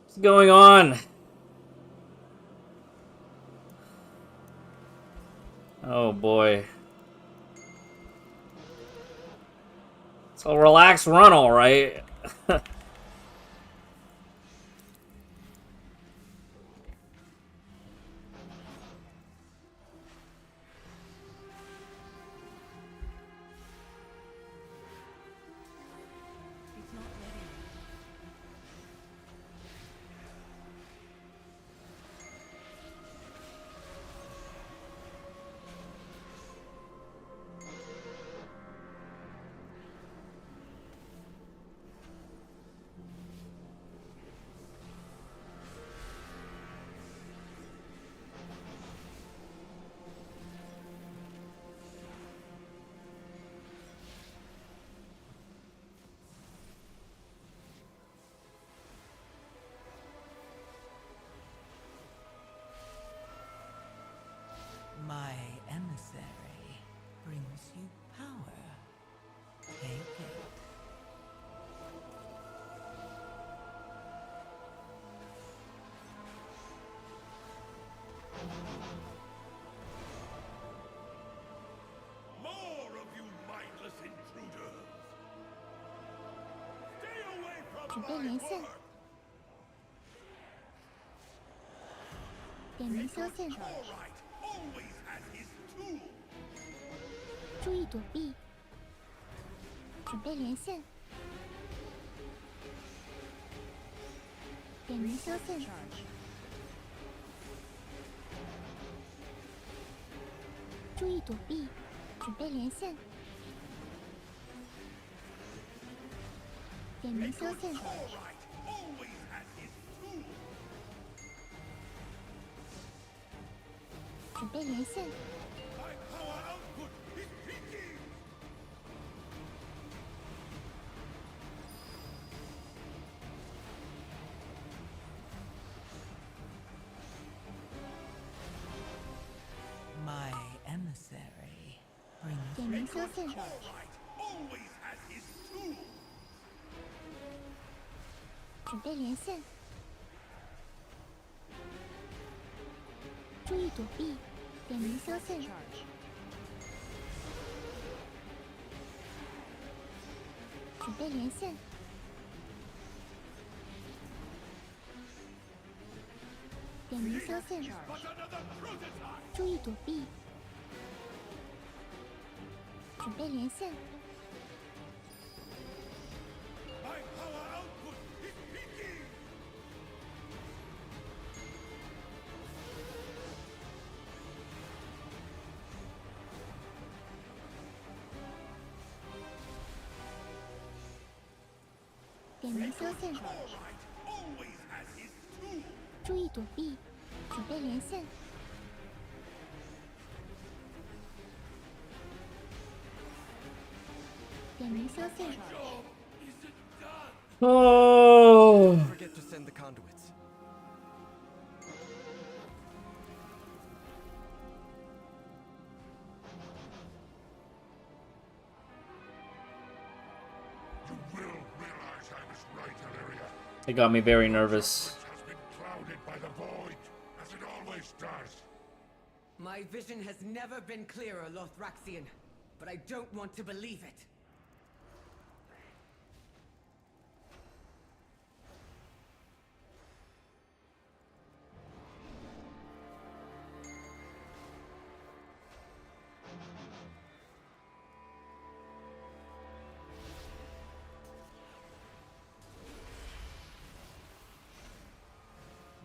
What's going on? Oh boy. It's a relaxed run, alright. My emissary brings you power. Take it. More of you mindless intruders! Stay away from 准备 my 连线， work! 点名消线， All right, always has his tool. 注意躲避，准备连线，点名消线，注意躲避，准备连线，点名消线， All right, always has his tool. 准备连线， My power output is peaking. My emissary brings 点名消线， All right, always has his tool. 准备连线，注意躲避，点名消线，准备连线，点名消线， But another prototype. 注意躲避，准备连线， My power output is peaking. 点名修线，注意躲避，准备连线。点名修线。 Oh. Don't forget to send the conduits. You will realize I was right, Illyria. It got me very nervous. Has been clouded by the void, as it always does. My vision has never been clearer, Lothraxian, but I don't want to believe it.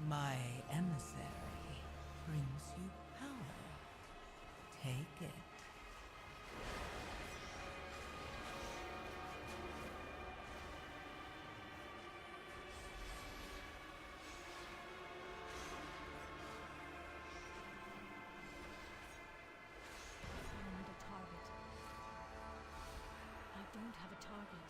My emissary brings you power. Take it. I need a target. I don't have a target.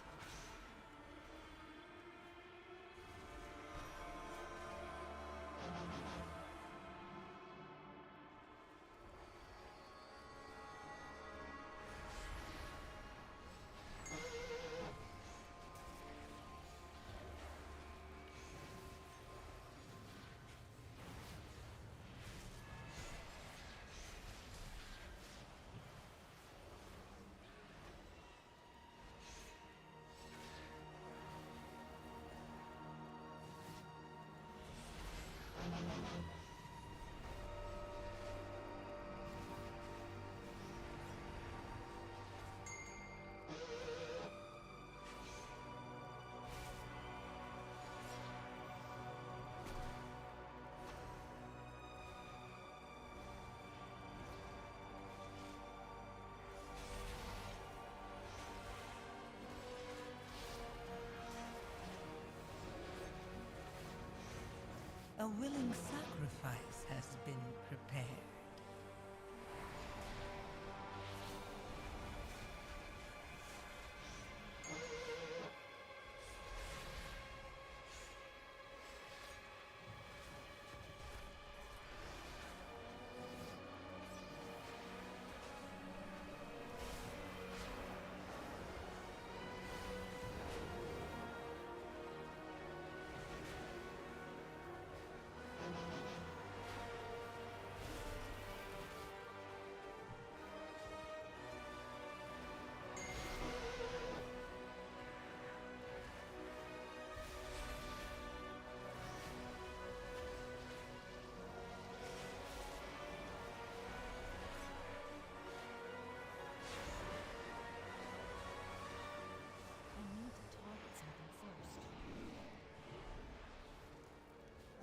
A willing sacrifice has been prepared.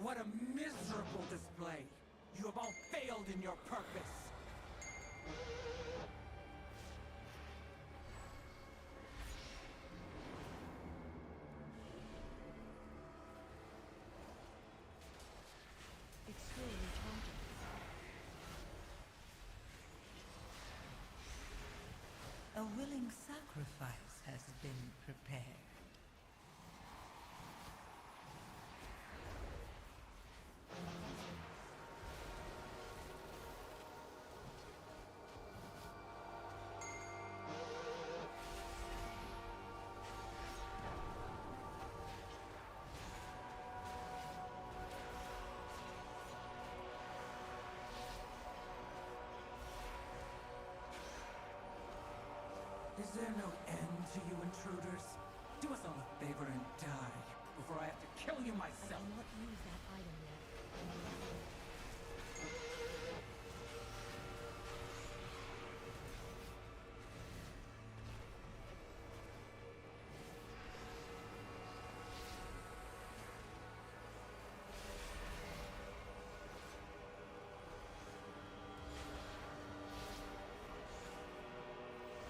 What a miserable display! You have all failed in your purpose! It's slowly charging. A willing sacrifice has been prepared. Is there no end to you intruders? Do us all a favor and die before I have to kill you myself. I cannot use that item yet.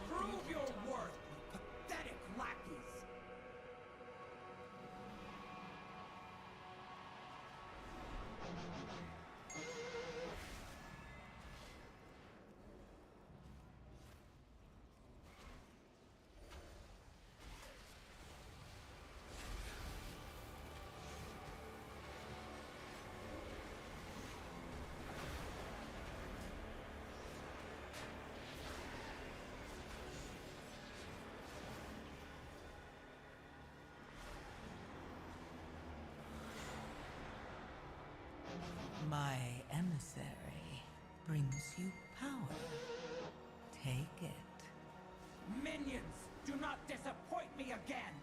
Prove your worth, pathetic lackeys! brings you power. Take it. Minions, do not disappoint me again!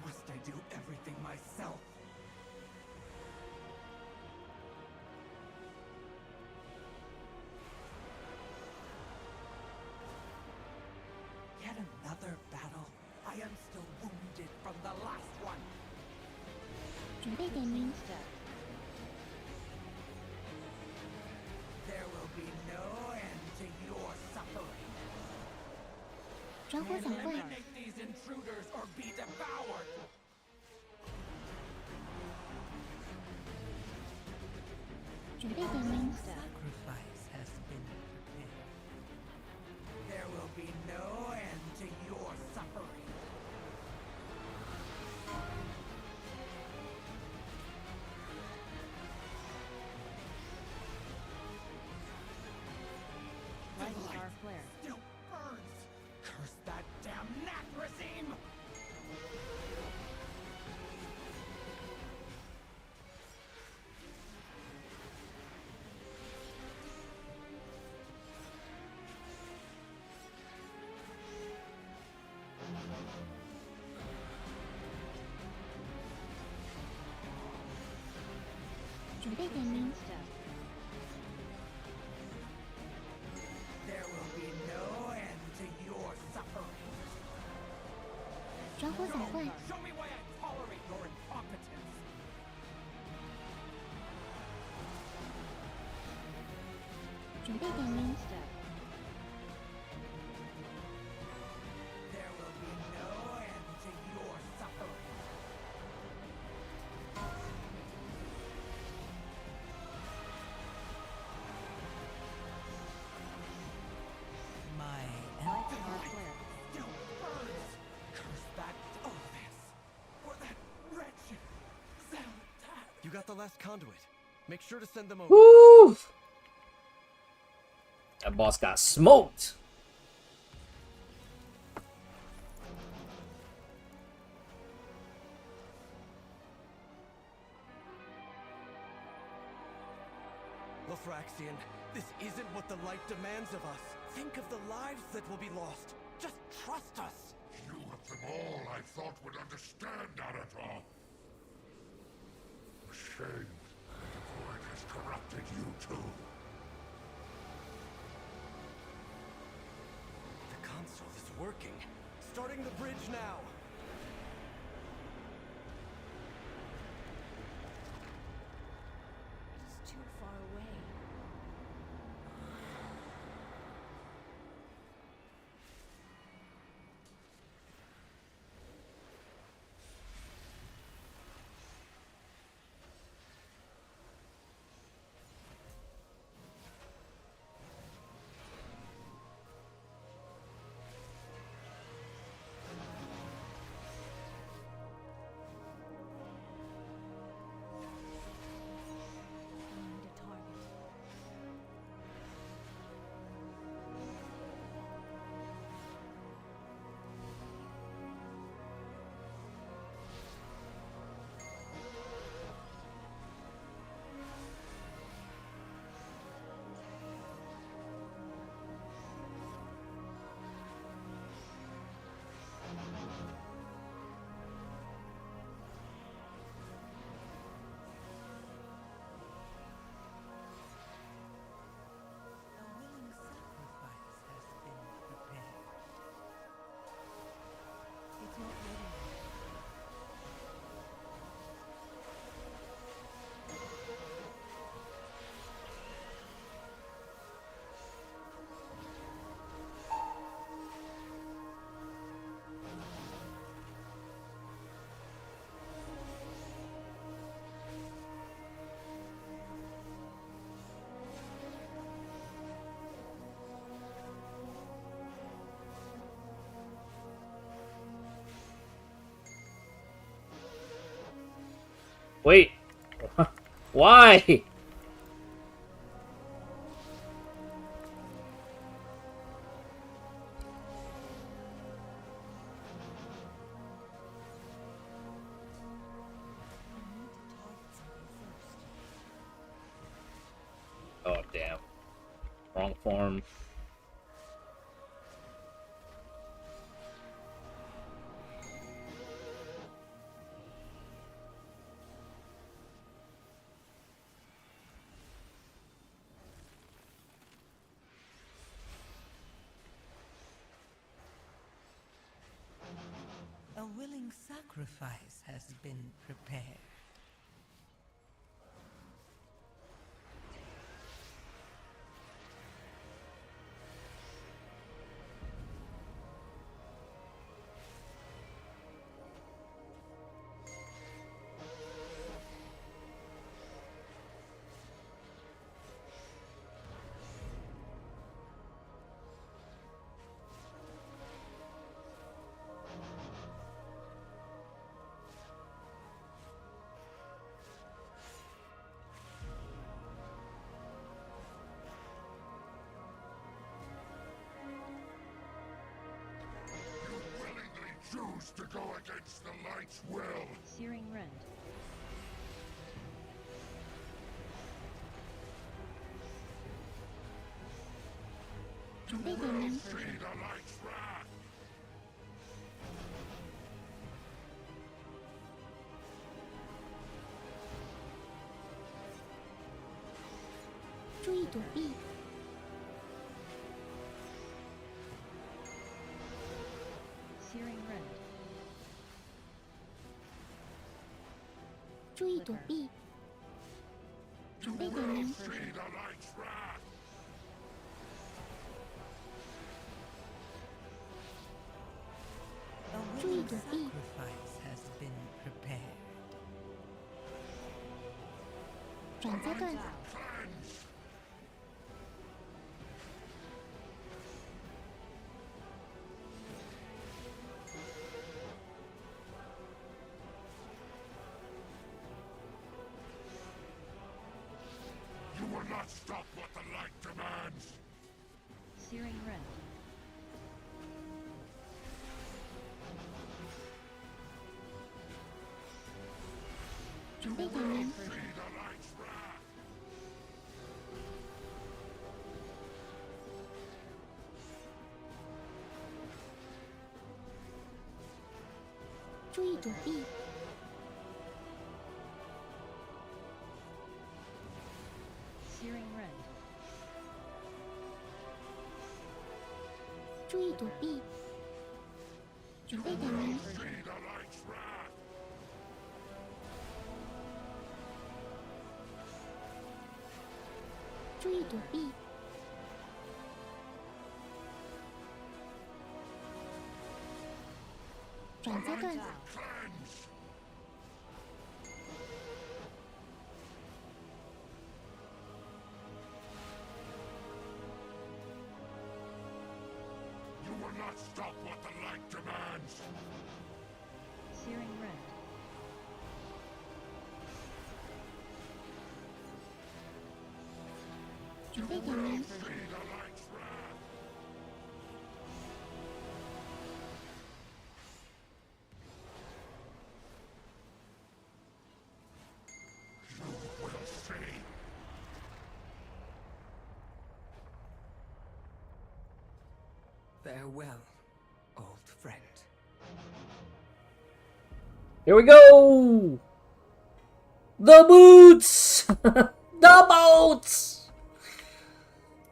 Must I do everything myself? Yet another battle. I am still wounded from the last one. 准备点名。 There will be no end to your suffering. 转火伞怪。 Eliminate these intruders or be devoured. 准备点名。 Sacrifice has been prepared. There will be no end to your suffering. Lightning star flare. Still burns. Curse that damn gnat regime!准备点名。 There will be no end to your suffering. 转火伞怪。 Show me why I tolerate your incompetence. 准备点名。 There will be no end to your suffering. My Lightning star flare. Still burns. Curse that offense. Or that wretched Zelda. You got the last conduit. Make sure to send them over. Woo! That boss got smoked. Lothraxian, this isn't what the light demands of us. Think of the lives that will be lost. Just trust us. You of them all I thought would understand, Arator. A shame that the void has corrupted you too. The console is working. Starting the bridge now. It's too far away. Wait. Why? Oh, damn. Wrong form. A willing sacrifice has been prepared. Choose to go against the light's will. Searing Rend. You will see the light's wrath. 注意躲避。Searing Rend. 注意躲避。准备点燃。 See the light's wrath. 注意躲避。 Sacrifice has been prepared. 转阶段。 You will not stop what the light demands. Searing Rend. 准备点燃。 See the light's wrath. 注意躲避。 Searing Rend. 注意躲避。准备点燃。 See the light's wrath. 注意躲避。转阶段。 You will not stop what the light demands. Searing Rend. 准备点燃。 See the light's wrath. 'You will see. Farewell, old friend. Here we go! The boots! The boats!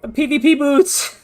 The PvP boots!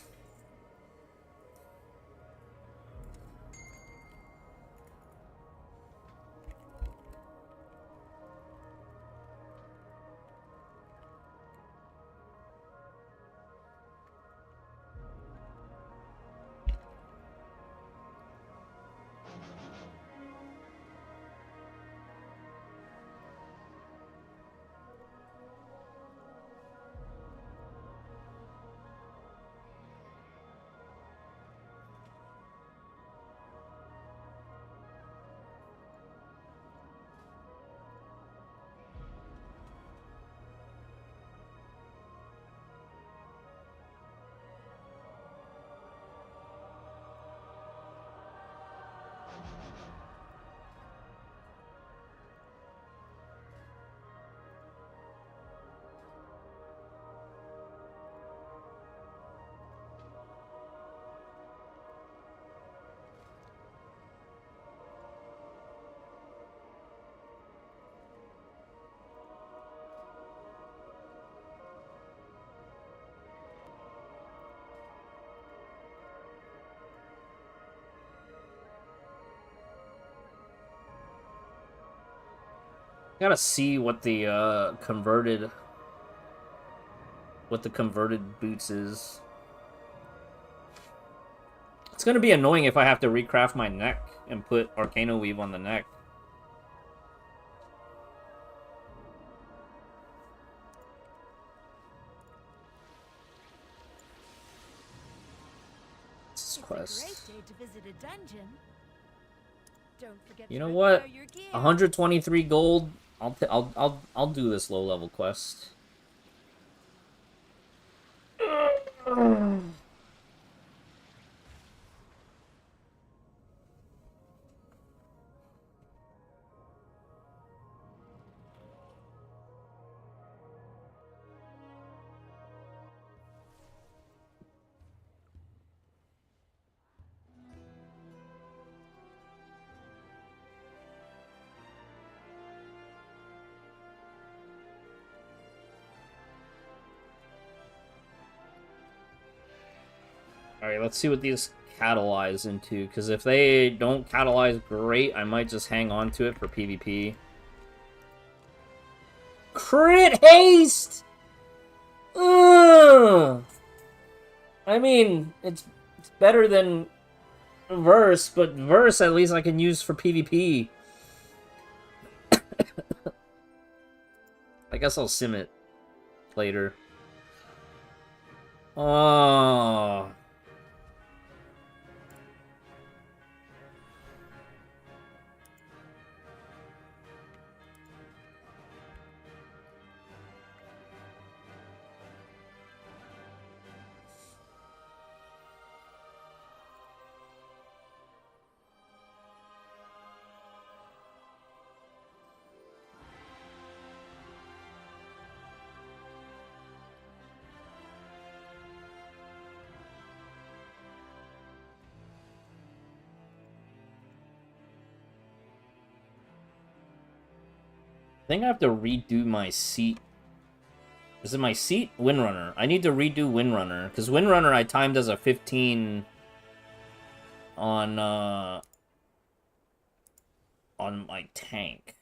Gotta see what the converted boots is. It's gonna be annoying if I have to recraft my neck and put Arcano Weave on the neck. This quest. Great day to visit a dungeon. Don't forget You to know what? prepare your gear. 123 gold. I'll do this low level quest. Alright, let's see what these catalyze into, because if they don't catalyze great, I might just hang on to it for PvP. Crit haste! Ugh! I mean, it's better than Verse, but Verse at least I can use for PvP. I guess I'll sim it later. Oh. I think I have to redo my seat. Is it my seat? Windrunner. I need to redo Windrunner, because Windrunner I timed as a 15 on my tank.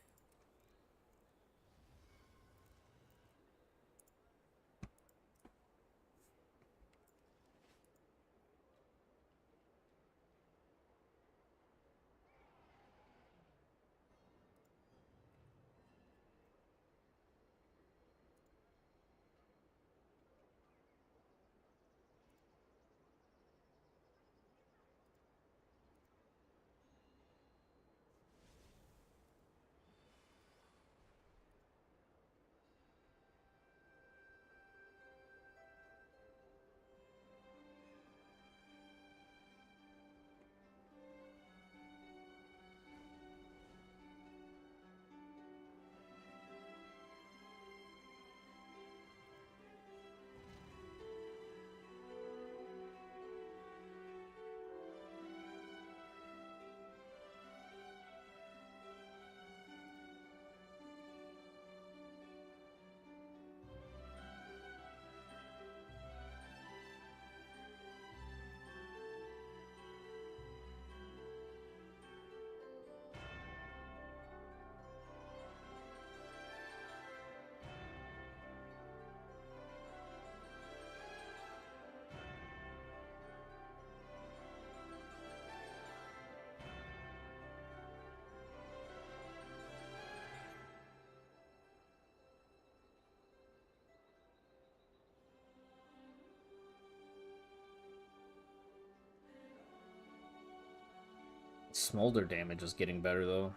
Smolder damage is getting better, though.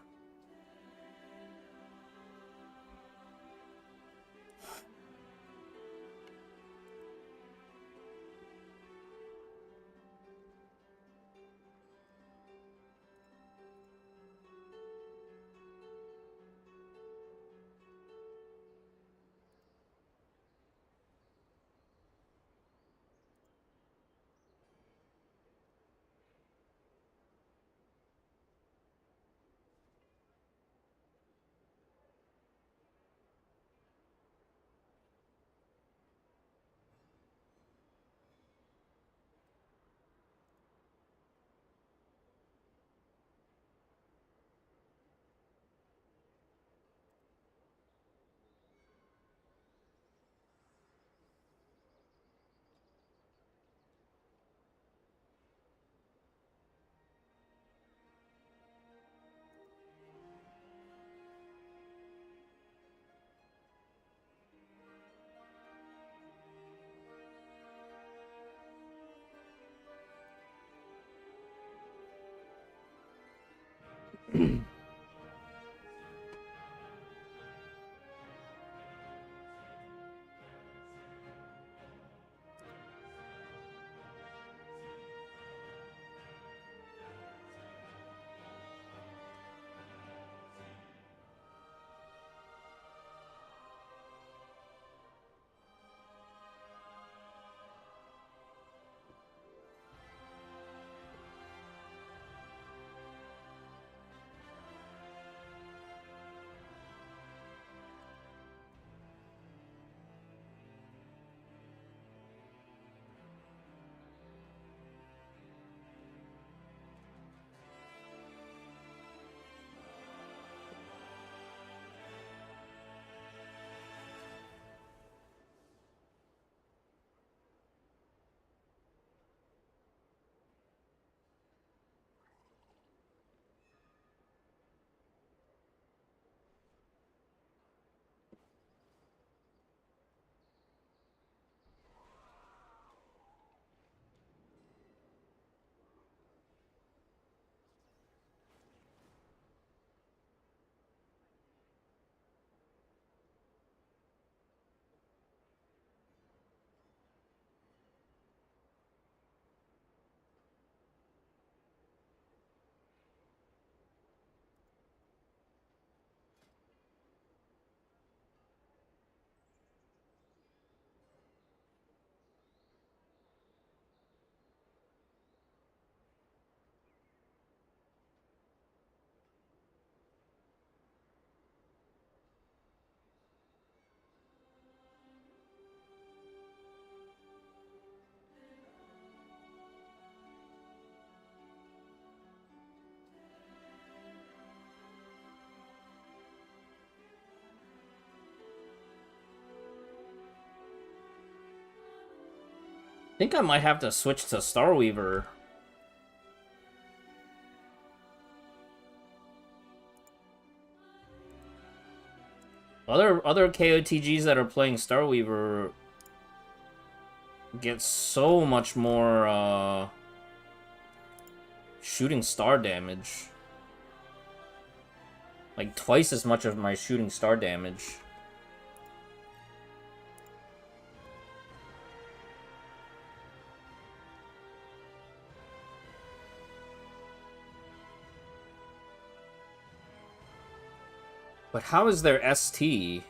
I think I might have to switch to Starweaver. Other KOTGs that are playing Starweaver get so much more shooting star damage. Like twice as much of my shooting star damage. But how is there ST?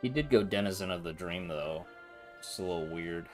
He did go Denizen of the Dream, though. It's a little weird.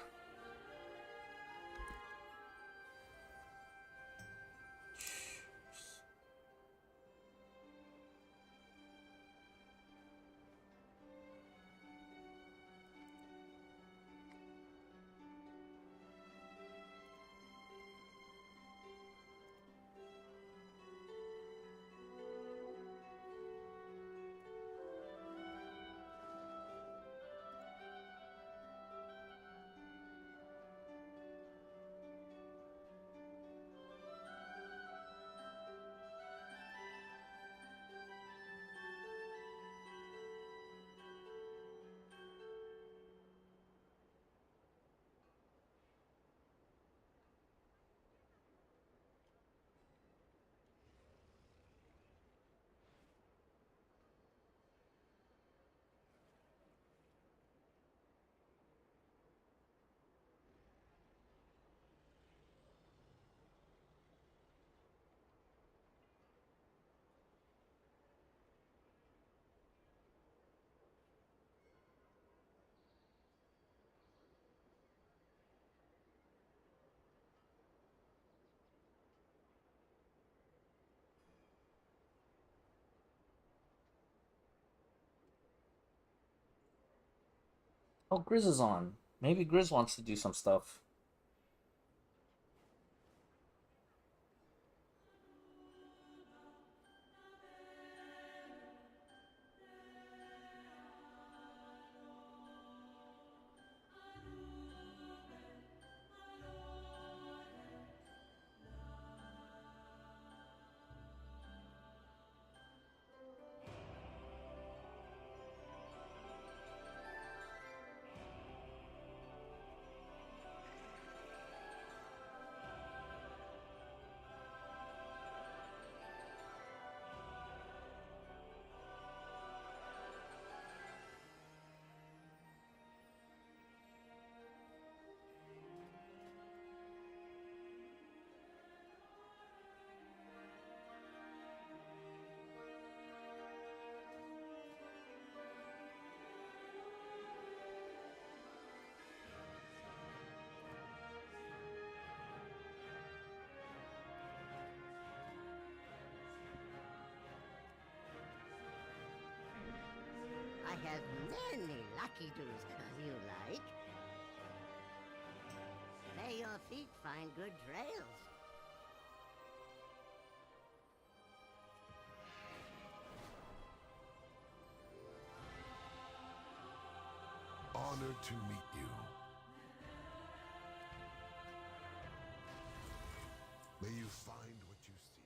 Oh, Grizz is on. Maybe Grizz wants to do some stuff. I have many lucky do's you like. May your feet find good trails. Honored to meet you. May you find what you seek.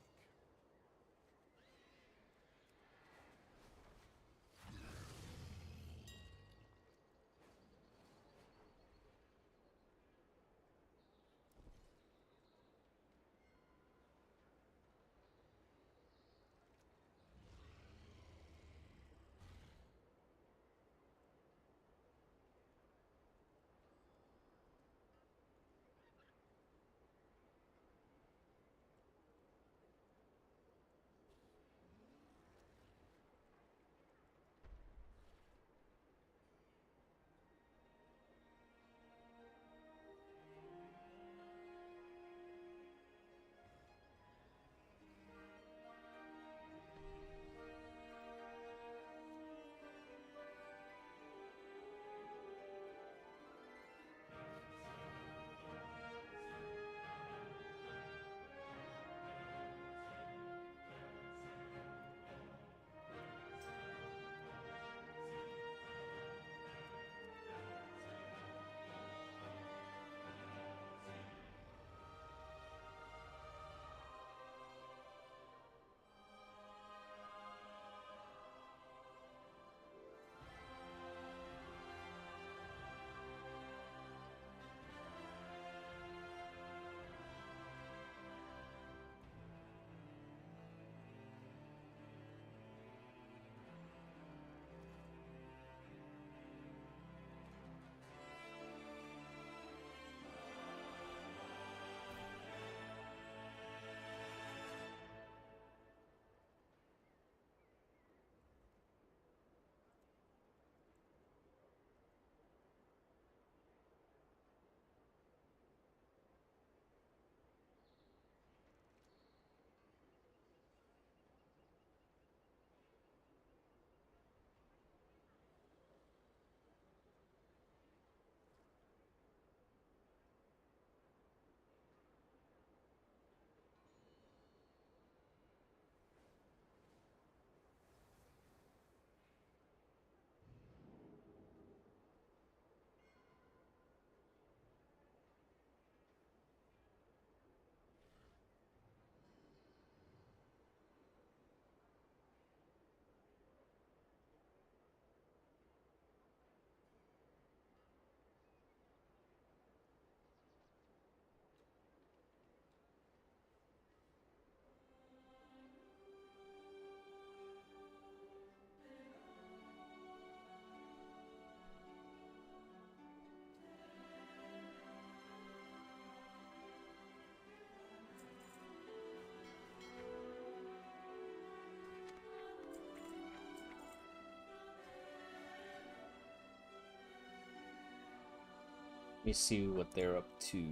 Let me see what they're up to.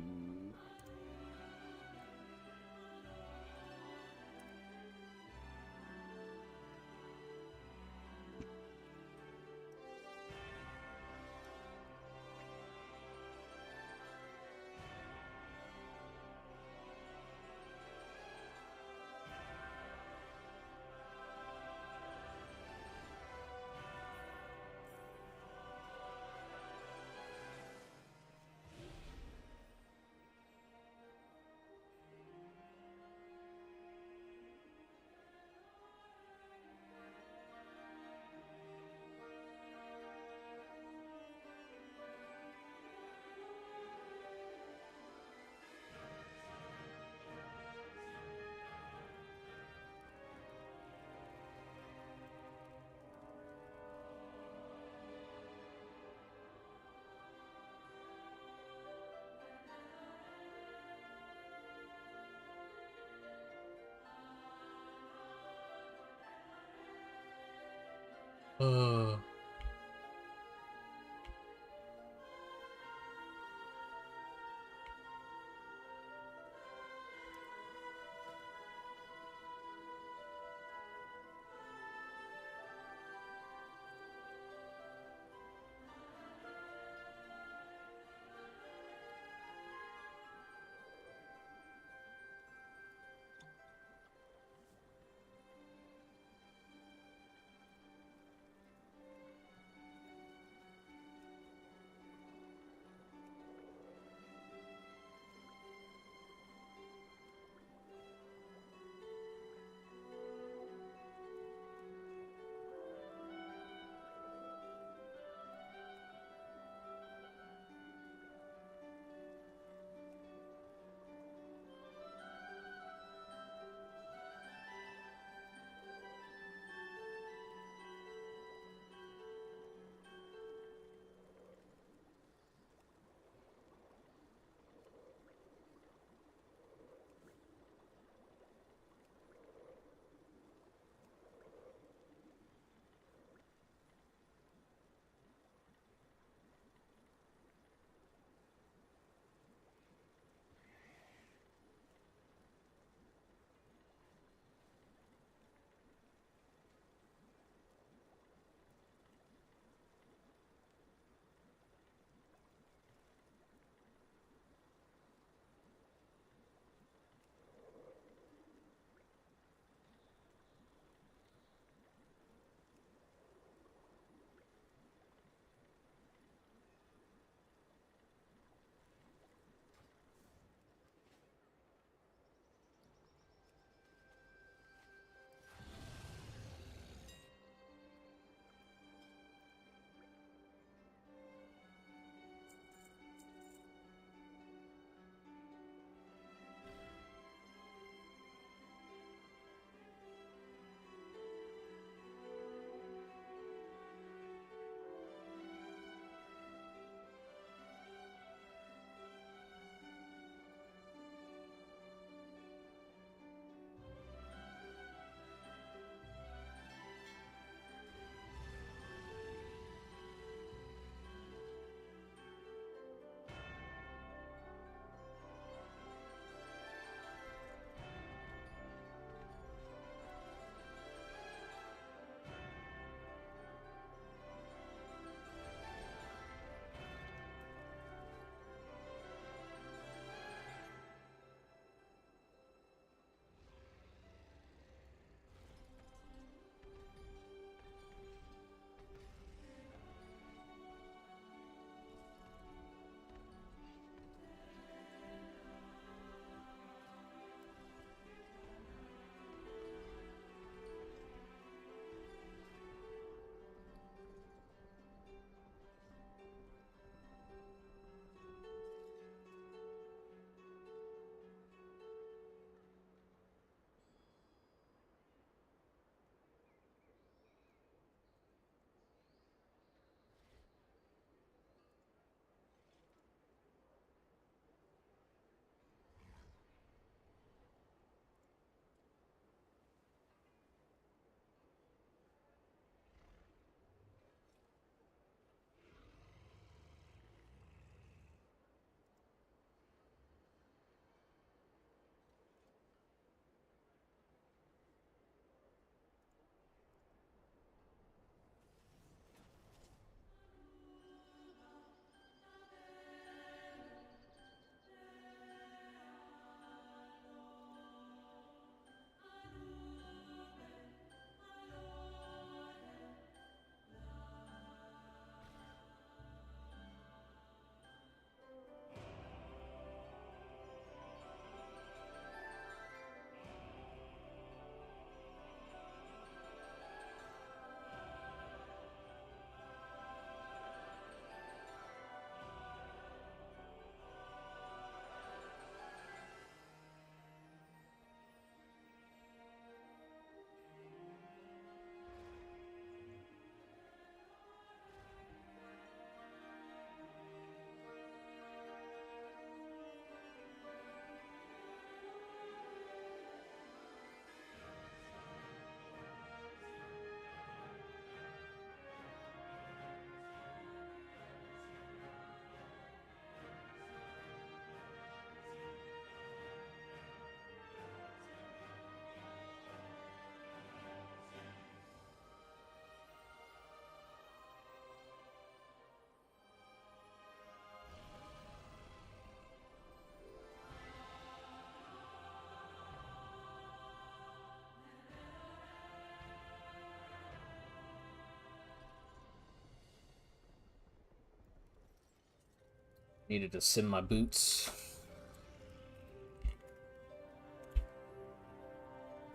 Needed to sim my boots.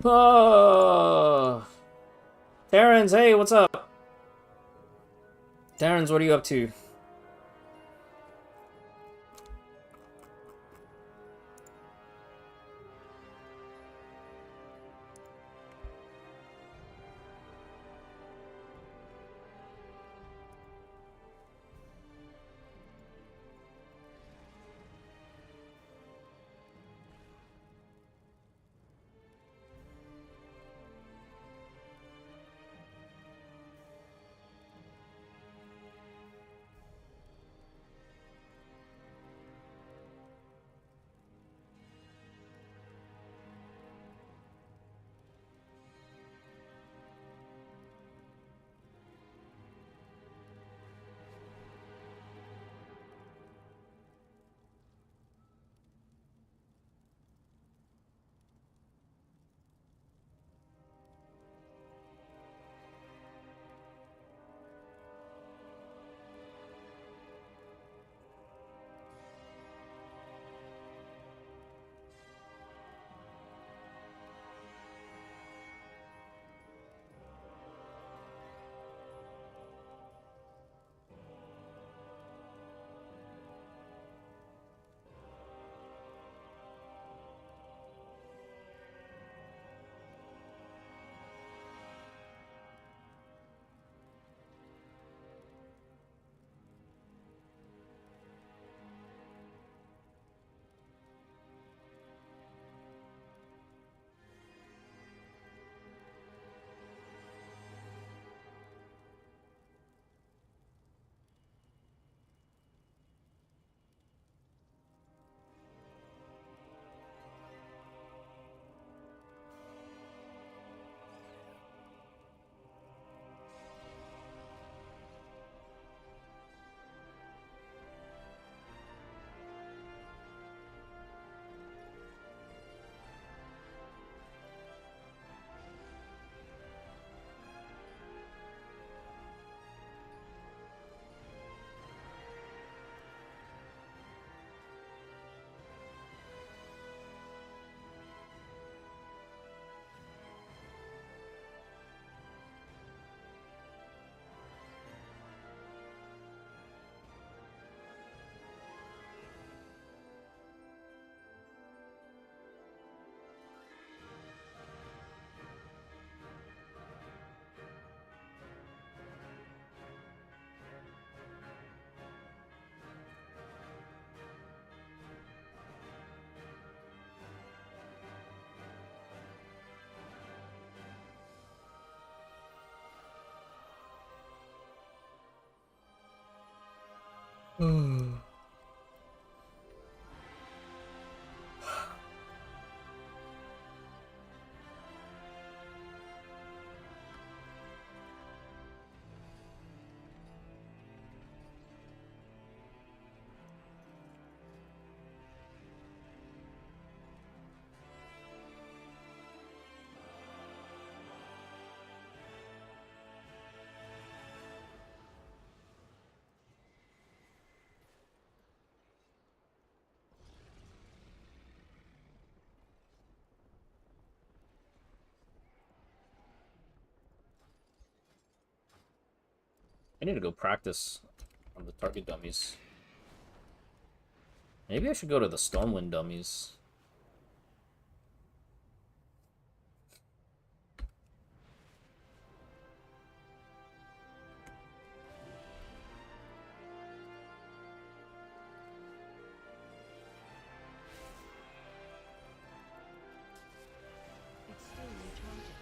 Oh, Terrence, hey, what's up? Terrence, what are you up to? I need to go practice on the target dummies. Maybe I should go to the Stormwind dummies. It's still recharging.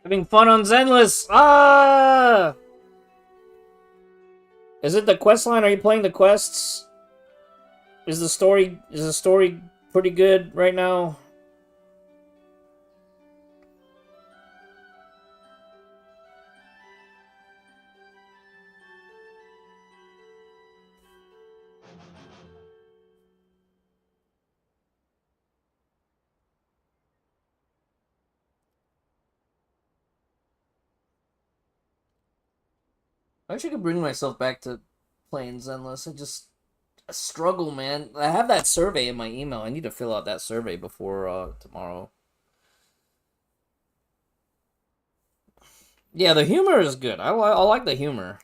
Having fun on Zenless! Ah! Is it the quest line? Are you playing the quests? Is the story pretty good right now? I wish I could bring myself back to playing Zenless. I struggle, man. I have that survey in my email. I need to fill out that survey before tomorrow. Yeah, the humor is good. I like the humor.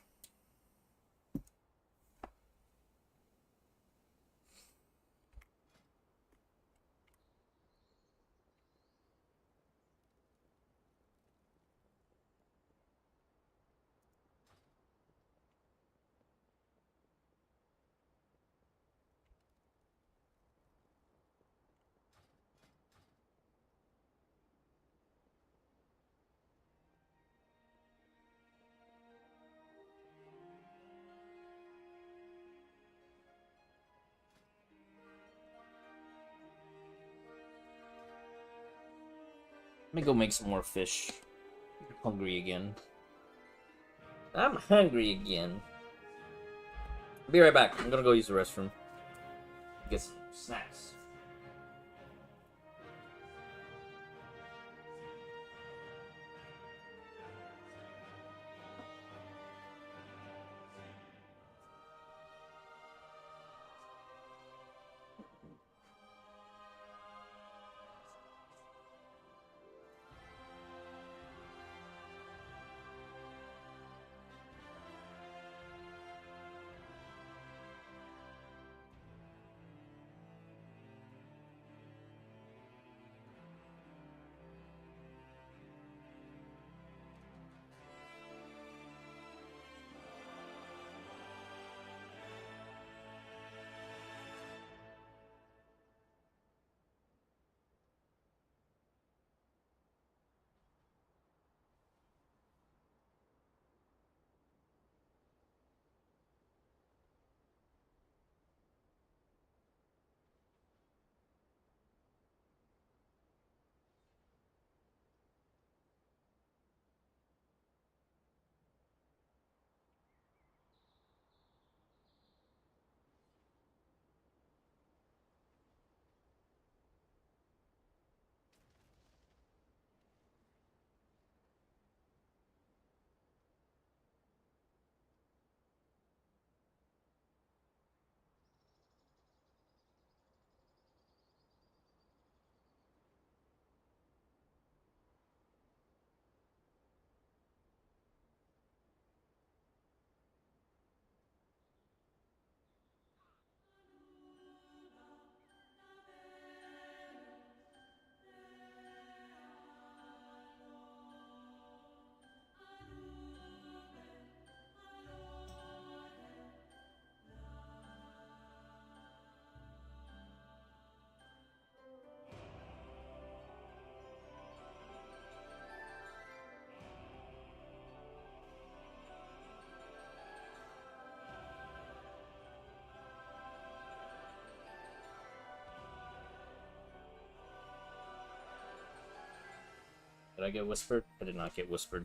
Let me go make some more fish. I'm hungry again. I'm hungry again. Be right back. I'm gonna go use the restroom. Get some snacks. Did I get whispered? I did not get whispered.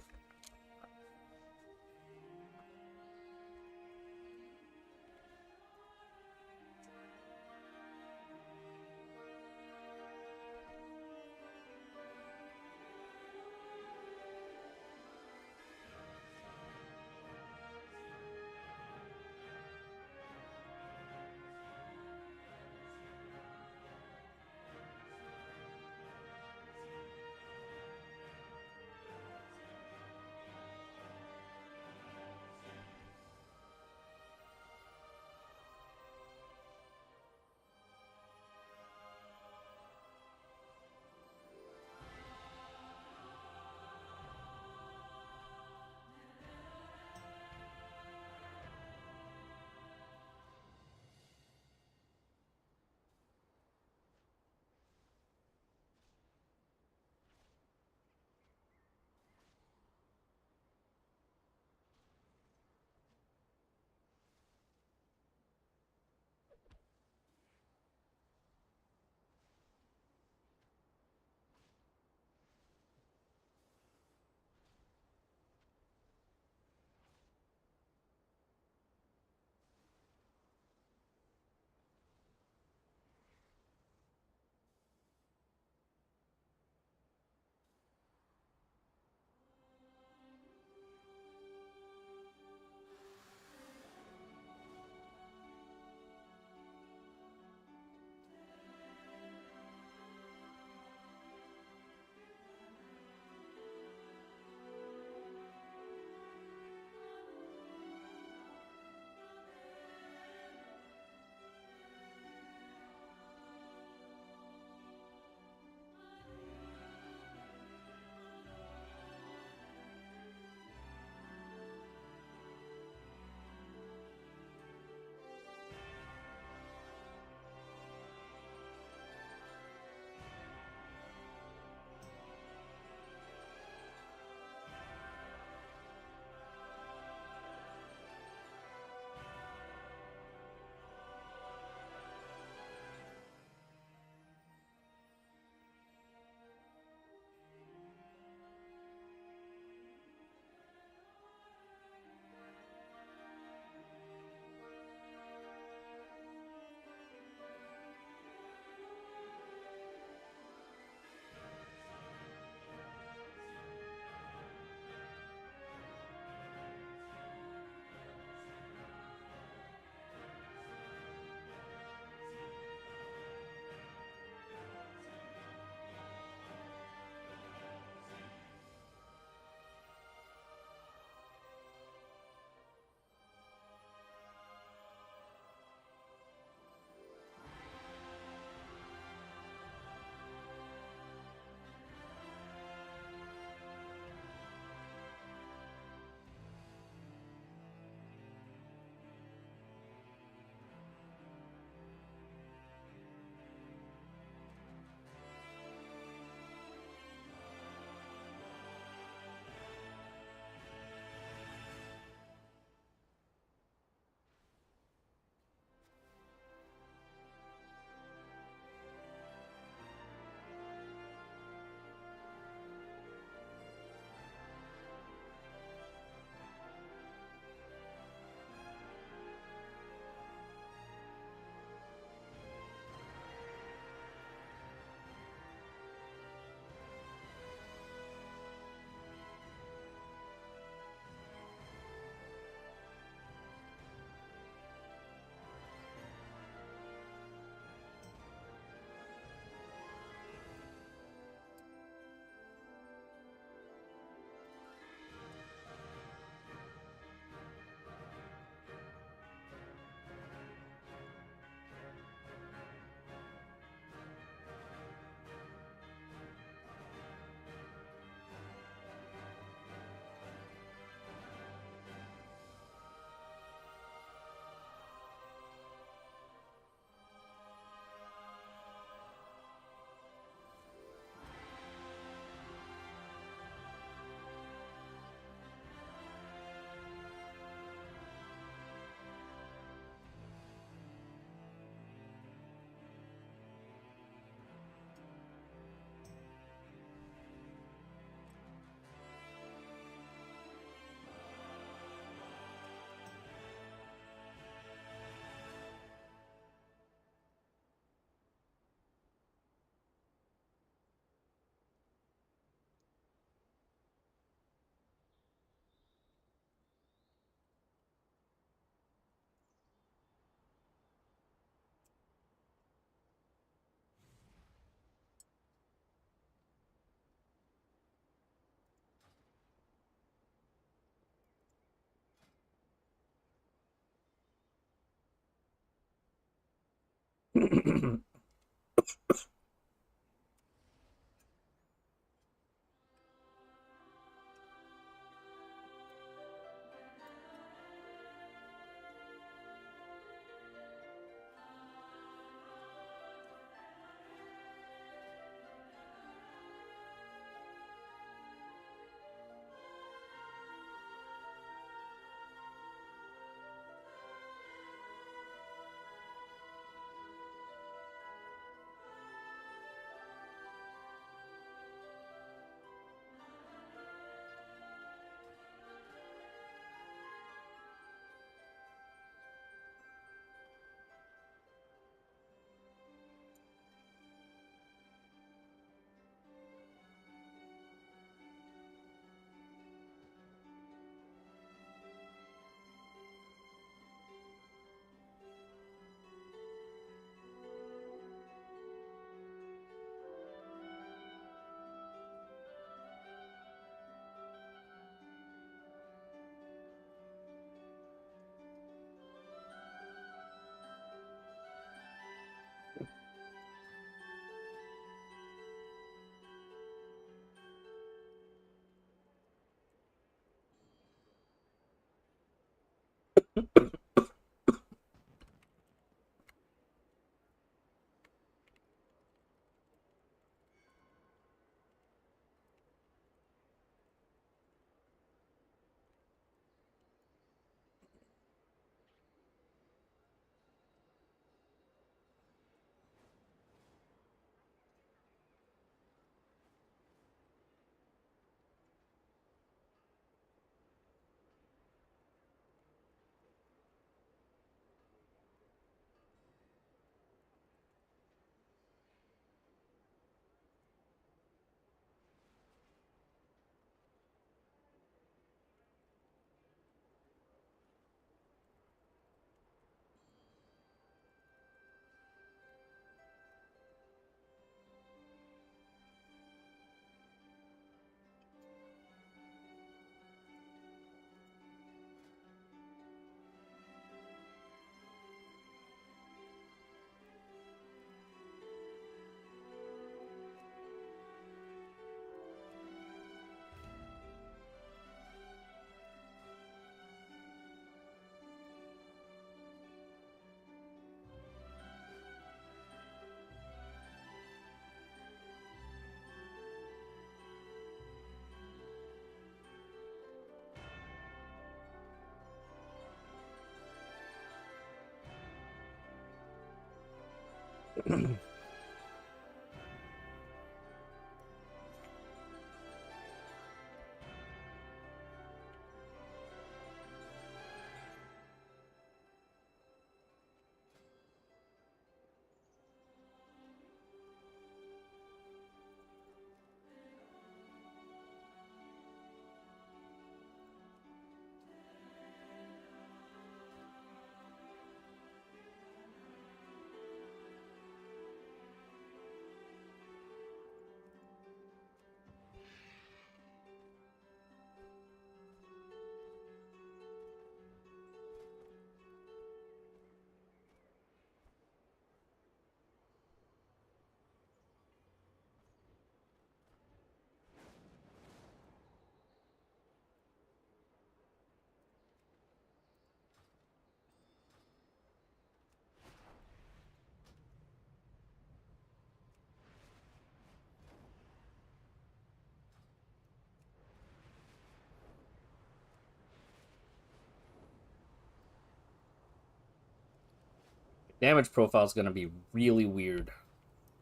Damage profile is going to be really weird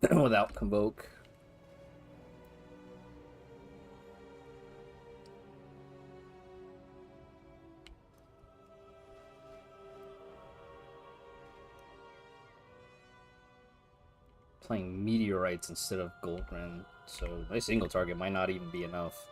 without Convoke. Playing Meteorites instead of Goldgren, so my single target might not even be enough.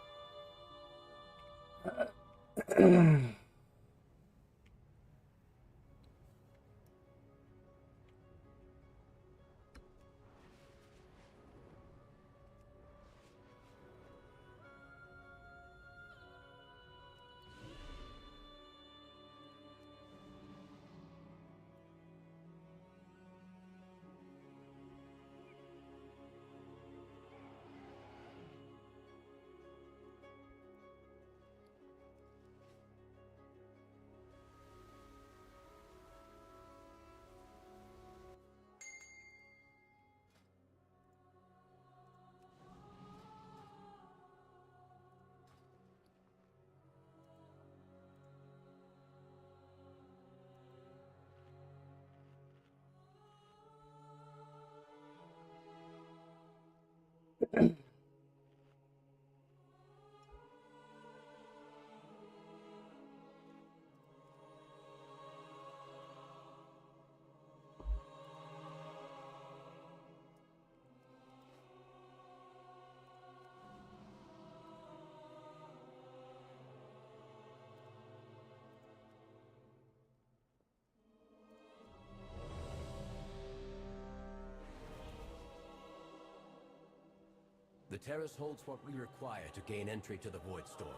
The terrace holds what we require to gain entry to the Void Storm,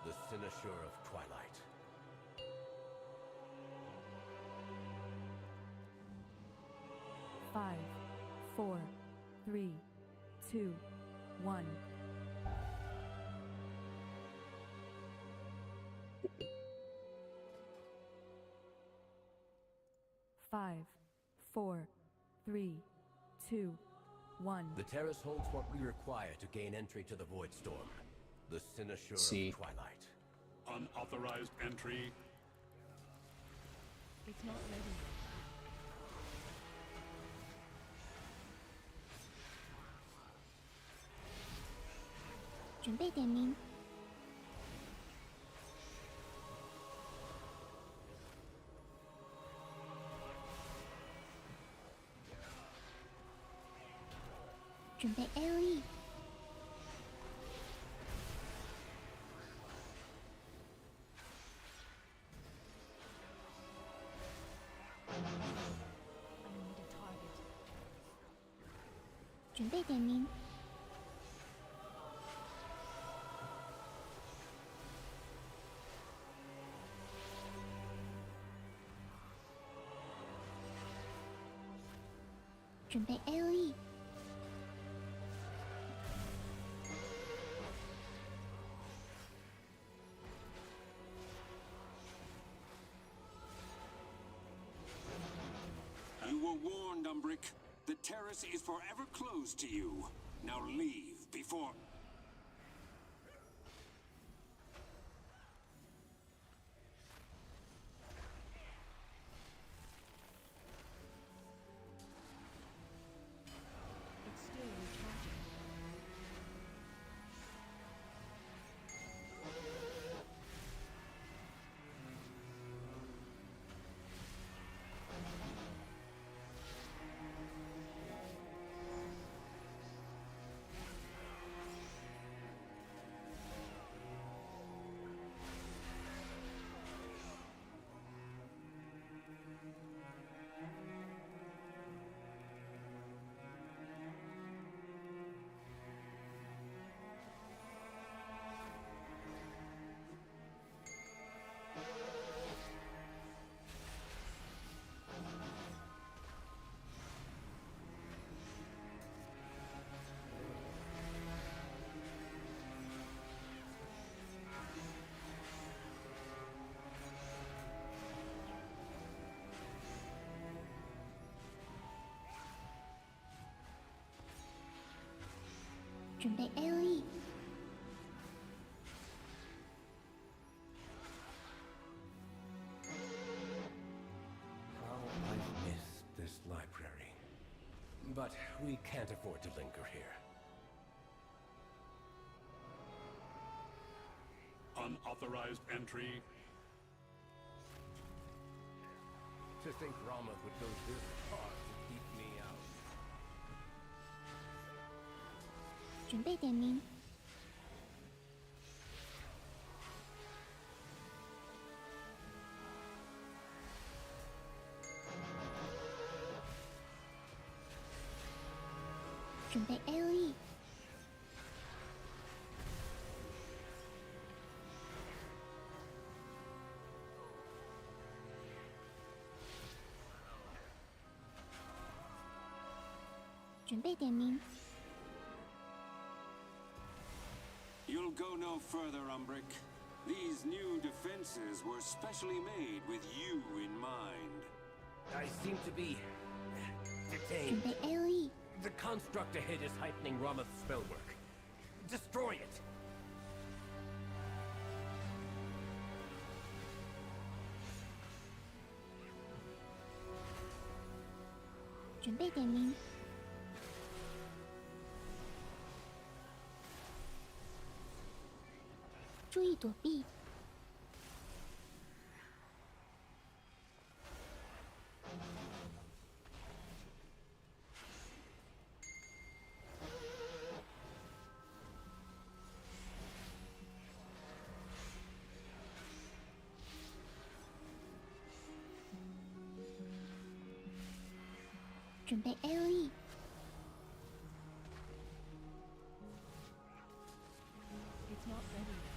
the Cynosure of Twilight. Five, 4, 3, 2, 1. Five, 4, 3, 2, 1. The terrace holds what we require to gain entry to the Void Storm, the Cynosure of Twilight. Unauthorized entry. It's not ready. AOE。准备点名。准备 AOE。You were warned, Umbric. The terrace is forever closed to you. Now leave before... It's still recharging.准备 AOE。How I've missed this library. But we can't afford to linger here. Unauthorized entry. To think Rama would go this far to keep me out. 准备点名。准备 AOE。准备点名。 You'll go no further, Umbric. These new defenses were specially made with you in mind. I seem to be detained. 准备 AOE。 The construct ahead is heightening Rama's spellwork. Destroy it! 准备点名。注意躲避。准备 AOE。It's not ready yet.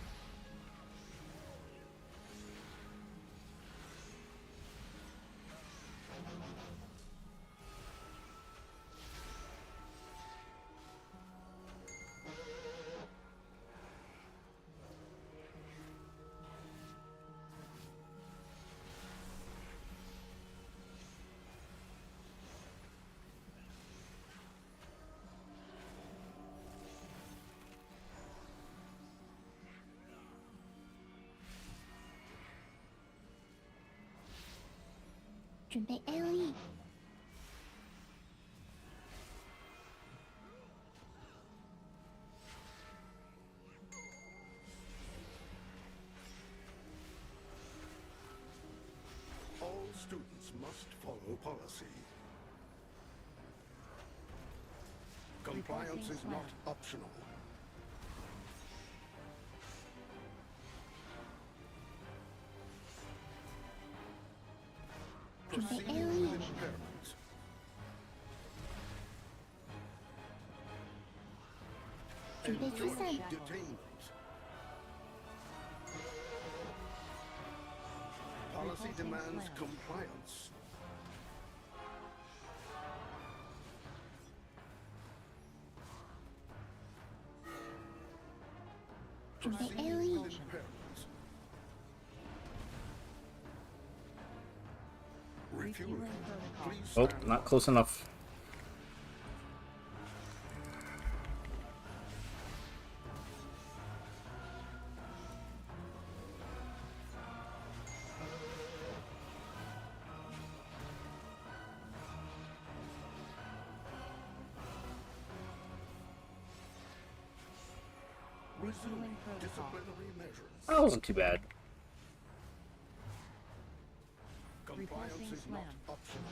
准备 AOE。All students must follow policy. Compliance is not optional. Proceed with impairment. Enjoy detainment. Policy demands compliance. Proceed with impairment. Refueling. Please Oh, stand not close enough. Resuming disciplinary measures. That wasn't too bad. Compliance is not optional.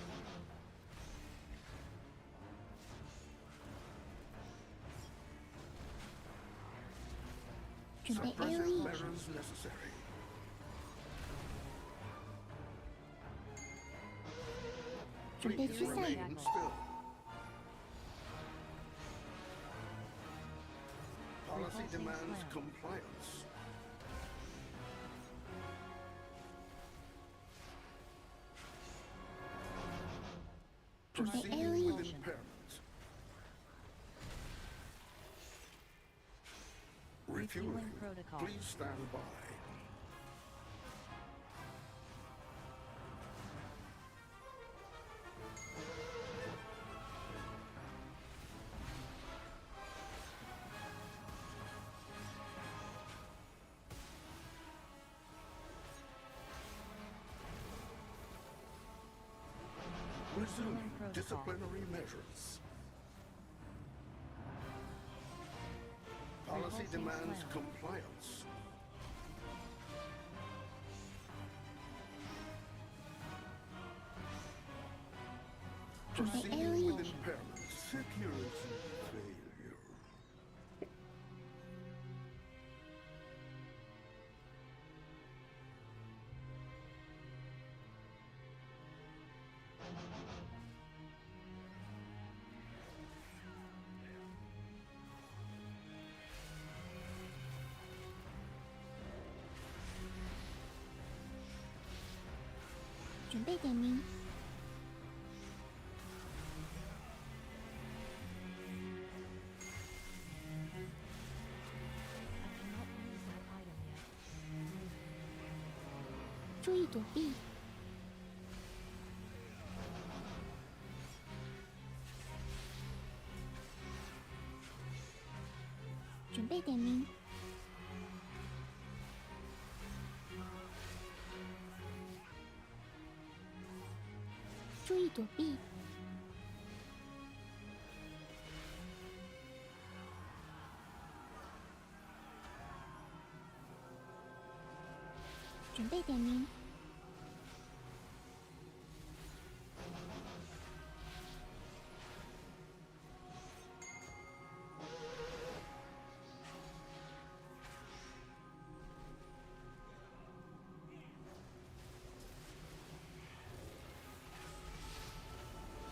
Suppressive measures necessary. Please remain still. Policy demands compliance. Proceed with impairment. Refueling. Please stand by. Resuming disciplinary measures. Policy demands compliance. Proceed with impairment. Security failure.准备点名。注意躲避。准备点名。注意躲避。准备点名。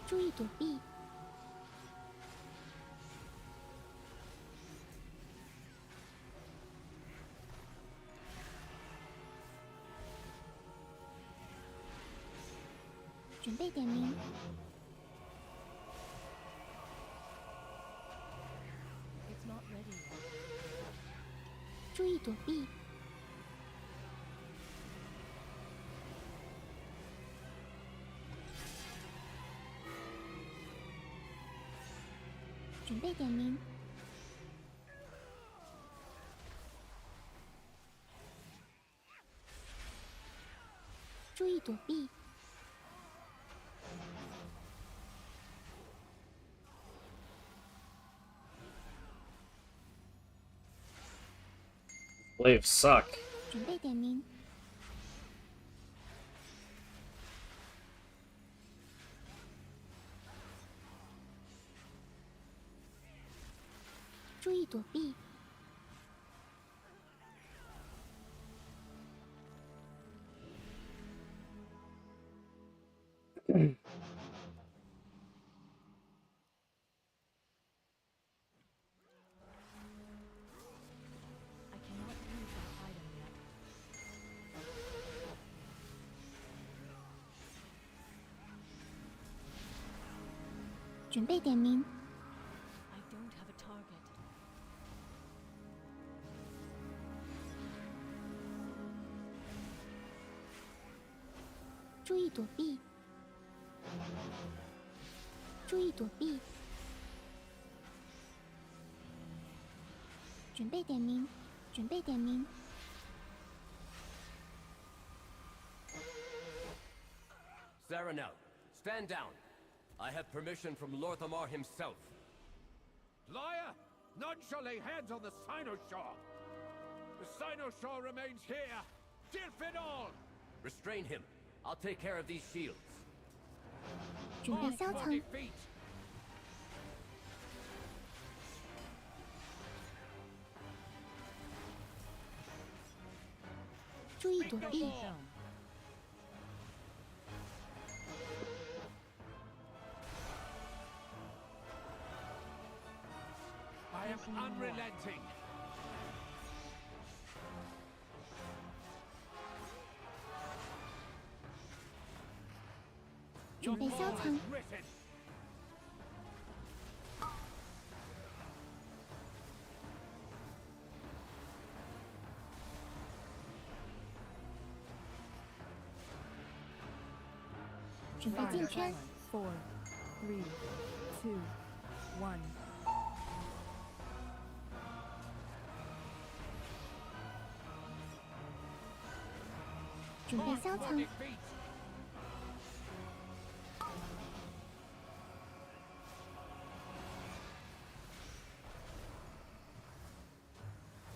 注意躲避。准备点名。注意躲避。准备点名。注意躲避。Slaves suck. 准备点名。注意躲避。准备点名。I don't have a target. 注意躲避。注意躲避。准备点名。准备点名。 Saranel, stand down. I have permission from Lorthamar himself. Liar! None shall lay hands on the Sinoshaw! The Sinoshaw remains here! Deal it all! Restrain him. I'll take care of these shields. 准备消藏。注意躲避。 I am unrelenting. 准备消藏。准备进圈。4, 3, 2, 1. 准备消藏。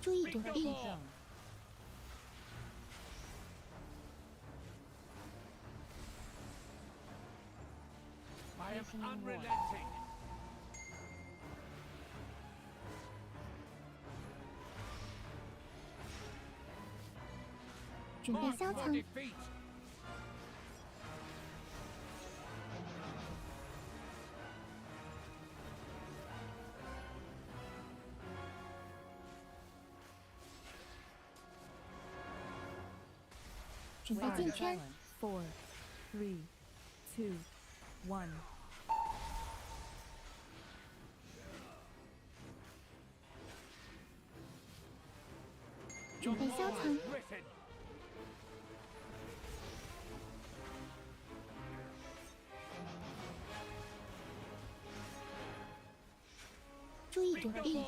注意躲避。I am unrelenting. 准备消藏。准备进圈。4, 3, 2, 1. 准备消藏。注意躲避。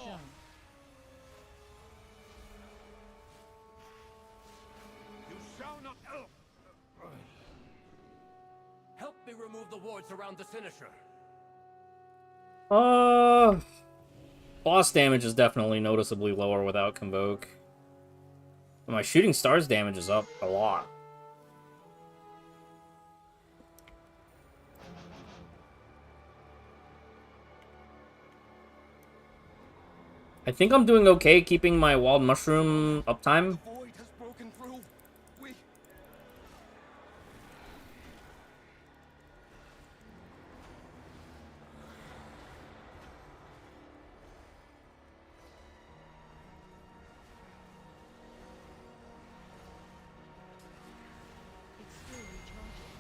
Help me remove the wards around the Cynosure. Boss damage is definitely noticeably lower without Convoke. My shooting stars damage is up a lot. I think I'm doing okay keeping my wild mushroom uptime. It's still recharging.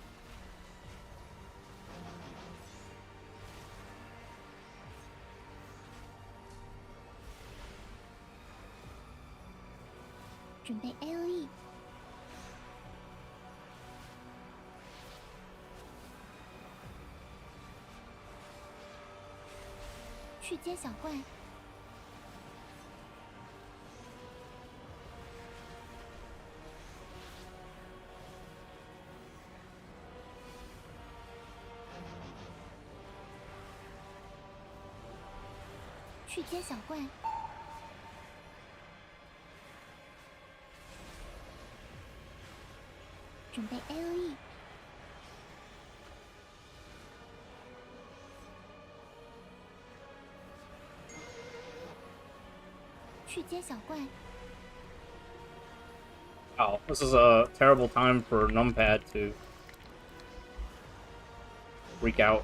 准备 AOE， 去接小怪，去接小怪。 准备 AOE， 去接小怪。 Wow, this is a terrible time for numpad to freak out.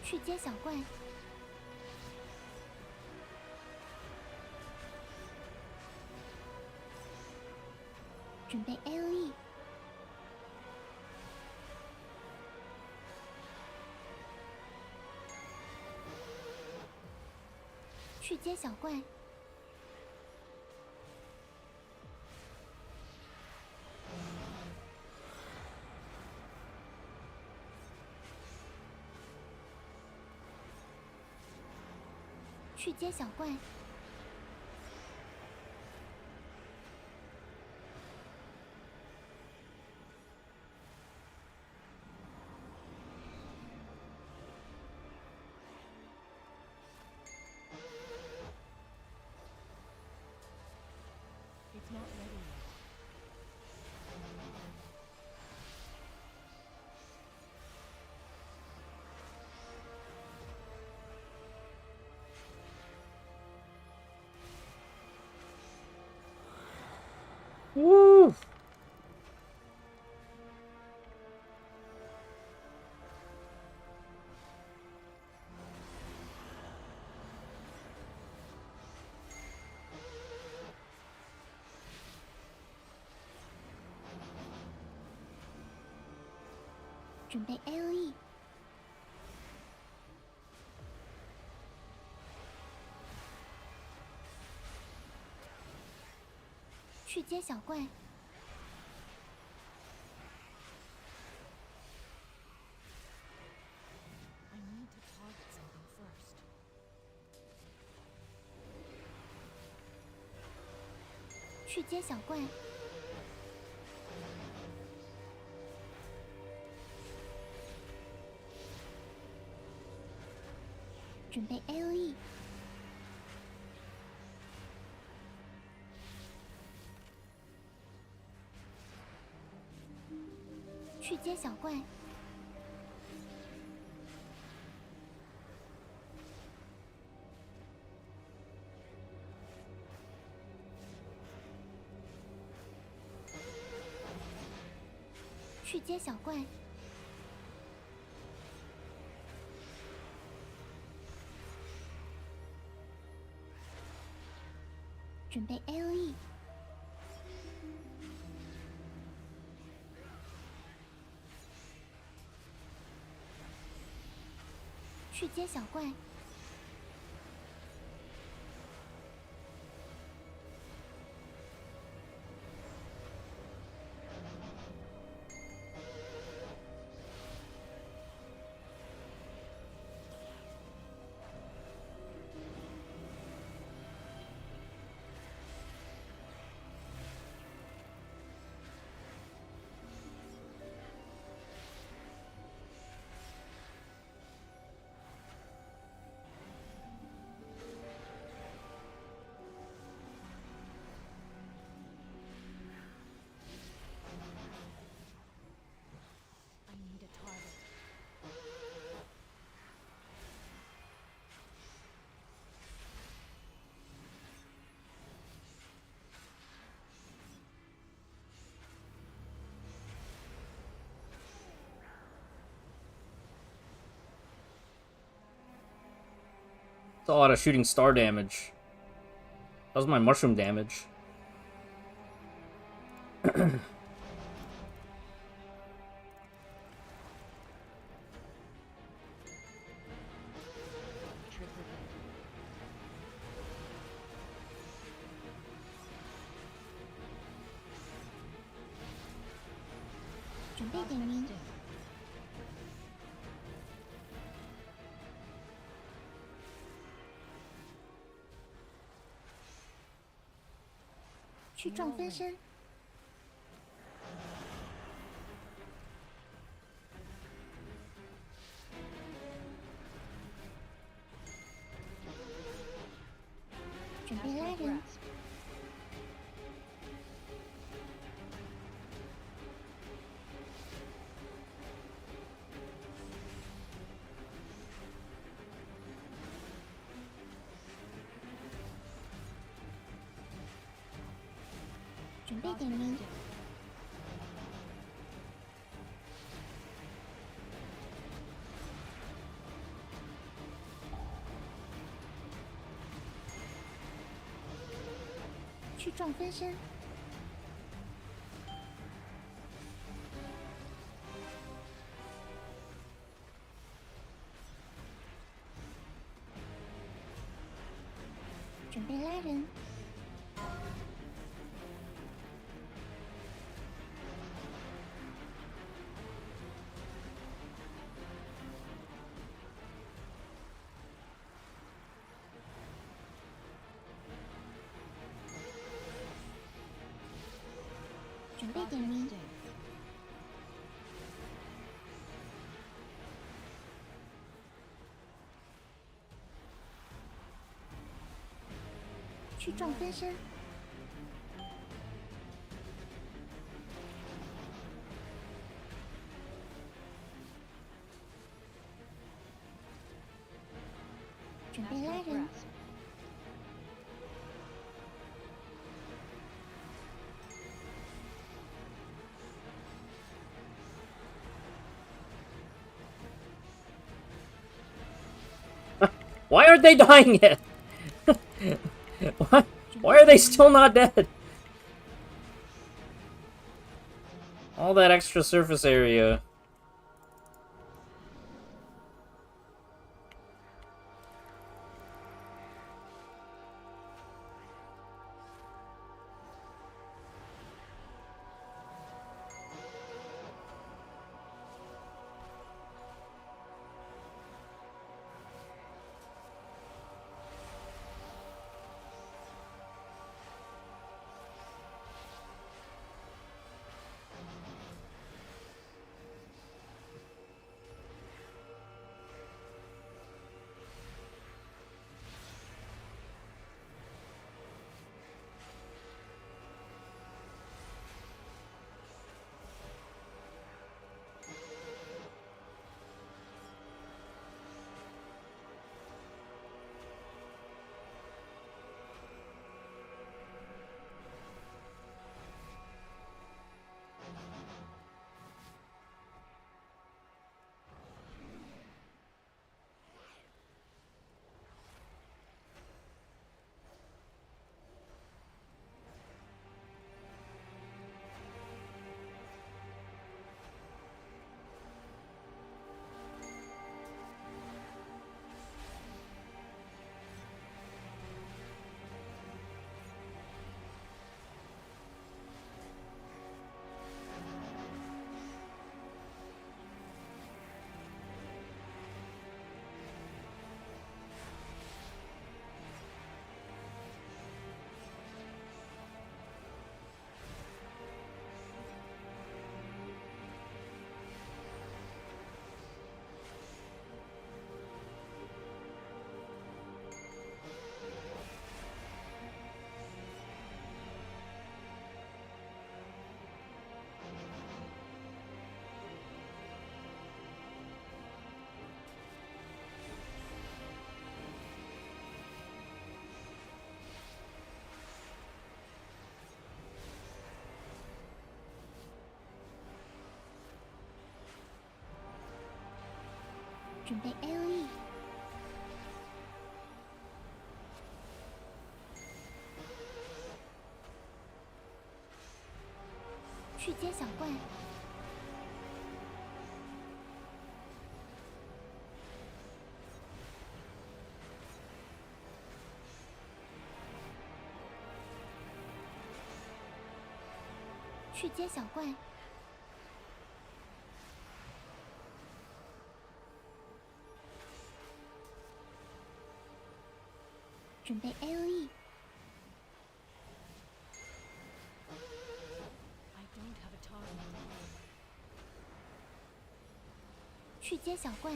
去接小怪。 准备 AOE， 去接小怪，去接小怪。 It's not ready yet. Woo! 准备 AOE， 去接小怪。 I need to target something first. 去接小怪。 准备 AOE， 去接小怪，去接小怪。 准备 AOE， 去接小怪。 准 It's a lot of shooting star damage. That was my mushroom damage.去撞分身。准备拉人。准备点名。去撞分身。准备拉人。准备点名。去撞分身。准备拉人。Why aren't they dying yet? Why are they still not dead? All that extra surface area.准备 AOE。去接小怪。去接小怪。准备 AOE。 I don't have a target. 去接小怪。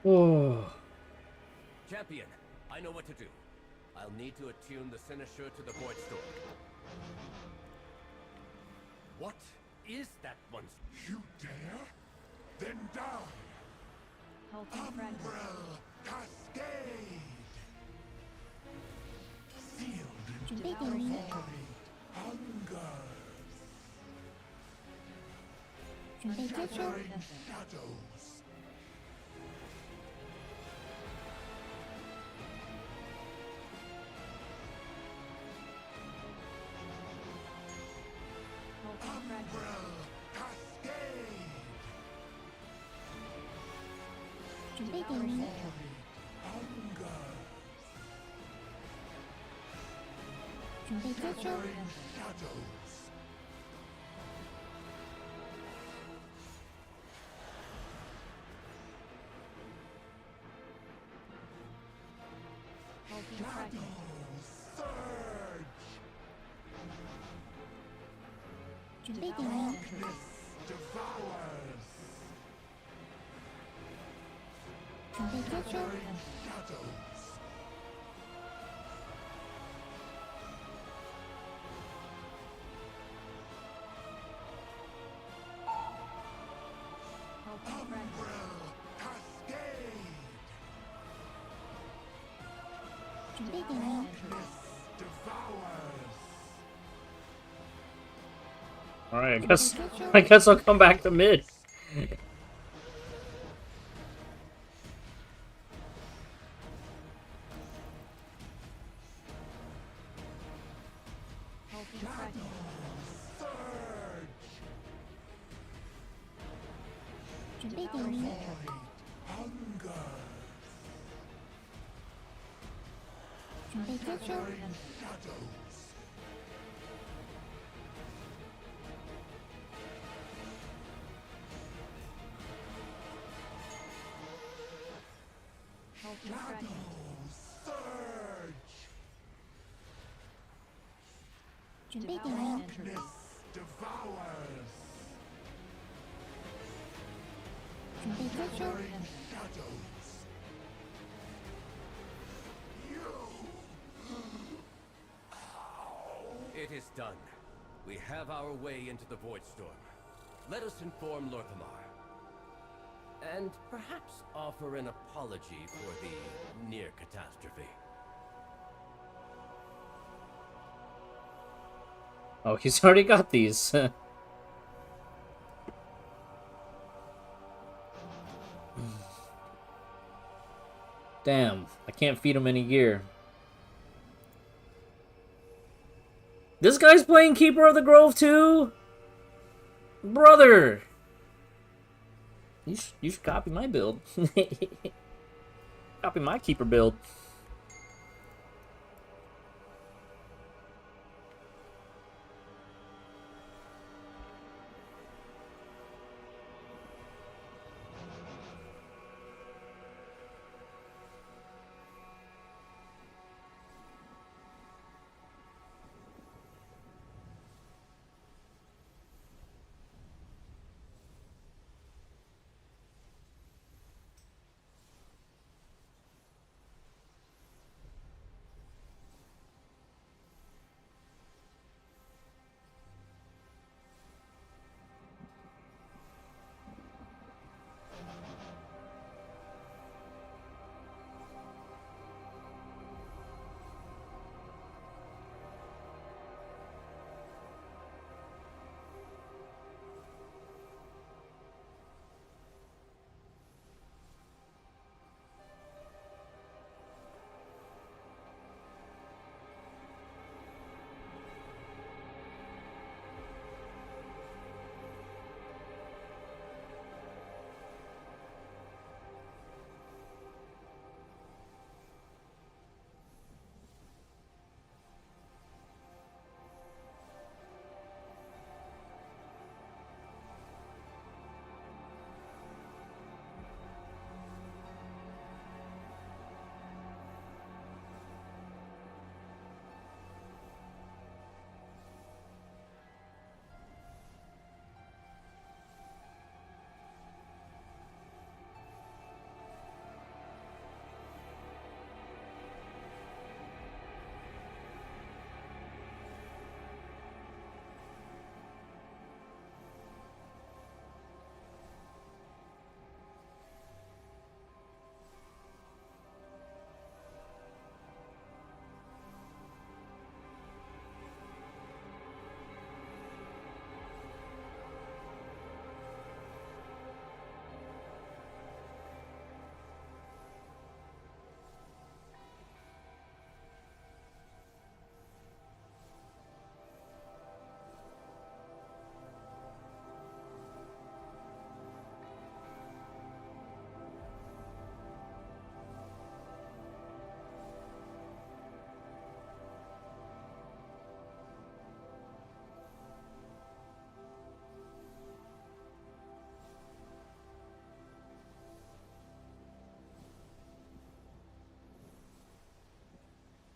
Oh. Champion, I know what to do. I'll need to attune the Cynosure to the Void Storm. What is that monster? You dare? Then die! Umbrel Cascade! Sealed in 准备点名。 hunger. 准备接收。 Shattering shadows. Umbrel Cascade! 准备点名。 Hunger. 准备接收。 Shattering shadows. Shadows surge. 准备点名。 Darkness devours. 准备接收。 Shattering shadows. Umbrel Cascade. 准备点名。 Darkness devours. All right, I guess I'll come back to mid. Surge. 准备点名。 Hunger. 准备接收。 Shattering shadows. Shadows surge. 准备点名。 Darkness devours. 准备接收。 Shattering shadows. It is done. We have our way into the Void Storm. Let us inform Lorthamar. And perhaps offer an apology for the near catastrophe. Oh, he's already got these. Damn, I can't feed him any gear. This guy's playing Keeper of the Grove too? Brother! You should copy my build. Copy my Keeper build.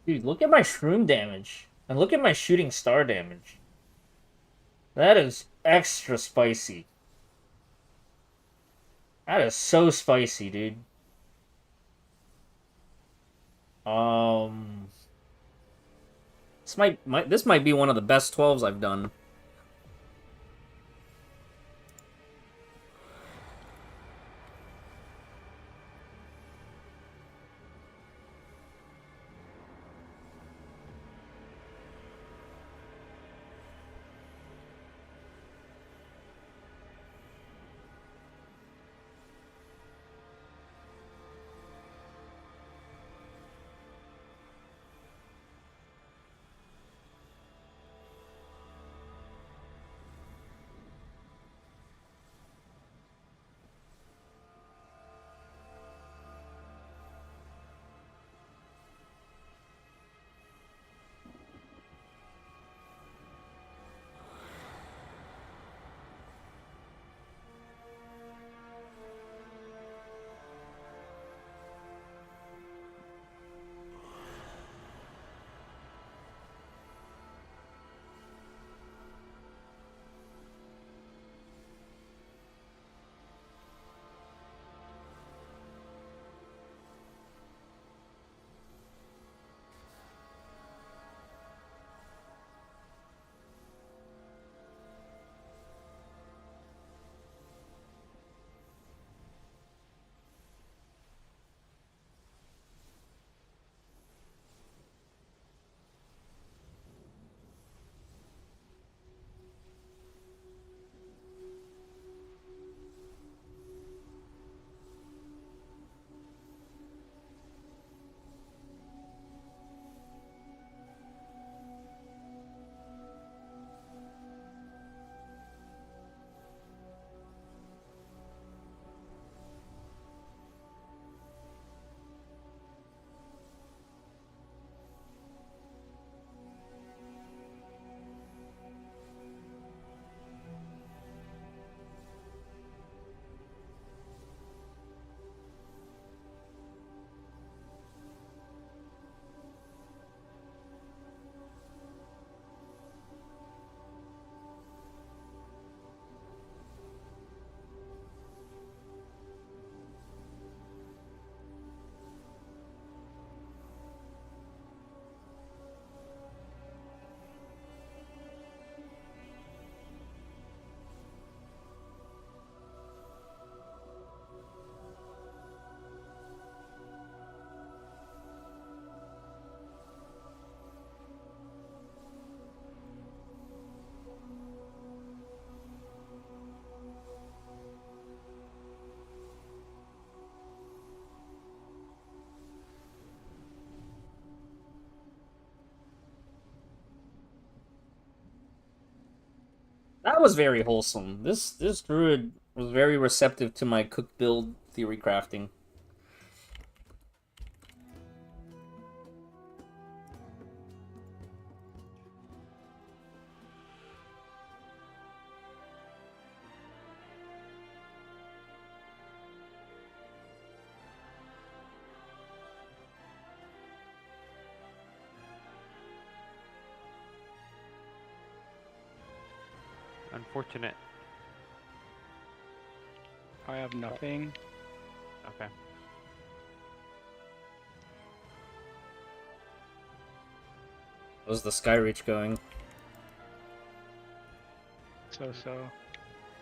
Dude, look at my shroom damage. And look at my shooting star damage. That is extra spicy. That is so spicy, dude. This might be one of the best 12s I've done. That was very wholesome. This druid was very receptive to my cook build theory crafting. Unfortunate. I have nothing. Okay. How's the Skyreach going? So.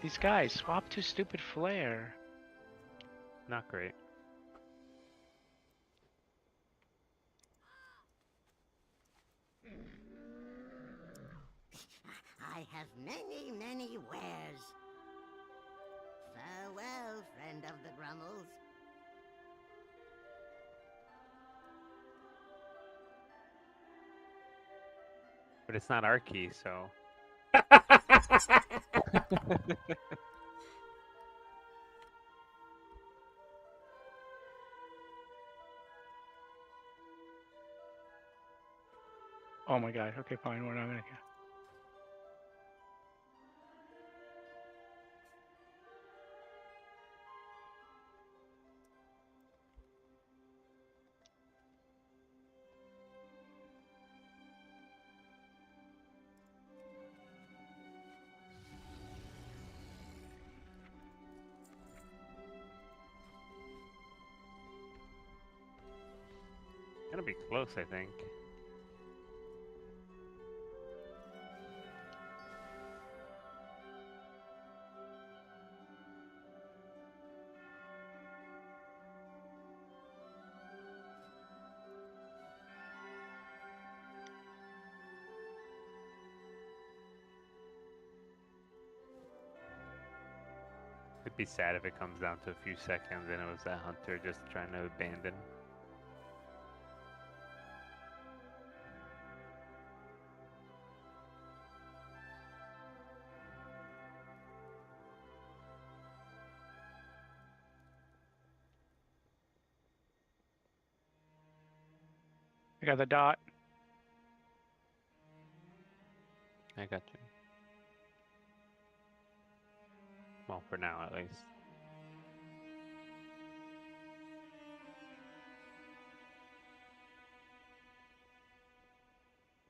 These guys, swap to stupid flare. Not great. I have many, many wares. Farewell, friend of the Grummles. But it's not our key, so. Oh my god, okay, fine, we're not gonna go. gonna be close, I think. It'd be sad if it comes down to a few seconds and it was that hunter just trying to abandon. I got the dot. I got you. Well, for now at least.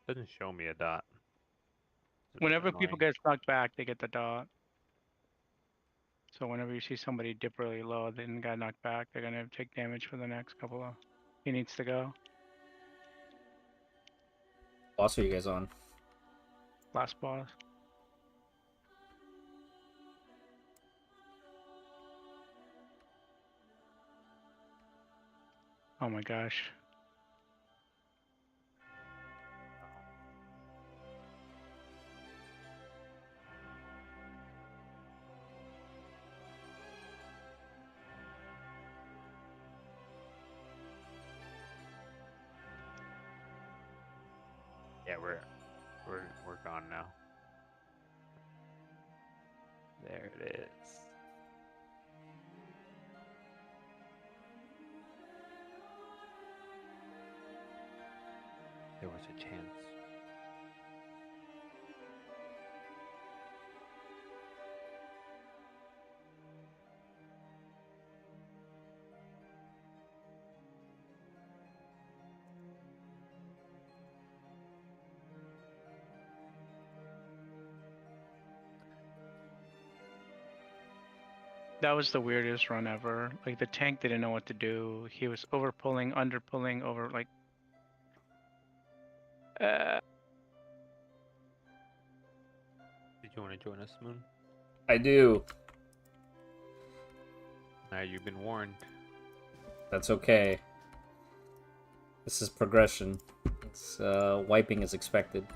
Doesn't show me a dot. Whenever people get knocked back, they get the dot. So whenever you see somebody dip really low, then got knocked back, they're gonna take damage for the next couple of. He needs to go. Boss are you guys on? Last boss. Oh my gosh. Yeah, we're gone now. There it is. There was a chance. That was the weirdest run ever. Like the tank didn't know what to do. He was over pulling, under pulling, over like. Did you want to join us, Moon? I do. Now you've been warned. That's okay. This is progression. It's wiping is expected.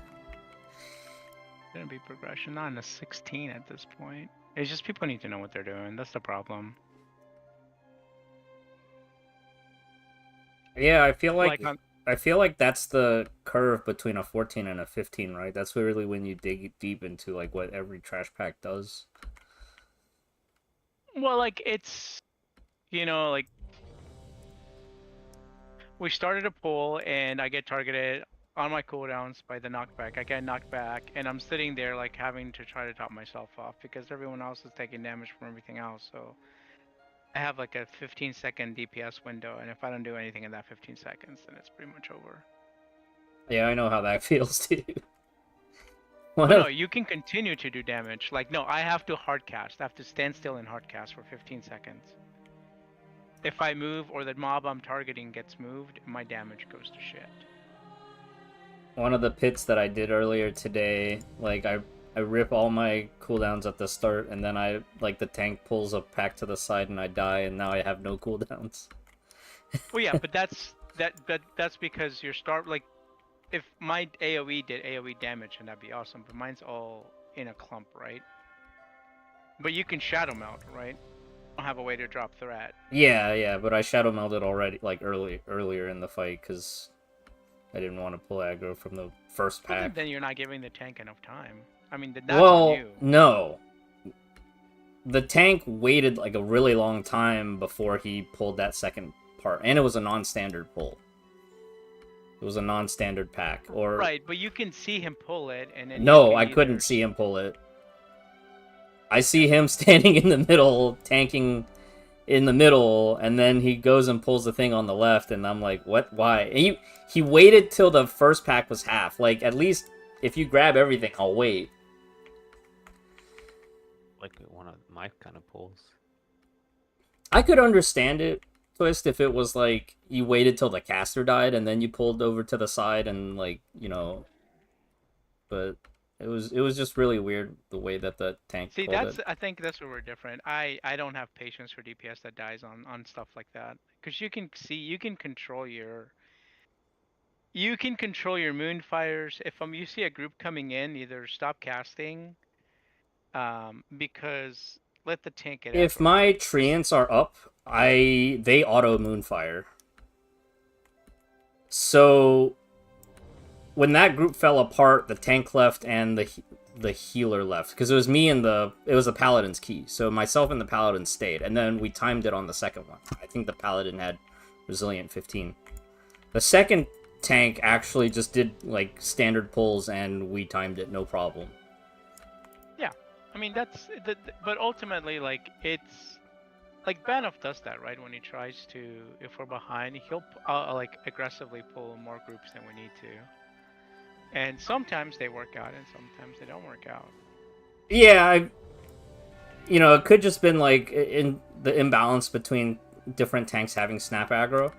Gonna be progression, not in a 16 at this point. It's just people need to know what they're doing. That's the problem. Yeah, I feel like that's the curve between a 14 and a 15, right? That's really when you dig deep into like what every trash pack does. Well, like it's, like we started a pull and I get targeted on my cooldowns by the knockback. I get knocked back and I'm sitting there like having to try to top myself off because everyone else is taking damage from everything else. So I have like a 15-second DPS window, and if I don't do anything in that 15 seconds, then it's pretty much over. Yeah, I know how that feels too. Well, no, you can continue to do damage. Like, no, I have to hardcast. I have to stand still and hardcast for 15 seconds. If I move or the mob I'm targeting gets moved, my damage goes to shit. One of the pits that I did earlier today, like I rip all my cooldowns at the start, and then the tank pulls a pack to the side and I die, and now I have no cooldowns. Well, yeah, but that's because your start, like, if my AoE did AoE damage, and that'd be awesome, but mine's all in a clump, right? But you can shadow melt, right? I don't have a way to drop threat. Yeah, but I shadow melted already, like earlier in the fight, because I didn't want to pull aggro from the first pack. Then you're not giving the tank enough time. I mean, that's on you. No. The tank waited like a really long time before he pulled that second part, and it was a non-standard pull. It was a non-standard pack, or right, but you can see him pull it, and then no, I couldn't see him pull it. I see him standing in the middle, tanking in the middle, and then he goes and pulls the thing on the left, and I'm like, what? Why? And he waited till the first pack was half. Like, at least if you grab everything, I'll wait. Like one of my kind of pulls. I could understand it twist if it was like you waited till the caster died and then you pulled over to the side and like, you know, but it was just really weird the way that the tank See, pulled it. I think that's where we're different. I don't have patience for DPS that dies on stuff like that, because you can control your moonfires. If you see a group coming in, either stop casting, because let the tank get If aggro. my treants are up, they auto moonfire. So when that group fell apart, the tank left and the healer left because it was me and it was the paladin's key. So myself and the paladin stayed, and then we timed it on the second one. I think the paladin had resilient 15. The second tank actually just did like standard pulls, and we timed it no problem. Yeah, I mean but ultimately, like, it's like Banoff does that, right? When he tries to, if we're behind, he'll like aggressively pull more groups than we need to. And sometimes they work out, and sometimes they don't work out. Yeah, it could just been like in the imbalance between different tanks having snap aggro.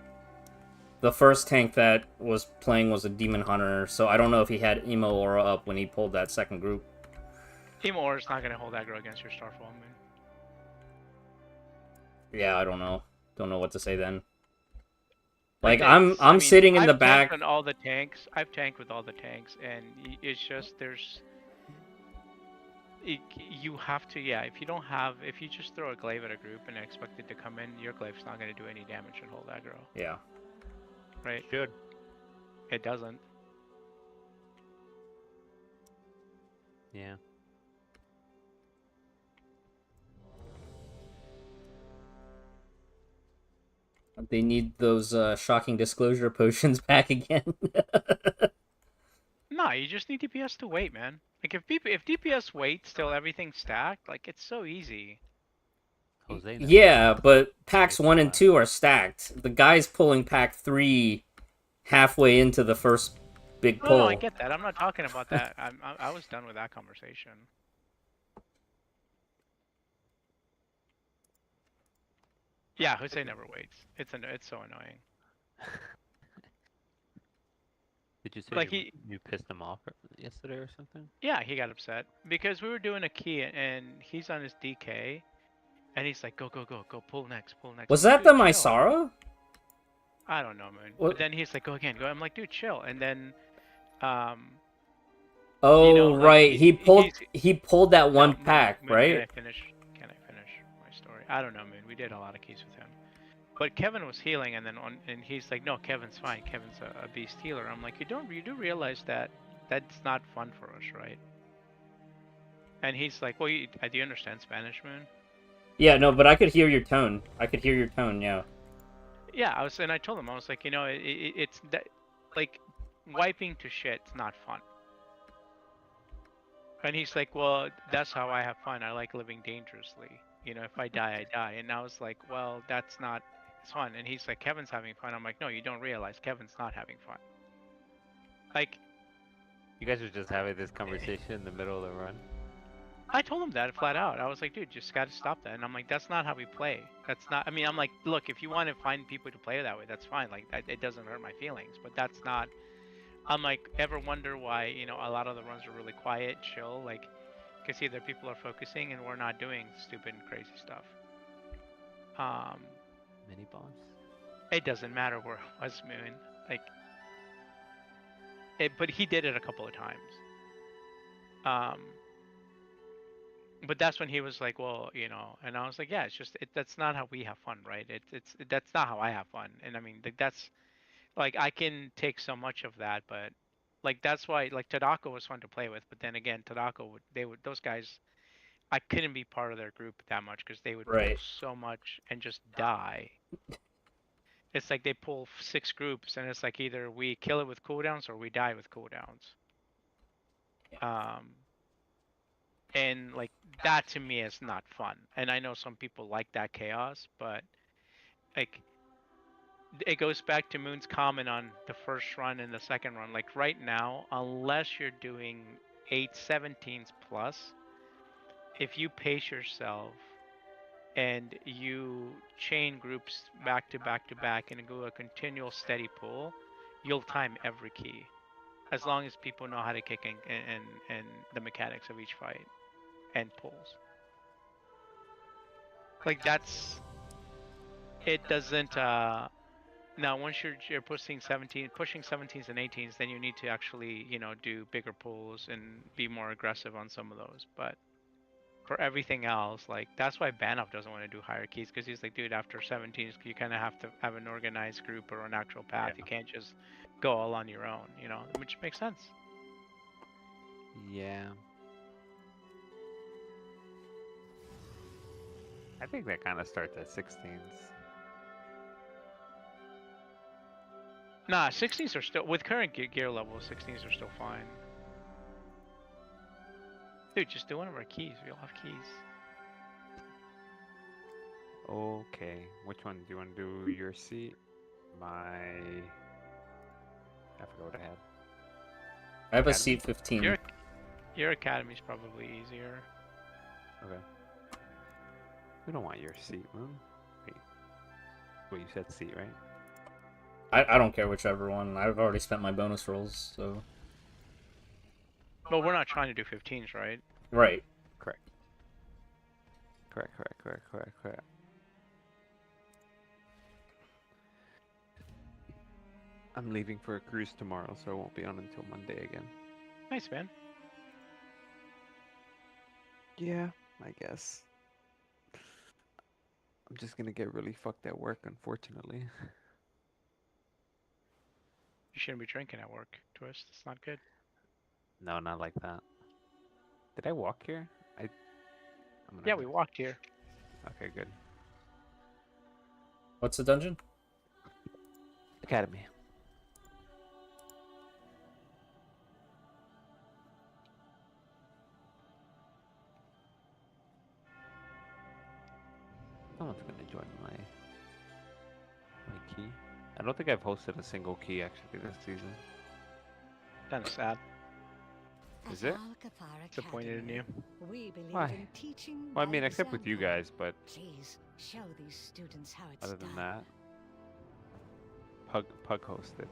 The first tank that was playing was a demon hunter, so I don't know if he had emo aura up when he pulled that second group. Emo aura is not going to hold aggro against your Starfall Moon. Yeah, I don't know. Don't know what to say then. Like I'm sitting in the back. On all the tanks. I've tanked with all the tanks, and it's just you have to, yeah. If you just throw a glaive at a group and expect it to come in, your glaive's not going to do any damage and hold aggro. Yeah. Right. Should. It doesn't. Yeah. They need those shocking disclosure potions back again. No, you just need DPS to wait, man. Like if DPS waits till everything's stacked, like it's so easy. Yeah, but packs 1 and 2 are stacked. The guy's pulling pack 3 halfway into the first big pull. No, I get that. I'm not talking about that. I was done with that conversation. Yeah, Jose never waits. It's so annoying. Did you say like you pissed him off yesterday or something? Yeah, he got upset because we were doing a key and he's on his DK, and he's like, go, pull next. Was that the Mysara? I don't know, man. But then he's like, go again, go. I'm like, dude, chill. And then, oh, right. He pulled that one pack, right? Can I finish my story? I don't know, man. We did a lot of keys with him. But Kevin was healing, and he's like, no, Kevin's fine. Kevin's a beast healer. I'm like, you do realize that that's not fun for us, right? And he's like, well, do you understand Spanish, Moon? Yeah, no, but I could hear your tone. Yeah. Yeah, I told him, I was like, it's that, like, wiping to shit's not fun. And he's like, well, that's how I have fun. I like living dangerously. If I die, I die. And I was like, well, that's not fun. And he's like, Kevin's having fun. I'm like, no, you don't realize Kevin's not having fun. Like, you guys are just having this conversation in the middle of the run. I told him that flat out. I was like, dude, just gotta stop that. And I'm like, that's not how we play. That's not. I mean, I'm like, look, if you want to find people to play that way, that's fine. Like, it doesn't hurt my feelings. But that's not. I'm like, ever wonder why a lot of the runs are really quiet, chill, like, because either people are focusing and we're not doing stupid and crazy stuff. Mini boss. It doesn't matter where it was, Moon. Like, but he did it a couple of times. But that's when he was like, well, and I was like, yeah, it's just that's not how we have fun, right? That's not how I have fun. And I mean, that's like, I can take so much of that, but like that's why, like, Tadako was fun to play with, but then again, Tadako those guys, I couldn't be part of their group that much because they would pull so much and just die. It's like they pull 6 groups, and it's like either we kill it with cooldowns or we die with cooldowns. And like that to me is not fun. And I know some people like that chaos, but like, it goes back to Moon's comment on the first run and the second run. Like right now, unless you're doing 8/17s plus, if you pace yourself and you chain groups back to back to back and go a continual steady pull, you'll time every key, as long as people know how to kick and the mechanics of each fight and pulls. Like that's it. Doesn't now once you're pushing 17s and 18s, then you need to actually do bigger pulls and be more aggressive on some of those. But for everything else, like that's why Banov doesn't want to do higher keys, because he's like, dude, after 17s, you kind of have to have an organized group or an actual path. You can't just go all on your own, which makes sense. Yeah. I think that kind of starts at 16s. Nah, 16s are still, with current gear levels, 16s are still fine. Dude, just do one of our keys. We all have keys. Okay, which one do you want to do? Your seat? I forgot what I had. I have Academy? a seat 15. Your academy's probably easier. Okay. We don't want your seat, man. Wait, you said seat, right? I don't care whichever one. I've already spent my bonus rolls, so... But we're not trying to do 15s, right? Right. Correct. Correct. I'm leaving for a cruise tomorrow, so I won't be on until Monday again. Nice, man. Yeah, I guess. I'm just gonna get really fucked at work, unfortunately. You shouldn't be drinking at work, Twist. It's not good. No, not like that. Did I walk here? Yeah, we walked here. Okay, good. What's the dungeon? Academy. No one's gonna join my key. I don't think I've hosted a single key actually this season. Kind of sad. Is it? Disappointed in you. We believe Why? in teaching Well, I by mean, except with you example. guys, but Please show these students how it's other than done. that, Pug hosted.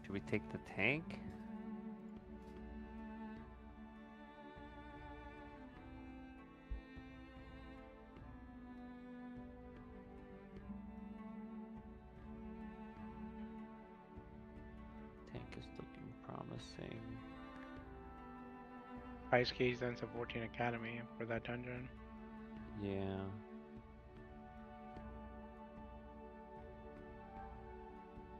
Should we take the tank? Tank is looking promising. Ice keys then supporting academy for that dungeon. Yeah.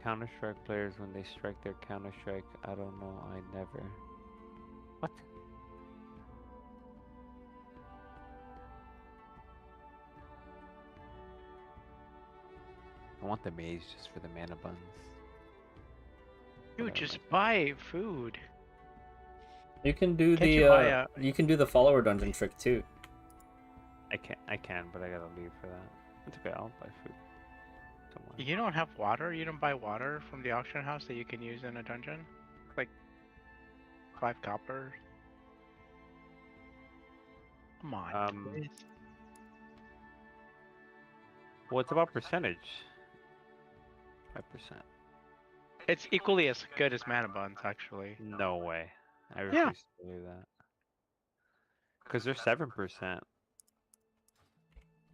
Counter-Strike players, when they strike their Counter-Strike, I don't know, I never... What? I want the maze just for the mana buns. Dude, just buy food. You can do Can't you buy you can do the follower dungeon trick too. I can, but I gotta leave for that. It's okay, I'll buy food. You don't have water? You don't buy water from the auction house that you can use in a dungeon? Like 5 copper? Come on, Twist. Well, it's about percentage. 5%. It's equally as good as mana buns, actually. No way. I refuse to do that. Because they're 7%.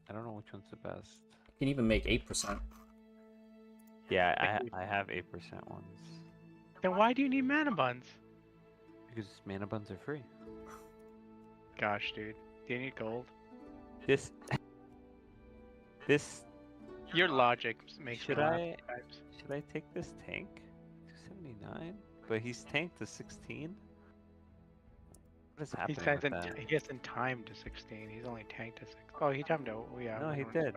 I don't know which one's the best. You can even make 8%. Yeah, I have 8% ones. Then why do you need mana buns? Because mana buns are free. Gosh, dude. Do you need gold? This... Your logic makes me laugh. Should I take this tank? 279? But he's tanked to 16? What is happening with that? He hasn't timed to 16. He's only tanked to 16. Oh, he timed to... Yeah. No, he did.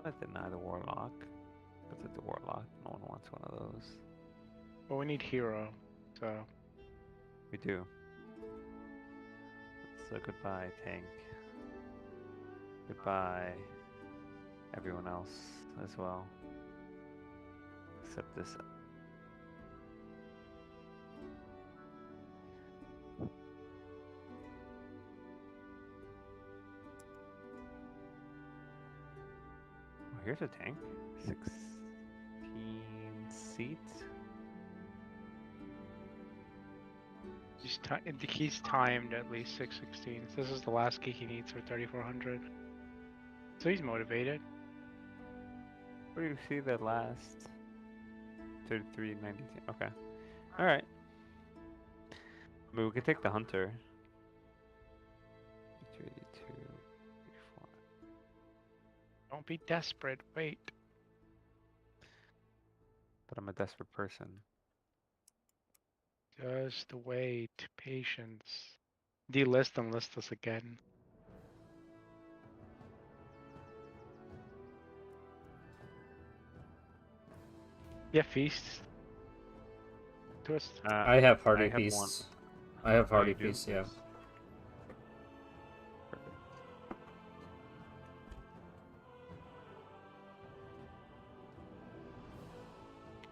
I'm gonna deny the Warlock. Because it's a Warlock. No one wants one of those. Well, we need hero, so... We do. So goodbye, tank. Goodbye, everyone else as well. Except this. Oh, here's a tank. 16 seats. He's timed at least 616. This is the last geek he needs for 3400. So he's motivated. Where do you see the last 3392? Okay. Alright. I mean, we could take the hunter. 282, 34. Don't be desperate. Wait. But I'm a desperate person. Just wait. Patience. Delist and list us again. Yeah, feast. Twist. I have Hardy Feast. I have Hardy Feast, yeah.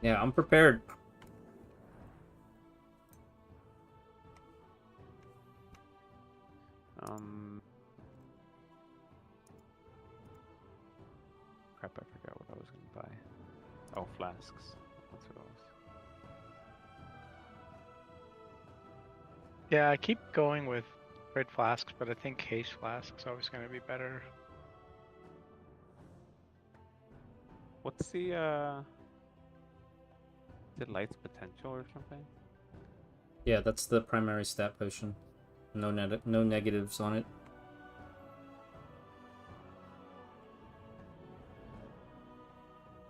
Yeah, I'm prepared. Crap, I forgot what I was gonna buy. Oh, flasks. That's what it was. Yeah, I keep going with red flasks, but I think haste flask is always going to be better. What's the is it light's potential or something? Yeah, that's the primary stat potion. No negatives on it.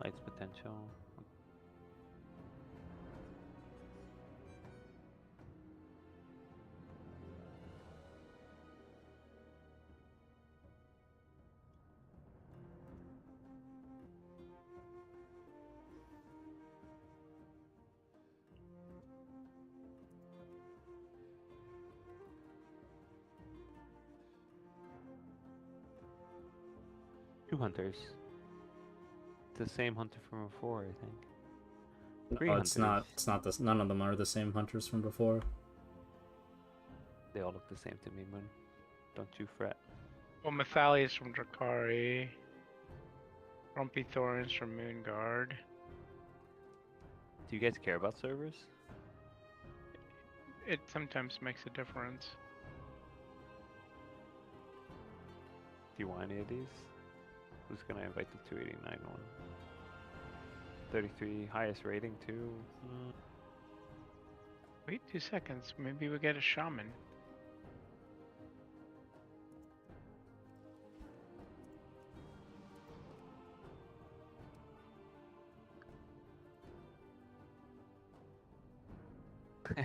Light's potential. Two hunters. It's the same hunter from before, I think. No, it's not. It's not this. None of them are the same hunters from before. They all look the same to me, Moon. Don't you fret. Well, Mathali is from Drakari. Grumpy Thorns from Moonguard. Do you guys care about servers? It sometimes makes a difference. Do you want any of these? Who's gonna invite the 289 one? 33 highest rating too. Wait 2 seconds. Maybe we get a shaman.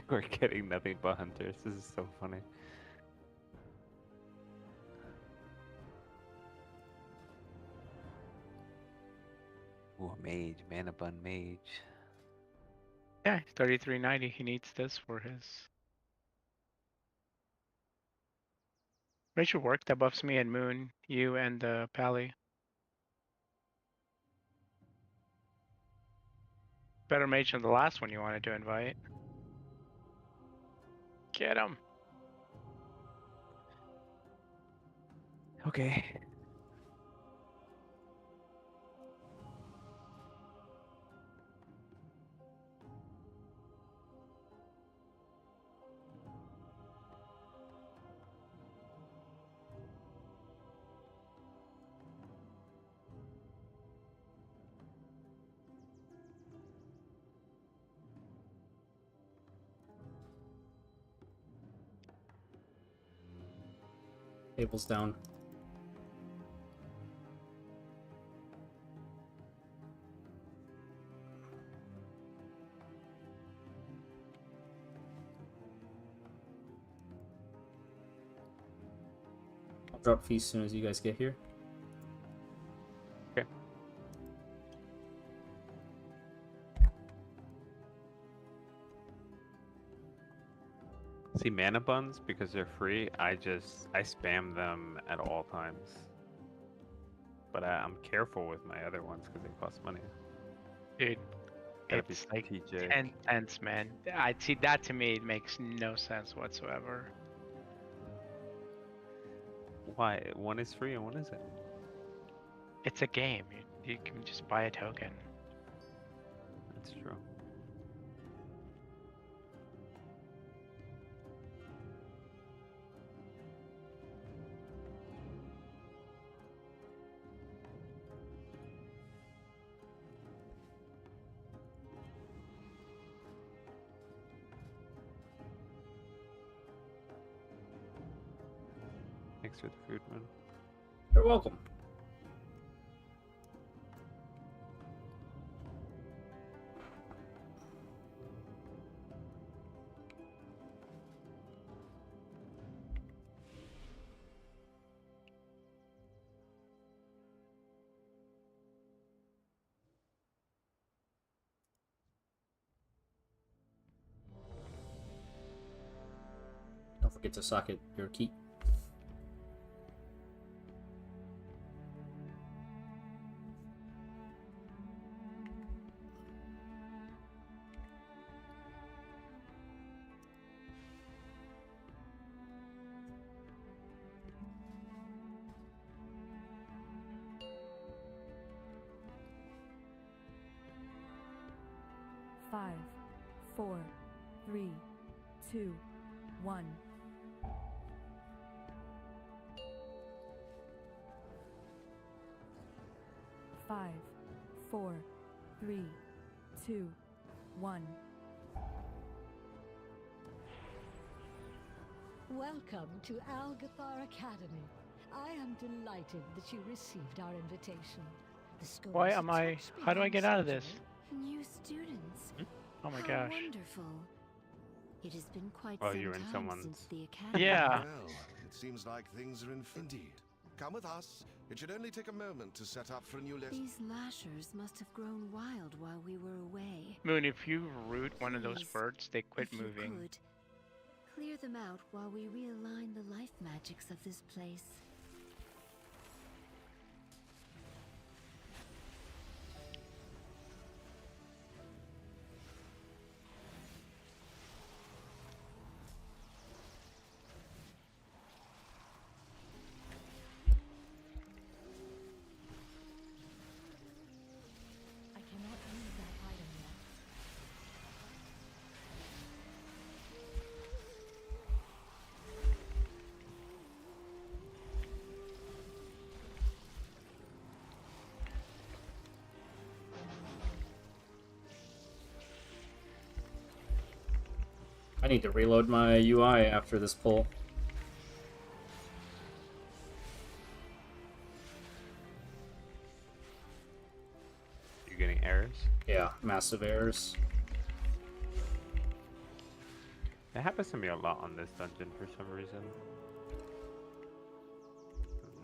We're getting nothing but hunters. This is so funny. Ooh, a mage, mana bun mage. Yeah, 3390. He needs this for his. It should work. That buffs me and Moon, you and Pally. Better mage than the last one you wanted to invite. Get him. Okay. Table's down. I'll drop feast as soon as you guys get here. Okay. See, mana buns, because they're free, I spam them at all times. But I'm careful with my other ones because they cost money. Dude, Gotta be it's like strategic. 10 cents, man. I see that to me, it makes no sense whatsoever. Why? One is free and one isn't. It's a game. You can just buy a token. That's true. Thanks for the food, man. You're welcome. Don't forget to socket your key. Five, 4, 3, 2, 1. Five, 4, 3, 2, 1. Welcome to Algathar Academy. I am delighted that you received our invitation. The school Why is am a I? touch How do I behind get out of this? schedule. New students. Oh my How gosh. wonderful. It has been quite Oh, some you're in time someone's- since the academy. Yeah. Well, it seems like things are in indeed. Come with us. It should only take a moment to set up for a new lesson. These lashers must have grown wild while we were away. Moon, if you root one of those Please, birds, they quit if you moving. could, clear them out while we realign the life magics of this place. I cannot use that item yet. I need to reload my UI after this pull. You're getting errors? Yeah, massive errors. It happens to me a lot on this dungeon for some reason.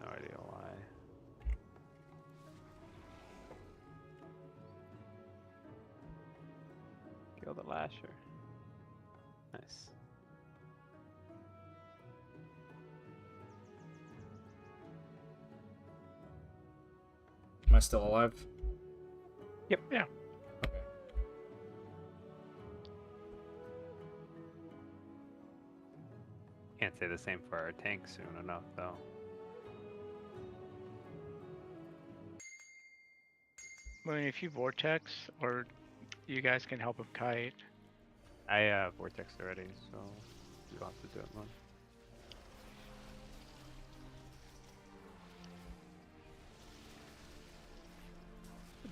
No idea why. Kill the lasher. Nice. Am I still alive? Yep. Yeah. Can't say the same for our tank soon enough, though. Moon, if you vortex, or you guys can help him kite. I vortexed already, so you don't have to do it, man.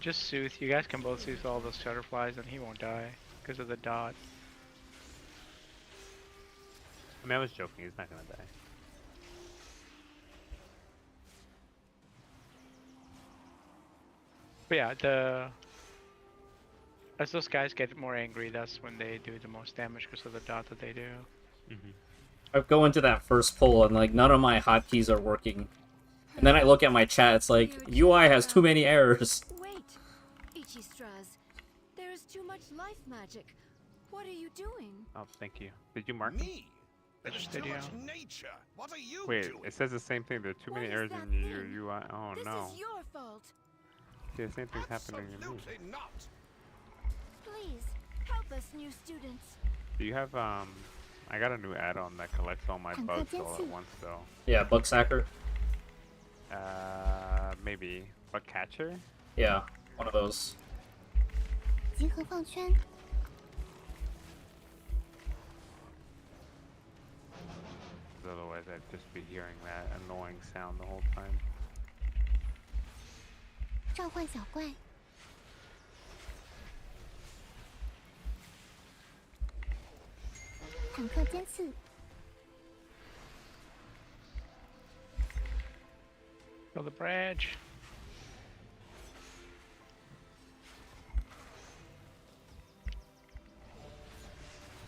Just soothe. You guys can both soothe all those shutterflies, and he won't die because of the dot. I mean, I was joking. He's not gonna die. But yeah, as those guys get more angry, that's when they do the most damage because of the dot that they do. I go into that first pull and like none of my hotkeys are working. And then I look at my chat, it's like, UI has too many errors. Wait, Ichistras, there is too much life magic. What are you doing? Oh, thank you. Did you mark Me? There's too much nature. What are you Wait, doing? it says the same thing. There are too many errors in your UI. Oh no. This is your fault. See, the same thing's happening to me. Absolutely not. Please help us, new students. Do you have I got a new add-on that collects all my bugs all at once though. Yeah, bug sacker. Maybe bug catcher. Yeah, one of those. 集合放圈， Otherwise, I'd just be hearing that annoying sound the whole time. 召唤小怪， 坦克尖刺， Kill the bridge.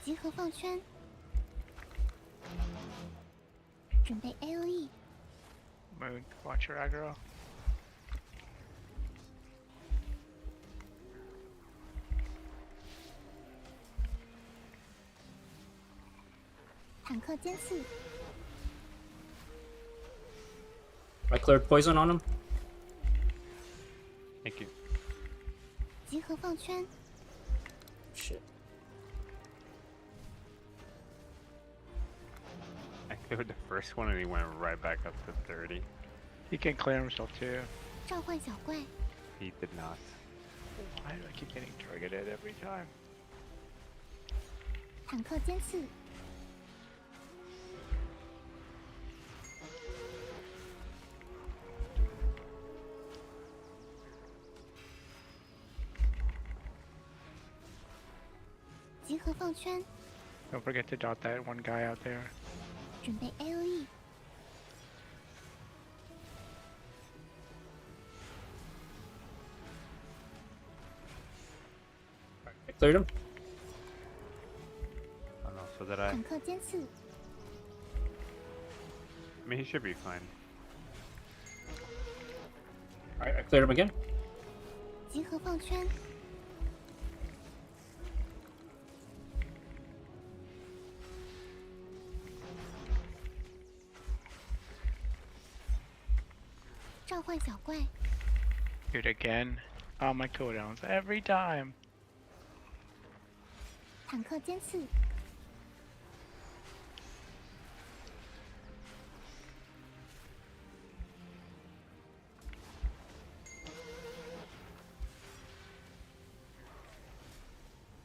集合放圈，准备 AOE， Moon, watch your aggro. 坦克尖刺， I cleared poison on him. Thank you. 集合放圈， Shit. I cleared the first one and he went right back up to 30. He can clear himself too. 召唤小怪， He did not. Why do I keep getting targeted every time? 坦克尖刺， 集合放圈， Don't forget to dot that one guy out there. 准备 AOE， I cleared him. Oh no, so did I. 坦克尖刺， I mean, he should be fine. Alright, I cleared him again. 集合放圈， 召唤小怪， Dude, again. Oh, my cooldowns every time. 坦克尖刺，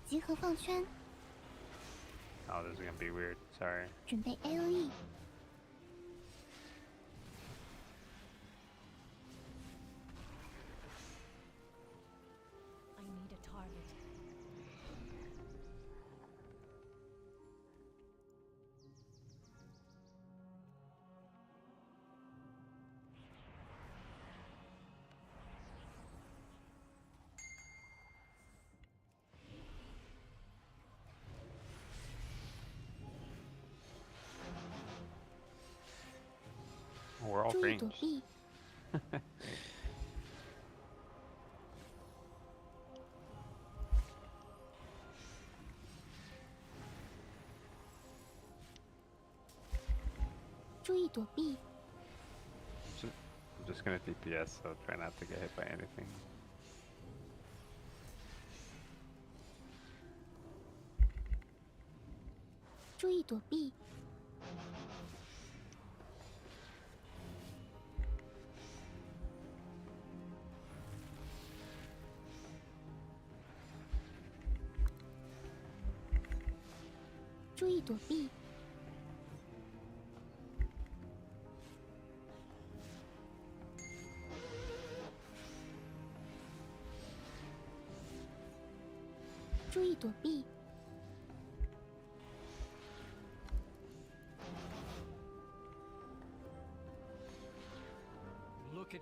集合放圈， Oh, this is gonna be weird. Sorry. 准备 AOE， I need a target. Oh, we're all 注意 green. 躲避， 注意躲避， I'm just gonna DPS, so try not to get hit by anything. 注意躲避， 注意躲避， 注意躲避，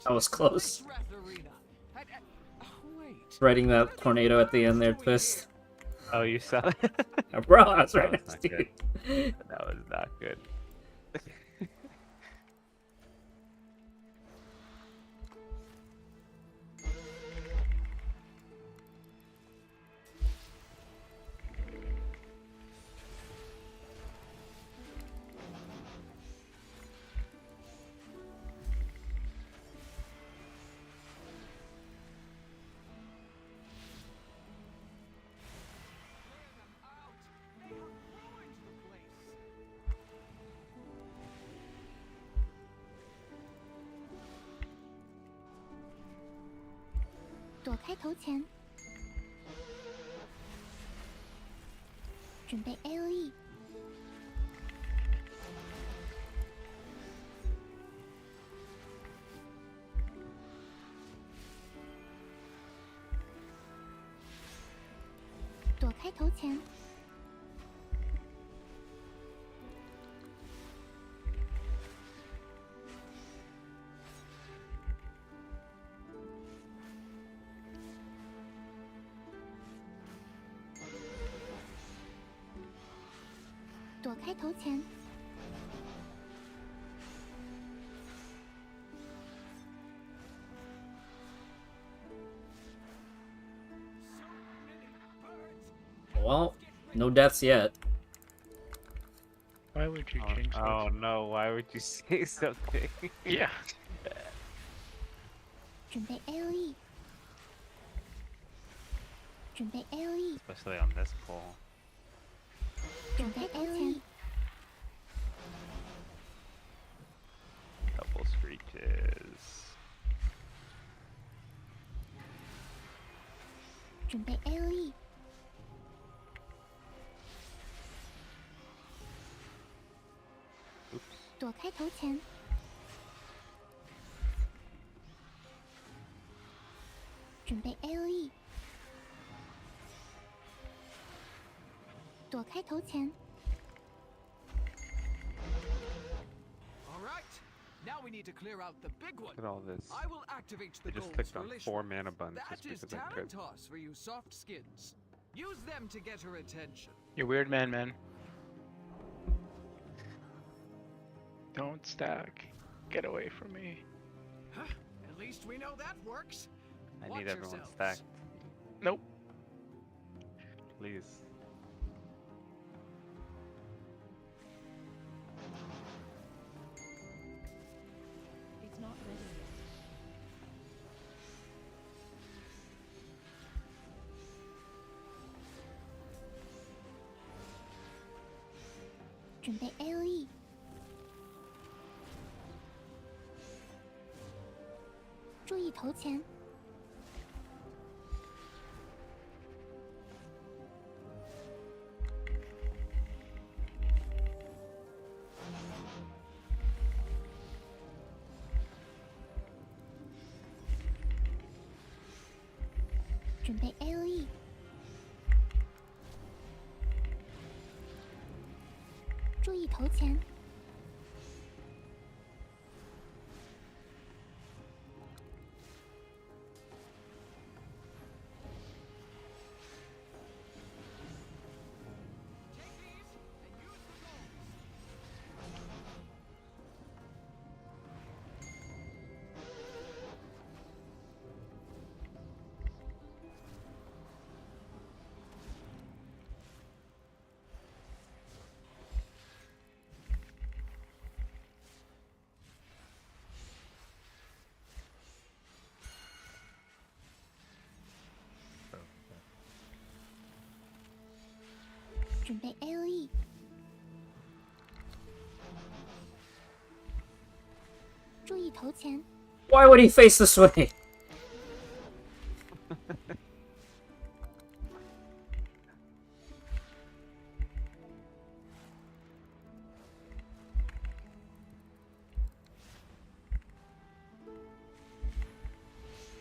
That was close. Wait. Writing that tornado at the end there, Twist. Oh, you saw that? Bro, I was right That was next to not you. good. That was not good. 躲开头前，准备 AOE。躲开头前，躲开头前，Well, no deaths yet. Why would you change that? Oh no, why would you say something? Yeah. 准备 AOE。准备 AOE。 Especially on this pole. 准备 AOE。 Couple screeches. 准备 AOE。 躲开头前，准备 AOE。 躲开头前， All right. Now we need to clear out the big one. Look at all this. I will activate the I just goals clicked for on Lishna. 4 mana buns That just is because I could. Tarantos for you soft skins. Use them to get her attention. You're weird, man. Don't stack. Get away from me. At least we know that works. I Watch need everyone yourselves. stacked. Nope. Please. It's not ready yet.准备 AOE。 注意头前，准备 AOE。 注意头前，准备 AOE。 注意头前， Why would he face this way?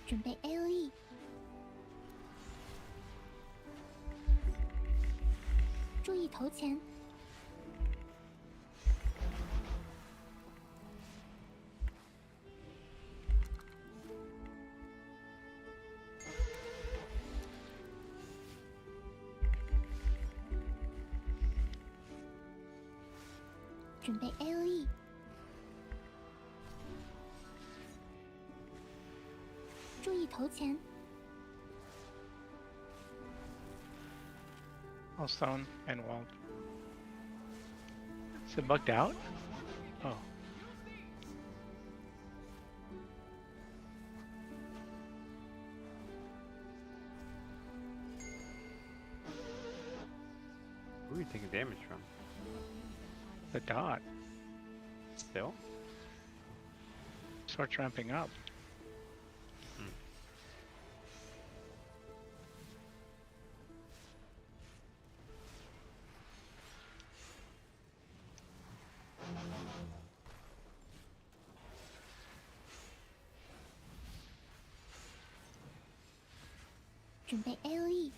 准备 AOE。 注意头前，准备 AOE。 注意头前， All stone and walled. Is it bugged out? Oh. Who are you taking damage from? The dot. Still? Starts ramping up. 准备 AOE。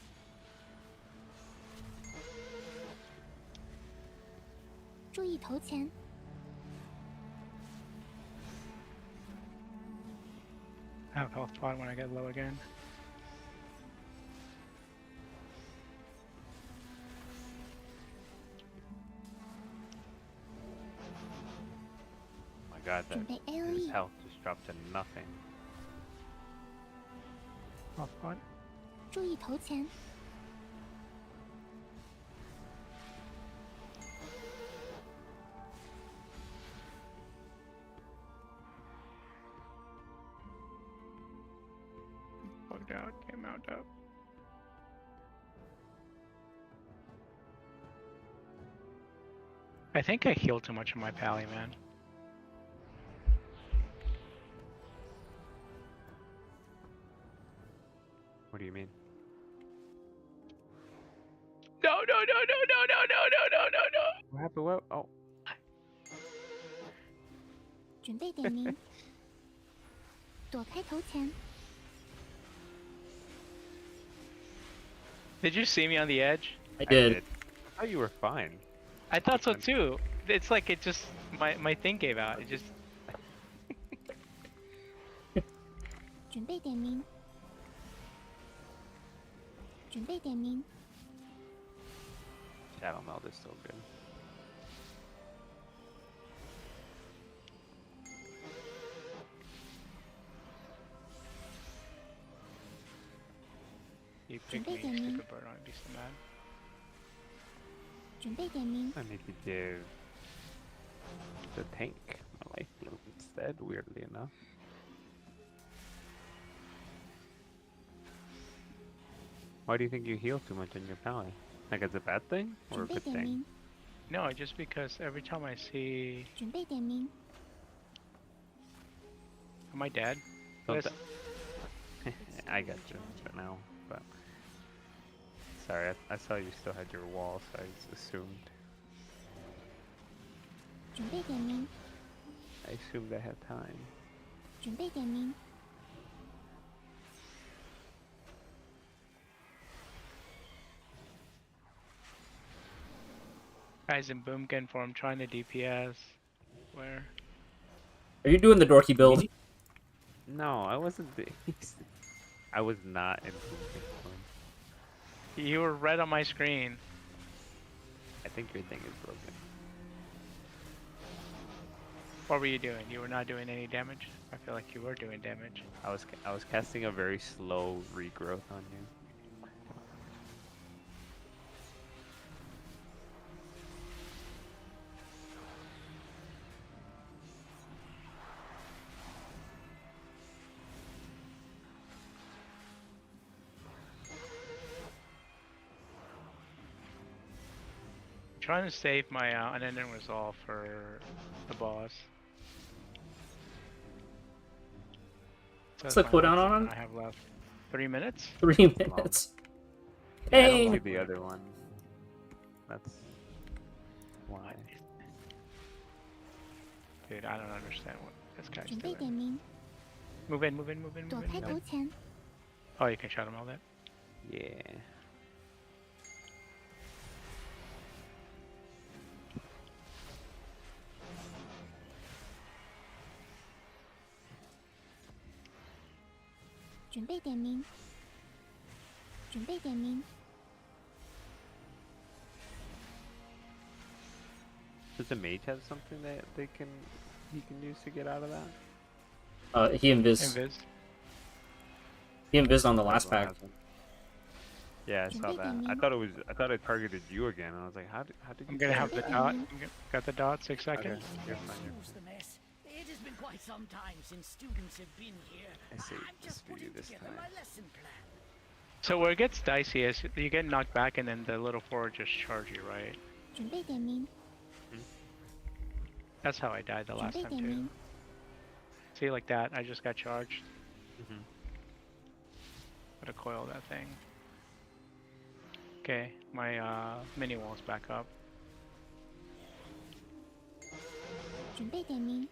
注意头前。 I have health pod when I get low again. Oh my god, that his health just dropped to nothing. Health pod. 注意头前。 Bugged out, can't mount up. I think I healed too much of my pally, man. What do you mean? No, no, no, no, no, no, no, no, no, no, no. What happened? What? Oh. 准备点名。躲开头前。 Did you see me on the edge? I did. I thought you were fine. I thought so too. It's like it just my thing gave out. It just. 准备点名。准备点名。 Shadow Meld is so good. You picked me, stupid bird. I'd be so mad. 准备点名。 I need to give the tank my life bloom instead, weirdly enough. Why do you think you heal too much in your pally? Like it's a bad thing or a good thing? No, just because every time I see. 准备点名。 Am I dead? Don't Listen. I got you for now, but sorry, I saw you still had your wall, so I just assumed. 准备点名。 I assumed I had time. 准备点名。 Guys in Boomkin form trying to DPS. Where? Are you doing the dorky build? No, I wasn't. I was not in Boomkin form. You were red on my screen. I think your thing is broken. What were you doing? You were not doing any damage? I feel like you were doing damage. I was casting a very slow regrowth on you. Trying to save my unending resolve for the boss. What's the cooldown on him? I have left 3 minutes. 3 minutes. Yeah, Hey! I don't like the other one. That's why. Dude, I don't understand what this guy's 准备 doing. 点名。 Move in, move in, move in, 躲 move 开 in. 头前。 Oh, you can shut him all that. Yeah. 准备点名。准备点名。 Does the mage have something that he can use to get out of that? He invis. He invis on the last pack. Yeah, I saw that. I thought it targeted you again. And I was like, how did you? I'm gonna have the dot. Got the dot. 6 seconds. Okay, you're fine. Excuse the mess. It has been quite some time since students have been here. I see. I'm just For you putting this together time. my lesson plan. So where it gets dicey is you get knocked back and then the little four just charge you, right? 准备点名。 That's how I died the 准 last 备 time 点 too. 名。 See, like that, I just got charged. Gotta coil that thing. Okay, my mini wall's back up. 准备点名。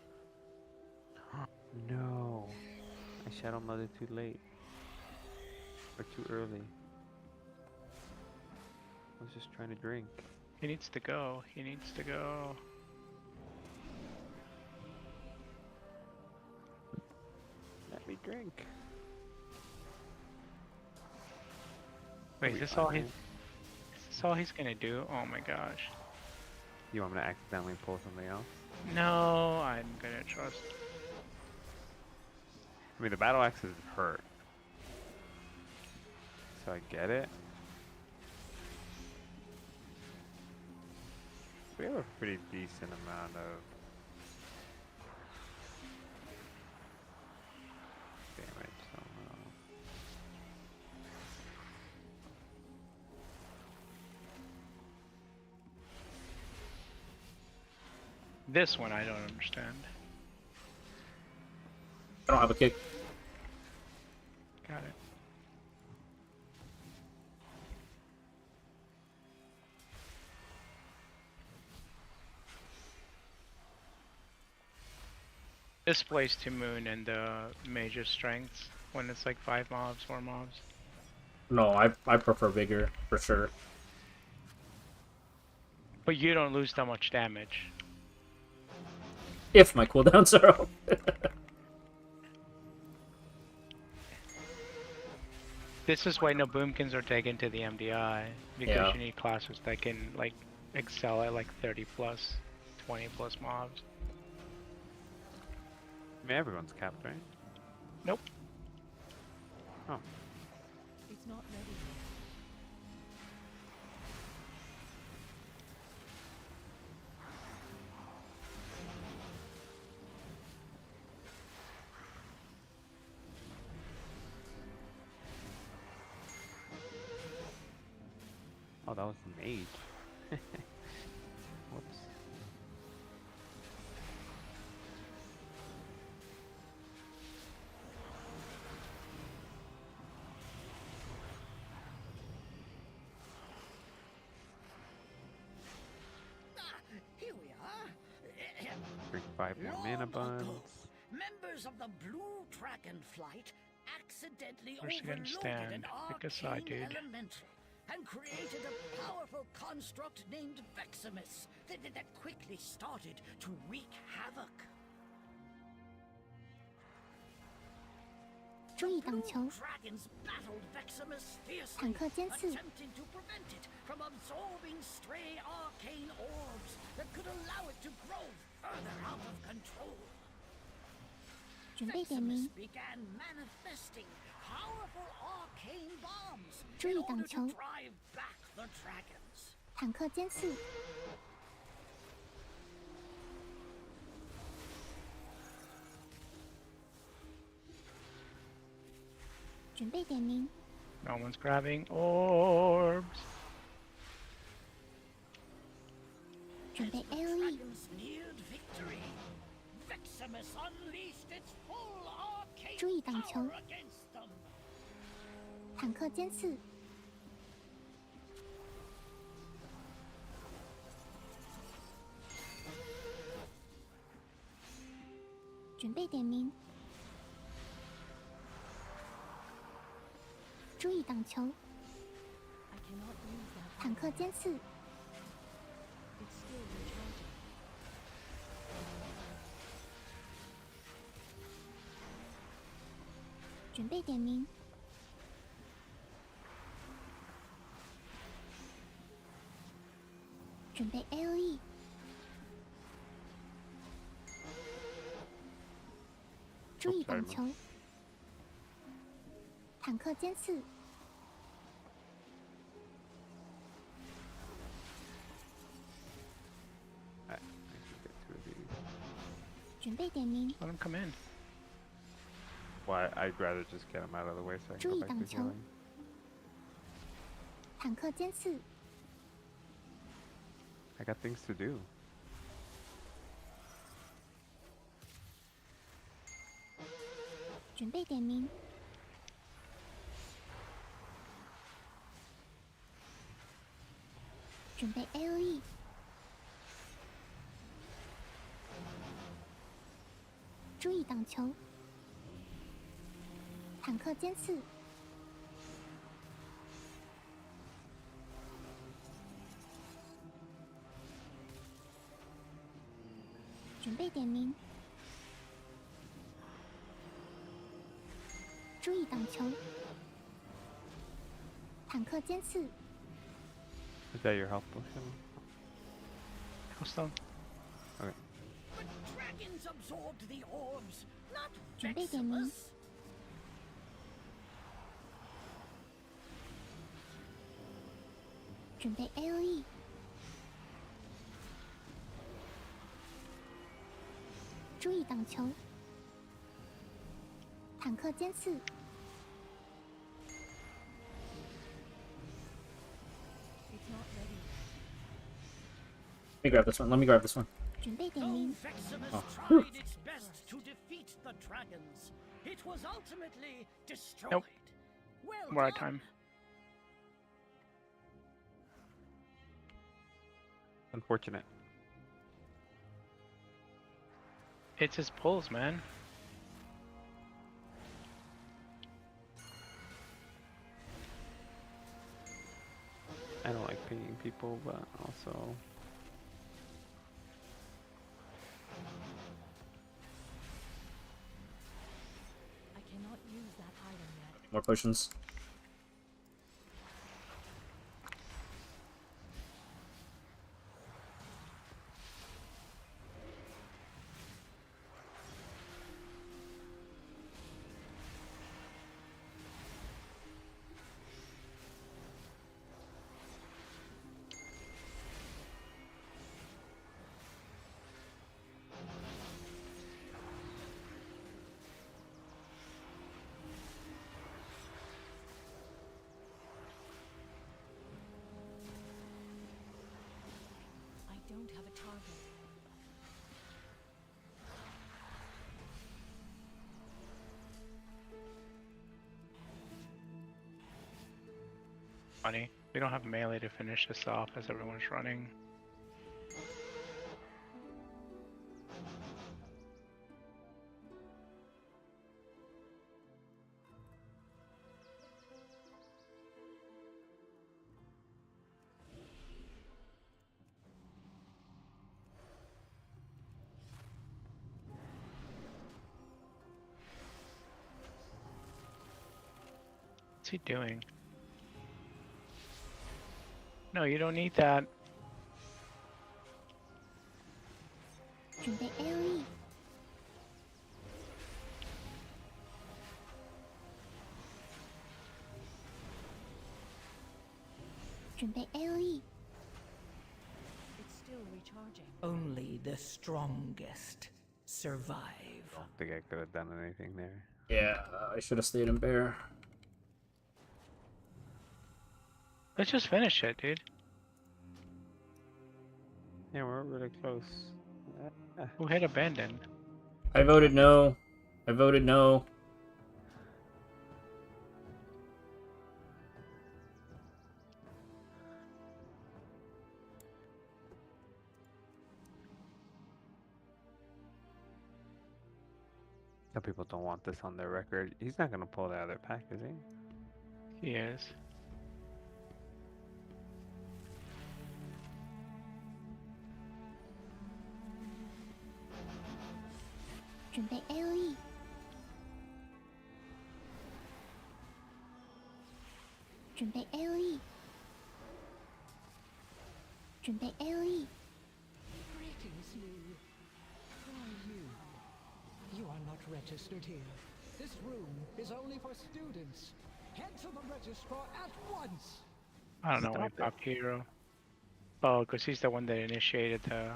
No, I shadow modded too late. Or too early. I was just trying to drink. He needs to go. He needs to go. Let me drink. Wait, is this all he's gonna do? Oh my gosh. You want me to accidentally pull something else? No, I'm gonna trust. I mean, the battle axes hurt. So I get it. We have a pretty decent amount of damage somehow. This one I don't understand. I don't have a kick. Got it. This plays to Moon and major strengths when it's like 5 mobs, 4 mobs. No, I prefer vigor for sure. But you don't lose that much damage. If my cooldowns are up. This is why no boomkins are taken to the MDI, because you need classes that can like excel at like 30 plus, 20 plus mobs. I mean, everyone's capped, right? Nope. Oh. It's not ready yet. Oh, that was an age. Whoops. Here we are. Drink 5 more mana buns. Members of the Blue Dragon Flight accidentally Where's she gonna overloaded stand? an Pick a side, arcane dude. elemental and created a powerful construct named Veximus that quickly started to wreak havoc. 注意挡球， Dragons battled Veximus 坦 fiercely, 克尖刺， attempting to prevent it from absorbing stray arcane orbs that could allow it to grow further out of control. 准备点名， Veximus began manifesting powerful arcane bombs 注 in 意 order 挡 to 球， drive back the dragons. 坦克尖刺，准备点名， No one's grabbing orbs. 准备 AOE， Dragons neared victory. Veximus unleashed its full arcane 注意挡球， power against them. 坦克尖刺，准备点名，注意挡球， I cannot use that. 坦克尖刺， It's still recharging. 准备点名，准备 AOE， 注意挡球，坦克尖刺， I should get 2 of these. 准备点名， Let him come in. Why? I'd rather just get them out of the way so I can 注 go 意 back 挡 to 球， healing. 坦克尖刺， I got things to do. 准备点名，准备 AOE， 注意挡球，坦克尖刺，备点名，注意挡球，坦克尖刺， Is that your health potion? Awesome. Okay. But dragons absorbed the orbs, not 准备点名， Veximus. 准备 AOE， 注意挡球，坦克尖刺， It's not ready. Let me grab this one. Let me grab this one. 准备点名， Veximus Oh. tried its best to defeat the dragons. It was ultimately destroyed. Nope. Well We're out of done. time. Unfortunate. It's his pulls, man. I don't like pinging people, but also I cannot use that item yet. More potions. I don't have a target. Funny. We don't have melee to finish this off as everyone's running. What's he doing? No, you don't need that. 准备 AOE， 准备 AOE， It's still recharging. Only the strongest survive. I don't think I could have done anything there. Yeah, I should have stayed in bear. Let's just finish it, dude. Yeah, we're really close. Who hit abandon? I voted no. I voted no. Some people don't want this on their record. He's not gonna pull the other pack, is he? He is.准备 AOE， 准备 AOE， 准备 AOE， Greetings, Lou. Who are you? You are not registered here. This room is only for students. Head to the registrar at once. I don't know why he popped hero. Oh, because he's the one that initiated the.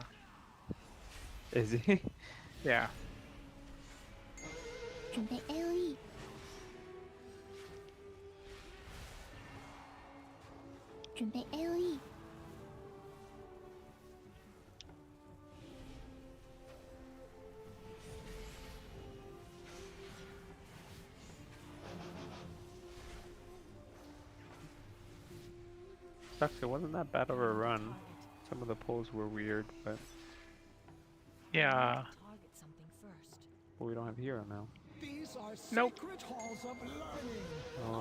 Is he? Yeah. 准备 AOE， 准备 AOE， Sucks, it wasn't that bad of a run. Some of the pulls were weird, but Yeah. Target something first. we don't have hero now. These are Nope. secret halls of learning.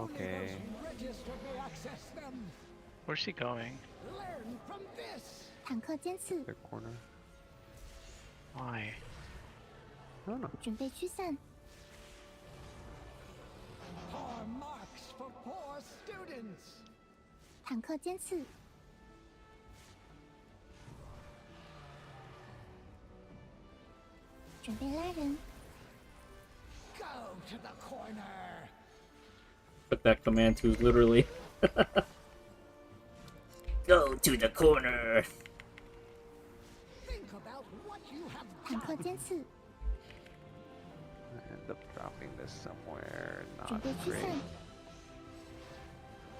Okay. Only those registered may access them. Where's he going? Learn from this. 坦克尖刺， The corner. Why? I don't know. 准备驱散。 Poor marks for poor students. 坦克尖刺。 准备拉人。 Go to the corner. Put that command to literally. Go to the corner. Think about what you have 坦克尖刺。 I end up dropping this somewhere. 准 Not 备驱 great. 散。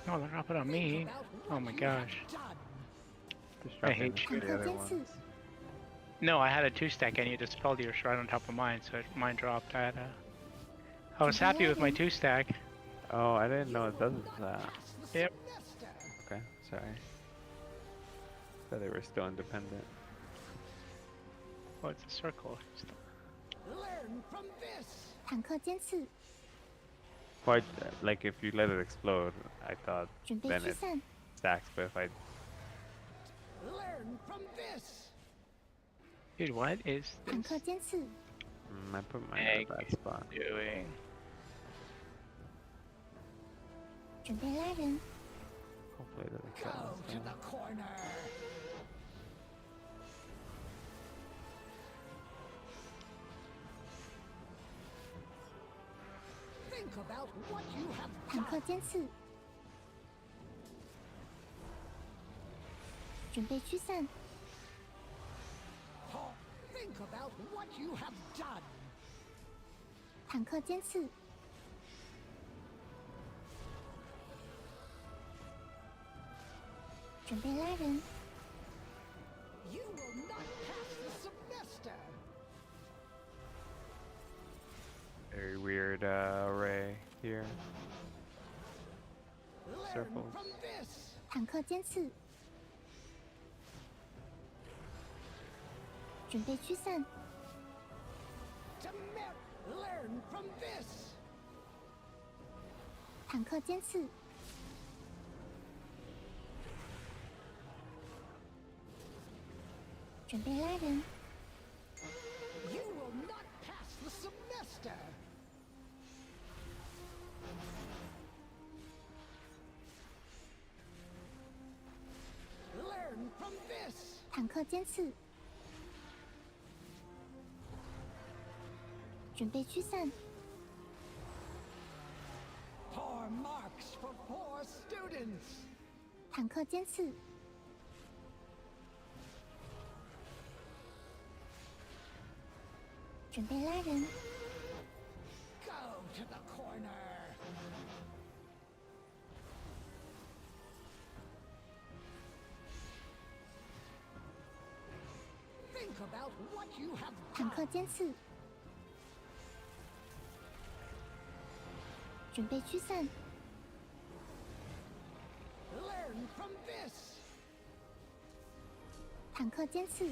Oh, they're dropping on me. Oh my gosh. Just I dropping hate the you. other ones. No, I had a 2-stack and you just told yours right on top of mine, so mine dropped. I was happy with my 2-stack. Oh, I didn't know it does that. Yep. Okay, sorry. Thought they were still independent. Oh, it's a circle. Learn from this. 坦克尖刺。 Quite like if you let it explode, I thought 准备 then 驱 it 散。 stacks, but if I Learn from this. Dude, what is 坦 this 克尖刺。 I put mine in a bad spot. doing? 准备拉人。 Hopefully it doesn't Go kill us. to the corner. Think about what you have 坦克尖刺。 准备驱散。 Think about what you have done. 坦克尖刺。 准备拉人。 You will not pass the semester. Very weird array here. Learn Circles. from this. 坦克尖刺。 准备驱散。 Learn from this. 坦克尖刺。 准备拉人。 You will not pass the semester. Learn from this. 坦克尖刺。 准备驱散。 Poor marks for poor students. 坦克尖刺。 准备拉人。 Go to the corner. Think about what you have 坦克尖刺。 准备驱散。 Learn from this. 坦克尖刺。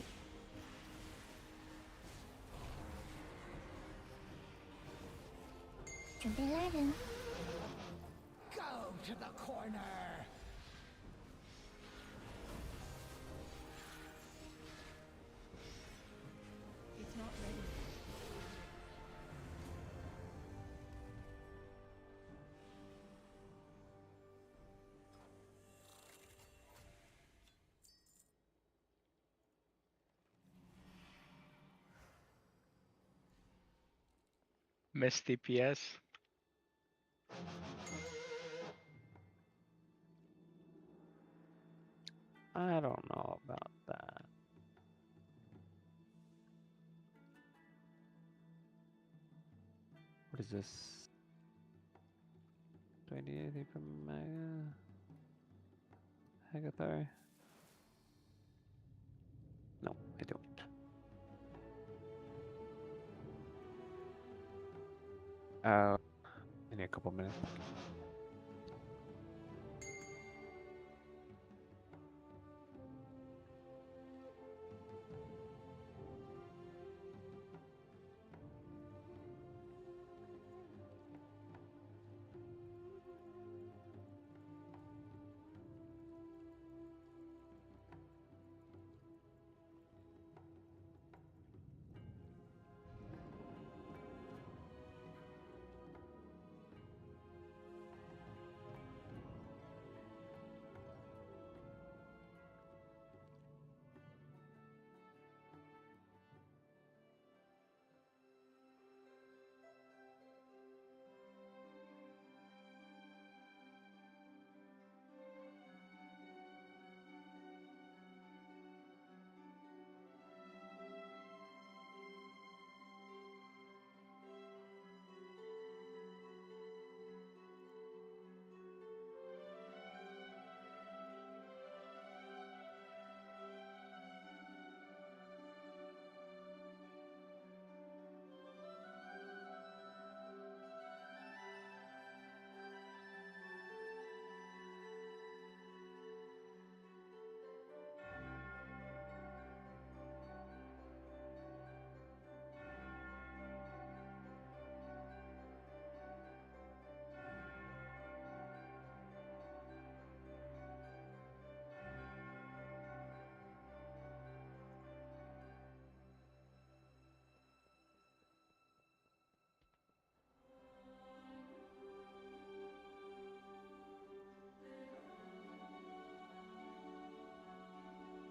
准备拉人。 Go to the corner. It's not ready. Missed DPS. I don't know about that. What is this? Do I need anything from Mega? Hagathar? No, I don't. I need a couple minutes.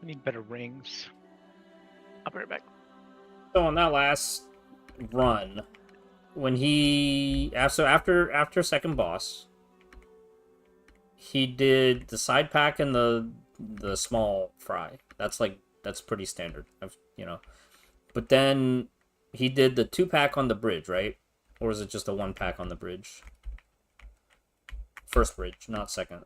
We need better rings. I'll be right back. So on that last run, when he after second boss, he did the side pack and the small fry. That's pretty standard. But then he did the 2-pack on the bridge, right? Or is it just a 1-pack on the bridge? First bridge, not second.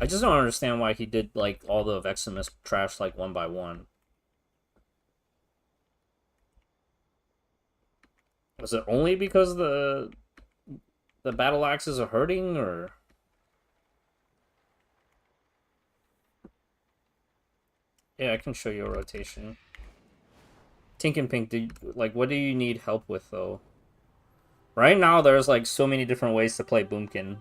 I just don't understand why he did like all the Veximus trash like 1 by 1. Was it only because the battle axes are hurting, or? Yeah, I can show you a rotation. Tink and Pink, what do you need help with though? Right now, there's like so many different ways to play Boomkin.